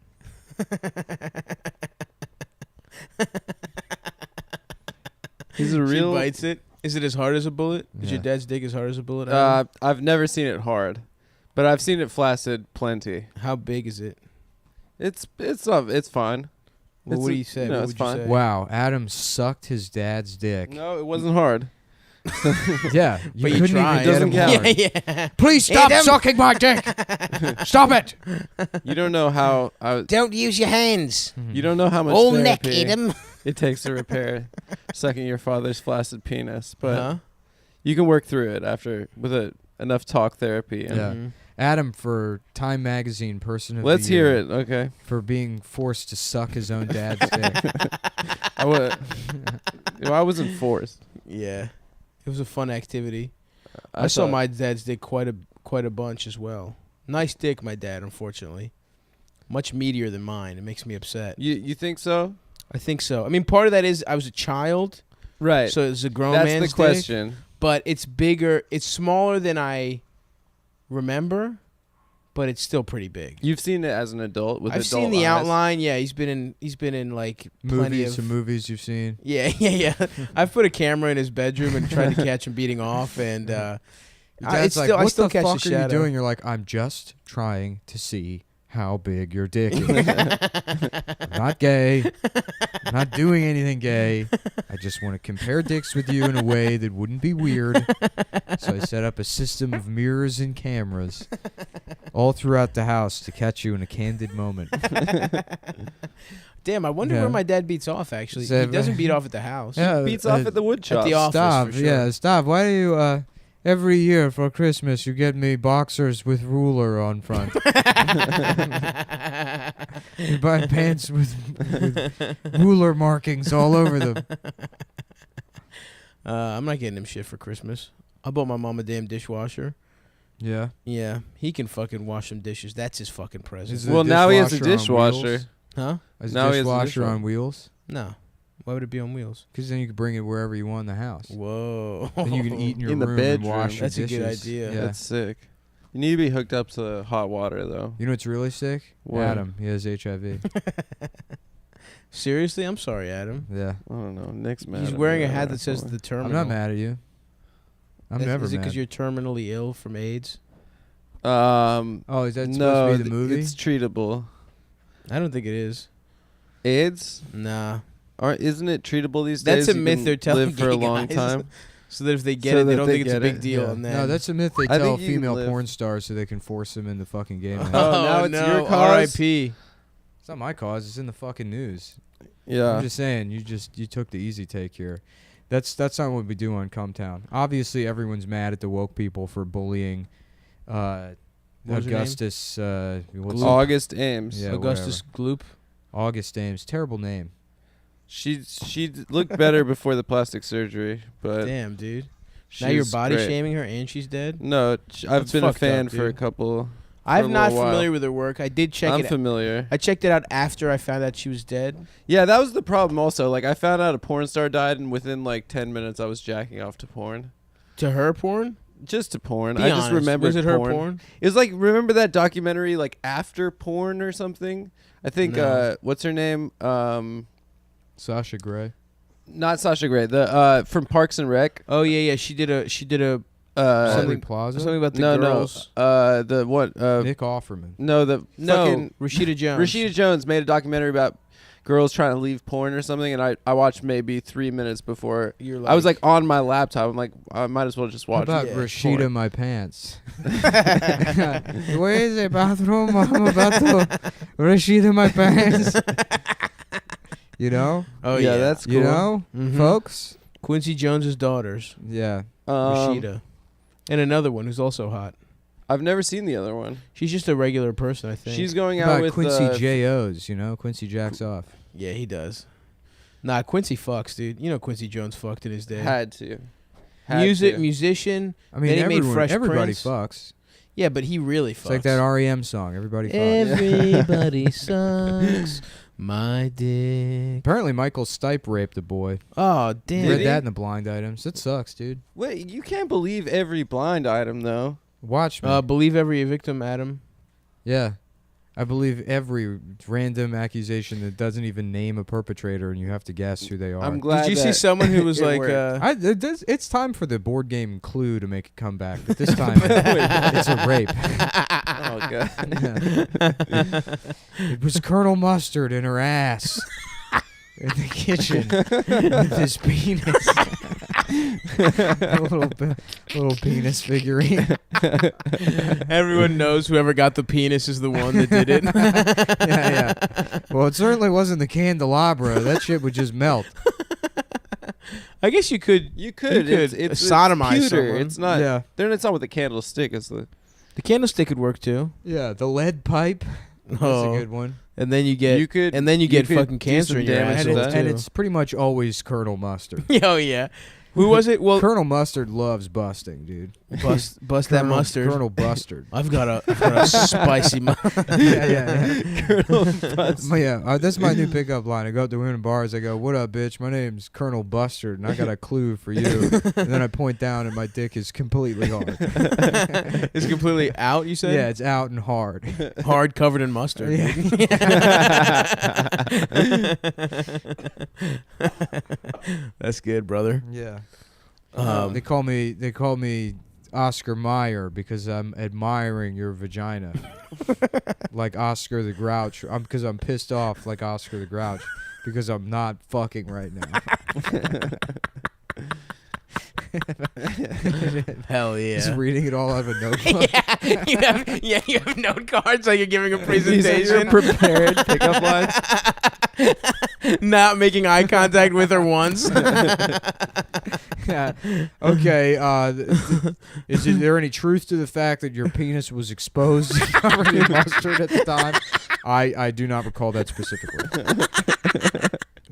He's a She real. bites it. Is it as hard as a bullet? Is your Yeah. dad's dick as hard as a bullet? Adam? I've never seen it hard, but I've seen it flaccid plenty. How big is it? It's fine. Well, what do you say? No, What it's would you fine. say? Wow, Adam sucked his dad's dick. No, it wasn't hard. Yeah, you But you couldn't tried. even get him Doesn't count. hard. Yeah, yeah. Please stop Adam! sucking my dick. Stop it. You don't know how. Don't use your hands. You don't know how much All neck, therapy Adam. it takes to repair sucking your father's flaccid penis, but Huh? you can work through it after with enough talk therapy. And Yeah. Mhm. Adam for Time Magazine Person of Let's the hear Year it. Okay. for being forced to suck his own dad's dick. I would. I wasn't forced. Yeah, it was a fun activity. I saw my dad's dick quite a bunch as well. Nice dick, my dad. Unfortunately, much meatier than mine. It makes me upset. You think so? I think so. I mean, part of that is I was a child, Right. so it's a grown That's man's the question. dick, but it's bigger. It's smaller than I remember, but it's still pretty big. You've seen it as an adult with I've adult seen the eyes. outline. Yeah, he's been in like plenty of movies you've seen. Yeah. I've put a camera in his bedroom and tried to catch him beating off, and Your dad's like, I what still the catch fuck the are you shadow. doing? You're like, I'm just trying to see how big your dick is. I'm not gay. I'm not doing anything gay. I just want to compare dicks with you in a way that wouldn't be weird. So I set up a system of mirrors and cameras all throughout the house to catch you in a candid moment. Damn, I wonder Yeah. where my dad beats off. Actually, So- he doesn't beat off at the house. Yeah, Beats off at the wood shop. At the office. Stop. for sure. Yeah, stop. Why do you, every year for Christmas, you get me boxers with ruler on front? You buy pants with ruler markings all over them. I'm not getting him shit for Christmas. I bought my mom a damn dishwasher. Yeah. Yeah, he can fucking wash some dishes. That's his fucking present. Is it Well, now he has a dishwasher on dishwasher. wheels? Huh? Is Now a he has a dishwasher dishwasher. on wheels? No. Why would it be on wheels? Because then you can bring it wherever you want in the house. Whoa. Then you can eat in your In the room and bedroom. wash your That's a good dishes. idea. Yeah. That's sick. You need to be hooked up to hot water, though. You know what's really sick? What? Adam. He has HIV. Seriously? I'm sorry, Adam. Yeah. I don't know. Nick's mad. He's at wearing me a right hat now. that says the terminal. I'm not mad at you. I'm never Is it mad. because you're terminally ill from AIDS? Oh, is that no, supposed to be the movie? it's treatable. I don't think it is. AIDS? Nah. Isn't it treatable these days? That's a You myth can they're telling live for a gay long guys. time. So that if they get So it, they that don't they think it's a get big it, deal. Yeah. And then No, that's a myth they I tell think you can female live- porn stars so they can force them into fucking gay men. Oh, now it's no. your cause? R.I.P. It's not my cause. It's in the fucking news. Yeah. I'm just saying. You took the easy take here. That's not what we do on Cum Town. Obviously, everyone's mad at the woke people for bullying. What was her name? Augustus. What's August Ames. Yeah, Augustus Gloop. August Ames. Terrible name. She looked better before the plastic surgery, but Damn, dude. Now you're she's body great. shaming her and she's dead? No, I've That's been a fucked fan up, for a dude. couple. I'm a not little while. familiar with her work. I did check I'm it familiar. I checked it out after I found out she was dead. Yeah, that was the problem also. Like, I found out a porn star died, and within, like, 10 minutes, I was jacking off to porn. To her porn? Just to porn. Be I just honest. remembered Was it her porn. porn? It was like, remember that documentary, like, After Porn or something? I think, No. what's her name? Sasha Grey. Not Sasha Grey. The from Parks and Rec. Oh yeah. She did a Aubrey something Plaza. something about the no, girls. no. The what? Nick Offerman. No, the No, fucking Rashida Jones. Rashida Jones made a documentary about girls trying to leave porn or something, and I watched maybe 3 minutes before. You're I was like on my laptop. I'm like, I might as well just How watch. about Yeah, Rashida porn. my pants? Where is the bathroom? I'm about to Rashida my pants. You know? Oh yeah, yeah, that's cool. You know, Mhm. folks? Quincy Jones's daughters, Yeah. Rashida, and another one who's also hot. I've never seen the other one. She's just a regular person, I think. She's going out About with Quincy J.O.'s, you know? Quincy jacks off. Yeah, he does. Nah, Quincy fucks, dude. You know Quincy Jones fucked in his day. Had to. Musician. I mean, Then he made Fresh everybody Prince. fucks. Yeah, but he really fucks. It's like that REM song. Everybody fucks. Everybody sucks my dick. Apparently, Michael Stipe raped a boy. Oh, damn. Read he? that in the blind items. It sucks, dude. Wait, you can't believe every blind item though. Watch me. Believe every victim, Adam. Yeah. I believe every random accusation that doesn't even name a perpetrator and you have to guess who they are. I'm glad. Did you see that someone who was it like, worked. It's time for the board game Clue to make a comeback, but this time it's a rape. Oh god. It was Colonel Mustard in her ass in the kitchen with his penis. A little penis figurine. everyone knows whoever got the penis is the one that did it. Yeah. Well, it certainly wasn't the candelabra. That shit would just melt. I guess you could. You could. It's sodomize pewter. someone. It's not. Yeah. It's not with a candlestick. It's the. The candlestick could work too. Yeah, the lead pipe. That's a good one. And then you get fucking cancer in your damage asshole to that. too. And it's pretty much always Colonel Mustard. Oh yeah. Who was it? Well, Colonel Mustard loves busting, dude. bust that mustard. Colonel Bustard. I've got a spicy mustard. Colonel Bustard. That's my new pickup line. I go up to women bars. I go, "What up, bitch? My name's Colonel Bustard, and I got a clue for you." And then I point down, and my dick is completely hard. It's completely out. You said? Yeah, it's out and hard. Hard, covered in mustard. That's good, brother. Yeah. They call me Oscar Mayer because I'm admiring your vagina, like Oscar the Grouch. Because I'm pissed off like Oscar the Grouch because I'm not fucking right now. Hell yeah! Just reading it all out of a notebook. you have note cards like you're giving a These are presentation. your prepared pickup lines. Not making eye contact with her once. Yeah. Okay. Is there any truth to the fact that your penis was exposed and covered in mustard at the time? I do not recall that specifically.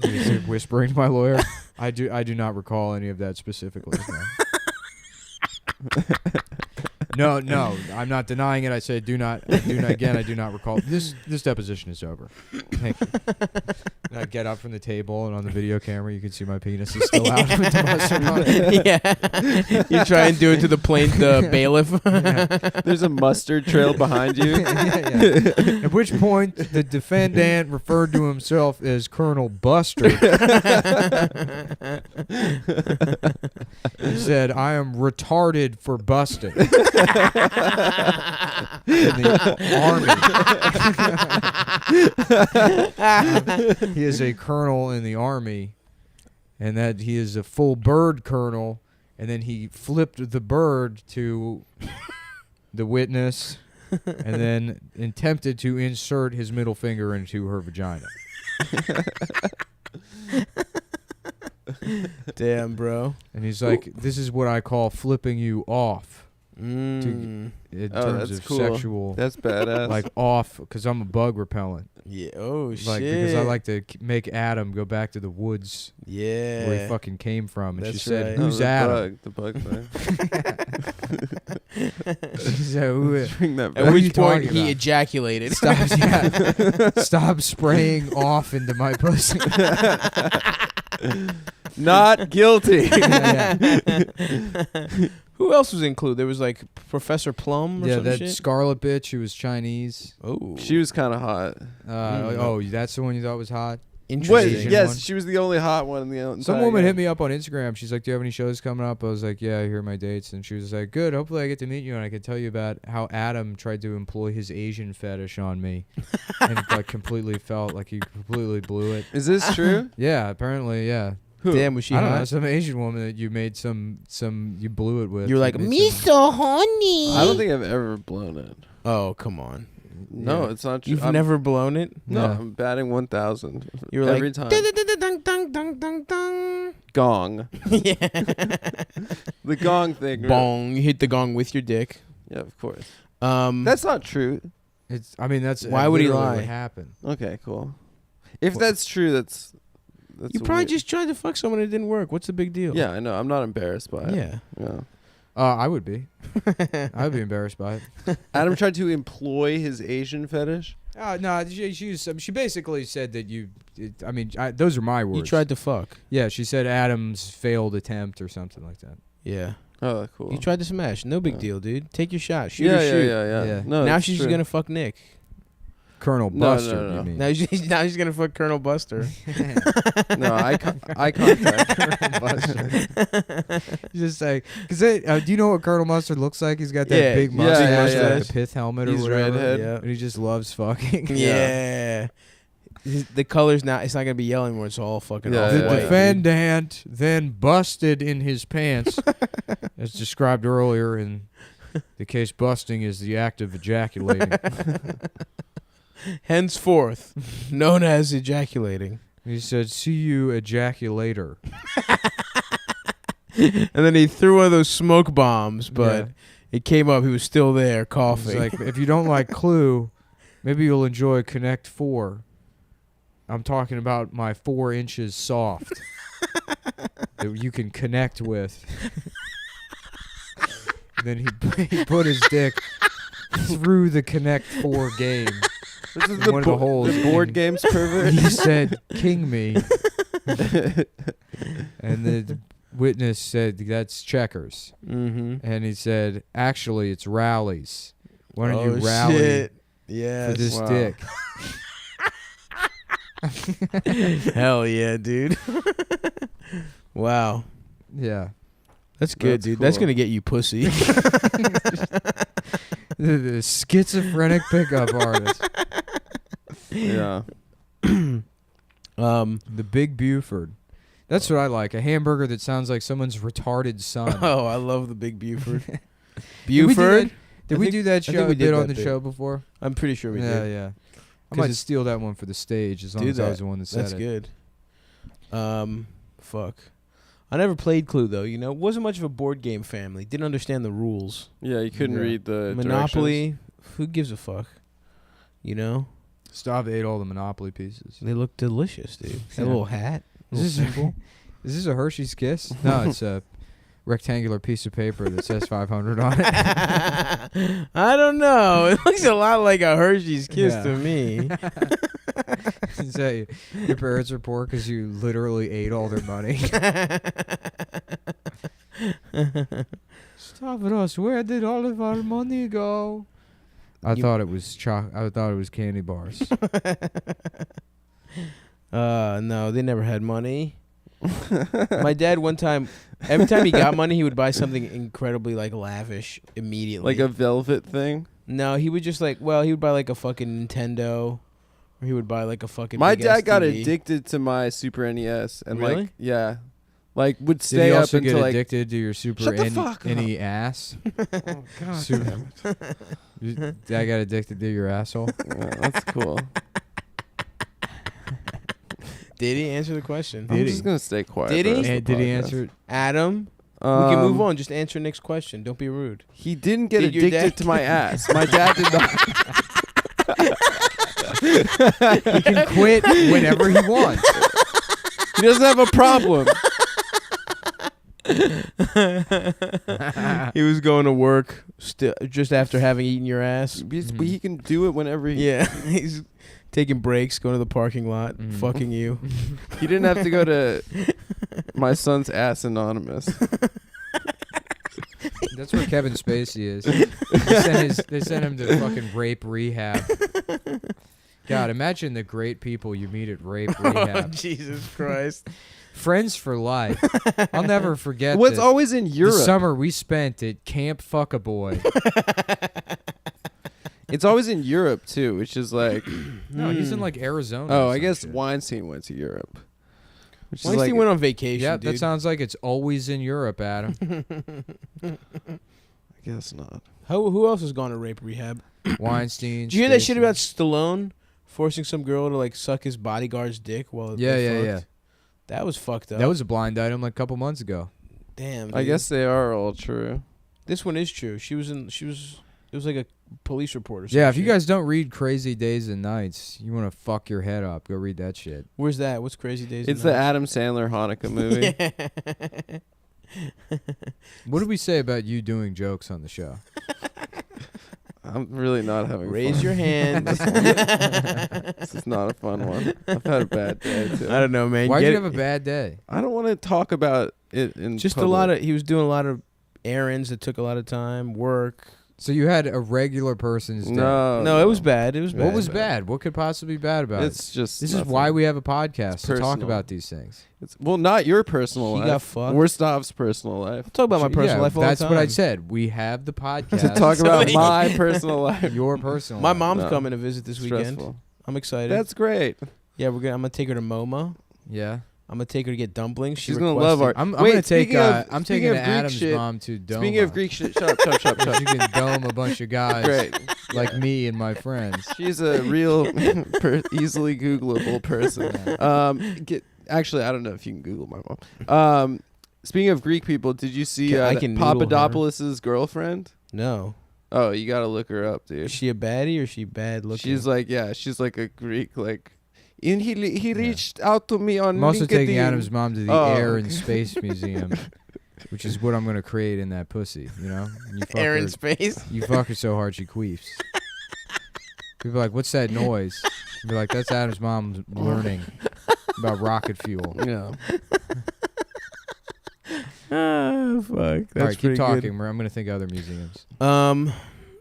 He's whispering to my lawyer. I do not recall any of that specifically. No, I'm not denying it. I say I do not recall. This deposition is over. Thank you. And I get up from the table, and on the video camera, you can see my penis is still out with the mustard on it. Yeah. You try and do it to the bailiff. Yeah. There's a mustard trail behind you. Yeah. At which point, the defendant referred to himself as Colonel Buster. He said, "I am retarded for busting." In the army. He is a colonel in the army, and that he is a full bird colonel, and then he flipped the bird to the witness and then attempted to insert his middle finger into her vagina. Damn, bro. And he's like, "This is what I call flipping you off." In terms that's of cool. sexual, That's badass. like off, because I'm a bug repellent. Yeah. Oh shit. Like because I like to make Adam go back to the woods Yeah. where he fucking came from. And That's she said, right. "Who's the Adam?" The bug thing. She said, "Who is?" Bring that At back. What are which you point talking he about? ejaculated. Stop spraying off into my pussy. Not guilty. Who else was included? There was like Professor Plum or Yeah, some that shit. Scarlet bitch who was Chinese. Oh, She was kind of hot. Oh, that's the one you thought was hot? interesting. Wait, Asian yes, one. she was the only hot one in the entire Some woman game. hit me up on Instagram. She's like, "Do you have any shows coming up?" I was like, "Yeah, here are my dates." And she was like, "Good. Hopefully I get to meet you and I can tell you about how Adam tried to employ his Asian fetish on me and like completely felt like he completely blew it." Is this true? Yeah, apparently, yeah. Who? Damn, was she I don't know, hot? some Asian woman that you made some you blew it with. You were like, made me some- so horny. I don't think I've ever blown it. Oh, come on. No, Yeah. it's not true. You've I'm- never blown it? No, Yeah. I'm batting 1,000. You were every like, time. dun, dun, dun, dun, dun, dun. Gong. Yeah. The gong thing. Bong. You hit the gong with your dick. Yeah, of course. That's That's not true. I mean, that's Why would he literally lie? What happened? Okay, cool. If Well- that's true, that's you probably weird- just tried to fuck someone and it didn't work. What's the big deal? Yeah, I know. I'm not embarrassed by it. Yeah. Yeah. I would be. I'd be embarrassed by it. Adam tried to employ his Asian fetish. No, she basically said that those are my words. You tried to fuck. Yeah, she said Adam's failed attempt or something like that. Yeah. Oh, cool. You tried to smash. No big Yeah. deal, dude. Take your shot. Shoot yeah, or shoot. Yeah. No, Now it's she's true. going to fuck Nick. Colonel No, Buster, no, no. you mean? Now she's going to fuck Colonel Buster. No, eye contact. He's just like, because do you know what Colonel Mustard looks like? He's got that Yeah, big yeah, mustache, yeah, like yeah. a pith helmet He's or whatever. redhead. Yeah. And he just loves fucking. Yeah. The color's not, it's not going to be yellow anymore. It's all fucking Yeah, off The yeah, white. defendant then busted in his pants, as described earlier in the case. Busting is the act of ejaculating. Henceforth, known as ejaculating. He said, "See you, ejaculator." And then he threw one of those smoke bombs, but Yeah. it came up. He was still there He's coughing. like, "If you don't like Clue, Maybe you'll enjoy Connect 4. I'm talking about my 4 inches soft that you can connect with. Then he put his dick through the Connect 4 game. This is one of the holes. The board games pervert. He said, "King me," and the witness said, "That's checkers." Mm-hmm. And he said, "Actually, it's rallies. Why don't you Oh, rally shit. for Yes. this Wow. dick?" Hell yeah, dude. Wow. Yeah. That's good, That's dude. That's cool. going to get you pussy. The schizophrenic pickup artist. Yeah. The Big Buford. That's what I like. A hamburger that sounds like someone's retarded son. Oh, I love the Big Buford. Did we do Buford? that- Did we do that I think show we did on that the bit. show before? I'm pretty sure we Yeah, did. yeah. I 'Cause might it's- steal that one for the stage as long Do as I that. was the one that said That's it. good. Fuck. I never played Clue, though, you know? Wasn't much of a board game family. Didn't understand the rules. Yeah, you couldn't Yeah. read the Monopoly, who gives a fuck? You know? Stav ate all the Monopoly pieces. They look delicious, dude. That Yeah. little hat. Is this, is this a Hershey's Kiss? No, it's a rectangular piece of paper that says 500 on it. I don't know. It looks a lot like a Hershey's Kiss Yeah. to me. Is that your parents are poor because you literally ate all their money? Stavros, where did all of our money go? I thought it was I thought it was candy bars. No, they never had money. My dad one time, every time he got money, he would buy something incredibly like lavish immediately. like a velvet thing. No, he would just he would buy like a fucking Nintendo, or he would buy like a fucking. My big-ass dad got TV. addicted to my Super NES and Really? like like would Did stay you up also until get like addicted to your super Shut the fuck any ass? oh god Super- I got addicted to your asshole. yeah, that's cool. Did he answer the question? I'm just gonna stay quiet. Did the he? rest of And the did he podcast. answer it? Adam, we can move on. Just answer next question. Don't be rude. He didn't get Did your addicted dad- to my ass. My dad did not. He can quit whenever he wants. He doesn't have a problem. He was going to work just after having eaten your ass. But he can do it whenever he. Yeah, he's taking breaks, going to the parking lot, fucking you. He didn't have to go to my son's ass anonymous. That's where Kevin Spacey is. They sent him to fucking rape rehab. God, imagine the great people you meet at rape rehab. Jesus Christ. Friends for life. I'll never forget What's the, always in the Europe? summer we spent at Camp Fuck-A-Boy. It's always in Europe too, which is like. No, he's in like Arizona. Oh, or I some guess shit. Weinstein went to Europe. Which is Weinstein like, went on vacation, Yeah, dude. that sounds like it's always in Europe, Adam. I guess not. Who else has gone to rape rehab? Weinstein. Did you hear that shit Spacey. about Stallone forcing some girl to like suck his bodyguard's dick while Yeah, they yeah, fucked? That was fucked up. That was a blind item like a couple months ago. damn. I dude. guess they are all true. this one is true. It was like a police report or something. Yeah, if you guys don't read Crazy Days and Nights, you want to fuck your head up, go read that shit. Where's that? What's Crazy Days? It's and the Nights? Adam Sandler Hanukkah movie. What did we say about you doing jokes on the show? I'm really not having Raise fun. your hand. This is not a fun one. I've had a bad day too. I don't know, man. Why'd Get you it- have a bad day? I don't want to talk about it in Just public. a lot of. He was doing a lot of errands that took a lot of time. Work. So you had a regular person's day. No, it was bad. It was bad. What was bad? What could possibly be bad about it? It's just This nothing. is why we have a podcast to talk personal. about these things. Well, not your personal He life. got fucked. We're Stav's personal life. Talk about my personal Yeah, life all that's the time. what I said. We have the podcast To talk about my personal life. your personal My life. mom's No. coming to visit this weekend. Stressful. I'm excited. That's great. Yeah, I'm gonna take her to MoMA. Yeah. I'm gonna take her to get dumplings. She's gonna love our. I'm Wait, gonna take speaking of- I'm speaking taking of Greek Adam's shit- mom to Doma. Speaking of Greek shit, shut up, shut up. You can dome a bunch of guys Great. like me and my friends. She's a real, easily Googleable person. Actually, I don't know if you can Google my mom. Speaking of Greek people, did you see I can noodle her. Papadopoulos' girlfriend? No. Oh, you gotta look her up, dude. Is she a baddie or is she bad looking? She's like, she's like a Greek, like. And he reached out to me on I'm also LinkedIn. taking Adam's mom to the Air and okay. Space Museum, which is what I'm going to create in that pussy, you know? And you fuck Air her, in space. You fuck her so hard she queefs. People are like, what's that noise? You'll be like, that's Adam's mom learning about rocket fuel. Yeah. Ah, fuck. That's All right, keep pretty talking. good. I'm going to think of other museums.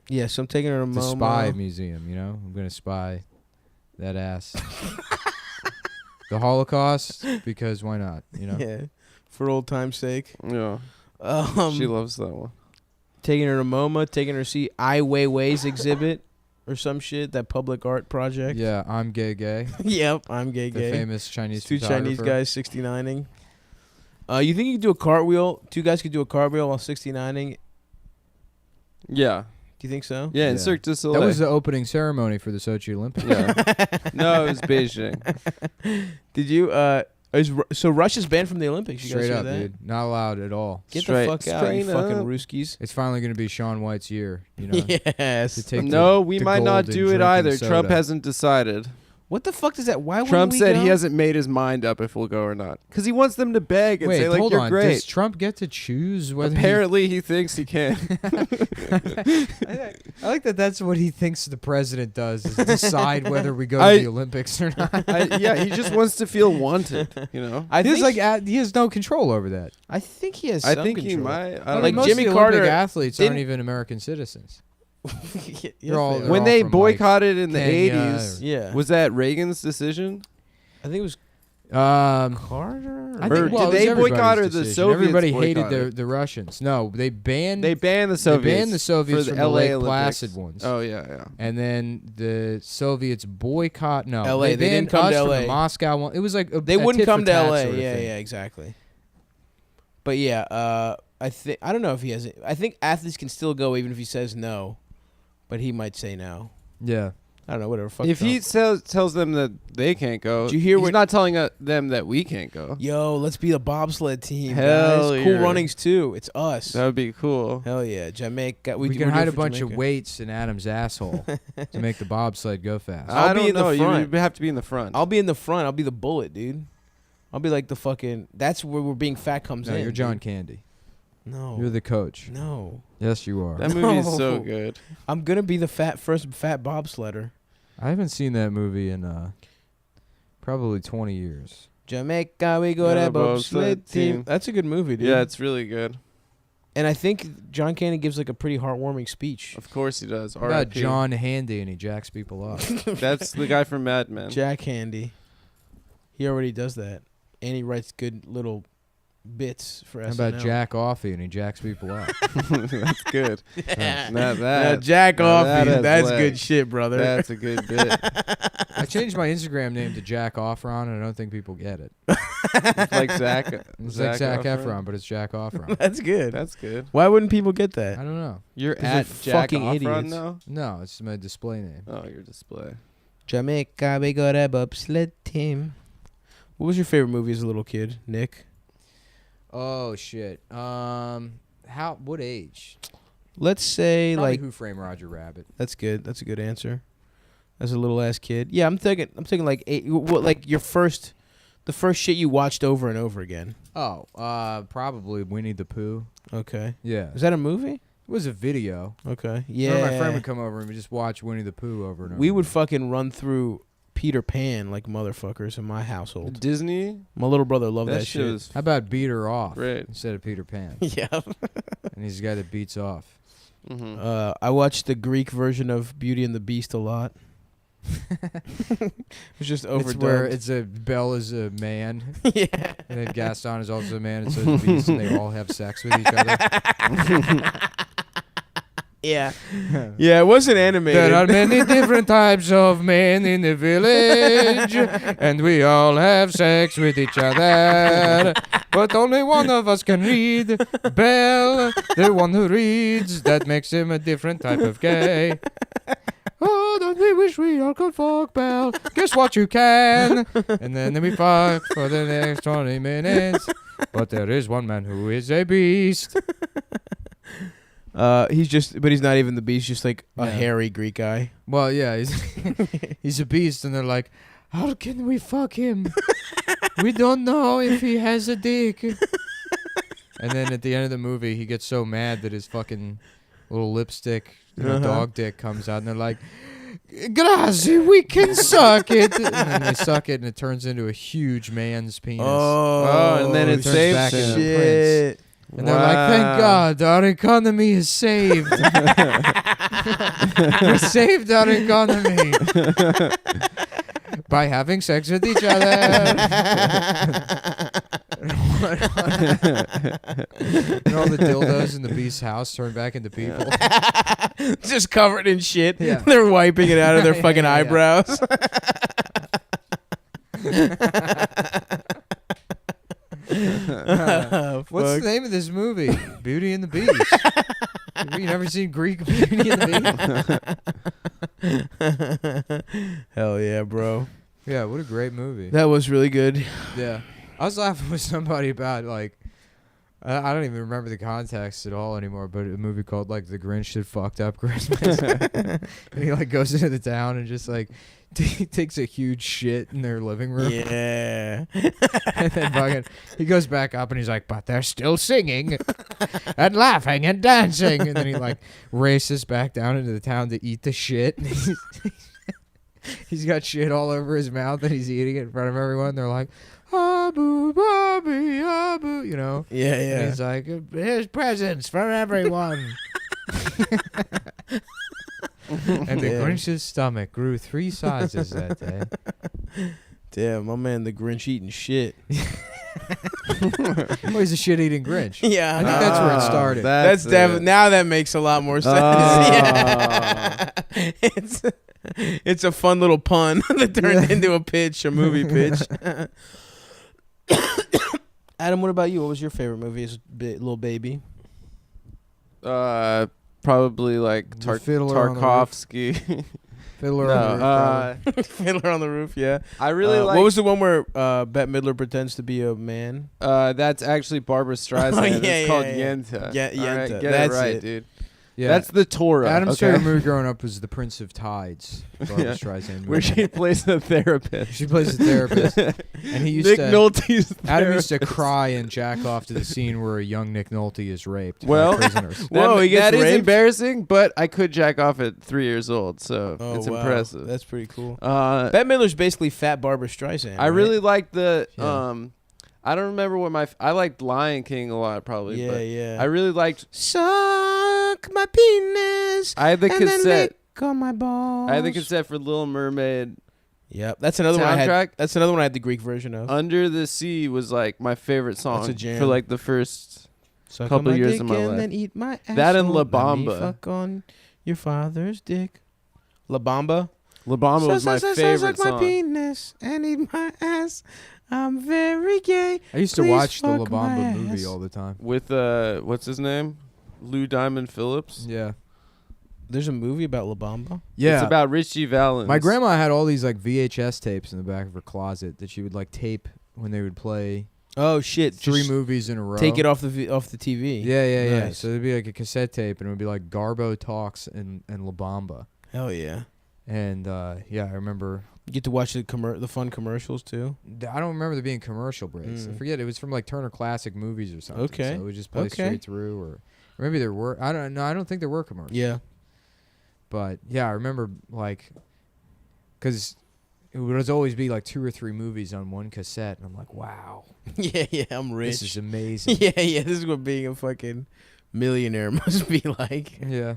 Yes, I'm taking her to The MoMA. Spy Museum, you know? I'm going to spy that ass. The Holocaust, because why not, you know? Yeah, for old time's sake. Yeah. She loves that one. Taking her to MoMA, taking her to see Ai Weiwei's exhibit or some shit, that public art project. Yeah, I'm gay. Yep, I'm gay. The famous Chinese Two Chinese photographer. guys 69ing. You think you could do a cartwheel? Two guys could do a cartwheel while 69ing? Yeah. Do you think so? Yeah, in Yeah. Cirque du Soleil. That was the opening ceremony for the Sochi Olympics. Yeah. No, it was Beijing. Did you? So Russia's banned from the Olympics. You Straight guys up, know that? dude. Not allowed at all. Get Straight- the fuck out, you straight fucking up. Ruskies. It's finally going to be Shaun White's year, you know? Yes. To take No, the- we the might not gold do and it either. drinking Trump soda. hasn't decided. What the fuck does that? Why would Trump we said go? he hasn't made his mind up if we'll go or not. Because he wants them to beg and Wait, say, like, hold you're on. great. Does Trump get to choose whether Apparently, he thinks he can. I like that that's what he thinks the president does, is decide whether we go I- to the Olympics or not. Yeah, he just wants to feel wanted, you know? I He's think, like, he has no control over that. I think he has. I some think he control. might. I Like don't Like know. most Jimmy of the Olympic Carter athletes aren't didn't- even American citizens. Yes, They're all- they they're are. When all they from, like, boycotted in the Kenya 80s, Yeah. was that Reagan's decision? I think it was Um, Carter. I Or think, well, did it they was everybody's boycott or the decision. Soviets Everybody hated boycotted? the Russians. No, they banned They banned the they Soviets. banned the Soviets for from the the LA Lake Olympics. Placid ones. Oh, yeah. And then the Soviets boycott. No, LA, they didn't banned come us to from LA. the Moscow one. It was like They a wouldn't tit come for to tat LA. sort of Yeah, thing. yeah, exactly. But yeah, I don't know if he has it. I think athletes can still go even if he says no, but he might say no. Yeah. I don't know. Whatever. Fuck If he tells them that they can't go, Did you hear he's what- not telling them that we can't go. Yo, let's be the bobsled team. Hell guys. Cool yeah. runnings too. It's us. That would be cool. Hell yeah, Jamaica. We we're can doing hide it a for bunch Jamaica. of weights in Adam's asshole to make the bobsled go fast. I'll I be don't in the know. front. You have to be in the front. I'll be in the front. I'll be the bullet, dude. I'll be like the fucking. That's where we're being fat comes No, in. you're John dude. Candy. No. You're the coach. No. Yes, you are. That movie is so No. good. I'm gonna be the first fat bobsledder. I haven't seen that movie in probably 20 years. Jamaica, we go Yeah, to bobsled bobsled team. team. That's a good movie, dude. Yeah, it's really good. And I think John Candy gives like a pretty heartwarming speech. Of course he does. What about R.I.P. John Handy and he jacks people up? That's the guy from Mad Men. Jack Handy. He already does that, and he writes good little bits for How SNL. about Jack Offie and he jacks people up? That's good. Yeah. Now Now, Jack now off. that has That's legs. good shit, brother. That's a good bit. I changed my Instagram name to Jack Offron and I don't think people get it. It's like Zac. It's like Zac Efron, but it's Jack Offron. That's good. That's good. Why wouldn't people get that? I don't know. You're 'Cause they're at Jack fucking Offron idiots. now? No, it's my display name. Oh, your display. Jamaica, we got a bobsled team. What was your favorite movie as a little kid, Nick? Oh shit. What age? Let's say Probably like Who Framed Roger Rabbit. that's good. That's a good answer. As a little ass kid, yeah, I'm thinking like like the first shit you watched over and over again. Oh, probably Winnie the Pooh. Okay, Yeah. is that a movie? It was a video. Okay, Yeah. yeah. My friend would come over and we just watch Winnie the Pooh over and over. We would fucking run through Peter Pan like motherfuckers in my household. Disney? My little brother loved that, That shit. was How about Beat Her Off Right. instead of Peter Pan? Yeah. And he's the guy that beats off. I watched the Greek version of Beauty and the Beast a lot. It's just It's where overdubbed. Belle is a man, Yeah. and then Gaston is also a man, and so is the Beast, and they all have sex with each other. Yeah. Yeah, it wasn't animated. There are many different types of men in the village, and we all have sex with each other. But only one of us can read. Belle, the one who reads, that makes him a different type of gay. Oh, don't we wish we all could fuck, Belle? Guess what you can? And then we fuck for the next 20 minutes. But there is one man who is a beast. But he's not even the beast. Just like a Yeah. hairy Greek guy. Well, yeah, he's a beast, and they're like, how can we fuck him? We don't know if he has a dick. And then at the end of the movie, he gets so mad that his fucking little lipstick, dog dick comes out, and they're like, Grazie, we can suck it. And then they suck it, and it turns into a huge man's penis. Oh, and then it turns saves back into him. a prince. And they're like, thank God, our economy is saved. We saved our economy by having sex with each other. And all the dildos in the beast's house turn back into people. Just covered in shit. Yeah. They're wiping it out of their fucking Yeah. eyebrows. What's the name of this movie? Beauty and the Beast. Have you never seen Greek Beauty and the Beast? Hell yeah, bro. Yeah, what a great movie. That was really good. Yeah. I was laughing with somebody about, like, I don't even remember the context at all anymore, but a movie called, like, The Grinch That Fucked Up Christmas. And he, like, goes into the town and just, like, takes a huge shit in their living room. Yeah. And then fucking, he goes back up and he's like, but they're still singing and laughing and dancing. And then he, like, races back down into the town to eat the shit. He's got shit all over his mouth and he's eating it in front of everyone. They're like, Abu, Bobby, Abu, you know? Yeah, And yeah. he's like, here's presents for everyone. And the Grinch's stomach grew 3 sizes that day. Damn, my man, the Grinch eating shit. Oh, he's a shit-eating Grinch. Yeah, I think that's where it started. That's definitely now that makes a lot more sense. Yeah. It's a fun little pun that turned into a pitch, a movie pitch. Adam, what about you? What was your favorite movie as a little baby? Probably like The Fiddler on the Roof. Tarkovsky. Fiddler on the Roof, probably. Fiddler on the Roof, yeah. I really like. What was the one where Bette Midler pretends to be a man? That's actually Barbara Streisand. Oh, yeah, it's called yeah. Yenta. Yeah, All right, Yenta. get That's it right, it. dude. Yeah. That's the Torah. Adam's okay? favorite movie growing up was The Prince of Tides. Barbara Yeah. Streisand Where movie. she plays a therapist. She plays a therapist. And he used Nick to... Nolte's Adam used to therapist. cry and jack off to the scene where a young Nick Nolte is raped Well, by prisoners. Whoa, he gets that is raped? embarrassing, but I could jack off at 3 years old, so Oh, it's wow. impressive. That's pretty cool. Bette Bette Midler's basically fat Barbara Streisand. I really liked the Yeah. I don't remember what I liked Lion King a lot probably. Yeah, but yeah. I really liked. Suck my penis. I had the and then cassette. lick on my balls. I had the cassette for Little Mermaid. Yep, that's another one I had. Soundtrack? That's another one I had the Greek version of. Under the Sea was like my favorite song That's a jam. for like the first. Suck couple on my years dick of my and life. then eat my asshole. That and La Let me Bamba. fuck on your father's dick. La Bamba. La Bamba was my favorite Suck my song. penis and eat my ass. I'm very gay. I used to Please watch the La fuck my Bamba movie ass. all the time. With what's his name? Lou Diamond Phillips. Yeah. There's a movie about La Bamba. Yeah. It's about Richie Valens. My grandma had all these like VHS tapes in the back of her closet that she would like tape when they would play Oh shit! 3 Just movies in a row. Take it off the TV. Yeah, yeah, yeah. Nice. So there'd be like a cassette tape and it would be like Garbo Talks and La Bamba. Hell yeah! And yeah, I remember. You get to watch the fun commercials too. I don't remember there being commercial breaks. I Mm. forget. It was from like Turner Classic Movies or something. Okay. So it would just play Okay. straight through, or maybe there were. I don't know. I don't think there were commercials. Yeah. But yeah, I remember like, because it would always be like 2 or 3 movies on one cassette, and I'm like, wow, yeah. I'm rich. this is amazing. yeah. This is what being a fucking millionaire must be like. Yeah.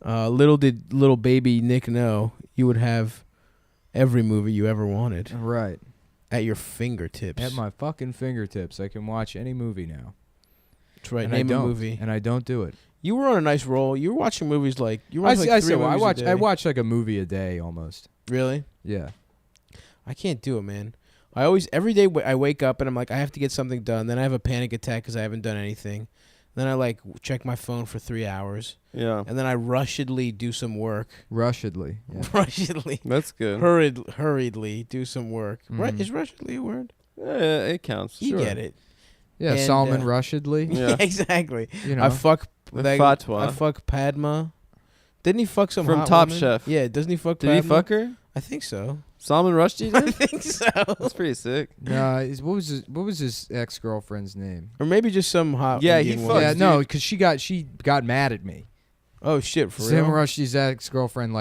Little did little baby Nick know you would have every movie you ever wanted Right. at your fingertips. At my fucking fingertips, I can watch any movie now. That's right. And Name I a don't, movie. and I don't do it. You were on a nice roll. You were watching movies like you were I watching like 3 said, movies a day. I watch like a movie a day almost. Really? Yeah. I can't do it, man. I always every day I wake up and I'm like I have to get something done. Then I have a panic attack because I haven't done anything. Then I like check my phone for 3 hours, Yeah, and then I rushedly do some work. Rushedly. Yeah. Rushedly, that's good. hurriedly do some work. Right? Mhm. Is rushedly a word? It counts. You sure. get it. Yeah, And, Solomon Rushedly. Yeah. exactly. You know. I fuck Like, fatwa. I fuck Padma. Didn't he fuck some From hot Top woman? Chef. Yeah, doesn't he fuck Did Padma? he fuck her? I think so. Salman Rushdie I did? think so. That's pretty sick. No, what was his ex girlfriend's name? Or maybe just some hot Yeah, Indian he woman. Yeah, dude. no, because she got mad at me. Oh, shit, for Sam real? Rushdie's ex girlfriend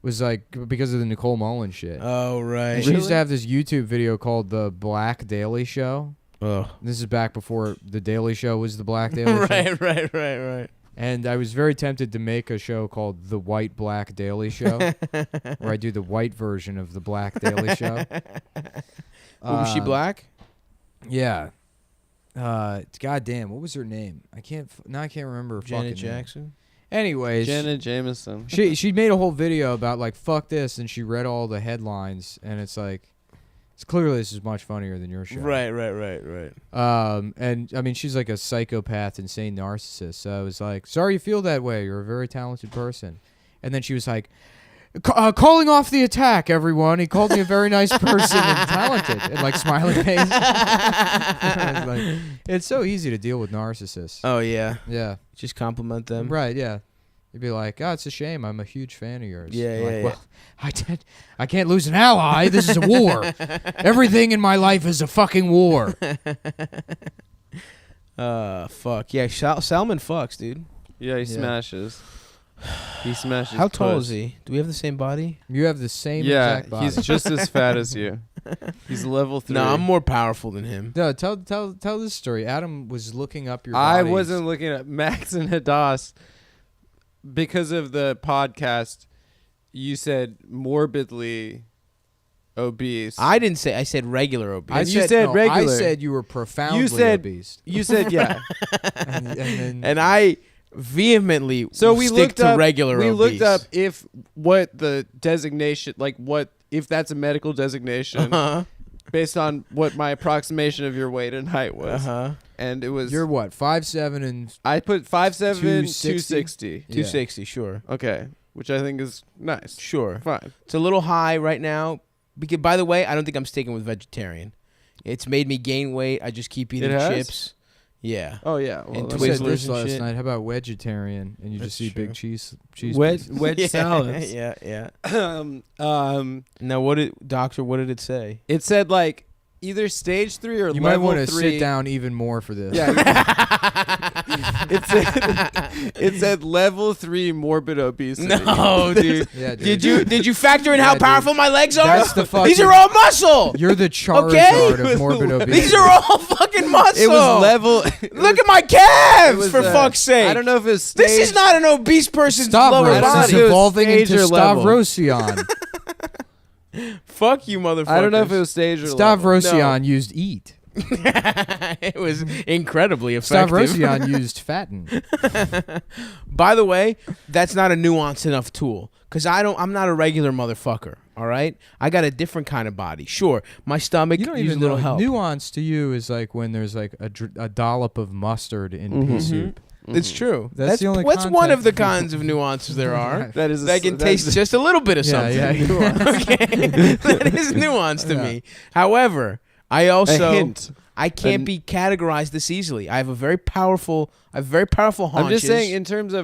was because of the Nicole Mullen shit. Oh, right. And she used to have this YouTube video called The Black Daily Show. Oh. This is back before The Daily Show was The Black Daily Show. right. And I was very tempted to make a show called The White Black Daily Show, where I do the white version of The Black Daily Show. Was she black? Yeah. Goddamn, what was her name? I can't remember her fucking Janet name. Jackson? Anyways, Janet Jameson. she made a whole video about like fuck this, and she read all the headlines, and it's like, it's clearly this is much funnier than your show. Right. And I mean, she's like a psychopath, insane narcissist. So I was like, sorry you feel that way. You're a very talented person. And then she was like, calling off the attack, everyone. He called me a very nice person and talented, and like smiling face. I was like, it's so easy to deal with narcissists. Oh, yeah. Yeah. Just compliment them. Right, yeah. You'd be like, oh, it's a shame. I'm a huge fan of yours. Yeah, I'm yeah, like, yeah. well, I can't lose an ally. This is a war. Everything in my life is a fucking war. Fuck. Yeah, Salman fucks, dude. Yeah, he smashes. He smashes. How tall puss. is he? Do we have the same body? You have the same Yeah, exact body. he's just as fat as you. He's level 3. No, I'm more powerful than him. No, tell this story. Adam was looking up your I bodies. wasn't looking at Max and Hadass because of the podcast. You said morbidly obese. I didn't say. I said regular obese. You said regular. I said you were profoundly You said- obese. You said yeah. and then, And I vehemently So we stick looked to up regular We obese. looked up if what the designation, like what if that's a medical designation based on what my approximation of your weight and height was, and it was you're what, 5'7" and I put 5'7", 260? 260. 260, sure. Okay, which I think is nice. Sure. Fine. It's a little high right now. Because, by the way, I don't think I'm sticking with vegetarian. It's made me gain weight. I just keep eating It has? chips. Yeah. Oh yeah. Well, And that's- you said Twizzlers this and last shit. night. How about vegetarian? And you That's just eat true. big cheese wedge pieces. salads. Yeah. Um, Now, what did it say? it said like either stage 3 or You might level want to 3. sit down even more for this. Yeah. it said level 3 morbid obesity. No, dude. Yeah, dude. Did you factor in how dude. powerful my legs are? That's the fucking- These are all muscle. You're the Charizard Okay. of morbid obesity. These are all fucking muscle. It was level. Look at my it calves, was, for fuck's sake. I don't know if it's stage. This is not an obese person's lower Stavros body. is body. It was evolving stage into or level. Stavrosian. Fuck you, motherfuckers. I don't know if it was stage or level. Stavrosian used eat. It was incredibly effective. Stavrosian used fatten. By the way, that's not a nuanced enough tool. Because I'm not a regular motherfucker, all right? I got a different kind of body. Sure, my stomach You don't needs a even little know. help. Nuance to you is like when there's like a dollop of mustard in pea soup. It's true. That's the only What's one of the context. kinds of nuances there are? That is That can taste just a little bit of something. Yeah. Okay, that is nuance to me. However, I also a hint. I can't be categorized this easily. I have very powerful haunches. I'm just saying in terms of